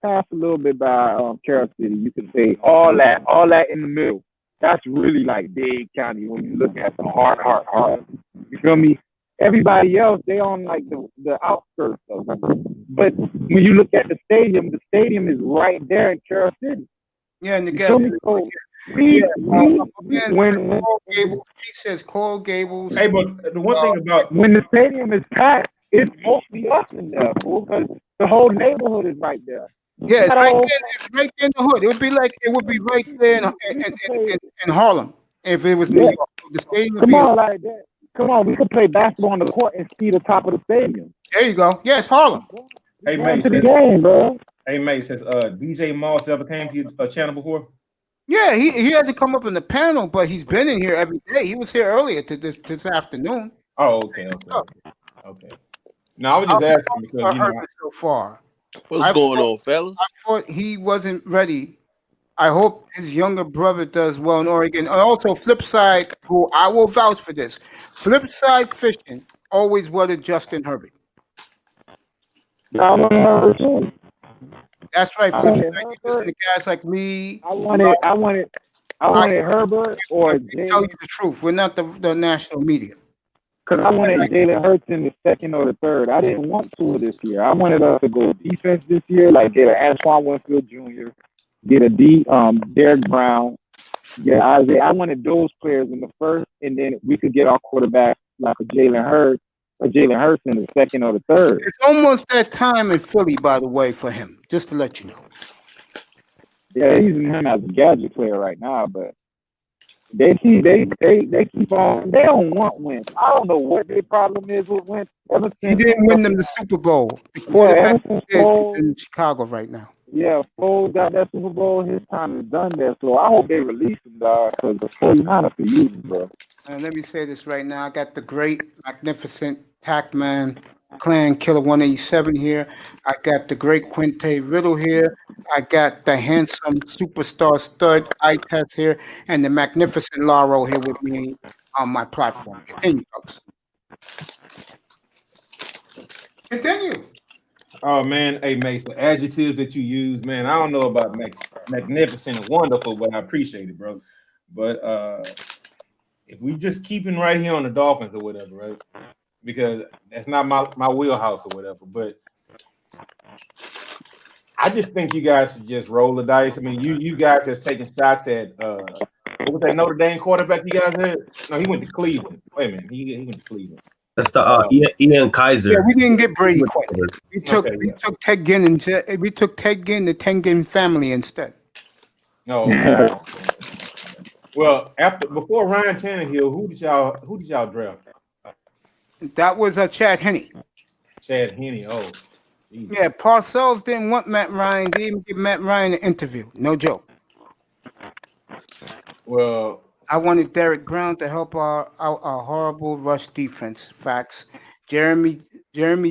past a little bit by Carol City. You could say all that in the middle. That's really like Dade County when you look at the hard. You feel me? Everybody else, they on like the outskirts of it. But when you look at the stadium is right there in Carol City. Yeah, and the You guy. feel me? So when Coral Gables. He says Coral Gables. Hey, but the one thing about when the stadium is packed, it's mostly us in there, fool, because the whole neighborhood is right there. Yeah, it's right there in the hood. It would be right there in Harlem if it was New York. The stadium would Come be on, like that. Come on, we could play basketball on the court and see the top of the stadium. there you go. Yeah, it's Harlem. hey Going Mace, to the game, bro. Hey, mate, says DJ Moss ever came to your channel before? Yeah, he hasn't come up in the panel, but he's been in here every day. He was here earlier to this afternoon. Oh, okay. No, I was just asking because I heard it so far. What's going on, fellas? I thought he wasn't ready. I hope his younger brother does well in Oregon. And also, Flipside, who I will vouch for this. Flipside Fishing always wanted Justin Herbert. I wanted Herbert too. That's right. I wanted Flipside, you listen to guys like me. I wanted Herbert or I tell you the truth. We're not the national media. because I wanted Jalen Hurts in the second or the third. I didn't want Tua this year. I wanted us to go defense this year, like get an Antoine Winfield Jr., get a Derek Brown, get Isaiah. I wanted those players in the first, and then we could get our quarterback like a Jalen Hurts in the second or the third. It's almost that time in Philly, by the way, for him. Just to let you know. Yeah, they're using him as a gadget player right now, but they keep on. They don't want Wentz. I don't know what their problem is with Wentz. He didn't win them the Super Bowl. The quarterback is in Chicago right now. Yeah, Foles got that Super Bowl. His time is done there. So I hope they release him, dog, because the 49ers could use him, bro. And let me say this right now. I got the great, magnificent Pac-Man Clan Killer 187 here. I got the great Quinte Riddle here. I got the handsome superstar stud I-Test here. And the magnificent Laro here with me on my platform. Continue, fellas. Continue. Oh man, hey Mace, the adjectives that you use, man, I don't know about magnificent and wonderful, but I appreciate it, bro. But if we just keeping right here on the Dolphins or whatever, right? Because that's not my wheelhouse or whatever. But I just think you guys should just roll the dice. I mean, you guys have taken shots at what was that Notre Dame quarterback you guys had? No, he went to Cleveland. Wait a minute, he went to Cleveland. That's the Ian Kaiser. Yeah, we didn't get Brady quick. We took Ted Ginn and we took Ted Ginn, the Tengen family instead. No. Okay. Well, before Ryan Tannehill, who did y'all draft? That was Chad Henne. Chad Henne. Oh, geez. Yeah. Parcells didn't want Matt Ryan. They didn't give Matt Ryan an interview. No joke. Well, I wanted Derek Brown to help our horrible rush defense. Facts. Jeremy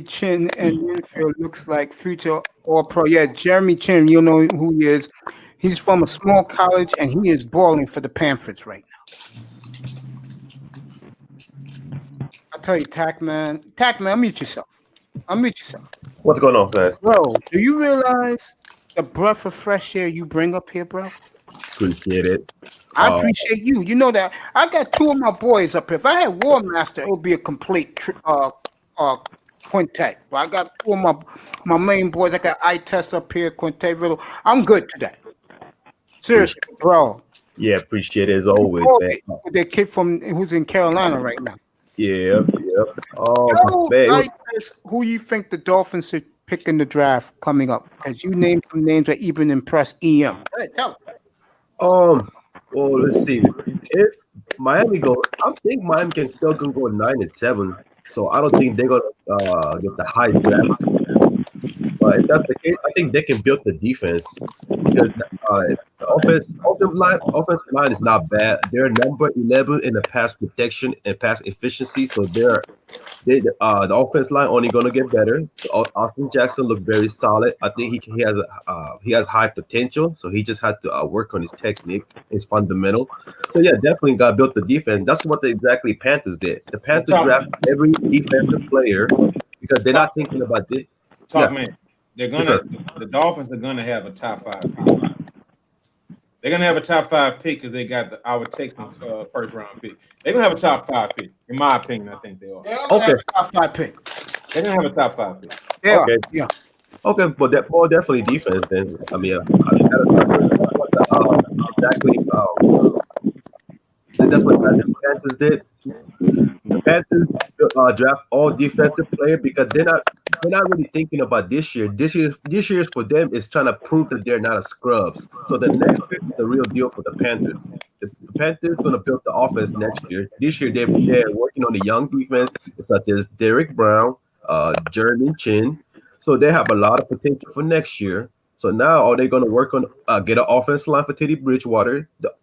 Chin and Winfield looks like future All-Pro. Yeah, Jeremy Chin, you know who he is. He's from a small college, and he is balling for the Panthers right now. I tell you, Tackman, unmute yourself. What's going on, guys? Bro, do you realize the breath of fresh air you bring up here, bro? Appreciate it. I appreciate you. You know that I got two of my boys up here. If I had War Master, it would be a complete quintet. But I got two of my main boys. I got I-Test up here, Quinte Riddle. I'm good today. Seriously, bro. Yeah, appreciate it as always, man. The kid who's in Carolina right now. Yeah. Oh, man. Who you think the Dolphins should pick in the draft coming up? Because you named some names that even impressed EM. Hey, tell them. Well, let's see. If Miami goes, I think Miami can still go 9-7. So I don't think they're gonna get the high draft. But if that's the case, I think they can build the defense because the offensive line is not bad. They're number 11 in the pass protection and pass efficiency. So the offense line only gonna get better. Austin Jackson looked very solid. I think he has high potential. So he just had to work on his technique, his fundamental. So yeah, definitely got to build the defense. That's what exactly Panthers did. The Panthers draft every defensive player because they're not thinking about this. Man, the Dolphins are gonna have a top 5 pick. They're gonna have a top 5 pick because they got our Texans first round pick. They're gonna have a top 5 pick, in my opinion. I think they are. Okay, top 5 pick. They're gonna have a top 5 pick. Yeah. Okay, but that more definitely defense. Then I mean, that's what the Panthers did. The Panthers draft all defensive players because they're not really thinking about this year. This year for them is trying to prove that they're not a scrubs. So the next pick is the real deal for the Panthers. The Panthers going to build the offense next year. This year they're working on the young defense such as Derek Brown, Jeremy Chin. So they have a lot of potential for next year. So now are they going to work on get an offense line for Teddy Bridgewater? The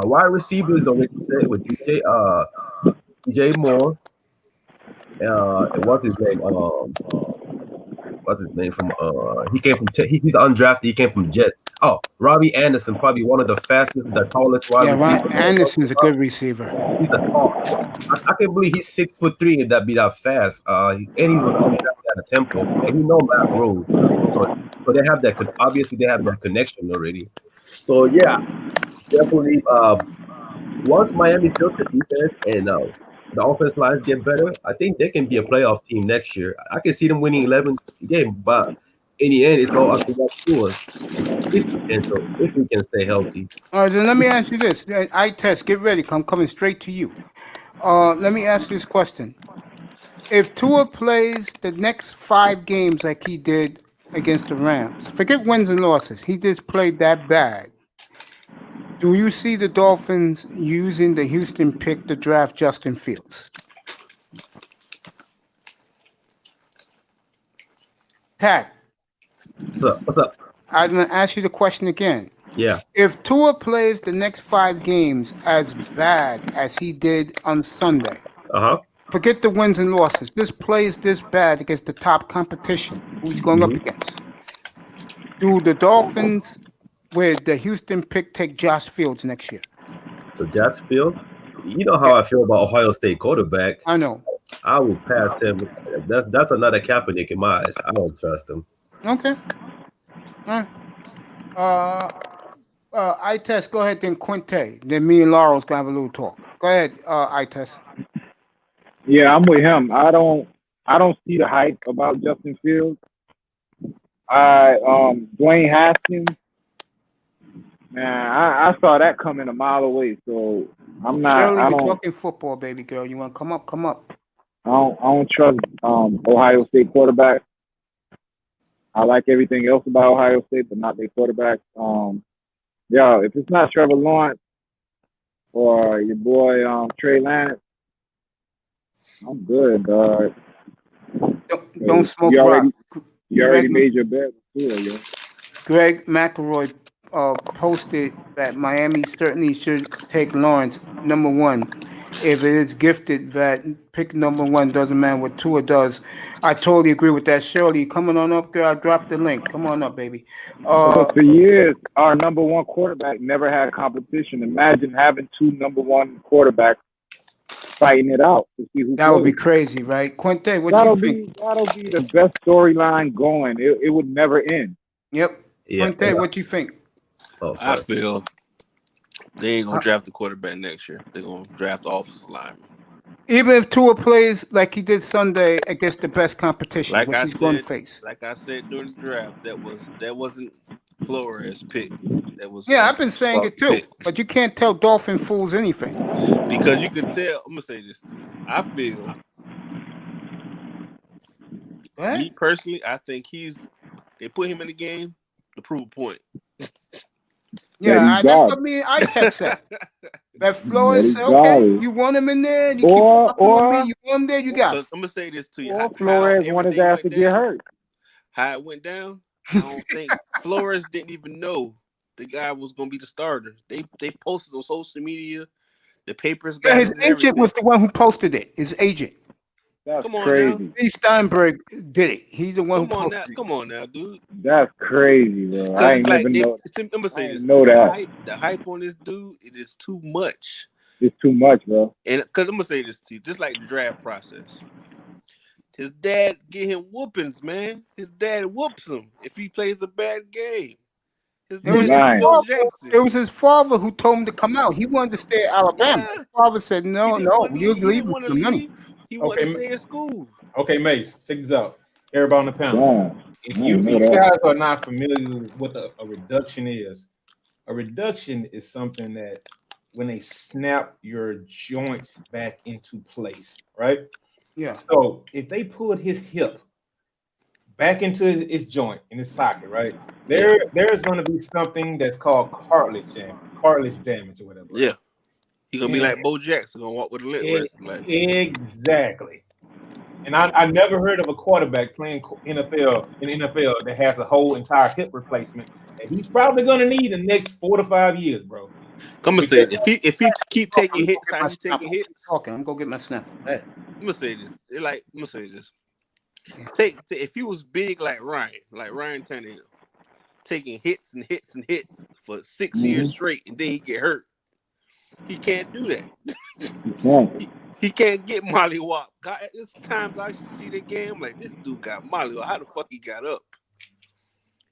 wide receivers already set with DJ Moore. What's his name? What's his name from? He came from. He's undrafted. He came from Jets. Oh, Robbie Anderson, probably one of the fastest, the tallest wide Yeah, Ron receivers. Anderson's a good receiver. He's a tall. I can't believe he's 6'3" and that be that fast. And he was undrafted at a tempo, and he know Matt Rule. So they have that. Obviously, they have that connection already. So yeah, definitely. Once Miami built the defense and the offense lines get better, I think they can be a playoff team next year. I can see them winning 11 games, but in the end, it's all up to that score. His potential, if we can stay healthy. All right, then let me ask you this. I test, get ready. I'm coming straight to you. Let me ask you this question. If Tua plays the next 5 games like he did against the Rams, forget wins and losses, he just played that bad. Do you see the Dolphins using the Houston pick to draft Justin Fields? Tad, What's up? I'm going to ask you the question again. Yeah. If Tua plays the next 5 games as bad as he did on Sunday, forget the wins and losses, just plays this bad against the top competition, who he's going up against. Do the Dolphins, with the Houston pick, take Josh Fields next year? So Josh Fields, you know how I feel about Ohio State quarterback. I know. I will pass him. That's another Kaepernick in my eyes. I don't trust him. Okay. All right. I-Test, go ahead, then Quinte. Then me and Laurel's going to have a little talk. Go ahead, I-Test. Yeah, I'm with him. I don't see the hype about Justin Fields. Dwayne Haskins, man, I saw that coming a mile away. So I'm not. Shirley, I we're don't. talking football, baby girl. You want to come up? Come up. I don't trust Ohio State quarterback. I like everything else about Ohio State, but not their quarterback. Yeah, if it's not Trevor Lawrence or your boy Trey Lance, I'm good, dog. Don't smoke You rock. already made your bet. Yeah. Greg McElroy posted that Miami certainly should take Lawrence, number 1. If it is gifted, that pick number 1, doesn't matter what Tua does. I totally agree with that. Shirley, coming on up, girl. I dropped the link. Come on up, baby. For years, our number 1 quarterback never had competition. Imagine having 2 number 1 quarterbacks fighting it out to see who. That would be crazy, right? Quinte, what do you think? That'll be the best storyline going. It would never end. Yep. Yeah. Quinte, what do you think? I feel they ain't gonna draft the quarterback next year. They're gonna draft the offensive lineman. Even if Tua plays like he did Sunday against the best competition, which he's going to face. Like I said during the draft, that wasn't Flores' pick. That was I've been saying it too. pick. But you can't tell Dolphin fools anything. Because you can tell. I'm gonna say this to you. I feel. What? Me personally, I think they put him in the game to prove a point. Yeah, that's what me and I said. That Flores said, okay, you want him in there, you keep fucking with me, you want him there, you got it. I'm gonna say this to you. Or Flores wanted his ass to get hurt. How it went down, I don't think Flores didn't even know the guy was gonna be the starter. They posted on social media, the papers. Yeah, his agent was the one who posted it. His agent. That's Come on crazy. now. Lee Steinberg did it. He's the one who posted it. Come on now, dude. That's crazy, bro. I ain't never know. I'm gonna say this. Know that. The hype on this dude, it is too much. It's too much, bro. And because I'm gonna say this to you, just like the draft process. His dad get him whoopings, man. His dad whoops him if he plays a bad game. It was his father who told him to come out. He wanted to stay at Alabama. His father said, no, you're leaving for the money. He wanted to stay in school. Okay, Mace, check this out. Everybody on the panel. Yeah. If you guys are not familiar with what a reduction is something that when they snap your joints back into place, right? Yeah. So if they put his hip back into his joint in his socket, right? There's going to be something that's called cartilage damage or whatever. Yeah. He's gonna be like Bo Jackson, gonna walk with a limp. Exactly. And I never heard of a quarterback playing NFL that has a whole entire hip replacement. And he's probably going to need the next 4 to 5 years, bro. I'm gonna say if he keep taking hits, how he's Snap. taking hits. Talking. I'm gonna go get my snap. Hey. I'm gonna say this. I'm gonna say this. If he was big like Ryan Tannehill, taking hits and hits and hits for 6 years straight, and then he get hurt. He can't do that. He can't get mollywop. There's times I used to see the game, I'm like, this dude got mollywop. How the fuck he got up?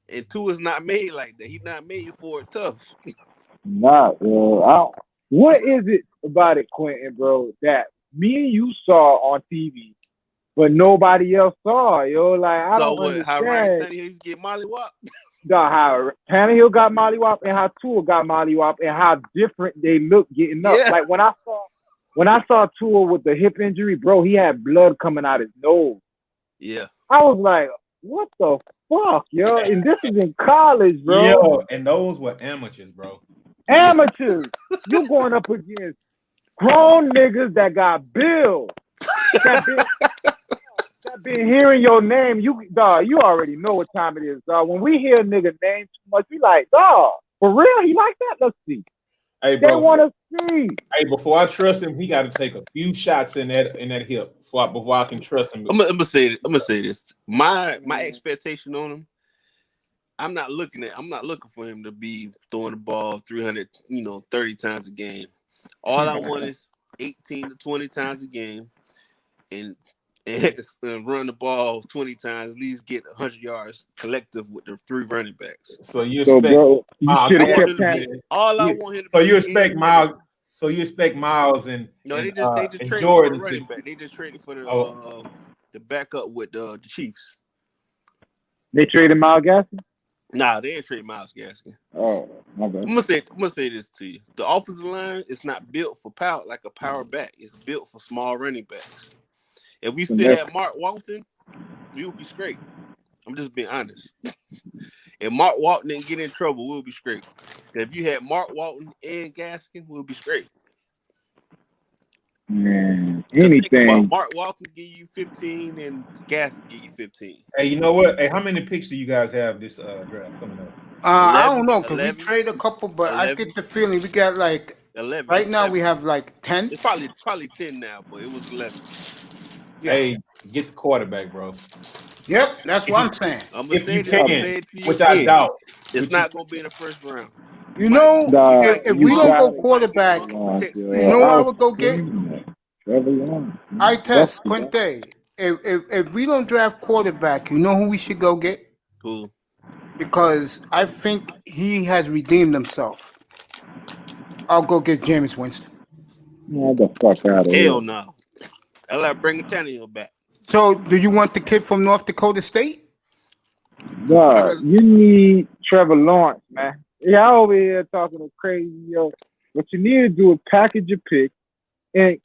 And Tua's not made like that. He's not made for it tough. Nah, bro. What is it about it, Quentin, bro, that me and you saw on TV, but nobody else saw? Yo, like I don't understand. How Ryan Tannehill used to get mollywop? How Tannehill got mollywop and how Tua got mollywop and how different they look getting up. Yeah. Like when I saw Tua with the hip injury, bro, he had blood coming out his nose. Yeah. I was like, what the fuck, yo? And this is in college, bro. Yo, and those were amateurs, bro. Amateurs. You're going up against grown niggas that got bills. That been hearing your name. You already know what time it is, dog. When we hear a nigga name too much, we like, dog, for real? He like that? Let's see. Hey, They bro. want to see. Hey, before I trust him, he got to take a few shots in that hip before I can trust him. I'm gonna say this. My expectation on him, I'm not looking for him to be throwing the ball 300, 30 times a game. All I want is 18 to 20 times a game, and run the ball 20 times, at least get 100 yards collective with the 3 running backs. So you expect bro, you Miles? should have I kept want Tannehill. him to All I want him to So be you is expect Miles? So you expect Miles and No, they and, just and traded for Jordan a running to back. They just traded for Oh. the backup with the Chiefs. They traded Myles Gaskin? Nah, they ain't trade Myles Gaskin. Oh, my bad. I'm gonna say this to you: the offensive line is not built for power like a power back. It's built for small running backs. If we still had Mark Walton, we would be straight. I'm just being honest. If Mark Walton didn't get in trouble, we'll be straight. If you had Mark Walton and Gaskin, we'll be straight. Man, Just think about anything. Mark Walton give you 15 and Gaskin give you 15. Hey, you know what? Hey, how many picks do you guys have this draft coming up? I 11, don't know, because we 11, trade a couple, but I 11. get the feeling we got like 11. right now 11. we have like 10. It's probably 10 now, but it was 11. Yeah. Hey, get the quarterback, bro. Yep, that's what I'm saying. I'm gonna If say you this, I'm can, saying it to you which I again. doubt. It's not gonna be in the first round. You know, Nah, if you we don't go gotta quarterback, Texas. you know what I would go get? Trevor Lawrence. I test Dusty, Quinte. If we don't draft quarterback, you know who we should go get? Who? Because I think he has redeemed himself. I'll go get Jameis Winston. Get the fuck out of here. Hell no. I like bringing Tannehill back. So, do you want the kid from North Dakota State? Dog, you need Trevor Lawrence, man. Y'all over here talking crazy, yo. What you need to do is package your pick and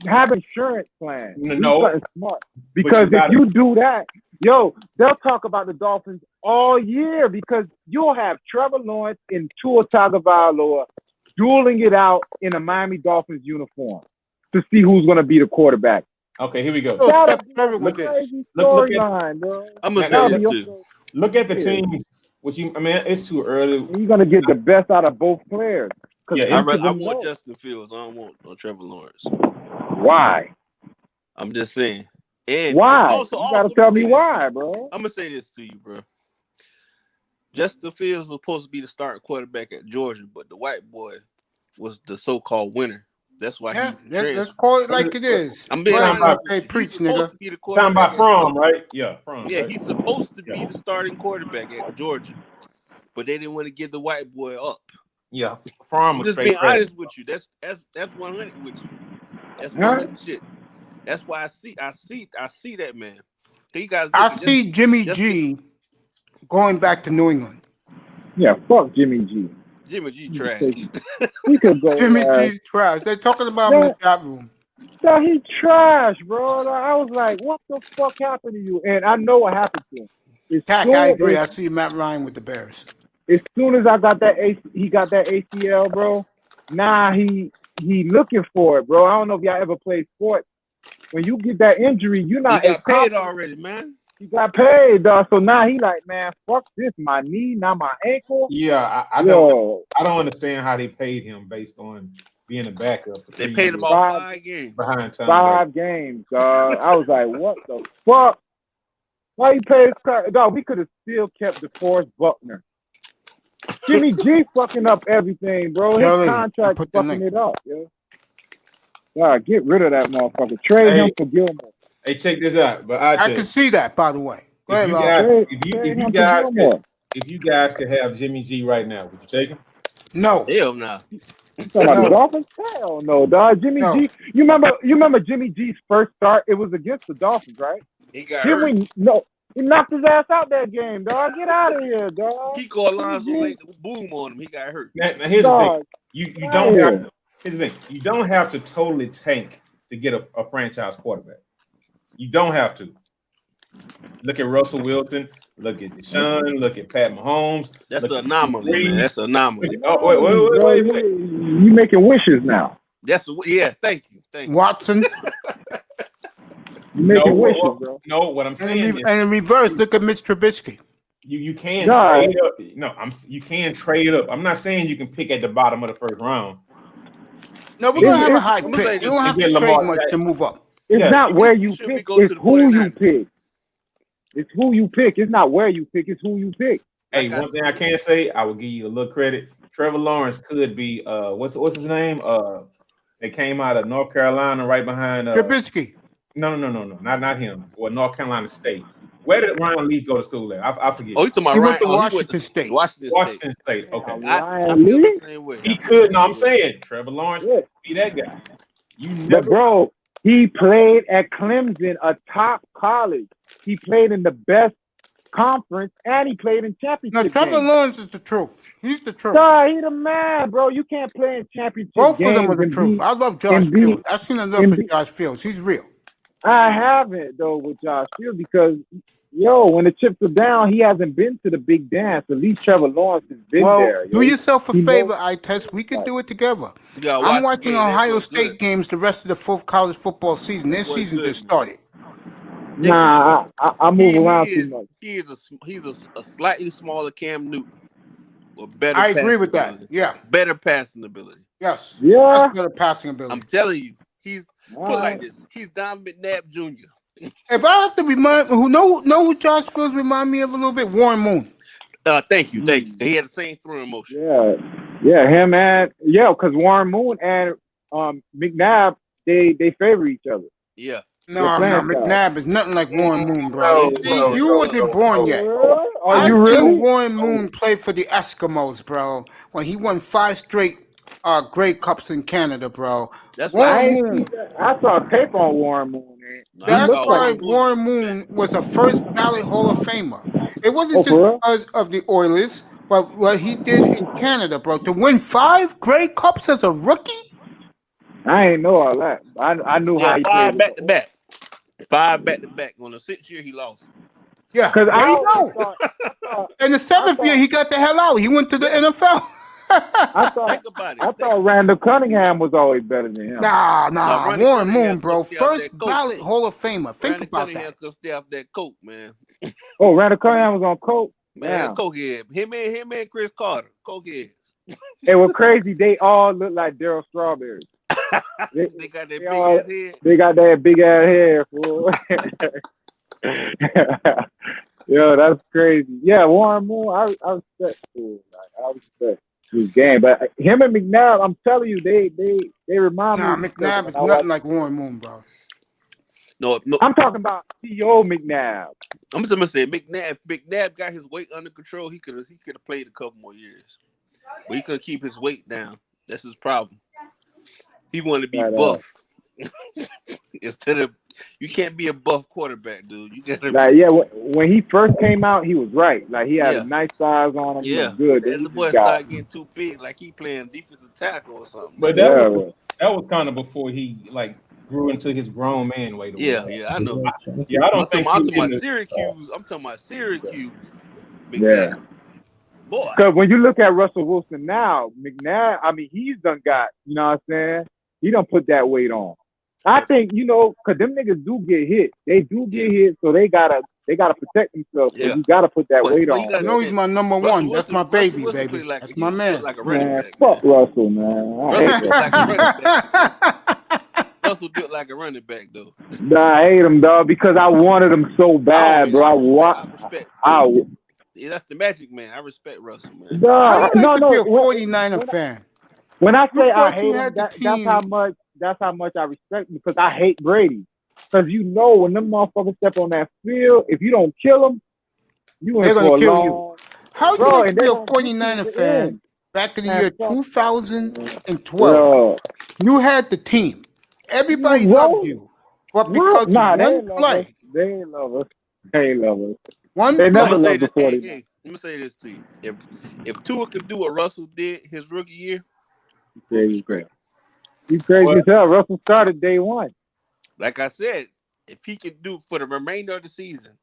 have insurance plan. Do No. something smart. Because if you do that, yo, they'll talk about the Dolphins all year because you'll have Trevor Lawrence and Tua Tagovailoa dueling it out in a Miami Dolphins uniform to see who's going to be the quarterback. Okay, here we go. Oh, That'll step forward with this. crazy Look at- storyline, bro. I'm gonna Now, say this look- too. Look at the Yeah. team. It's too early. You're going to get the best out of both players. 'Cause Yeah, each I of want them know. Justin Fields. I don't want no Trevor Lawrence. Why? I'm just saying. And Why? Also, you gotta also, tell I'm me gonna say why, bro. this. I'm gonna say this to you, bro. Justin Fields was supposed to be the starting quarterback at Georgia, but the white boy was the so-called winner. That's why Yeah, he let's call it like it is. I'm being Go ahead, honest. hey, He's preach, supposed nigga. to be the Talking quarterback. about Fromm, right? Yeah, Fromm. Yeah, right? he's supposed to be Yeah. the starting quarterback at Georgia, but they didn't want to give the white boy up. Yeah, Fromm I'm was just straight being crazy. honest with you. That's 100 with you. That's 100 shit. That's why I see that man. So you guys, I look, see Jimmy G going back to New England. Yeah, fuck Jimmy G. Jimmy G trash. He could go. Jimmy G's trash. They're talking about him in the chat room. Yeah, he trash, bro. Like, I was like, what the fuck happened to you? And I know what happened to him. Tack, I agree. I see Matt Ryan with the Bears. As soon as I got that he got that ACL, bro. Nah, he looking for it, bro. I don't know if y'all ever played sports, when you get that injury, you're He not got paid confident. already, man. He got paid, dog. So now he like, man, fuck this, my knee, not my ankle. Yeah, I Yo, don't understand how they paid him based on being a backup for They 3 paid him years off five 5 games. behind Tom Brady. 5 games, dog. I was like, what the fuck? Why you pay his cut? Dog, we could have still kept DeForest Buckner. Jimmy G fucking up everything, bro. Kelly, His I contract put the fucking link. it up, yo. God, get rid of that motherfucker. Trade him Hey, for Gilmore. hey, check this out. But I I tell can you, see that, by the way. Go ahead, if you Lon. guys, Trade, if trade you him for guys could, Gilmore. if you guys could have Jimmy G right now, would you take him? No, Hell no. You talking about the no, Dolphins? Hell no, dog. Jimmy no. G. You remember Jimmy G's first start? It was against the Dolphins, right? He got Didn't hurt. we? No, he knocked his ass out that game, dog. Get out of here, dog. He called Jimmy Lonzo G, late to boom on him. He got hurt. Now here's the thing. dog. You Get out don't of have here. here's the thing. You don't have to totally tank to get a franchise quarterback. You don't have to. Look at Russell Wilson. Look at Deshaun. Look at Pat Mahomes. That's Look an at anomaly, man. Brees. That's an anomaly. Oh, wait. Bro, you making wishes now. That's yeah. Thank you. Watson. You making wishes, No, bro. no. What I'm And saying is, in reverse, look at Mitch Trubisky. you can God. trade up. No, you can trade up. I'm not saying you can pick at the bottom of the first round. No, we're It's, gonna have a it's, high I'm gonna say pick. You this. don't have You to get trade Lamar much to Jackson. move up. it's Yeah, not where You you should be pick. go to It's the who you 49ers. pick. It's who you pick. It's not where you pick. It's who you pick. Hey, Like I one thing I can say, I will give you a little credit. Trevor Lawrence could be what's his name? They came out of North Carolina right behind Trubisky. no, not him. Or North Carolina State. Where did Ryan Leaf go to school at? I forget. Oh, you talking about He Ryan? went to Oh, he went Washington to State. Washington State. Washington State. Okay. Now, I Ryan feel Lee. the same way. He could, no, I'm saying Trevor Lawrence Yeah. could be that guy. You But never bro, he played at Clemson, a top college. He played in the best conference, and he played in No, championship Trevor games. Lawrence is the truth. He's the truth. Nah, he the man, bro. You can't play in championship Both of them games are the and truth. be I love Josh and be Fields. I've seen enough and of be. Josh Fields. He's real. I haven't though with Josh Fields because when the chips are down, he hasn't been to the big dance. At least Trevor Lawrence has been Well, there. do yourself a He favor, knows I test. We can like, do it together. You gotta I'm watch the watching game. That Ohio boy State good. games the rest of the full college football season. That This boy season good, just man. started. Think about nah, I it. move around too He's much. a slightly smaller Cam Newton with better I agree passing with that. ability. Yeah. Better passing ability. Yes. Yeah. That's better passing I'm ability. telling you, he's put it like Alright. this. He's Don McNabb Jr. If I have to remind who Josh Fields remind me of a little bit? Warren Moon. Thank you. He had the same throwing motion. Yeah, him and because Warren Moon and McNabb they favor each other. Yeah. No, playing style. McNabb is nothing like Warren Moon, bro. No, See, no, you no, wasn't no, born no. yet. Are I you seen really? Warren Moon play for the Eskimos, bro, when he won 5 straight Grey Cups in Canada, bro. That's why I Warren ain't Moon. see that. I saw a tape on Warren Moon. Man. No, He That's looked why like Warren Moon was a first ballot Hall of Famer. It wasn't just for real? because of the Oilers, but what he did in Canada, bro. To win 5 Grey Cups as a rookie? I ain't know all that. I knew how he 5 played. back to back. 5 back to back. On the 6th year, he lost. Yeah, Because there I you always go. thought In the 7th year, he got the hell out. He went to the NFL. I thought Think about it. I thought Randall Cunningham was always better than him. Nah, Randy Warren Cunningham Moon, bro. couldn't stay out First that coat. ballot Hall of Famer. Think Randy about Cunningham that. could stay off that coat, man. Oh, Randall Cunningham was on coke. Man, Damn. cokehead. Him and Chris Carter, cokeheads. It was crazy. They all look like Daryl Strawberry. They got that They big all- ass head. They got that big ass hair, fool. Yo, that's crazy. Yeah, Warren Moon, I respect fool. Like, I respect his game. But him and McNabb, I'm telling you, they remind me Nah, of each other McNabb when is I watch- nothing like Warren Moon, bro. No, I'm talking about T.O. McNabb. I'm just gonna say McNabb got his weight under control. He could have played a couple more years, but he couldn't keep his weight down. That's his problem. He wanted to be Right on. buff instead of. You can't be a buff quarterback, dude. You gotta. Like, yeah, when he first came out, he was right. Like, he had Yeah. a nice size on him. He Yeah, was good. as He the boy just got- started getting too big, like he playing defensive tackle or something. But Yeah, that was kind of before he like grew into his grown man weight. or Yeah, whatever. yeah, I know. Yeah, I I'm don't talking, think I'm he talking about in the- Syracuse. I'm talking about Syracuse. Yeah. McNabb. Boy. Because when you look at Russell Wilson now, McNabb, I mean, he's done got, you know what I'm saying? He done put that weight on. I think, because them niggas do get hit. They do get hit, so they gotta protect themselves. So Yeah. you gotta put that weight But you on. gotta You know he's my number Russell one. That's my baby, Russell baby. play like That's he my built man. like a running Man, back, fuck man. Russell, man. I hate Russell built like a running back. Hey, Russell built like a running back though. Nah, I hate him, dog, because I wanted him so bad, bro. I respect. Yeah, that's the Magic Man. I respect Russell, man. how you like to be a No. 49er fan? When I say You I thought you hate him, had the that's team. how much I respect him, because I hate Brady. Because when them motherfuckers step on that field, if you don't kill them, you in They're for gonna a kill long. you. How you Bro, like to and be they a gonna get you 49er to the fan end. back in the Man, year fuck. 2012? Bro. You had the team. Everybody loved you. But because Nah, of they one ain't love us. play, They ain't love us. They ain't love us. one They never play. loved the 49ers. Hey, let me say this to you. If Tua could do what Russell did his rookie year, we'll be straight. You crazy as hell. Russell started day one. Like I said, if he could do for the remainder of the season,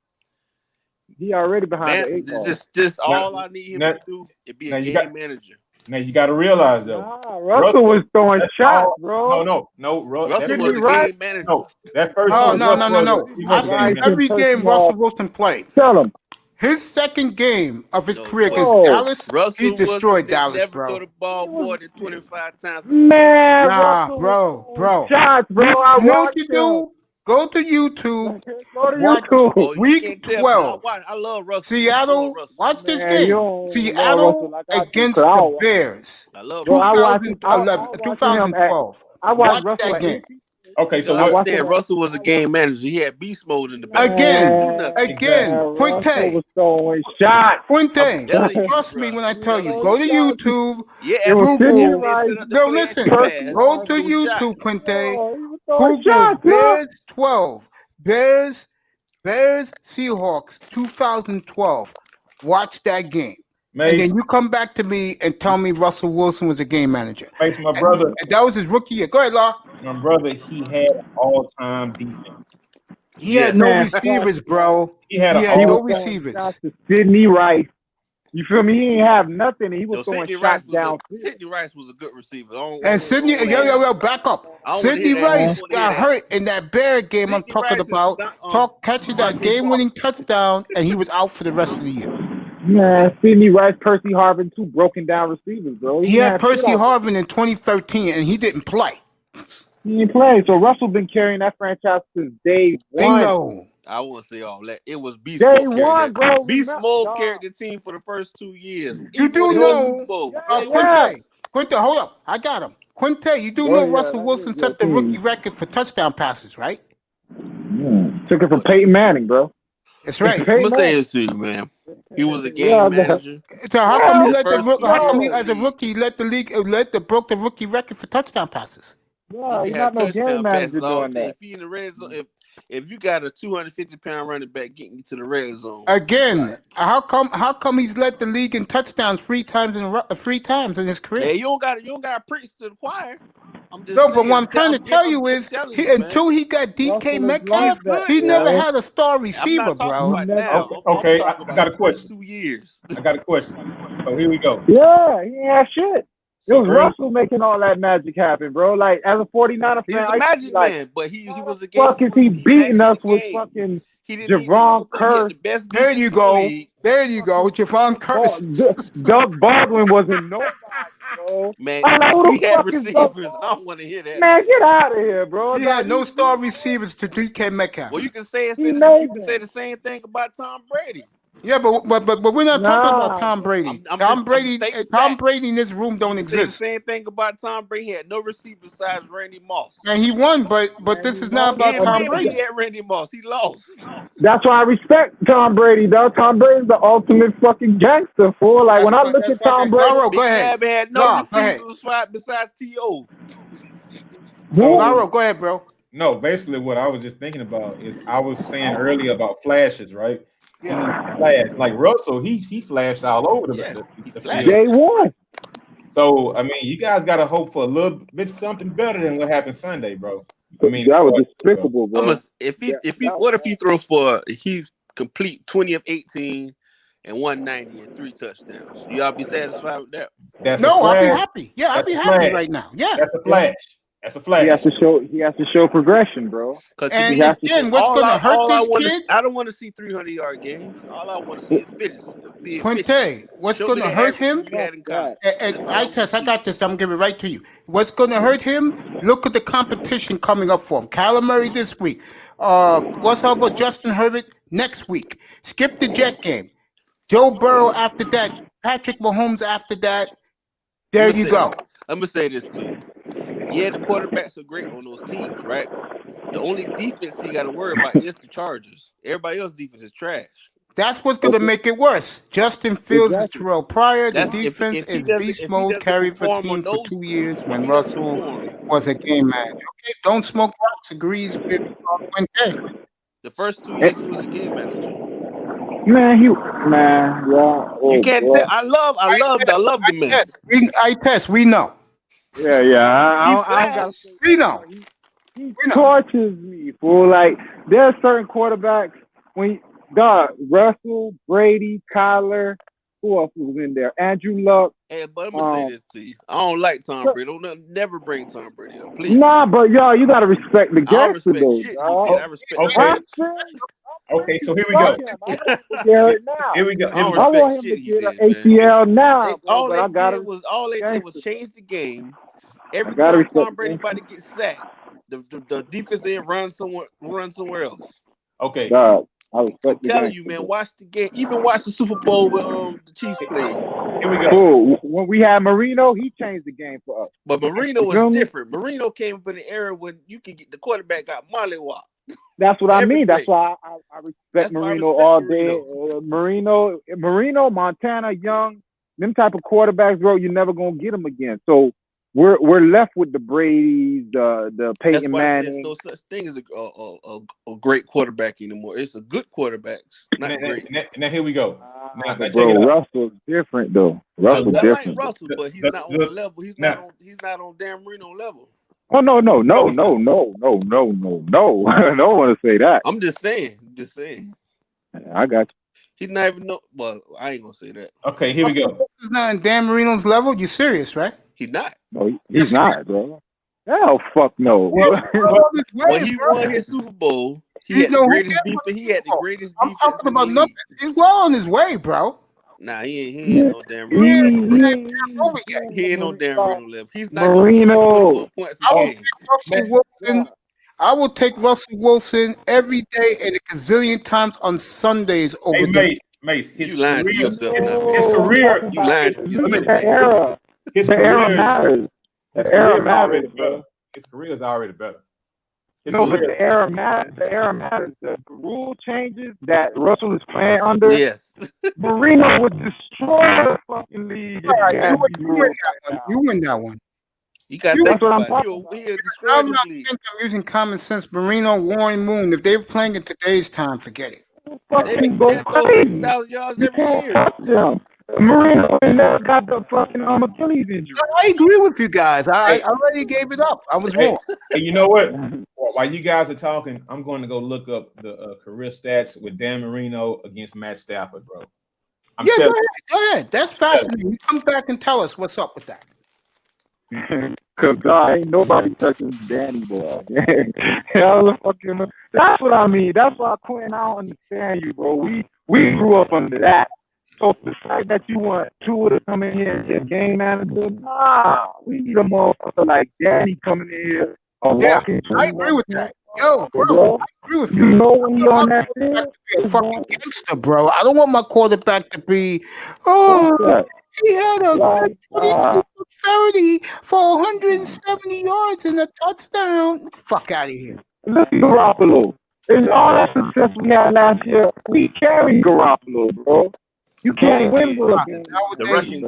he already behind the eight ball. Just all I need him to do is be a game manager. Now you got to realize though, Russell was throwing shots, bro. No. Russell was a game manager. No, that first. No. I've seen every game Russell Wilson played. Tell him. His second game of his career against Dallas, he destroyed Dallas, never bro. throw the ball more than 25 times. Man, nah, bro. Shots, bro. You know what you do? Go to YouTube. Watch week 12. I love Russell. Seattle. Watch this game. Seattle against the Bears. I love 2012. Watch that game. Okay, so Russell was a game manager. He had beast mode in the back. Again, Quinte. Quinte, trust me when I tell you. Go to YouTube. Google. No, listen. Go to YouTube, Quinte. Google Bears 12. Bears Seahawks 2012. Watch that game. And then you come back to me and tell me Russell Wilson was a game manager. My brother. And that was his rookie year. Go ahead, Law. My brother, he had all-time defense. He had no receivers, bro. He had no receivers. Sidney Rice. You feel me? He didn't have nothing. He was throwing shots down. Sidney Rice was a good receiver. And Sidney, yo, back up. Sidney Rice got hurt in that Bear game I'm talking about. Catching that game-winning touchdown, and he was out for the rest of the year. Man, Sidney Rice, Percy Harvin, two broken down receivers, bro. He had Percy Harvin in 2013, and he didn't play. He didn't play. So Russell been carrying that franchise since day one. Bingo. I won't say all that. It was Beast Day Mode. One, bro. Beast Mode carried the team for the first 2 years. You do know, Quinte, hold up. I got him. Quinte, you do know Russell Wilson set the rookie record for touchdown passes, right? Took it from Peyton Manning, bro. That's right. I'm gonna say this to you, man. He was a game manager. So how come he let how come he as a rookie broke the rookie record for touchdown passes? Yeah, he's not no game manager doing that. If he in the red zone, if you got a 250-pound running back getting you to the red zone again, how come he's led the league in touchdowns 3 times in his career? Hey, you don't got to preach to the choir. But what I'm trying to tell you is, until he got DK Metcalf, he never had a star receiver, bro. Okay, I got a question. 2 years. I got a question. So here we go. Yeah, he ain't have shit. It was Russell making all that magic happen, bro. Like, as a 49er fan, he's a magic man, but he was a game. Fuck is he beating us with fucking Javon Curse? There you go. There you go. Javon Curse. Doug Baldwin wasn't nobody, bro. Man, he had receivers. I don't want to hear that. Man, get out of here, bro. He had no star receivers to DK Metcalf. Well, you can say the same thing about Tom Brady. Yeah, but we're not talking about Tom Brady. Tom Brady in this room don't exist. Same thing about Tom Brady. He had no receiver besides Randy Moss. And he won, but this is not about Tom Brady. He had Randy Moss. He lost. That's why I respect Tom Brady, dog. Tom Brady's the ultimate fucking gangster, fool. Like, when I look at Tom Brady, go ahead. Had no receivers besides T.O. Laro, go ahead, bro. No, basically what I was just thinking about is I was saying earlier about flashes, right? Yeah. Like Russell, he flashed all over the field. Day one. So I mean, you guys got to hope for a little bit something better than what happened Sunday, bro. I mean, that was despicable, bro. What if he throw for he complete 20 of 18 and 190 and 3 touchdowns? Y'all be satisfied with that? I'll be happy. Yeah, I'll be happy right now. Yeah, that's a flash. That's a He flash. has to show progression, bro. And He has to again, what's going to hurt this kid? I don't want to see 300-yard games. All I want to see is be efficient. Puente, what's Show going me to the hurt average him? you had in college. I got this. I'm going to give it right to you. What's going to hurt him? Look at the competition coming up for him. Kyler Murray this week. What's up with Justin Herbert next week? Skip the Jet game. Joe Burrow after that. Patrick Mahomes after that. There you go. I'm going to say this to you. Yeah, the quarterbacks are great on those teams, right? The only defense you got to worry about is the Chargers. Everybody else's defense is trash. That's what's going to make it worse. Justin Fields and Terrell Pryor. The That's- defense if he is doesn't- beast if he mode, doesn't carried for perform on team for those- 2 years if when he doesn't Russell perform- was a game manager. Okay, don't smoke rocks agrees with Puente. The first 2 years he was a game manager. Man, yeah. You can't tell. I love the man. We know. Yeah. I don't got. We know. He tortures me, fool. Like there are certain quarterbacks Russell, Brady, Kyler. Who else was in there? Andrew Luck. Hey, but I'm gonna say this to you. I don't like Tom Brady. Don't never bring Tom Brady up, please. Nah, but y'all, you gotta respect the I don't gangster respect though. shit. Dog. I respect. Okay, so here we go. Here we go. I don't I want respect him shit to he get did, an man. ACL now. All but I they gotta did was change the game. Every gotta time respect Tom Brady about to get sacked, the defense end run somewhere else. Okay. God, I respect the telling gangster, you, man, bro. watch the game. Even watch the Super Bowl with the Chiefs played. Here we go. Cool. When we had Marino, he changed the game for us. But Marino You feel was me? different. Marino came up in the era when you could get the quarterback got mollywopped. That's what I Every mean. play. That's why I respect That's why I Marino respect all Marino. day. Marino, Montana, Young, them type of quarterbacks, bro. You're never gonna get them again. So we're left with the Brady's, the That's Peyton why there's Manning. no such thing as a great quarterback anymore. It's a good quarterbacks, not great. Now here we go. Now check it Bro, out. Russell's different though. Russell's I like different. Russell, but he's The- not on the- the level. He's not on Dan Marino level. Oh no. I don't want to say that. I'm just saying. I got you. He's not even well, I ain't gonna say that. Okay, here we go. He's not in Dan Marino's level. You serious, right? He's not. No, he's not, bro. Hell, fuck no. When he won his Super Bowl, he had the greatest defense. He had the greatest defense. I'm talking about numbers. He's well on his way, bro. Nah, he ain't no Dan Marino. He ain't on Dan Marino level. He's not Marino. points I a will game. take Russell Wilson. I will take Russell Wilson every day and a gazillion times on Sundays over Hey, Mace, his You lying to career, yourself. his career, You lying to yourself. The era. his The era career, matters. his The era career is already matters, better. bro. His career is already better. His No, but career. the era matters. The era matters. The rule changes that Russell is playing under. Yes. Marino would destroy the fucking league. All right, if he had you these win rules that right one. You win that one. You got to You- think That's what I'm about talking it. He'll destroy I'm this not league. think I'm using common sense. Marino, Warren Moon. If they were playing in today's time, forget it. They fucking go throw crazy. 6,000 yards You every can't year. touch them. Marino never got the fucking Achilles injury. I agree with you guys. I already gave it up. I was wrong. Hey, you know what? While you guys are talking, I'm going to go look up the career stats with Dan Marino against Matt Stafford, bro. I'm Yeah, telling go ahead. That's fascinating. You come back and tell us what's up with that. Cause ain't nobody touching Danny boy. That's what I mean. That's why Quinn, I don't understand you, bro. We grew up under that. So the fact that you want Tua to come in here and be a game manager, nah, we need a motherfucker like Danny coming in here. Yeah, I agree with that. Yo, bro, I agree with You you. know when you're on that I field, be a fucking gangster, bro. I don't want my quarterback to be, he had a good 22 for 30 for 170 yards and a touchdown. Fuck out of here. listen to Garoppolo. And all that success we had last year, we carried Garoppolo, bro. You can't win with a game. The rushing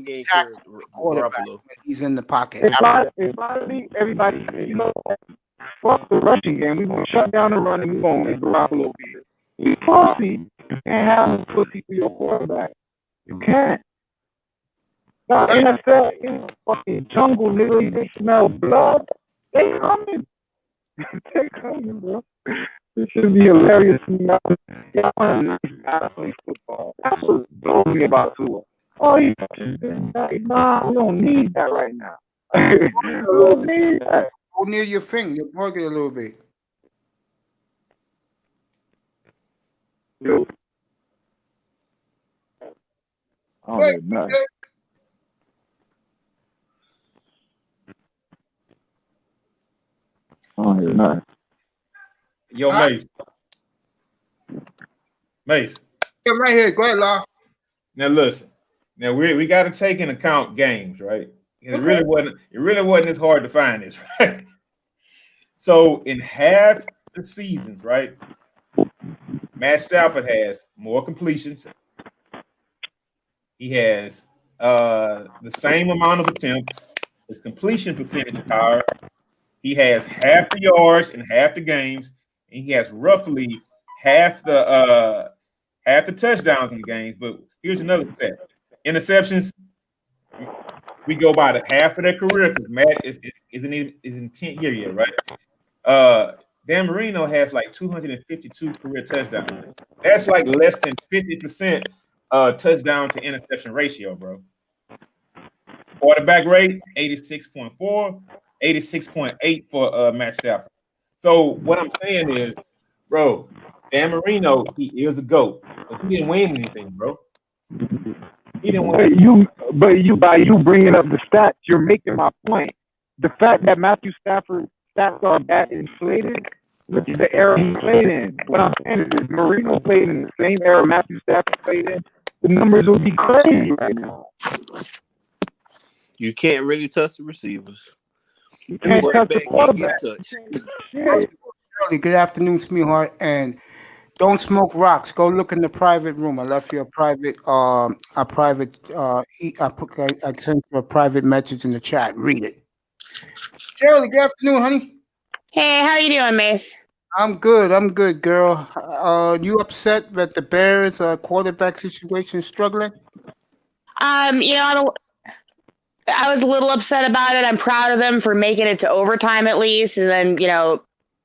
game carried Garoppolo. When he's in the pocket. If I leave everybody say, you know what? Fuck the rushing game. We're going to shut down the run and we're going to make Garoppolo beat it. You pussy. You can't have a pussy for your quarterback. You can't. Now, NFL in the fucking jungle, nigga, they smell blood. They coming. They coming, bro. This should be hilarious to me. Yeah, I want a nice guy to play football. That's what blows me about Tua. Oh, he touches this. Nah, we don't need that right now. We don't need that. Go near your finger. You're bugging a little bit. Yo. I don't hear nothing. I don't hear nothing. Yo, Huh? Mace. Mace. Yeah, right here. Go ahead, Law. Now listen. Now we got to take into account games, right? It really wasn't as hard to find this, right? So in half the seasons, right? Matt Stafford has more completions. He has the same amount of attempts. His completion percentage is higher. He has half the yards in half the games, and he has roughly half the touchdowns in the games. But here's another stat: interceptions. We go by the half of their career because Matt is in 10th year yet, right? Dan Marino has like 252 career touchdowns. That's like less than 50% touchdown to interception ratio, bro. Quarterback rate 86.4, 86.8 for Matt Stafford. So what I'm saying is, bro, Dan Marino, he is a GOAT, but he didn't win anything, bro. He didn't win. By you bringing up the stats, you're making my point. The fact that Matthew Stafford stats are that inflated, which is the era he played in. What I'm saying is, if Marino played in the same era Matthew Stafford played in, the numbers would be crazy right now. You can't really touch the receivers. You can't touch the quarterback. Shirley, good afternoon, sweetheart. And don't smoke rocks. Go look in the private room. I left you I sent you a private message in the chat. Read it. Shirley, good afternoon, honey. Hey, how you doing, Mace? I'm good, girl. You upset that the Bears quarterback situation is struggling? I was a little upset about it. I'm proud of them for making it to overtime at least, and then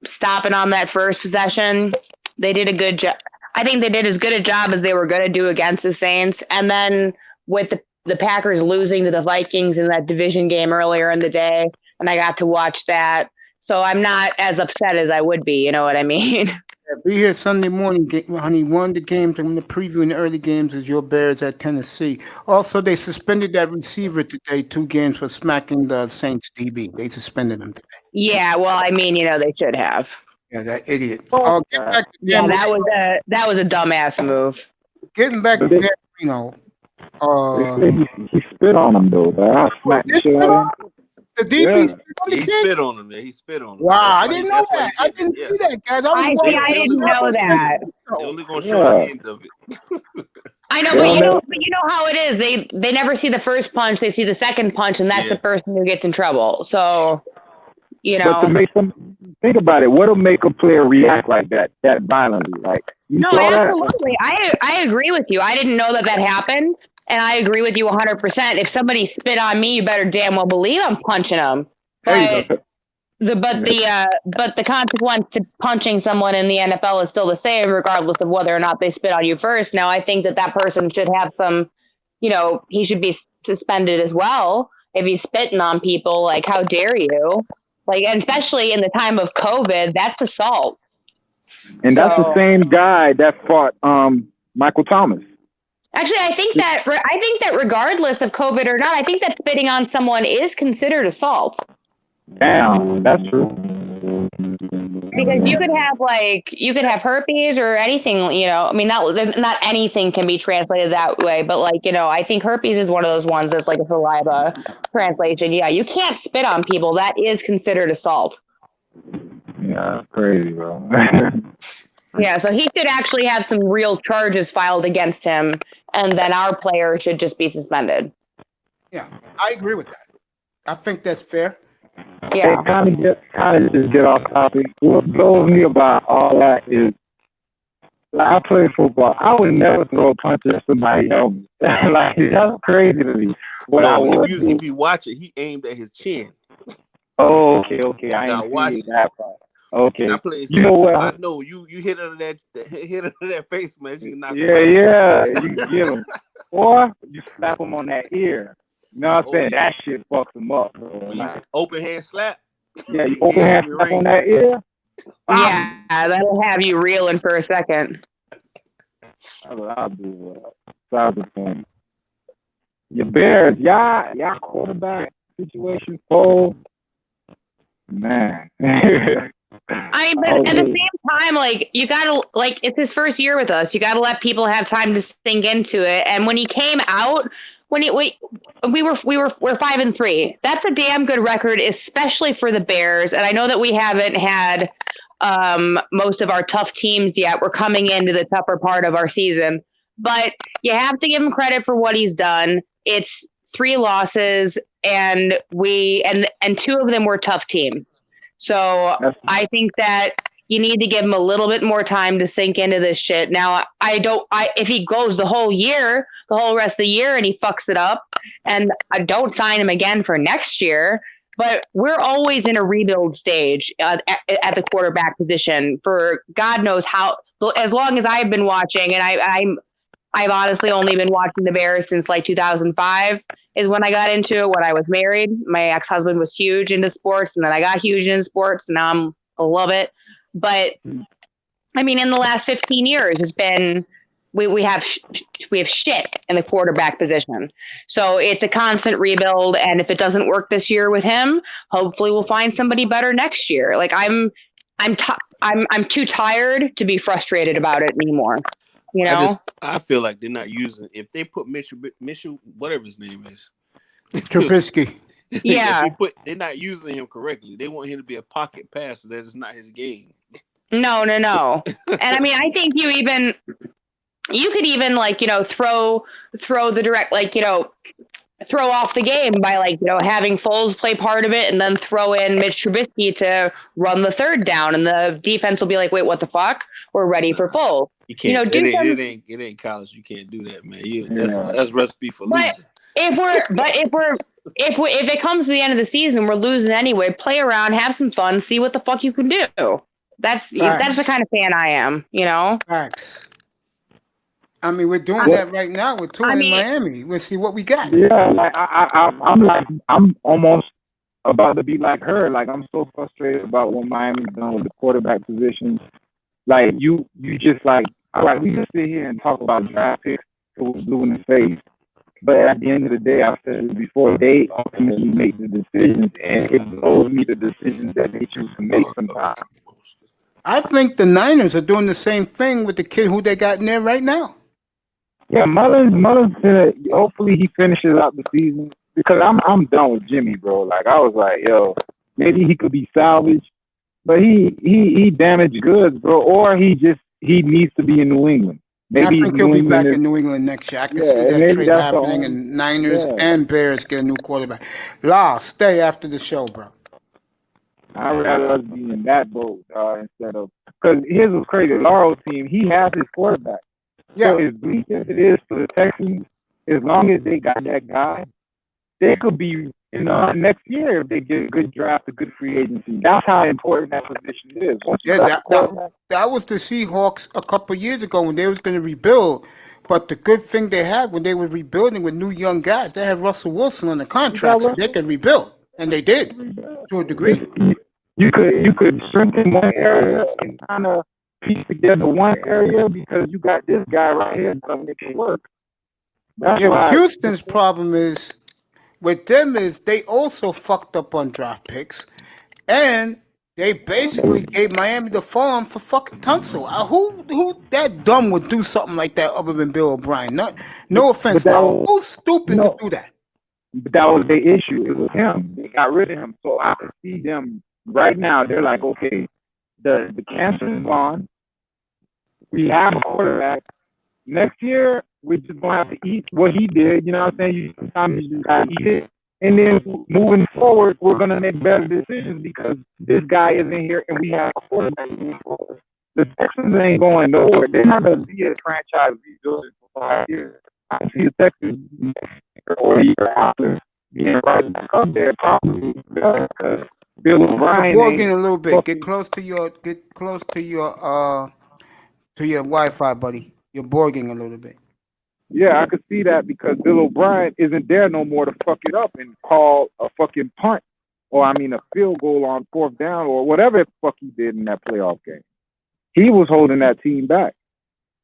stopping on that first possession. They did a good job. I think they did as good a job as they were going to do against the Saints. And then with the Packers losing to the Vikings in that division game earlier in the day, and I got to watch that. So I'm not as upset as I would be. You know what I mean? Be here Sunday morning, honey. One of the games I'm going to preview in the early games is your Bears at Tennessee. Also, they suspended that receiver today, 2 games for smacking the Saints DB. They suspended him today. Yeah, well, they should have. Yeah, that idiot. Oh, Get back to Yeah, Dan that was a dumbass move. Getting back to Dan Marino. He spit on him though, but I smacked the shit out of him. The DB Yeah. spit on the He kid? spit on him. Yeah, he spit on him. Wow, I That's didn't why know he that. I did didn't it. see that, guys. I didn't know that. They're only gonna show the end of it. I know, but you know how it is. They never see the first punch; they see the second punch, and that's the person who gets in trouble. So, But to make them think about it, what'll make a player react like that violently? Like you No, saw that? absolutely. I agree with you. I didn't know that happened, and I agree with you 100%. If somebody spit on me, you better damn well believe I'm punching them. But the consequence to punching someone in the NFL is still the same, regardless of whether or not they spit on you first. Now, I think that person should have some, he should be suspended as well if he's spitting on people. Like, how dare you? Like, and especially in the time of COVID, that's assault. And that's the same guy that fought Michael Thomas. Actually, I think that regardless of COVID or not, I think that spitting on someone is considered assault. Damn, that's true. Because you could have herpes or anything, not anything can be translated that way, but I think herpes is one of those ones that's like a saliva translation. Yeah, you can't spit on people. That is considered assault. Yeah, that's crazy, bro. Yeah, so he should actually have some real charges filed against him, and then our player should just be suspended. Yeah, I agree with that. I think that's fair. Yeah. Kind of just get off topic. What blows me about all that is, I play football. I would never throw a punch at somebody else. That's crazy to me. If you watch it, he aimed at his chin. Oh, okay. I ain't seen that part. Okay. I play. You know what? I know you hit under that face, man. You knock Yeah. You get him, or you slap him on that ear. You know what I'm saying? That shit fucks him up, bro. Open hand slap. Yeah, you He open gave hand me slap on ring. that ear. Yeah, that'll have you reeling for a second. That's what I'll do. Besides the point. Your Bears, y'all quarterback situation full. Man. I but at the same time, like you gotta like it's his first year with us. You gotta let people have time to sink into it. And when he came out, we're 5-3. That's a damn good record, especially for the Bears. And I know that we haven't had most of our tough teams yet. We're coming into the tougher part of our season, but you have to give him credit for what he's done. It's 3 losses, and and 2 of them were tough teams. So I think that you need to give him a little bit more time to sink into this shit. Now, if he goes the whole rest of the year, and he fucks it up, and I don't sign him again for next year, but we're always in a rebuild stage at the quarterback position for God knows how, as long as I've been watching, and I've honestly only been watching the Bears since like 2005 is when I got into it, when I was married. My ex-husband was huge into sports, and then I got huge into sports, and now I love it. But I mean, in the last 15 years, it's been we have shit in the quarterback position. So it's a constant rebuild, and if it doesn't work this year with him, hopefully we'll find somebody better next year. Like I'm too tired to be frustrated about it anymore. You know, I feel like they're not using. If they put Mitchell, whatever his name is, Trubisky. Yeah, they're not using him correctly. They want him to be a pocket passer. That is not his game. No. And I mean, I think you could even like, throw the direct, like, throw off the game by like, having Foles play part of it and then throw in Mitch Trubisky to run the third down, and the defense will be like, wait, what the fuck? We're ready for Foles. You can't. It ain't college. You can't do that, man. That's recipe for losing. If it comes to the end of the season, we're losing anyway. Play around, have some fun, see what the fuck you can do. That's the kind of fan I am. Facts. I mean, we're doing that right now. We're touring in Miami. We'll see what we got. Yeah, like I'm almost about to be like her. Like, I'm so frustrated about what Miami's done with the quarterback position. Like, you just like, all right, we can sit here and talk about draft picks till we're blue in the face. But at the end of the day, I've said it before, they ultimately make the decisions, and it blows me the decisions that they choose to make sometimes. I think the Niners are doing the same thing with the kid who they got in there right now. Yeah, Mullins hopefully he finishes out the season, because I'm done with Jimmy, bro. Like, I was like, yo, maybe he could be salvaged, but he damaged goods, bro. Or he needs to be in New England. Maybe I think he'll be back in New England next year. I can see that trade happening, and Niners and Bears get a new quarterback. Stay after the show, bro. I'd rather us be in that boat instead of, because here's what's crazy. Laro's team, he has his quarterback. Yeah. So as bleak as it is for the Texans, as long as they got that guy, they could be next year if they get a good draft, a good free agency. That's how important that position is. That was the Seahawks a couple of years ago when they was going to rebuild. But the good thing they had when they were rebuilding with new young guys, they had Russell Wilson on the contract, so they could rebuild, and they did to a degree. You could strengthen one area and kind of piece together one area because you got this guy right here to make it work. Houston's problem is with them is they also fucked up on draft picks, and they basically gave Miami the farm for fucking Tunsil. Who that dumb would do something like that other than Bill O'Brien? No offense, who's stupid would do that? But that was the issue. It was him. They got rid of him. So I can see them right now. They're like, okay, the cancer is gone. We have a quarterback. Next year, we're just going to have to eat what he did. You know what I'm saying? Sometimes you just got to eat it. And then moving forward, we're going to make better decisions because this guy isn't here and we have a quarterback moving forward. The Texans ain't going nowhere. They're not going to be a franchise rebuilding for 5 years. I see the Texans or a year after being right back up there probably because Bill O'Brien. You're borging a little bit. Get close to your Wi-Fi, buddy. You're borging a little bit. Yeah, I could see that because Bill O'Brien isn't there no more to fuck it up and call a fucking punt or I mean a field goal on 4th down, or whatever the fuck he did in that playoff game. He was holding that team back.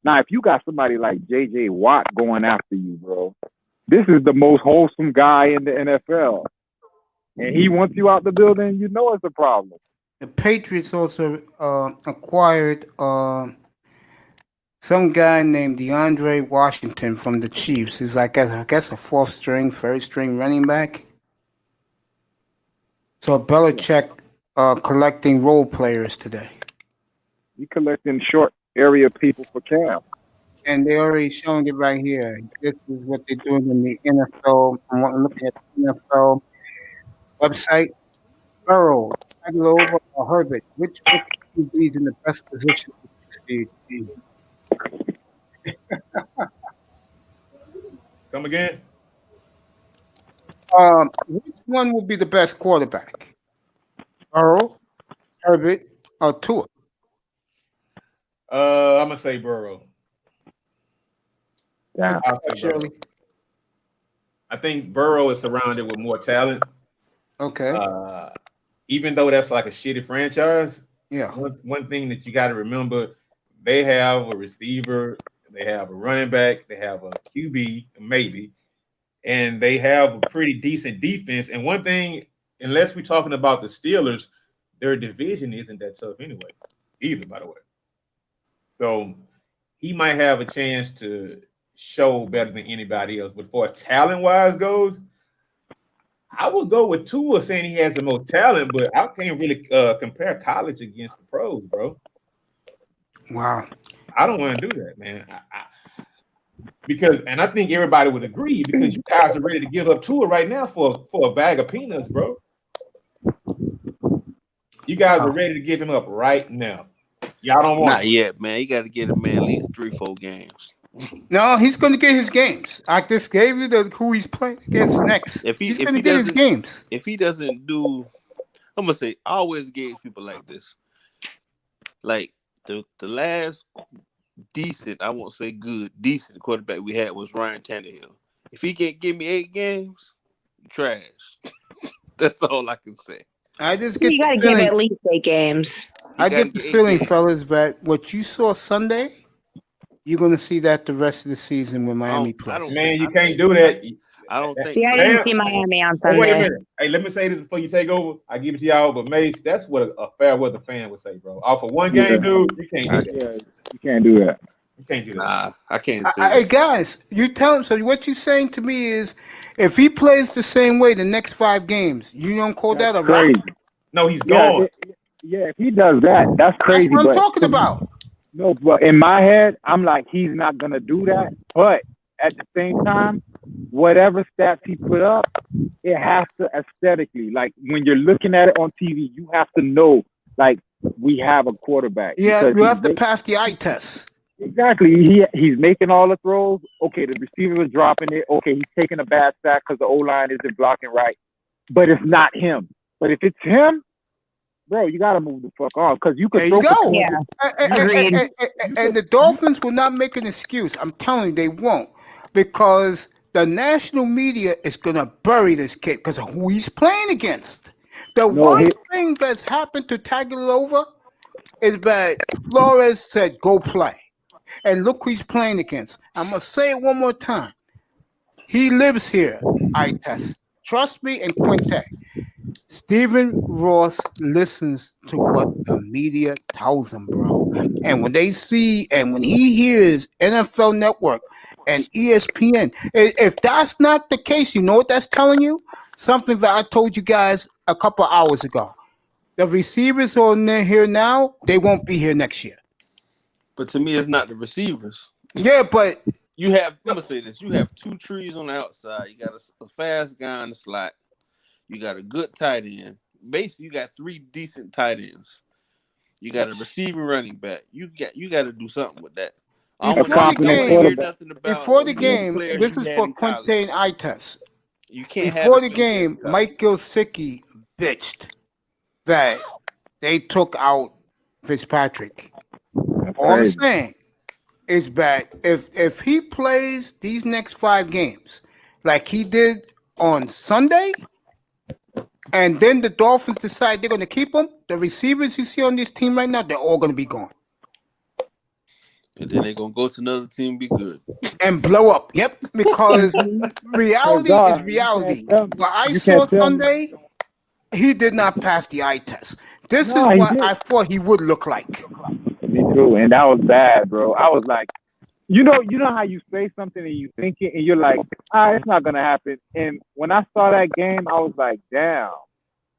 Now, if you got somebody like J.J. Watt going after you, bro, this is the most wholesome guy in the NFL. And he wants you out the building, you know it's a problem. The Patriots also acquired some guy named DeAndre Washington from the Chiefs. He's like, I guess, a 4th string, 3rd string running back. So Belichick collecting role players today. He collecting short area people for Cam. And they already showing it right here. This is what they're doing in the NFL. I'm looking at the NFL website. Burrow, Tagovailoa, or Herbert. Which is in the best position to succeed? Come again? Which one would be the best quarterback? Burrow, Herbert, or Tua? I'm gonna say Burrow. Yeah. I'll say Burrow. I think Burrow is surrounded with more talent. Okay. Even though that's like a shitty franchise, yeah. One thing that you got to remember, they have a receiver, they have a running back, they have a QB, maybe, and they have a pretty decent defense. And one thing, unless we're talking about the Steelers, their division isn't that tough anyway, either, by the way. So he might have a chance to show better than anybody else. But as far as talent-wise goes, I would go with Tua, saying he has the most talent, but I can't really compare college against the pros, bro. Wow. I don't want to do that, man. Because I think everybody would agree, because you guys are ready to give up Tua right now for a bag of peanuts, bro. You guys are ready to give him up right now. Y'all don't want Not yet, man. You got to get a man at least 3-4 games. No, he's going to get his games. I just gave you who he's playing against next. He's going to get his games. If he doesn't do, I'm going to say, I always gauge people like this. Like the last decent, I won't say good, decent quarterback we had was Ryan Tannehill. If he can't give me 8 games, trash. That's all I can say. I just get you got to give at least 8 games. I get the feeling, fellas, that what you saw Sunday, you're going to see that the rest of the season when Miami plays. Man, you can't do that. I don't think. See, I didn't see Miami on Sunday. Wait a minute. Hey, let me say this before you take over. I give it to y'all, but Mace, that's what a fair weather fan would say, bro. Off of one game, dude, you can't do that. You can't do that. You can't do that. Nah, I can't say Hey, guys, you tell him. So what you're saying to me is, if he plays the same way the next 5 games, you don't call that a wrap? No, he's gone. Yeah, if he does that, that's crazy. That's what I'm talking about. No, but in my head, I'm like, he's not gonna do that. But at the same time, whatever stats he put up, it has to aesthetically, like when you're looking at it on TV, you have to know, like, we have a quarterback. Yeah, Because you have to pass the eye test. Exactly. He's making all the throws. Okay, the receiver is dropping it. Okay, he's taking a bad sack because the O-line isn't blocking right. But it's not him. But if it's him, bro, you gotta move the fuck on, because you could. There you go. Yeah. And the Dolphins will not make an excuse. I'm telling you, they won't, because the national media is gonna bury this kid because of who he's playing against. One thing that's happened to Tagovailoa is that Flores said, "Go play," and look who he's playing against. I'm gonna say it one more time. He lives here. I test. Trust me, and Quinte. Stephen Ross listens to what the media tells him, bro. And when they see and when he hears NFL Network and ESPN, if that's not the case, you know what that's telling you? Something that I told you guys a couple hours ago. The receivers who are here now, they won't be here next year. But to me, it's not the receivers. Yeah, but you have, let me say this, you have 2 trees on the outside. You got a fast guy in the slot. You got a good tight end. Basically, you got 3 decent tight ends. You got a receiver running back. You got to do something with that. Before the game, this is for Quinte and eye test. You can't. Before the game, Mike Gesicki bitched that they took out Fitzpatrick. All I'm saying is that if he plays these next 5 games like he did on Sunday, and then the Dolphins decide they're going to keep him, the receivers you see on this team right now, they're all going to be gone. And then they're gonna go to another team and be good. And blow up. Yep, because reality is reality. What I saw Sunday, he did not pass the eye test. This is what I thought he would look like. Me too, and that was bad, bro. I was like, you know how you say something and you think it, and you're like, it's not gonna happen. And when I saw that game, I was like, damn.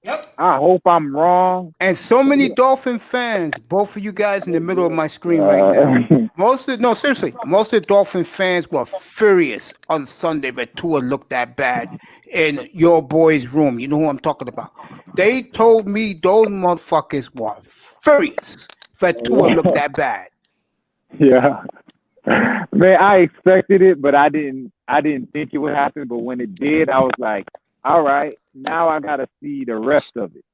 Yep. I hope I'm wrong. And so many Dolphin fans, both of you guys in the middle of my screen right now. Most of the Dolphin fans were furious on Sunday that Tua looked that bad in your boy's room. You know who I'm talking about. They told me those motherfuckers were furious that Tua looked that bad. Yeah. Man, I expected it, but I didn't think it would happen. But when it did, I was like, all right, now I gotta see the rest of it.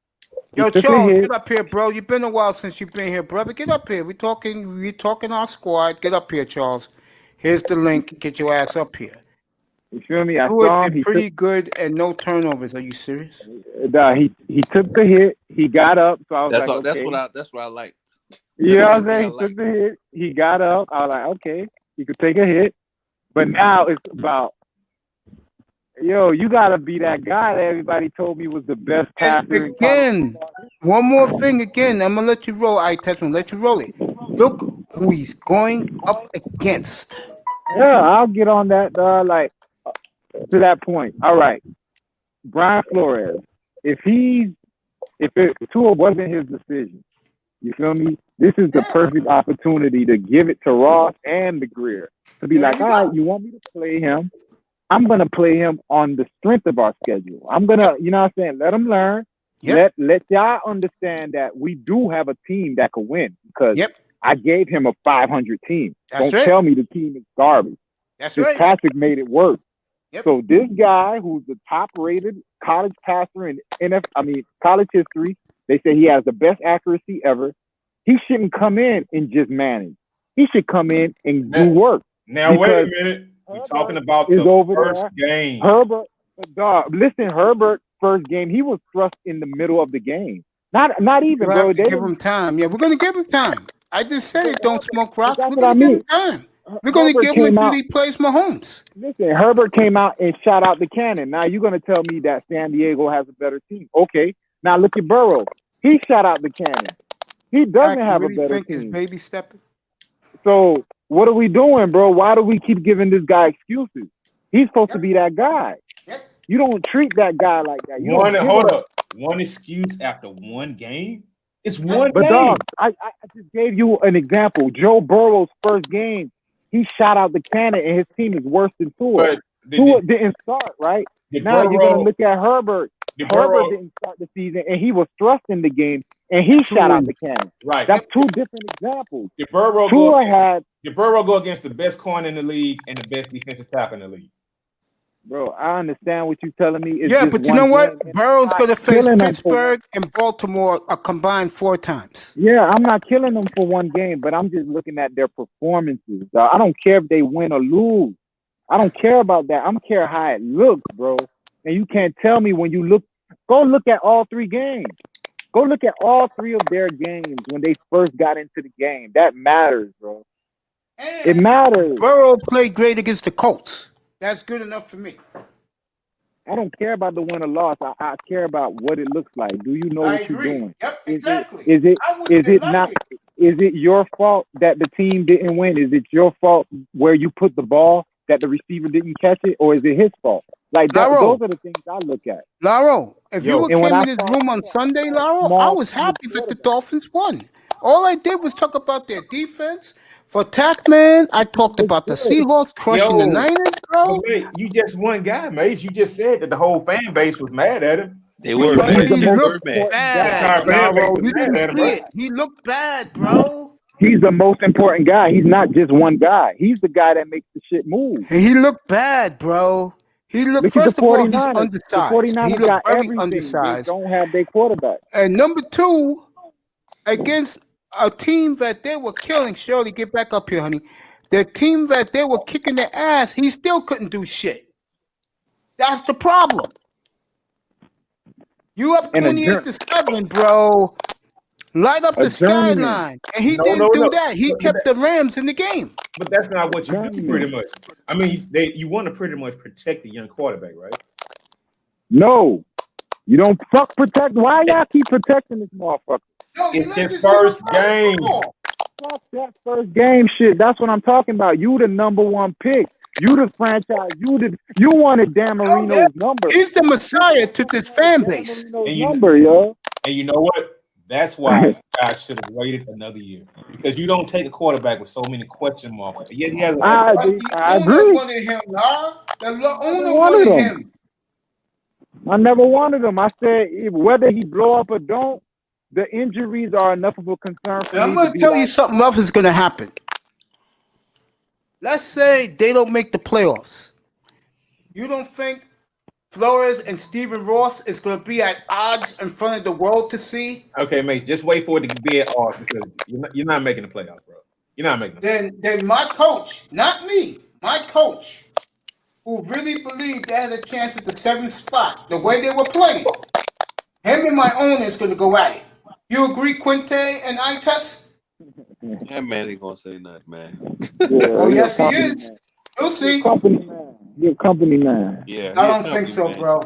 Yo, Charles, get up here, bro. You've been a while since you've been here, brother. Get up here. We're talking our squad. Get up here, Charles. Here's the link. Get your ass up here. You feel me? I Tua saw him. did pretty good and no turnovers. Are you serious? He took the hit. He got up. So I was That's like, all, okay. that's what I liked. You know what I'm saying? He took the hit. He got up. I was like, okay, he could take a hit. But now it's about, you gotta be that guy that everybody told me was the best passer. Again, one more thing. Again, I'm gonna let you roll. I test him. Let you roll it. Look who he's going up against. Yeah, I'll get on that. To that point. All right, Brian Flores. If Tua wasn't his decision, you feel me? This is the perfect opportunity to give it to Ross and the Greer to be like, all right, you want me to play him? I'm gonna play him on the strength of our schedule. I'm gonna, you know what I'm saying? Let him learn. Yep. Let y'all understand that we do have a team that could win because I gave him a 500 team. Don't tell me the team is garbage. That's right. Patrick made it work. Yep. So this guy, who's the top-rated college passer in college history, they say he has the best accuracy ever. He shouldn't come in and just manage. He should come in and do work. Now wait a minute. We're talking about the first game. Herbert, Herbert's first game, he was thrust in the middle of the game. Not even, bro. They give him time. Yeah, we're gonna give him time. I just said it. Don't smoke rocks. That's We're gonna give him time. We're gonna give him until he plays Mahomes. Listen, Herbert came out and shot out the cannon. Now you're gonna tell me that San Diego has a better team? Okay. Now look at Burrow. He shot out the cannon. He doesn't have a better team. He's baby stepping. So what are we doing, bro? Why do we keep giving this guy excuses? He's supposed to be that guy. Yep. You don't treat that guy like that. Hold up. One excuse after one game? It's one but game. Dog, I just gave you an example. Joe Burrow's first game, he shot out the cannon and his team is worse than Tua. Tua didn't start, right? Now you're going to look at Herbert. Herbert didn't start the season and he was thrust in the game and he shot out the cannon. Right. That's two different examples. Did Burrow go against the best corner in the league and the best defensive tackle in the league? Bro, I understand what you're telling me. It's yeah, but you know what? Burrow's going to face Pittsburgh and Baltimore a combined 4 times. Yeah, I'm not killing them for one game, but I'm just looking at their performances. I don't care if they win or lose. I don't care about that. I'm care how it looks, bro. And you can't tell me when you look. Go look at all 3 games. Go look at all 3 of their games when they first got into the game. That matters, bro. And it matters. Burrow played great against the Colts. That's good enough for me. I don't care about the win or loss. I care about what it looks like. Do you know what you're doing? Yep, exactly. Is it your fault that the team didn't win? Is it your fault where you put the ball that the receiver didn't catch it, or is it his fault? Like those are the things I look at. Laro, if you came in this room on Sunday, Laro, I was happy that the Dolphins won. All I did was talk about their defense. For Tackman, I talked about the Seahawks crushing the Niners, bro. Wait, you just one guy, mate. You just said that the whole fan base was mad at him. They were. He looked bad, Laro. You didn't see it. He looked bad, bro. He's the most important guy. He's not just one guy. He's the guy that makes the shit move. He looked bad, bro. He looked, first of all, he's undersized. The 49ers he looked got very everything. undersized. They don't have their quarterback. And number 2, against a team that they were killing. Shirley, get back up here, honey. The team that they were kicking their ass, he still couldn't do shit. That's the problem. You up And a 28-7, bro. Light up the journeyman. skyline. And he No, didn't no, do no. that. He But kept the Rams in the game. that's not what you do, Journeyman. pretty much. I mean, you want to pretty much protect the young quarterback, right? No, you don't fuck protect. Why y'all keep protecting this motherfucker? No, you It's let his this nigga first play game. football. Fuck that first game shit. That's what I'm talking about. You the number one pick. You the franchise. You wanted Dan Oh, Marino's yeah. number. He's the messiah to this fan Dan base. Marino's And you- number, yo. And you know what? That's why you guys should have waited another year, because you don't take a quarterback with so many question marks. Yeah, he has. I But the I owner agree. wanted him, nah. The owner wanted wanted him. him. I never wanted him. I said whether he blow up or don't, the injuries are enough of a concern for And I'm me going to to be tell you like, something else is going to happen. Let's say they don't make the playoffs. You don't think Flores and Stephen Ross is going to be at odds in front of the world to see? Okay, mate, just wait for it to be at odds, because you're not making the playoffs, bro. You're not making the Then my coach, not me, my coach, who really believed they had a chance at the 7th spot, the way they were playing, him and my owner is going to go at it. You agree, Quinte and Itas? That man ain't gonna say nothing, man. Oh, he a yes, he company is. man. You'll He a see. company man. He a company man. Yeah, I he a don't think so, company bro.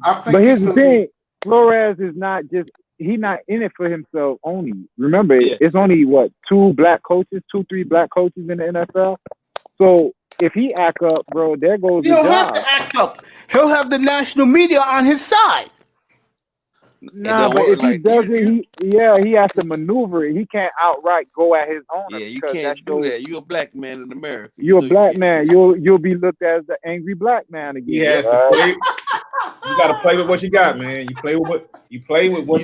I think But here's it's the going to thing: Flores is not just he's not in it for himself only. Remember, Yes. it's only what 3 black coaches in the NFL. So if he act up, bro, there goes He the don't have job. to act up. He'll have the national media on his side. Nah, don't but work if he like does it, he has to maneuver it. He can't outright go at his owner Yeah, you because that can't do shows that. You a black man in America. you're a know black you man. You'll be looked at as the angry black man again. He has to right? play. You got to play with what you got, man. You play with what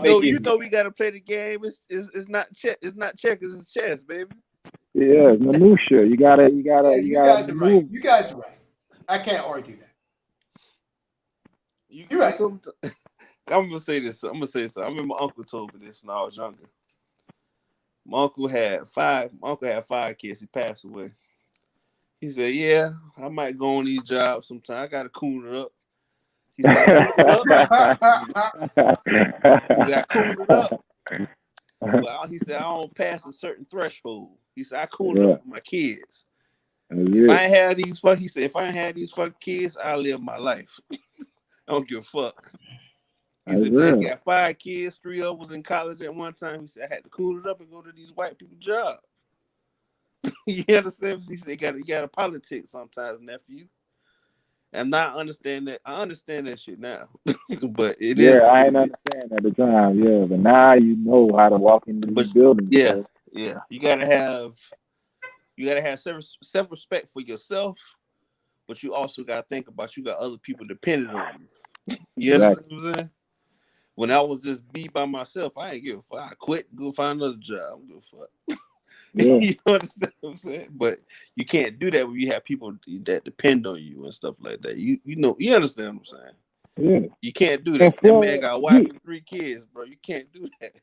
they give you you. know we gotta play the game. It's not checkers, it's chess, baby. Yeah, it's minutia. You gotta You guys are right. move. You guys are right. I can't argue that. You're right. I'm gonna say this. I remember my uncle told me this when I was younger. My uncle had 5 kids. He passed away. He said, "Yeah, I might go on these jobs sometime. I gotta coon it up." He said, "I coon it up." Well, he said, "I don't pass a certain threshold." He said, "I coon it up for my kids. If I ain't had these fucking kids, I live my life. I don't give a fuck." He said, "Man, got 5 kids, 3 of them was in college at one time." He said, "I had to cool it up and go to these white people jobs." You understand? He said, "You got to politics sometimes, nephew." And now I understand that shit now. But it is. I ain't understand at the time. Yeah, but now you know how to walk into these buildings. Yeah, so. yeah. You gotta have self-respect for yourself, but you also gotta think about you got other people depending on you. You understand what I'm saying? When I was just be by myself, I ain't give a fuck. I quit and go find another job. I don't give a fuck. Yeah. You understand what I'm saying? But you can't do that when you have people that depend on you and stuff like that. You understand what I'm saying? Yeah. You can't do that. That man got a wife and 3 kids, bro. You can't do that.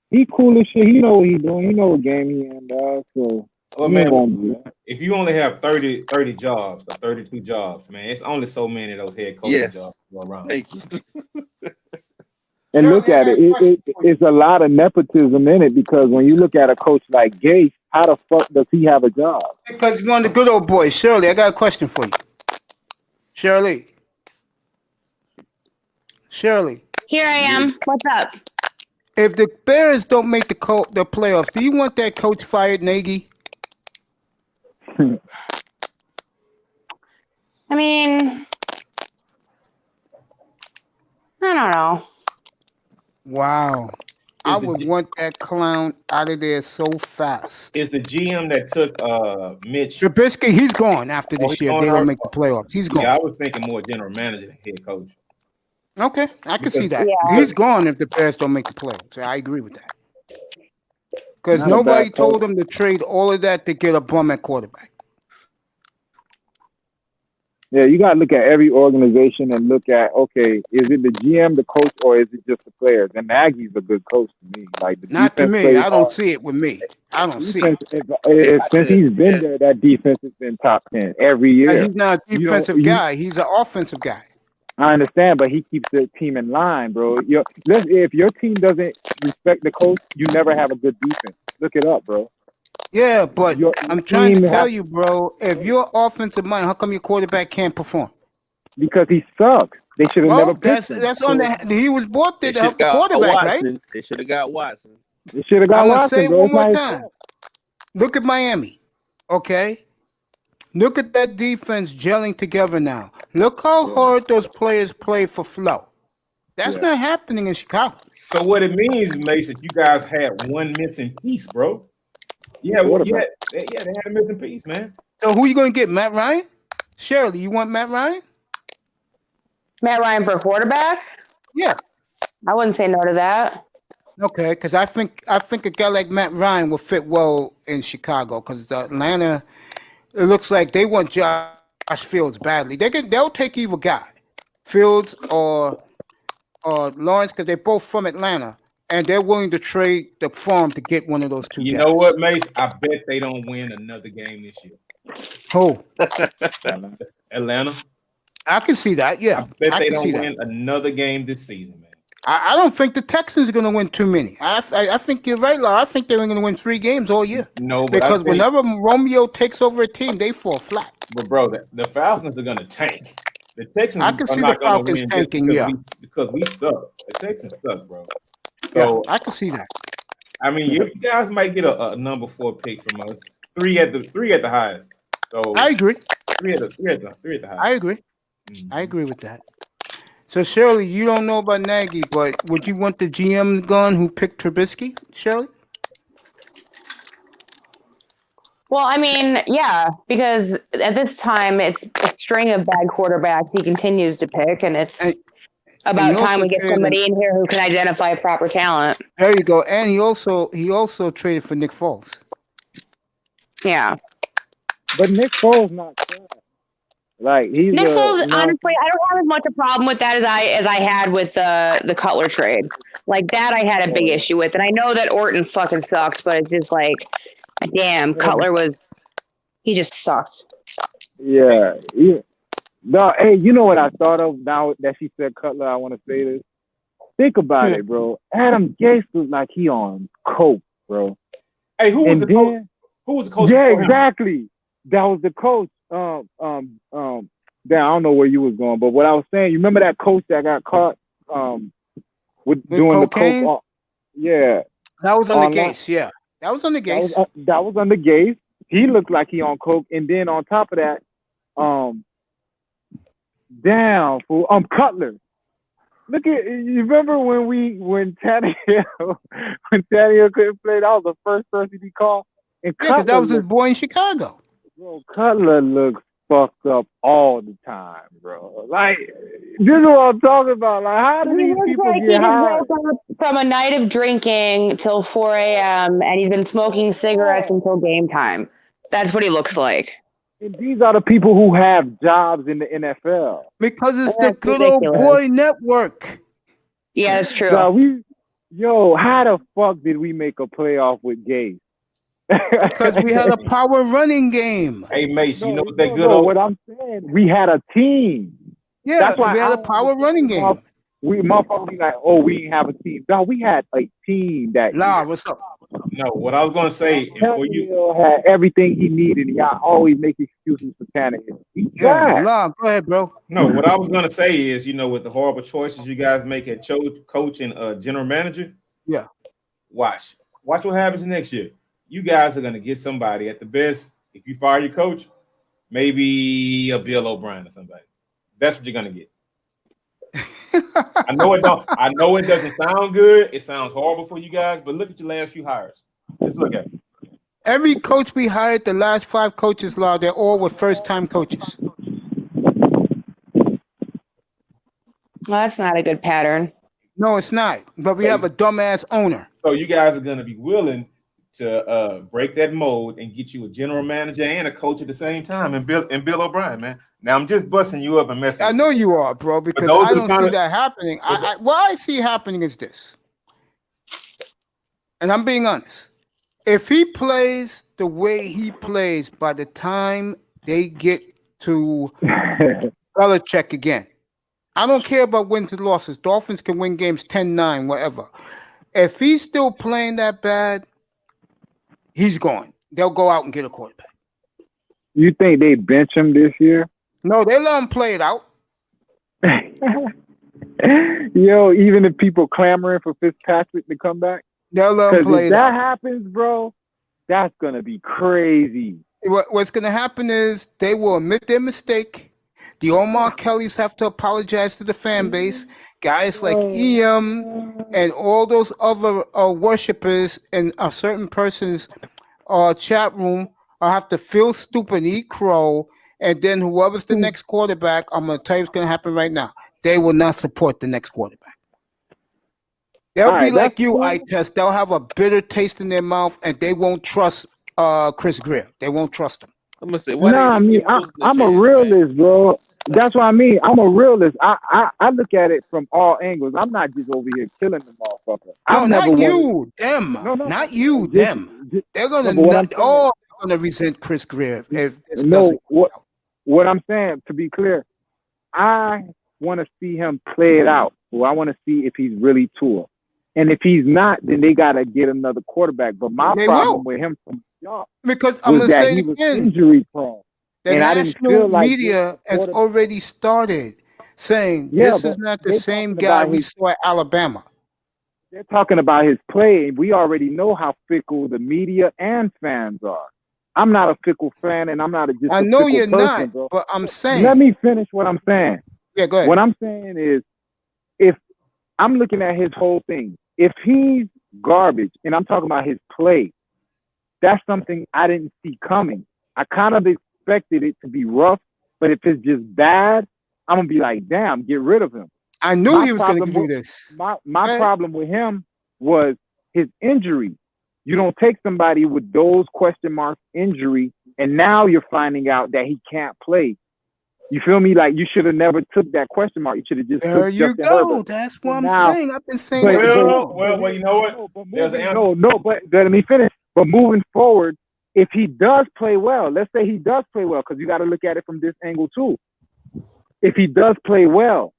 He cool as shit. He know what he doing. He know what game he in, dog. So Well, man, if you only have 30 jobs or 32 jobs, man, it's only so many of those head coaching jobs go around. Thank you. And look at it. It's a lot of nepotism in it because when you look at a coach like Gase, how the fuck does he have a job? Because he's one of the good old boys. Shirley, I got a question for you. Shirley. Here I am. What's up? If the Bears don't make the playoffs, do you want that coach fired, Nagy? I mean, I don't know. Wow. I would want that clown out of there so fast. Is the GM that took Mitch Trubisky, he's gone after this year. They don't make the playoffs. He's gone. Yeah, I was thinking more general manager than head coach. Okay, I can see that. Yeah. He's gone if the Bears don't make the playoffs. I agree with that. Because Not a nobody bad coach. told him to trade all of that to get a bum at quarterback. Yeah, you got to look at every organization and look at, okay, is it the GM, the coach, or is it just the players? And Nagy's a good coach to me. Like the Not to defense me. plays I don't hard. see it with me. I don't see Defense, it. since he's been there, that defense has been top 10 every year. He's not a defensive guy. He's an offensive guy. I understand, but he keeps the team in line, bro. If your team doesn't respect the coach, you never have a good defense. Look it up, bro. Yeah, but Your I'm trying to team tell has, you, bro, if you're offensive mind, how come your quarterback can't perform? because he sucks. They should have never Well, picked him. that's on the. He was brought there They to should help the have got quarterback, right? Watson. They should have got Watson. They should have got I'm gonna Watson, say it bro. one It's more not his time. fault. Look at Miami, okay? Look at that defense gelling together now. Look how hard those players play for flow. That's Yeah. not happening in Chicago. So what it means, Mason, you guys had one missing piece, bro. Yeah, Quarterback. they had a missing piece, man. So who you gonna get? Matt Ryan? Shirley, you want Matt Ryan? Matt Ryan for quarterback? Yeah. I wouldn't say no to that. Okay, because I think a guy like Matt Ryan will fit well in Chicago. Because Atlanta, it looks like they want Josh Fields badly. They'll take either guy, Fields or Lawrence, because they're both from Atlanta, and they're willing to trade the farm to get one of those two You guys. know what, Mace? I bet they don't win another game this year. Who? Atlanta. I can see that. Yeah, I bet they can don't see win another game this season, man. I don't think the Texans are going to win too many. I think you're right, Laura. I think they're going to win 3 games all year. No, but because I think, whenever Romeo takes over a team, they fall flat. But bro, the Falcons are gonna tank. The Texans I can are see not the gonna Falcons win tanking, because yeah. because we suck. The Texans suck, bro. Yeah, So I can see that. I mean, you guys might get a number 4 pick from us. 3 at the highest. So I agree. 3 at the highest. I agree. I agree with that. So Shirley, you don't know about Nagy, but would you want the GM gone who picked Trubisky, Shirley? Well, I mean, yeah, because at this time it's a string of bad quarterbacks he continues to pick, and it's about he time also we get traded- somebody in here who can identify proper talent. There you go. And he also traded for Nick Foles. Yeah. But Nick Foles not trash. Like he's Nick Foles, no, honestly, I don't have as much a problem with that as I had with the Cutler trade. Like that, I had a big issue with, and I know that Orton fucking sucks, but it's just like, damn, Cutler he just sucked. yeah. No, hey, you know what I thought of now that she said Cutler? I want to say this. Think about it, bro. Adam Gase looks like he on coke, bro. Hey, who was And the coach? then- Who was the coach? Yeah, before him? exactly. That was the coach. Damn, I don't know where you was going, but what I was saying, you remember that coach that got caught with doing cocaine? the coke? Yeah, That was on the Online. Gase, yeah. That was on the that Gase. was under Gase. He looked like he on coke, and then on top of that, fool, Cutler. Look at you. Remember when Tannehill couldn't play? That was the first person he called. And Yeah, because that Cutler was his looked- boy in Chicago. Bro, Cutler looks fucked up all the time, bro. Like, this is what I'm talking about. Like, how do He these looks people like he get just high? woke up from a night of drinking till 4 a.m. and he's been smoking cigarettes until game time. That's what he looks like. And these are the people who have jobs in the NFL. Because it's the That's good old ridiculous. boy network. Yeah, that's true. Now, how the fuck did we make a playoff with Gase? Because we had a power running game. Hey, Mace, you know what that No, good old what I'm saying, we had a team. Yeah, That's why we had I a don't power running game. We motherfuckers be like, oh, we didn't have a team. No, we had a team that La, what's up? No, what I was gonna say for you. Tannehill had everything he needed. Y'all always make excuses for Tannehill. He Yeah, tried. La, go ahead, bro. No, what I was gonna say is, with the horrible choices you guys make at coach and general manager. Yeah. Watch what happens next year. You guys are gonna get somebody at the best. If you fire your coach, maybe a Bill O'Brien or somebody. That's what you're gonna get. I know it doesn't sound good. It sounds horrible for you guys, but look at your last few hires. Just look at it. Every coach we hired, the last 5 coaches, La, they're all were first-time coaches. Well, that's not a good pattern. No, it's not. But we have a dumbass owner. So you guys are gonna be willing to break that mold and get you a general manager and a coach at the same time, and Bill O'Brien, man. Now I'm just busting you up and messing. I know you are, bro, because those I are the don't kind see of- that happening. What I see happening is this. And I'm being honest. If he plays the way he plays by the time they get to Belichick again, I don't care about wins and losses. Dolphins can win games 10-9, whatever. If he's still playing that bad, he's gone. They'll go out and get a quarterback. You think they bench him this year? No, they let him play it out. Yo, even if people clamoring for Fitzpatrick to come back, they'll let him because play if it that out. happens, bro, that's gonna be crazy. What's going to happen is they will admit their mistake. The Omar Kellys have to apologize to the fan base. Guys like EM and all those other worshipers in a certain person's chat room will have to feel stupid, eat crow, and then whoever's the next quarterback, I'm going to tell you what's going to happen right now. They will not support the next quarterback. They'll All be right, like that's you, cool. I test. They'll have a bitter taste in their mouth, and they won't trust Chris Greer. They won't trust him. I'm gonna say, why Nah, I they mean, give Wilson a I'm a chance, man? realist, bro. That's what I mean. I'm a realist. I look at it from all angles. I'm not just over here killing the motherfucker. No, I've never not wanted. you, them. No, Not you, just, them. just They're no, gonna but what I'm saying, all gonna resent Chris Greer if this no, doesn't. what I'm saying, to be clear, I want to see him play it out. Well, I want to see if he's really Tua. And if he's not, then they got to get another quarterback. But my They problem will. with him from jump Because I'm was gonna that say he it was again. injury prone. The And I didn't national feel like media has quarterback. already started saying Yeah, this but is not the they're same talking guy about we his saw at Alabama. they're talking about his play, and we already know how fickle the media and fans are. I'm not a fickle fan, and I'm not just I a know fickle you're person, not, bro. but I'm Let saying. me finish what I'm saying. Yeah, go ahead. What I'm saying is, if I'm looking at his whole thing, if he's garbage, and I'm talking about his play, that's something I didn't see coming. I kind of expected it to be rough, but if it's just bad, I'm gonna be like, damn, get rid of him. I knew My he was going to problem do with this. my Go ahead. problem with him was his injury. You don't take somebody with those question marks injury, and now you're finding out that he can't play. You feel me? Like you should have never took that question mark. You should have just There took you Justin go. Herbert. That's So what I'm now, saying. I've been saying that. Well, you know what? There's an answer. but let me finish. But moving forward, if he does play well, let's say he does play well, because you got to look at it from this angle too. If he does play well,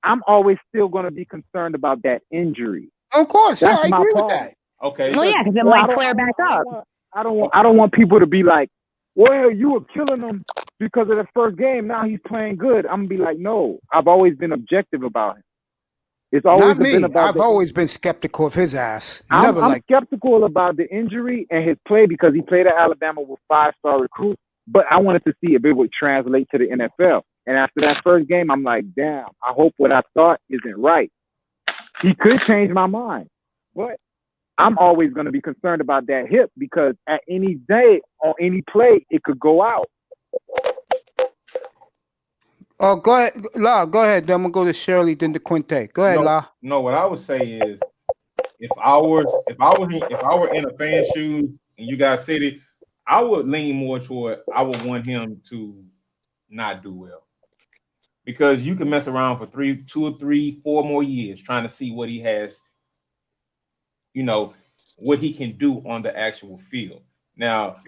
I'm always still going to be concerned about that injury. Of course, That's yeah, I my agree with problem. that. Okay. Well, yeah, because it Well, might flare back up. I don't want people to be like, well, you were killing him because of the first game. Now he's playing good. I'm gonna be like, no. I've always been objective about him. It's always Not me. been about. I've always been skeptical of his ass. I'm Never like. skeptical about the injury and his play because he played at Alabama with 5-star recruits. But I wanted to see if it would translate to the NFL. And after that first game, I'm like, damn. I hope what I thought isn't right. He could change my mind, but I'm always going to be concerned about that hip because at any day on any play, it could go out. Oh, go ahead, La. Go ahead. Then I'm gonna go to Shirley, then to Quinte. Go ahead, La. No, what I would say is, if I were in a fan's shoes and you guys said it, I would lean more toward I would want him to not do well, because you can mess around for 2 or 3, 4 more years trying to see what he has, what he can do on the actual field. Now,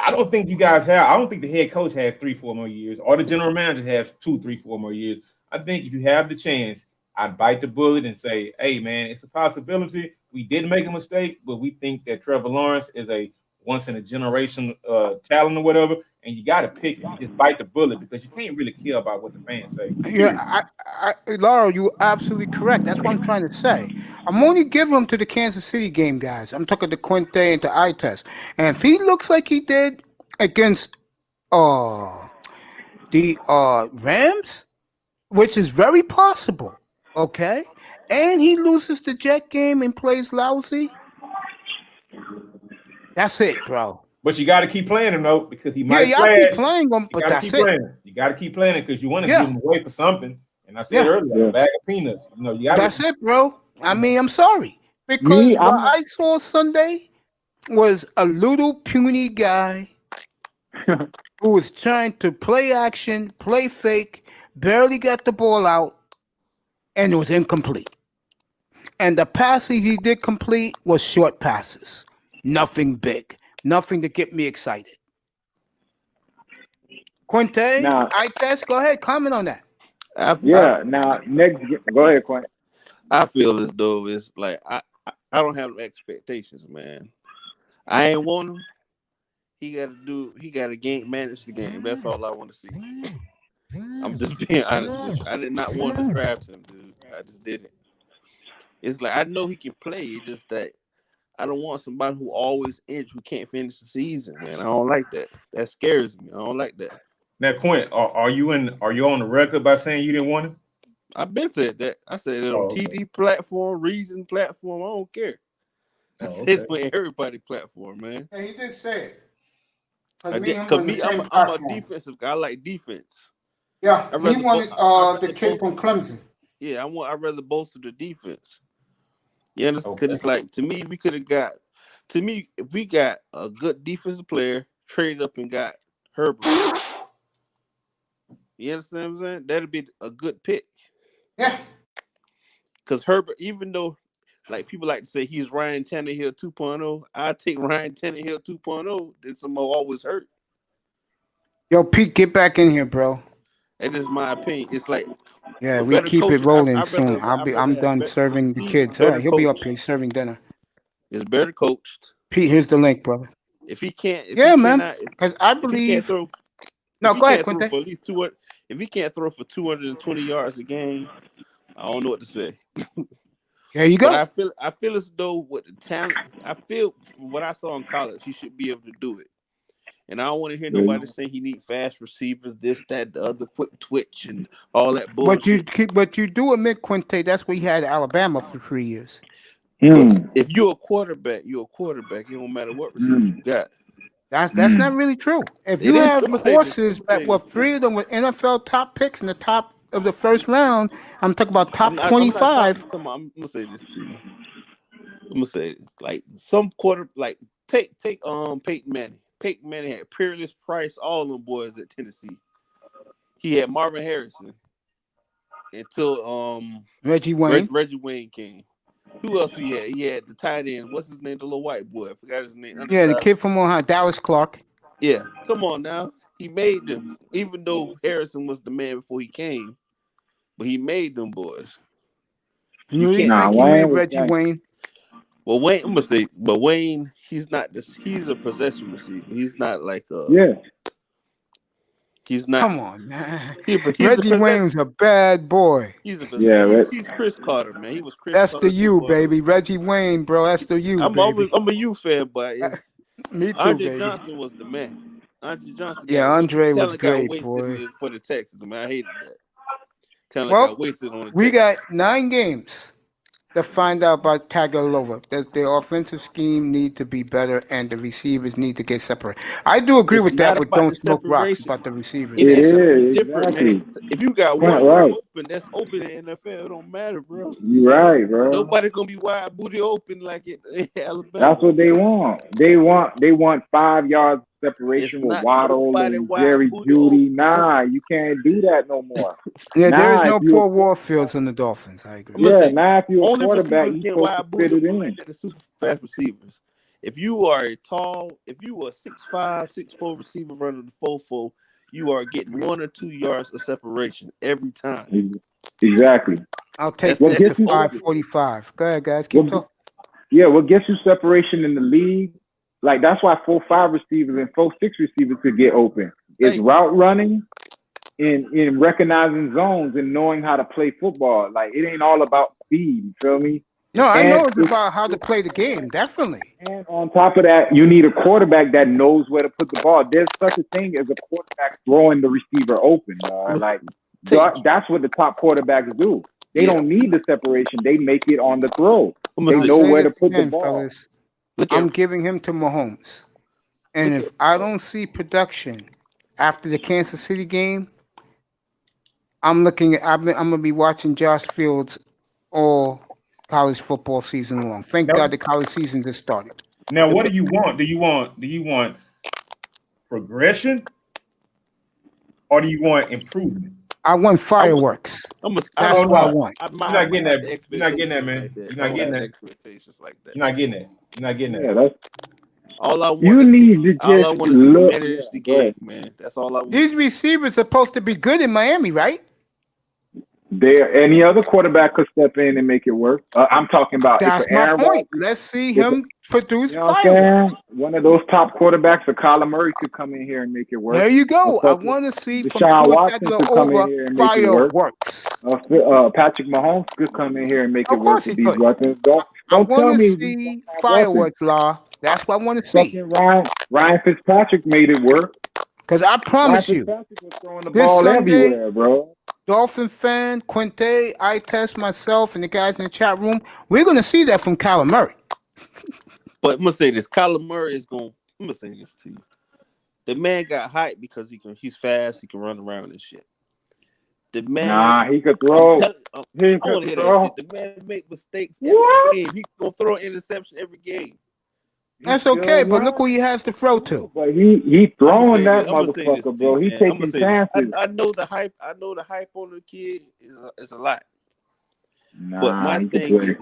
I don't think you guys have. I don't think the head coach has 3, 4 more years, or the general manager has 2, 3, 4 more years. I think if you have the chance, I'd bite the bullet and say, "Hey, man, it's a possibility. We did make a mistake, but we think that Trevor Lawrence is a once in a generation talent or whatever, and you got to pick it. You just bite the bullet because you can't really care about what the fans say." Yeah, Laura, you're absolutely correct. That's what I'm trying to say. I'm only giving him to the Kansas City game, guys. I'm talking to Quinte and to eye test. And if he looks like he did against the Rams, which is very possible, okay, and he loses the Jet game and plays lousy, that's it, bro. But you got to keep playing him though, because he might. Yeah, y'all keep playing him, but that's it. You got to keep playing because you want to give him away for something. And I said earlier, a bag of peanuts. You got. That's it, bro. I mean, I'm sorry because what I saw Sunday was a little puny guy who was trying to play action, play fake, barely got the ball out, and it was incomplete. And the passes he did complete was short passes. Nothing big. Nothing to get me excited. Quinte, I test. Go ahead, comment on that. Yeah. Now next, go ahead, Quinn. I feel as though it's like I don't have no expectations, man. I ain't want him. He got to manage the game. That's all I want to see. I'm just being honest with you. I did not want to draft him, dude. I just didn't. It's like I know he can play. It's just that I don't want somebody who always injured, who can't finish the season, man. I don't like that. That scares me. I don't like that. Now, Quinn, are you on the record by saying you didn't want him? I've been said that. I said it on TD platform, Reason platform. I don't care. I said it with everybody platform, man. Yeah, he did say it. I'm a defensive guy. I like defense. Yeah, he wanted the kid from Clemson. Yeah, I'd rather bolster the defense. You understand? Because it's like, to me, if we got a good defensive player, traded up and got Herbert. You understand what I'm saying? That'd be a good pick. Yeah. Because Herbert, even though like people like to say he's Ryan Tannehill 2.0, I take Ryan Tannehill 2.0. Then someone always hurt. Yo, Pete, get back in here, bro. That's just my opinion. It's like, yeah, we keep it rolling soon. I'm done serving the kids. All right, he'll be up here serving dinner. It's better coached. Pete, here's the link, brother. If he can't, because I believe. No, go ahead, Quinte. If he can't throw for 220 yards a game, I don't know what to say. There you go. But I feel as though with the talent, I feel from what I saw in college, he should be able to do it. And I don't want to hear nobody say he need fast receivers, this, that, the other, quick twitch, and all that bullshit. But you do admit, Quinte, that's where he had Alabama for 3 years. If you're a quarterback, you're a quarterback. It don't matter what receivers you got. That's not really true. If you have horses that were 3 of them with NFL top picks in the top of the first round, I'm talking about top 25. I'm gonna say this to you. I'm gonna say this. Like some take Peyton Manning. Peyton Manning had Peerless, Price, all them boys at Tennessee. He had Marvin Harrison until Reggie Wayne. Reggie Wayne came. Who else he had? He had the tight end. What's his name? The little white boy. I forgot his name. Yeah, the kid from Ohio, Dallas Clark. Yeah, come on now. He made them, even though Harrison was the man before he came, but he made them boys. You think he made Reggie Wayne? Well, Wayne, I'm gonna say, but Wayne, he's not this. He's a possession receiver. He's not like He's not. Come on, man. Reggie Wayne's a bad boy. He's Chris Carter, man. He was Chris. That's Carter the U, baby. Reggie Wayne, bro. That's the U, baby. I'm a U fan, but me too, Andre baby. Johnson was the man. Andre Johnson. Yeah, Andre was great, boy. For the Texans, man, I hated that. Talent got wasted on we got 9 games to find out about Tagovailoa. The offensive scheme need to be better, and the receivers need to get separated. I do agree with that, but don't smoke rocks about the receivers. It's different, man. If you got one open, that's open in the NFL. It don't matter, bro. You're right, bro. Nobody gonna be wide booty open like it in Alabama. That's what they want. They want 5 yards separation with Waddle and Jerry Jeudy. Nah, you can't do that no more. Yeah, there is no Paul Warfields in the Dolphins. I agree. Yeah, now if you're a quarterback, you you're supposed to fit it in. The super fast receivers. If you are a 6'5", 6'4" receiver running the 4-4, you are getting 1 or 2 yards of separation every time. Exactly. I'll take that to 545. Go ahead, guys. Keep talking. Yeah, what gets you separation in the league? Like that's why 4-5 receivers and 4-6 receivers could get open. It's route running in recognizing zones and knowing how to play football. Like it ain't all about speed. You feel me? No, I know it's about how to play the game. Definitely. And on top of that, you need a quarterback that knows where to put the ball. There's such a thing as a quarterback throwing the receiver open. Like that's what the top quarterbacks do. They don't need the separation. They make it on the throw. They know where to put the ball. Fellas. I'm giving him to Mahomes. And if I don't see production after the Kansas City game, I'm going to be watching Josh Fields all college football season long. Thank God the college season just started. Now, what do you want? Do you want progression or do you want improvement? I want fireworks. That's what I want. You're not getting that. You're not getting that, man. You're not getting that. Expectations like that. You're not getting that. You're not getting that. Yeah, that's all I want. You need to all I just want is look. manage the game, man. That's all I want. These receivers are supposed to be good in Miami, right? There, any other quarterback could step in and make it work. I'm talking about if That's my Aaron point. Rodgers, Let's see if him produce you know what I'm fireworks. saying, one of those top quarterbacks, or Kyler Murray, could come in here and make it work. There you go. I fucking want to see from Deshaun Tua Watson could come in Tagovailoa here and make it work. fireworks. Patrick Mahomes could come in here and make it Of work course he with these could. weapons. I Don't tell want to me we see don't have weapons. fireworks, Law. That's what I want to see. Fucking Ryan Fitzpatrick made it work. Because I Ryan promise you, Fitzpatrick was throwing the this ball Sunday, everywhere, bro. Dolphin fan, Quinte, I test myself, and the guys in the chat room, we're going to see that from Kyler Murray. But I'm gonna say this: Kyler Murray is going. I'm gonna say this to you. The man got hyped because he's fast, he can run around and shit. The man, Nah, he could throw. He He I want could to hear throw. that shit. The man make mistakes every What? game. He gonna throw an interception every game. That's He okay, should but look run. who he has to throw to. But he throwing that I'm gonna say this motherfucker, to bro. you, He man. I'm gonna taking say this. chances. I know the hype. I know the hype on the kid is a lot. But Nah, my he can thing play.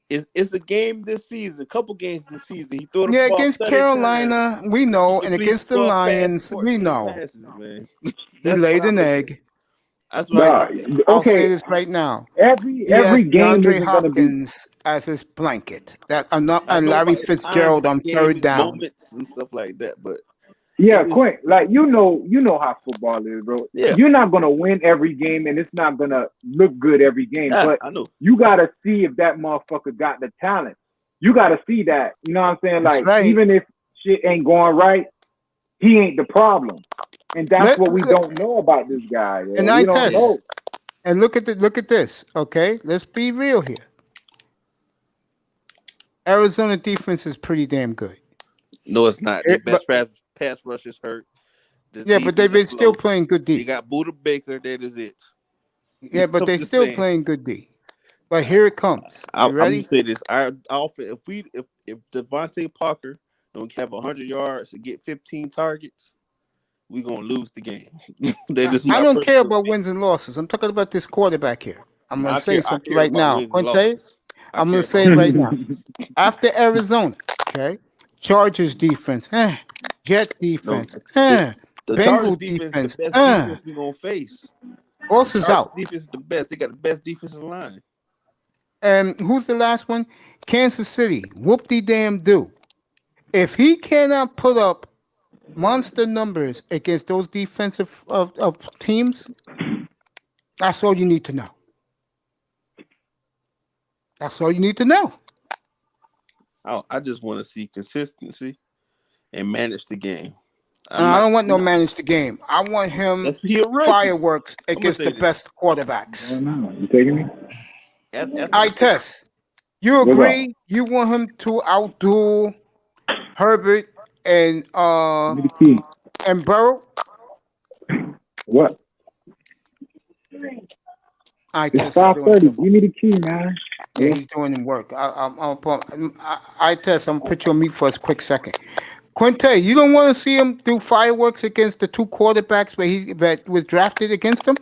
is, it's a game this season, a couple games this season. He threw the Yeah, ball against 30 times. Carolina, we know, He and completed against the 12 passes, Lions, 14 we know. passes, man. He That's laid what I'm an looking egg. at. That's what I Nah, I'll say okay. this right now. Every He has game DeAndre isn't gonna be. Hopkins as his blanket. I And know Larry about his times Fitzgerald in on the game, third his down. moments and stuff like that. But Yeah, it is, Quint, like you know how football is, bro. yeah, You're not gonna win every game, and it's not gonna look good every game. yeah, But I know. you gotta see if that motherfucker got the talent. You gotta see that. You know what I'm saying? That's Like right. even if shit ain't going right, he ain't the problem, and that's Let what we don't know about this guy. Yo. and I We don't test. know. And look at this. Okay, let's be real here. Arizona defense is pretty damn good. No, it's not. Their It- but- best pass rush is hurt. The yeah, but defense they've been is still slow. playing good They D. got Buda Baker. That is it. Yeah, but I'm they just still saying. playing good D. But here it comes. I'm You gonna ready? say this: our offense. If Devontae Parker don't have 100 yards and get 15 targets, we gonna lose the game. That is I my don't care personal about wins and losses. I'm talking about this quarterback here. I'm opinion. gonna say I something care right about now. wins and Quinte, losses. I I'm care gonna say about it right now. losses. After Arizona, okay, Chargers defense, Jet No, defense, the Bengal Chargers defense defense, is the best defense we gonna face. Boss is Chargers out. defense is the best. They got the best defensive line. And who's the last one? Kansas City. Whoop-de-damn-do. If he cannot put up monster numbers against those defensive of teams, that's all you need to know. That's all you need to know. I just want to see consistency and manage the game. I don't want no manage the game. I want him That's he a rookie. fireworks I'm gonna against say the this. best quarterbacks. No, you taking me? I test. You What's up? agree? You want him to outdo Herbert and Give me the key. Burrow? What? I It's test. 5:30. Give me the key, man. Yeah, he's doing the work. I test. I'm gonna put you on mute for a quick second. Quinte, you don't want to see him do fireworks against the two quarterbacks that was drafted against him?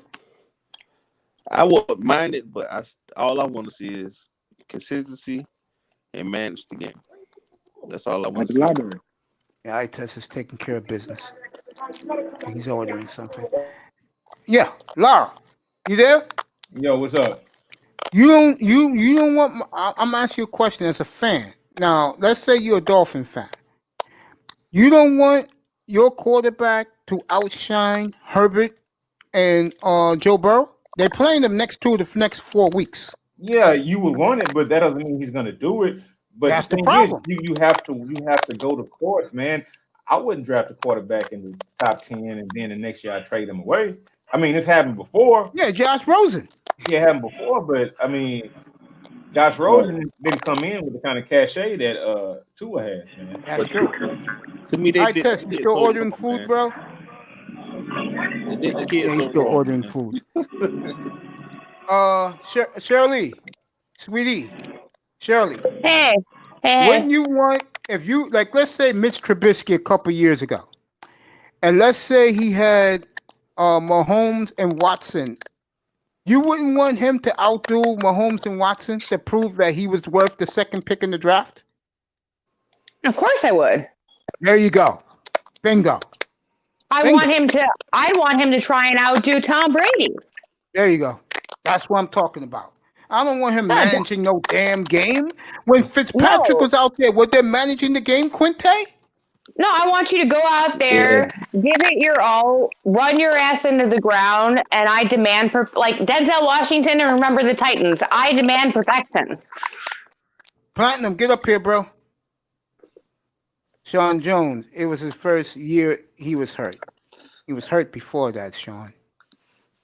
I wouldn't mind it, but all I want to see is consistency and manage the game. That's all I want to see. Library. Yeah, I-Test is taking care of business. He's ordering something. Yeah, Lara, you there? Yo, what's up? You don't want. I'm asking you a question as a fan. Now, let's say you're a Dolphin fan. You don't want your quarterback to outshine Herbert and Joe Burrow. They're playing them next 4 weeks. Yeah, you would want it, but that doesn't mean he's gonna do it. But That's the thing problem. Is, you have to go to course, man. I wouldn't draft a quarterback in the top 10 and then the next year I trade him away. I mean, it's happened before. Yeah, Josh Rosen. Yeah, it happened before, but I mean, Josh Rosen didn't come in with the kind of cachet that Tua has, man. That's true. To me, I test. You still ordering food, bro? The Yeah, he's still ordering food. Shirley, sweetie, Shirley. Hey. Wouldn't you want, if you, like, let's say Mitch Trubisky a couple years ago, and let's say he had Mahomes and Watson, you wouldn't want him to outdo Mahomes and Watson to prove that he was worth the second pick in the draft? Of course I would. There you go. Bingo. I want him to try and outdo Tom Brady. There you go. That's what I'm talking about. I don't want him No, managing no damn game. When Fitzpatrick was out there, were they managing the game, Quinte? No, I want you to go out there, give it your all, run your ass into the ground, and I demand like Denzel Washington and remember the Titans. I demand perfection. Platinum, get up here, bro. Sean Jones, it was his first year he was hurt. He was hurt before that, Sean.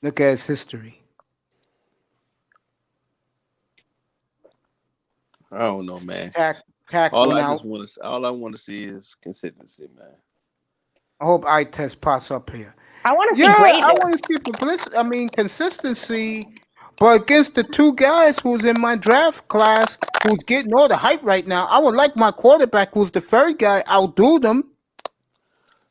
Look at his history. I don't know, man. Tack All went I out. just want to, all I want to see is consistency, man. I hope eye test pops up here. I want to see Yeah, greatness. I want to see publicity. I mean consistency. But against the two guys who's in my draft class, who's getting all the hype right now, I would like my quarterback, who's the third guy, outdo them.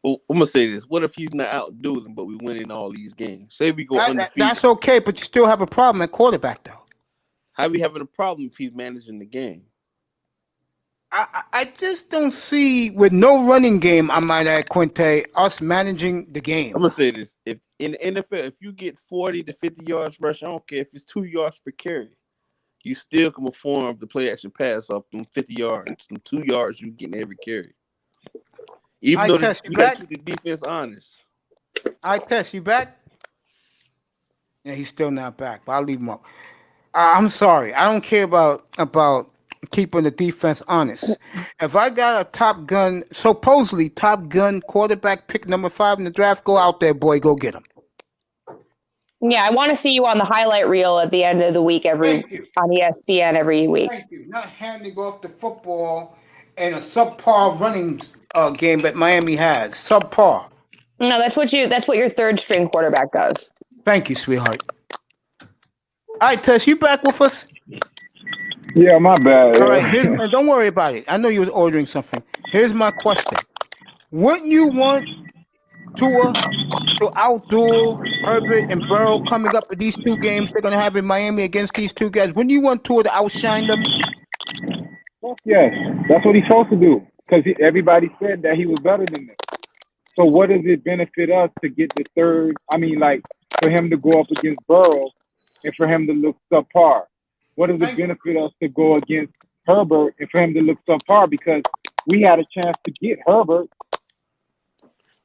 Well, I'm gonna say this: what if he's not outdo them, but we winning all these games? Say we go undefeated. That's okay, but you still have a problem at quarterback, though. How we having a problem if he's managing the game? I just don't see, with no running game, I might add, Quinte, us managing the game. I'm gonna say this: if in the NFL, if you get 40 to 50 yards rush, I don't care if it's 2 yards per carry, you still can perform the play action pass off them 50 yards, them 2 yards you getting every carry. Even though you got to keep the defense honest. I test you back. Yeah, he's still not back, but I'll leave him up. I'm sorry, I don't care about keeping the defense honest. If I got a Top Gun, supposedly Top Gun quarterback pick number 5 in the draft, go out there, boy, go get him. Yeah, I want to see you on the highlight reel at the end of the week on ESPN every week. Thank you. Not handing off the football in a subpar running game that Miami has. Subpar. No, that's what your third string quarterback does. Thank you, sweetheart. All right, Tess, you back with us? Yeah, my bad. All right, don't worry about it. I know you was ordering something. Here's my question. Wouldn't you want Tua to outdo Herbert and Burrow coming up with these two games they're going to have in Miami against these two guys? Wouldn't you want Tua to outshine them? Yes, that's what he's supposed to do. Because everybody said that he was better than them. So what does it benefit us to get the third? I mean, like, for him to go up against Burrow and for him to look subpar. What does it benefit us to go against Herbert and for him to look subpar? Because we had a chance to get Herbert.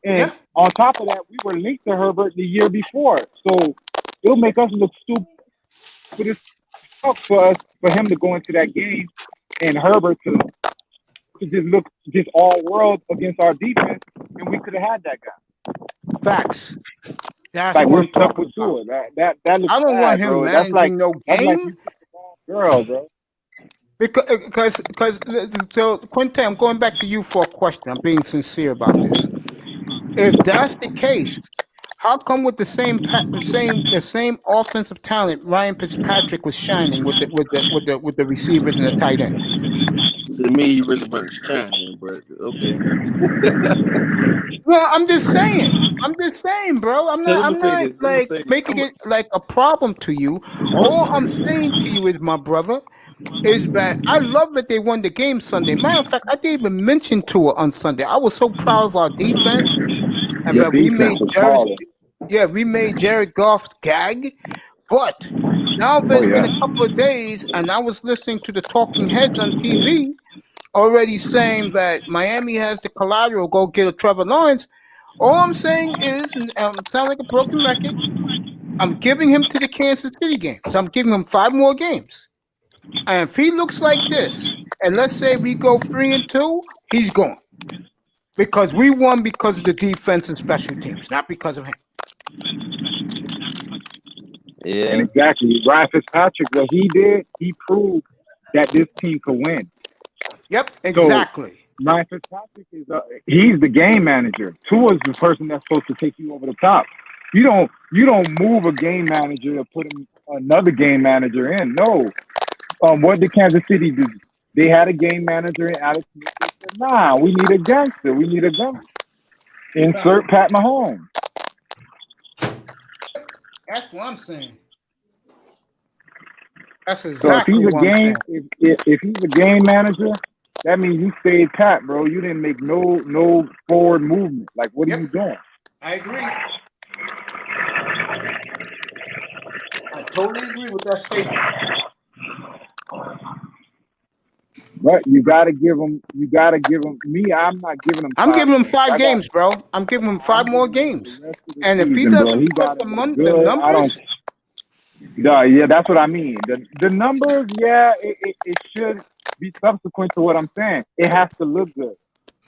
And on top of that, we were linked to Herbert the year before. So it'll make us look stupid as fuck for him to go into that game and Herbert to just look just all world against our defense, and we could have had that guy. Facts. That's like what we're I'm stuck talking with Tua. That looks I don't bad, want him bro. managing no That's like game. you put the wrong girl, bro. Because so Quinte, I'm going back to you for a question. I'm being sincere about this. If that's the case, how come with the same offensive talent, Ryan Fitzpatrick was shining with the receivers and the tight end? To me, he really wasn't shining, but okay. Well, I'm just saying, bro. I'm not making it like a problem to you. All I'm saying to you is, my brother, is that I love that they won the game Sunday. Matter of fact, I didn't even mention Tua on Sunday. I was so proud of our defense, and that we made Jared Goff gag. But now there's been a couple of days, and I was listening to the talking heads on TV already saying that Miami has the collateral, go get a Trevor Lawrence. All I'm saying is, and sound like a broken record, I'm giving him to the Kansas City game. So I'm giving him 5 more games. And if he looks like this, and let's say we go 3-2, he's gone. Because we won because of the defense and special teams, not because of him. Yeah. And exactly. Ryan Fitzpatrick, what he did, he proved that this team could win. Yep, exactly. So, Ryan Fitzpatrick he's the game manager. Tua's the person that's supposed to take you over the top. You don't move a game manager to put another game manager in. No. What did Kansas City do? They had a game manager in Alex Smith. They said, nah, we need a gangster. We need a gunner. Insert Pat Mahomes. That's what I'm saying. That's So exactly if what I'm saying. if he's a game manager, that means you stayed pat, bro. You didn't make no forward movement. Like, what are you doing? I agree. totally agree with that statement. But you gotta give him. You gotta give him. Me, I'm not giving him. I'm giving him games. 5 I got. games, bro. I'm giving him 5 I'm more giving him games. the rest of the And if he season, bro. doesn't He put gotta the look the good. I don't. numbers, Yeah, that's what I mean. The numbers, yeah, it should be subsequent to what I'm saying. It has to look good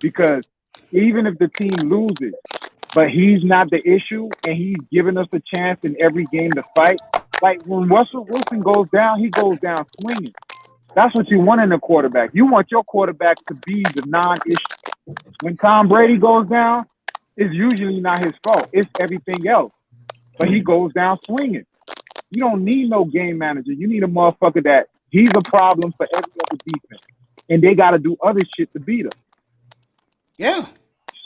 because even if the team loses, but he's not the issue and he's giving us a chance in every game to fight. Like when Russell Wilson goes down, he goes down swinging. That's what you want in a quarterback. You want your quarterback to be the non-issue. When Tom Brady goes down, it's usually not his fault. It's everything else. But he goes down swinging. You don't need no game manager. You need a motherfucker that he's a problem for every other defense. And they got to do other shit to beat him. yeah.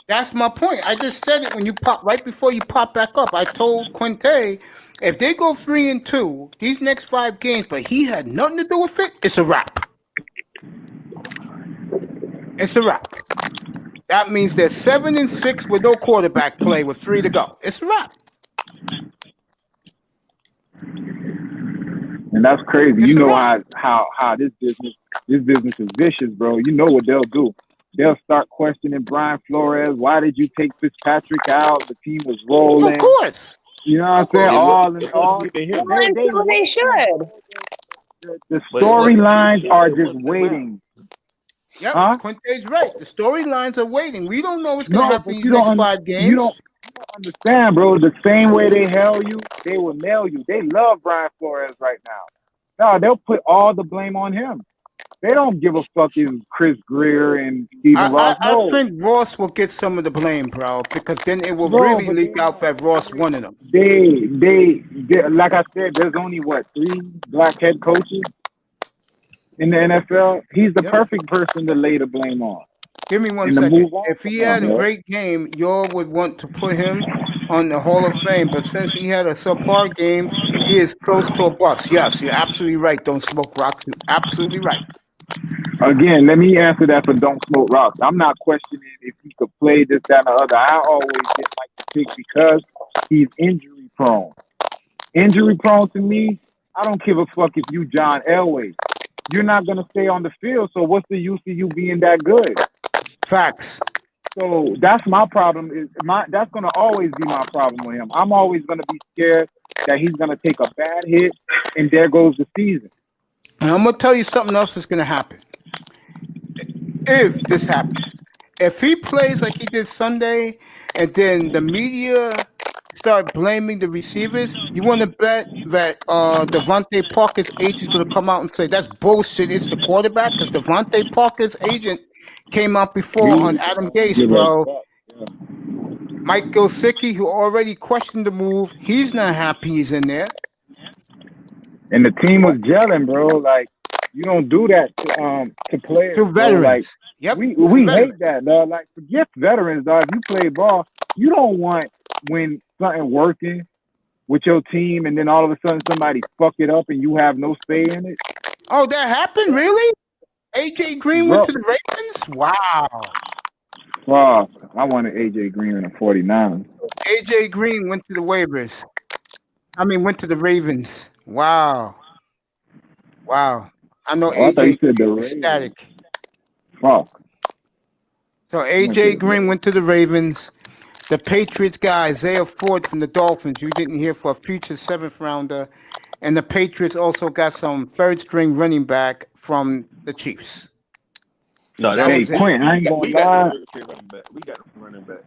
That's my point. I just said it when you pop right before you pop back up. I told Quinte, if they go 3-2 these next 5 games, but he had nothing to do with it, it's a wrap. It's a wrap. That means they're 7-6 with no quarterback play with 3 to go. It's a wrap. And that's crazy. It's You a know wrap. how this business is vicious, bro. You know what they'll do. They'll start questioning Brian Flores. Why did you take Fitzpatrick out? The team was rolling. Of course. You know what I'm Of saying? course. All Well, and so they should. the But it wasn't storylines them. are It just wasn't them out. waiting. Yep, Huh? Quinte's right. The storylines are waiting. We don't know what's going to No, happen but these you next don't 5 you games. don't understand, bro. The same way they held you, they will nail you. They love Brian Flores right now. No, they'll put all the blame on him. They don't give a fuck if Chris Greer and Stephen Ross. I No, think Ross will get some of the blame, bro, because then it will no, really but leak out that Ross wanted them. they like I said, there's only 3 black head coaches in the NFL. He's the Yep. perfect person to lay the blame on. Give me 1 And to second. move on If he from had him, a yo. great game, y'all would want to put him on the Hall of Fame. But since he had a subpar game, he is close to a bust. Yes, you're absolutely right. Don't smoke rocks. You're absolutely right. Again, let me answer that for Don't Smoke Rocks. I'm not questioning if he could play this, that, and the other. I always get Mike to pick because he's injury prone. Injury prone to me, I don't give a fuck if you John Elway. You're not going to stay on the field, so what's the use of you being that good? Facts. So that's my problem. That's going to always be my problem with him. I'm always going to be scared that he's going to take a bad hit, and there goes the season. And I'm going to tell you something else that's going to happen. If this happens, if he plays like he did Sunday, and then the media start blaming the receivers, you want to bet that Devontae Parker's agent is going to come out and say that's bullshit. It's the quarterback, because Devontae Parker's agent came out before on Adam Gase, bro. Mike Gesicki, who already questioned the move, he's not happy he's in there. And the team was gelling, bro. Like, you don't do that to players. To veterans. Bro. Like, yep. We hate that, dog. Like, forget veterans, dog. If you play ball, you don't want when something working with your team and then all of a sudden somebody fuck it up and you have no say in it. Oh, that happened? Really? AJ Green went to the Ravens? Wow. Wow. I wanted AJ Green in the 49ers. AJ Green went to the waivers. Went to the Ravens. Wow. Wow. I know I thought you AJ said the was ecstatic. Fuck. So AJ Green went to the Ravens. The Patriots guy, Isaiah Ford from the Dolphins, you didn't hear, for a future 7th rounder. And the Patriots also got some 3rd-string running back from the Chiefs. No, that was Quint, I ain't we gonna lie. We got a running back.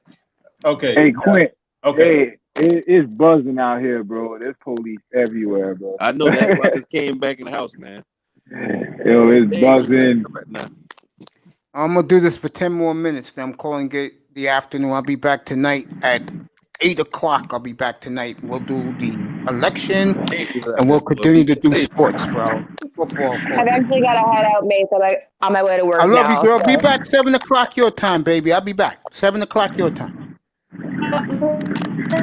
Okay. Hey, Quint. Okay. Hey, it's buzzing out here, bro. There's police everywhere, bro. I know that's why I just came back in the house, man. Yo, it's buzzing. Right now. I'm going to do this for 10 more minutes. Then I'm calling it the afternoon. I'll be back tonight at 8 o'clock. I'll be back tonight. We'll do the election, and we'll continue to do sports, bro. Football. I've actually got to head out, Mace. I'm on my way to work I love now, you, girl. so. Be back 7 o'clock your time, baby. I'll be back 7 o'clock your time.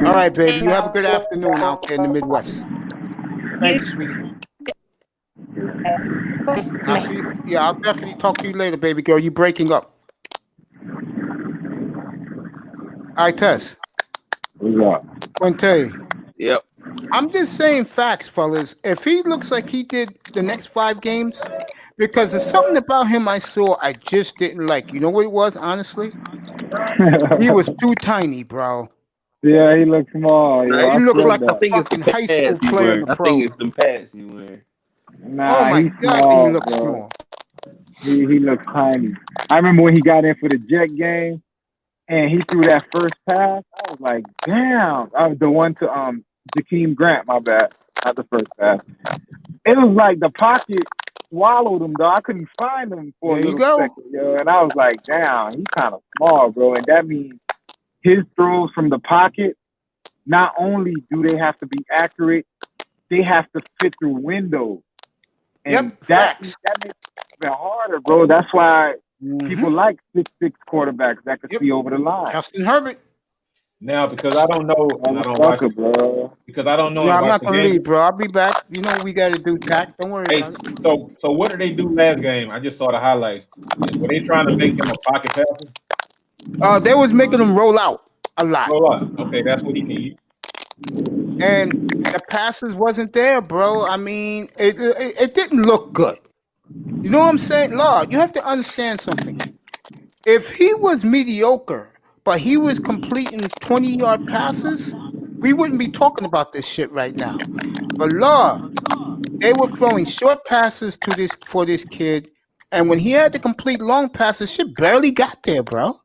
All right, baby. You have a good afternoon out there in the Midwest. Thank you, sweetie. I'll see you. Yeah, I'll definitely talk to you later, baby girl. You breaking up. All right, Tess. What's up? Quinte. Yep. I'm just saying facts, fellas. If he looks like he did the next 5 games, because there's something about him I saw I just didn't like. You know what it was, honestly? He was too tiny, bro. Yeah, he looks small. Nah, Yo, He I looked feel like a that. think it's fucking the high school pads he player in wearing. the I pro. think it's them pads he wearing. Oh Nah, my he's God, he small, looks bro. small. He looks tiny. I remember when he got in for the Jet game and he threw that first pass. I was like, damn. I was the one to Jakeem Grant. My bad, not the first pass. It was like the pocket swallowed him, though. I couldn't find him for There a you little go. second, yo. And I was like, damn, he's kind of small, bro. And that means his throws from the pocket, not only do they have to be accurate, they have to fit through windows. And Yep, that facts. makes it even harder, bro. That's why people Mm-hmm. like 6'6" quarterbacks that can Yep. see over the line. Justin Herbert. Now, because I don't know and I don't watch Sucker, bro. because I don't know Yeah, and I'm watch not the gonna game. leave, bro. I'll be back. You know what we gotta do, Jack. Don't worry Hey, about it. so what did they do last game? I just saw the highlights. Were they trying to make him a pocket passer? They was making him roll out a lot. Roll up. Okay, that's what he needs. And the passes wasn't there, bro. I mean, it didn't look good. You know what I'm saying? Lord, you have to understand something. If he was mediocre, but he was completing 20-yard passes, we wouldn't be talking about this shit right now. But Lord, they were throwing short passes for this kid, and when he had to complete long passes, shit barely got there, bro.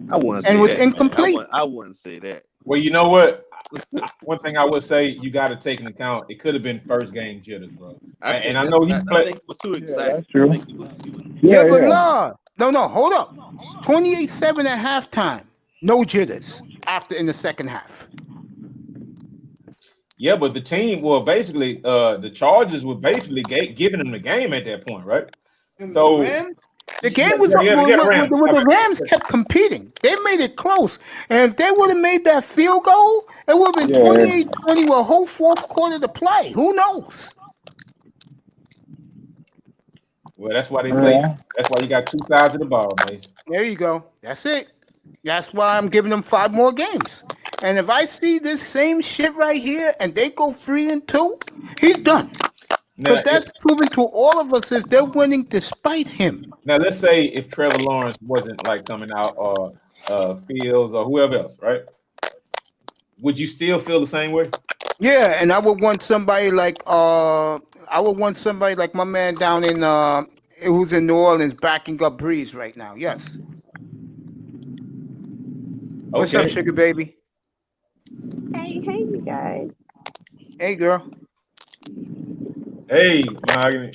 I wouldn't And say was that, man. incomplete. I wouldn't say that. Well, you know what? One thing I would say you got to take into account, it could have been first game jitters, bro. And I know he I played. think he was too excited. Yeah, that's true. I think he was. Yeah, but Lord, no, hold up. 28-7 at halftime. No jitters in the second half. Yeah, but the team, well, basically, the Chargers were basically giving them the game at that point, right? So the game was up. The Rams kept competing. They made it close. And if they would have made that field goal, it would have been 28-20 with a whole fourth quarter to play. Who knows? Well, that's why they play. That's why you got 2 sides of the ball, Mace. There you go. That's it. That's why I'm giving them 5 more games. And if I see this same shit right here and they go 3-2, he's done. Now, but that's proven to all of us is they're winning despite him. Now, let's say if Trevor Lawrence wasn't like coming out or Fields or whoever else, right? Would you still feel the same way? Yeah, and I would want somebody like my man down in who's in New Orleans backing up Breeze right now. Yes. What's up, sugar baby? Hey, you guys. Hey, girl. Hey, Mahogany.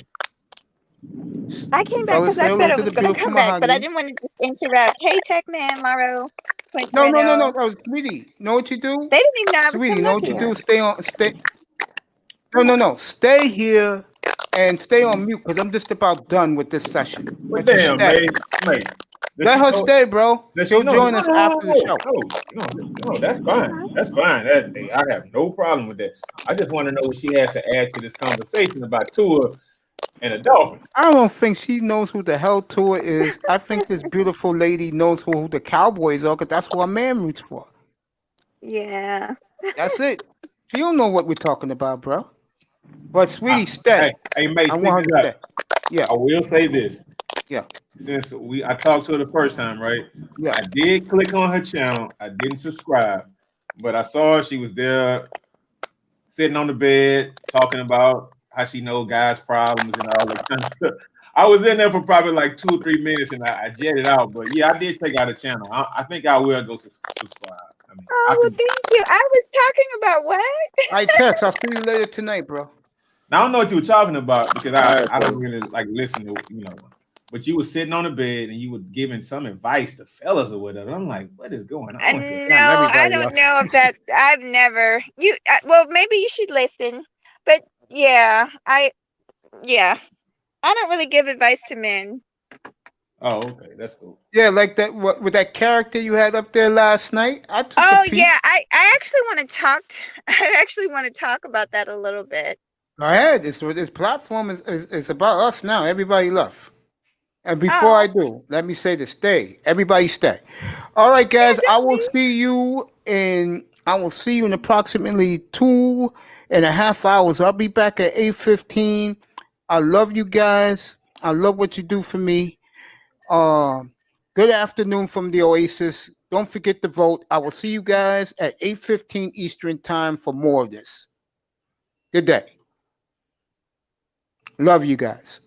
I came back because I said I was going to come back, but I didn't want to just interrupt. Hey, Tech Man, Morrow. No. Oh, sweetie, know what you do? They didn't even know I was sweetie, know what here. you do? Stay. No. Stay here and stay on mute because I'm just about done with this session. Well, damn, man. Let her stay, bro. She'll join us after the show. No, that's fine. That's fine. I have no problem with that. I just want to know what she has to add to this conversation about Tua and the Dolphins. I don't think she knows who the hell Tua is. I think this beautiful lady knows who the Cowboys are because that's what a man roots for. Yeah. That's it. She don't know what we're talking about, bro. But sweetie, stay. Hey, mate, I want her to stay. Yeah. I will say this. Yeah. Since I talked to her the first time, right? Yeah. I did click on her channel. I didn't subscribe, but I saw she was there sitting on the bed talking about how she knows guys' problems and all that kind of stuff. I was in there for probably like 2 or 3 minutes and I jetted out. But yeah, I did check out the channel. I think I will go subscribe. Well, thank you. I was talking about what? I text. I'll see you later tonight, bro. Now, I don't know what you were talking about because I don't really like listen to, but you were sitting on the bed and you were giving some advice to fellas or whatever. I'm like, what is going on? No, I don't know if that. I've never. Well, maybe you should listen. But yeah, I don't really give advice to men. Oh, okay, that's cool. Yeah, like that. What with that character you had up there last night? I actually want to talk. I actually want to talk about that a little bit. Go ahead. This platform is about us now. Everybody left. And before I do, let me say this. Stay. Everybody stay. All right, guys. I will see you in I will see you in approximately 2.5 hours. I'll be back at 8:15. I love you guys. I love what you do for me. Good afternoon from the Oasis. Don't forget to vote. I will see you guys at 8:15 Eastern time for more of this. Good day. Love you guys.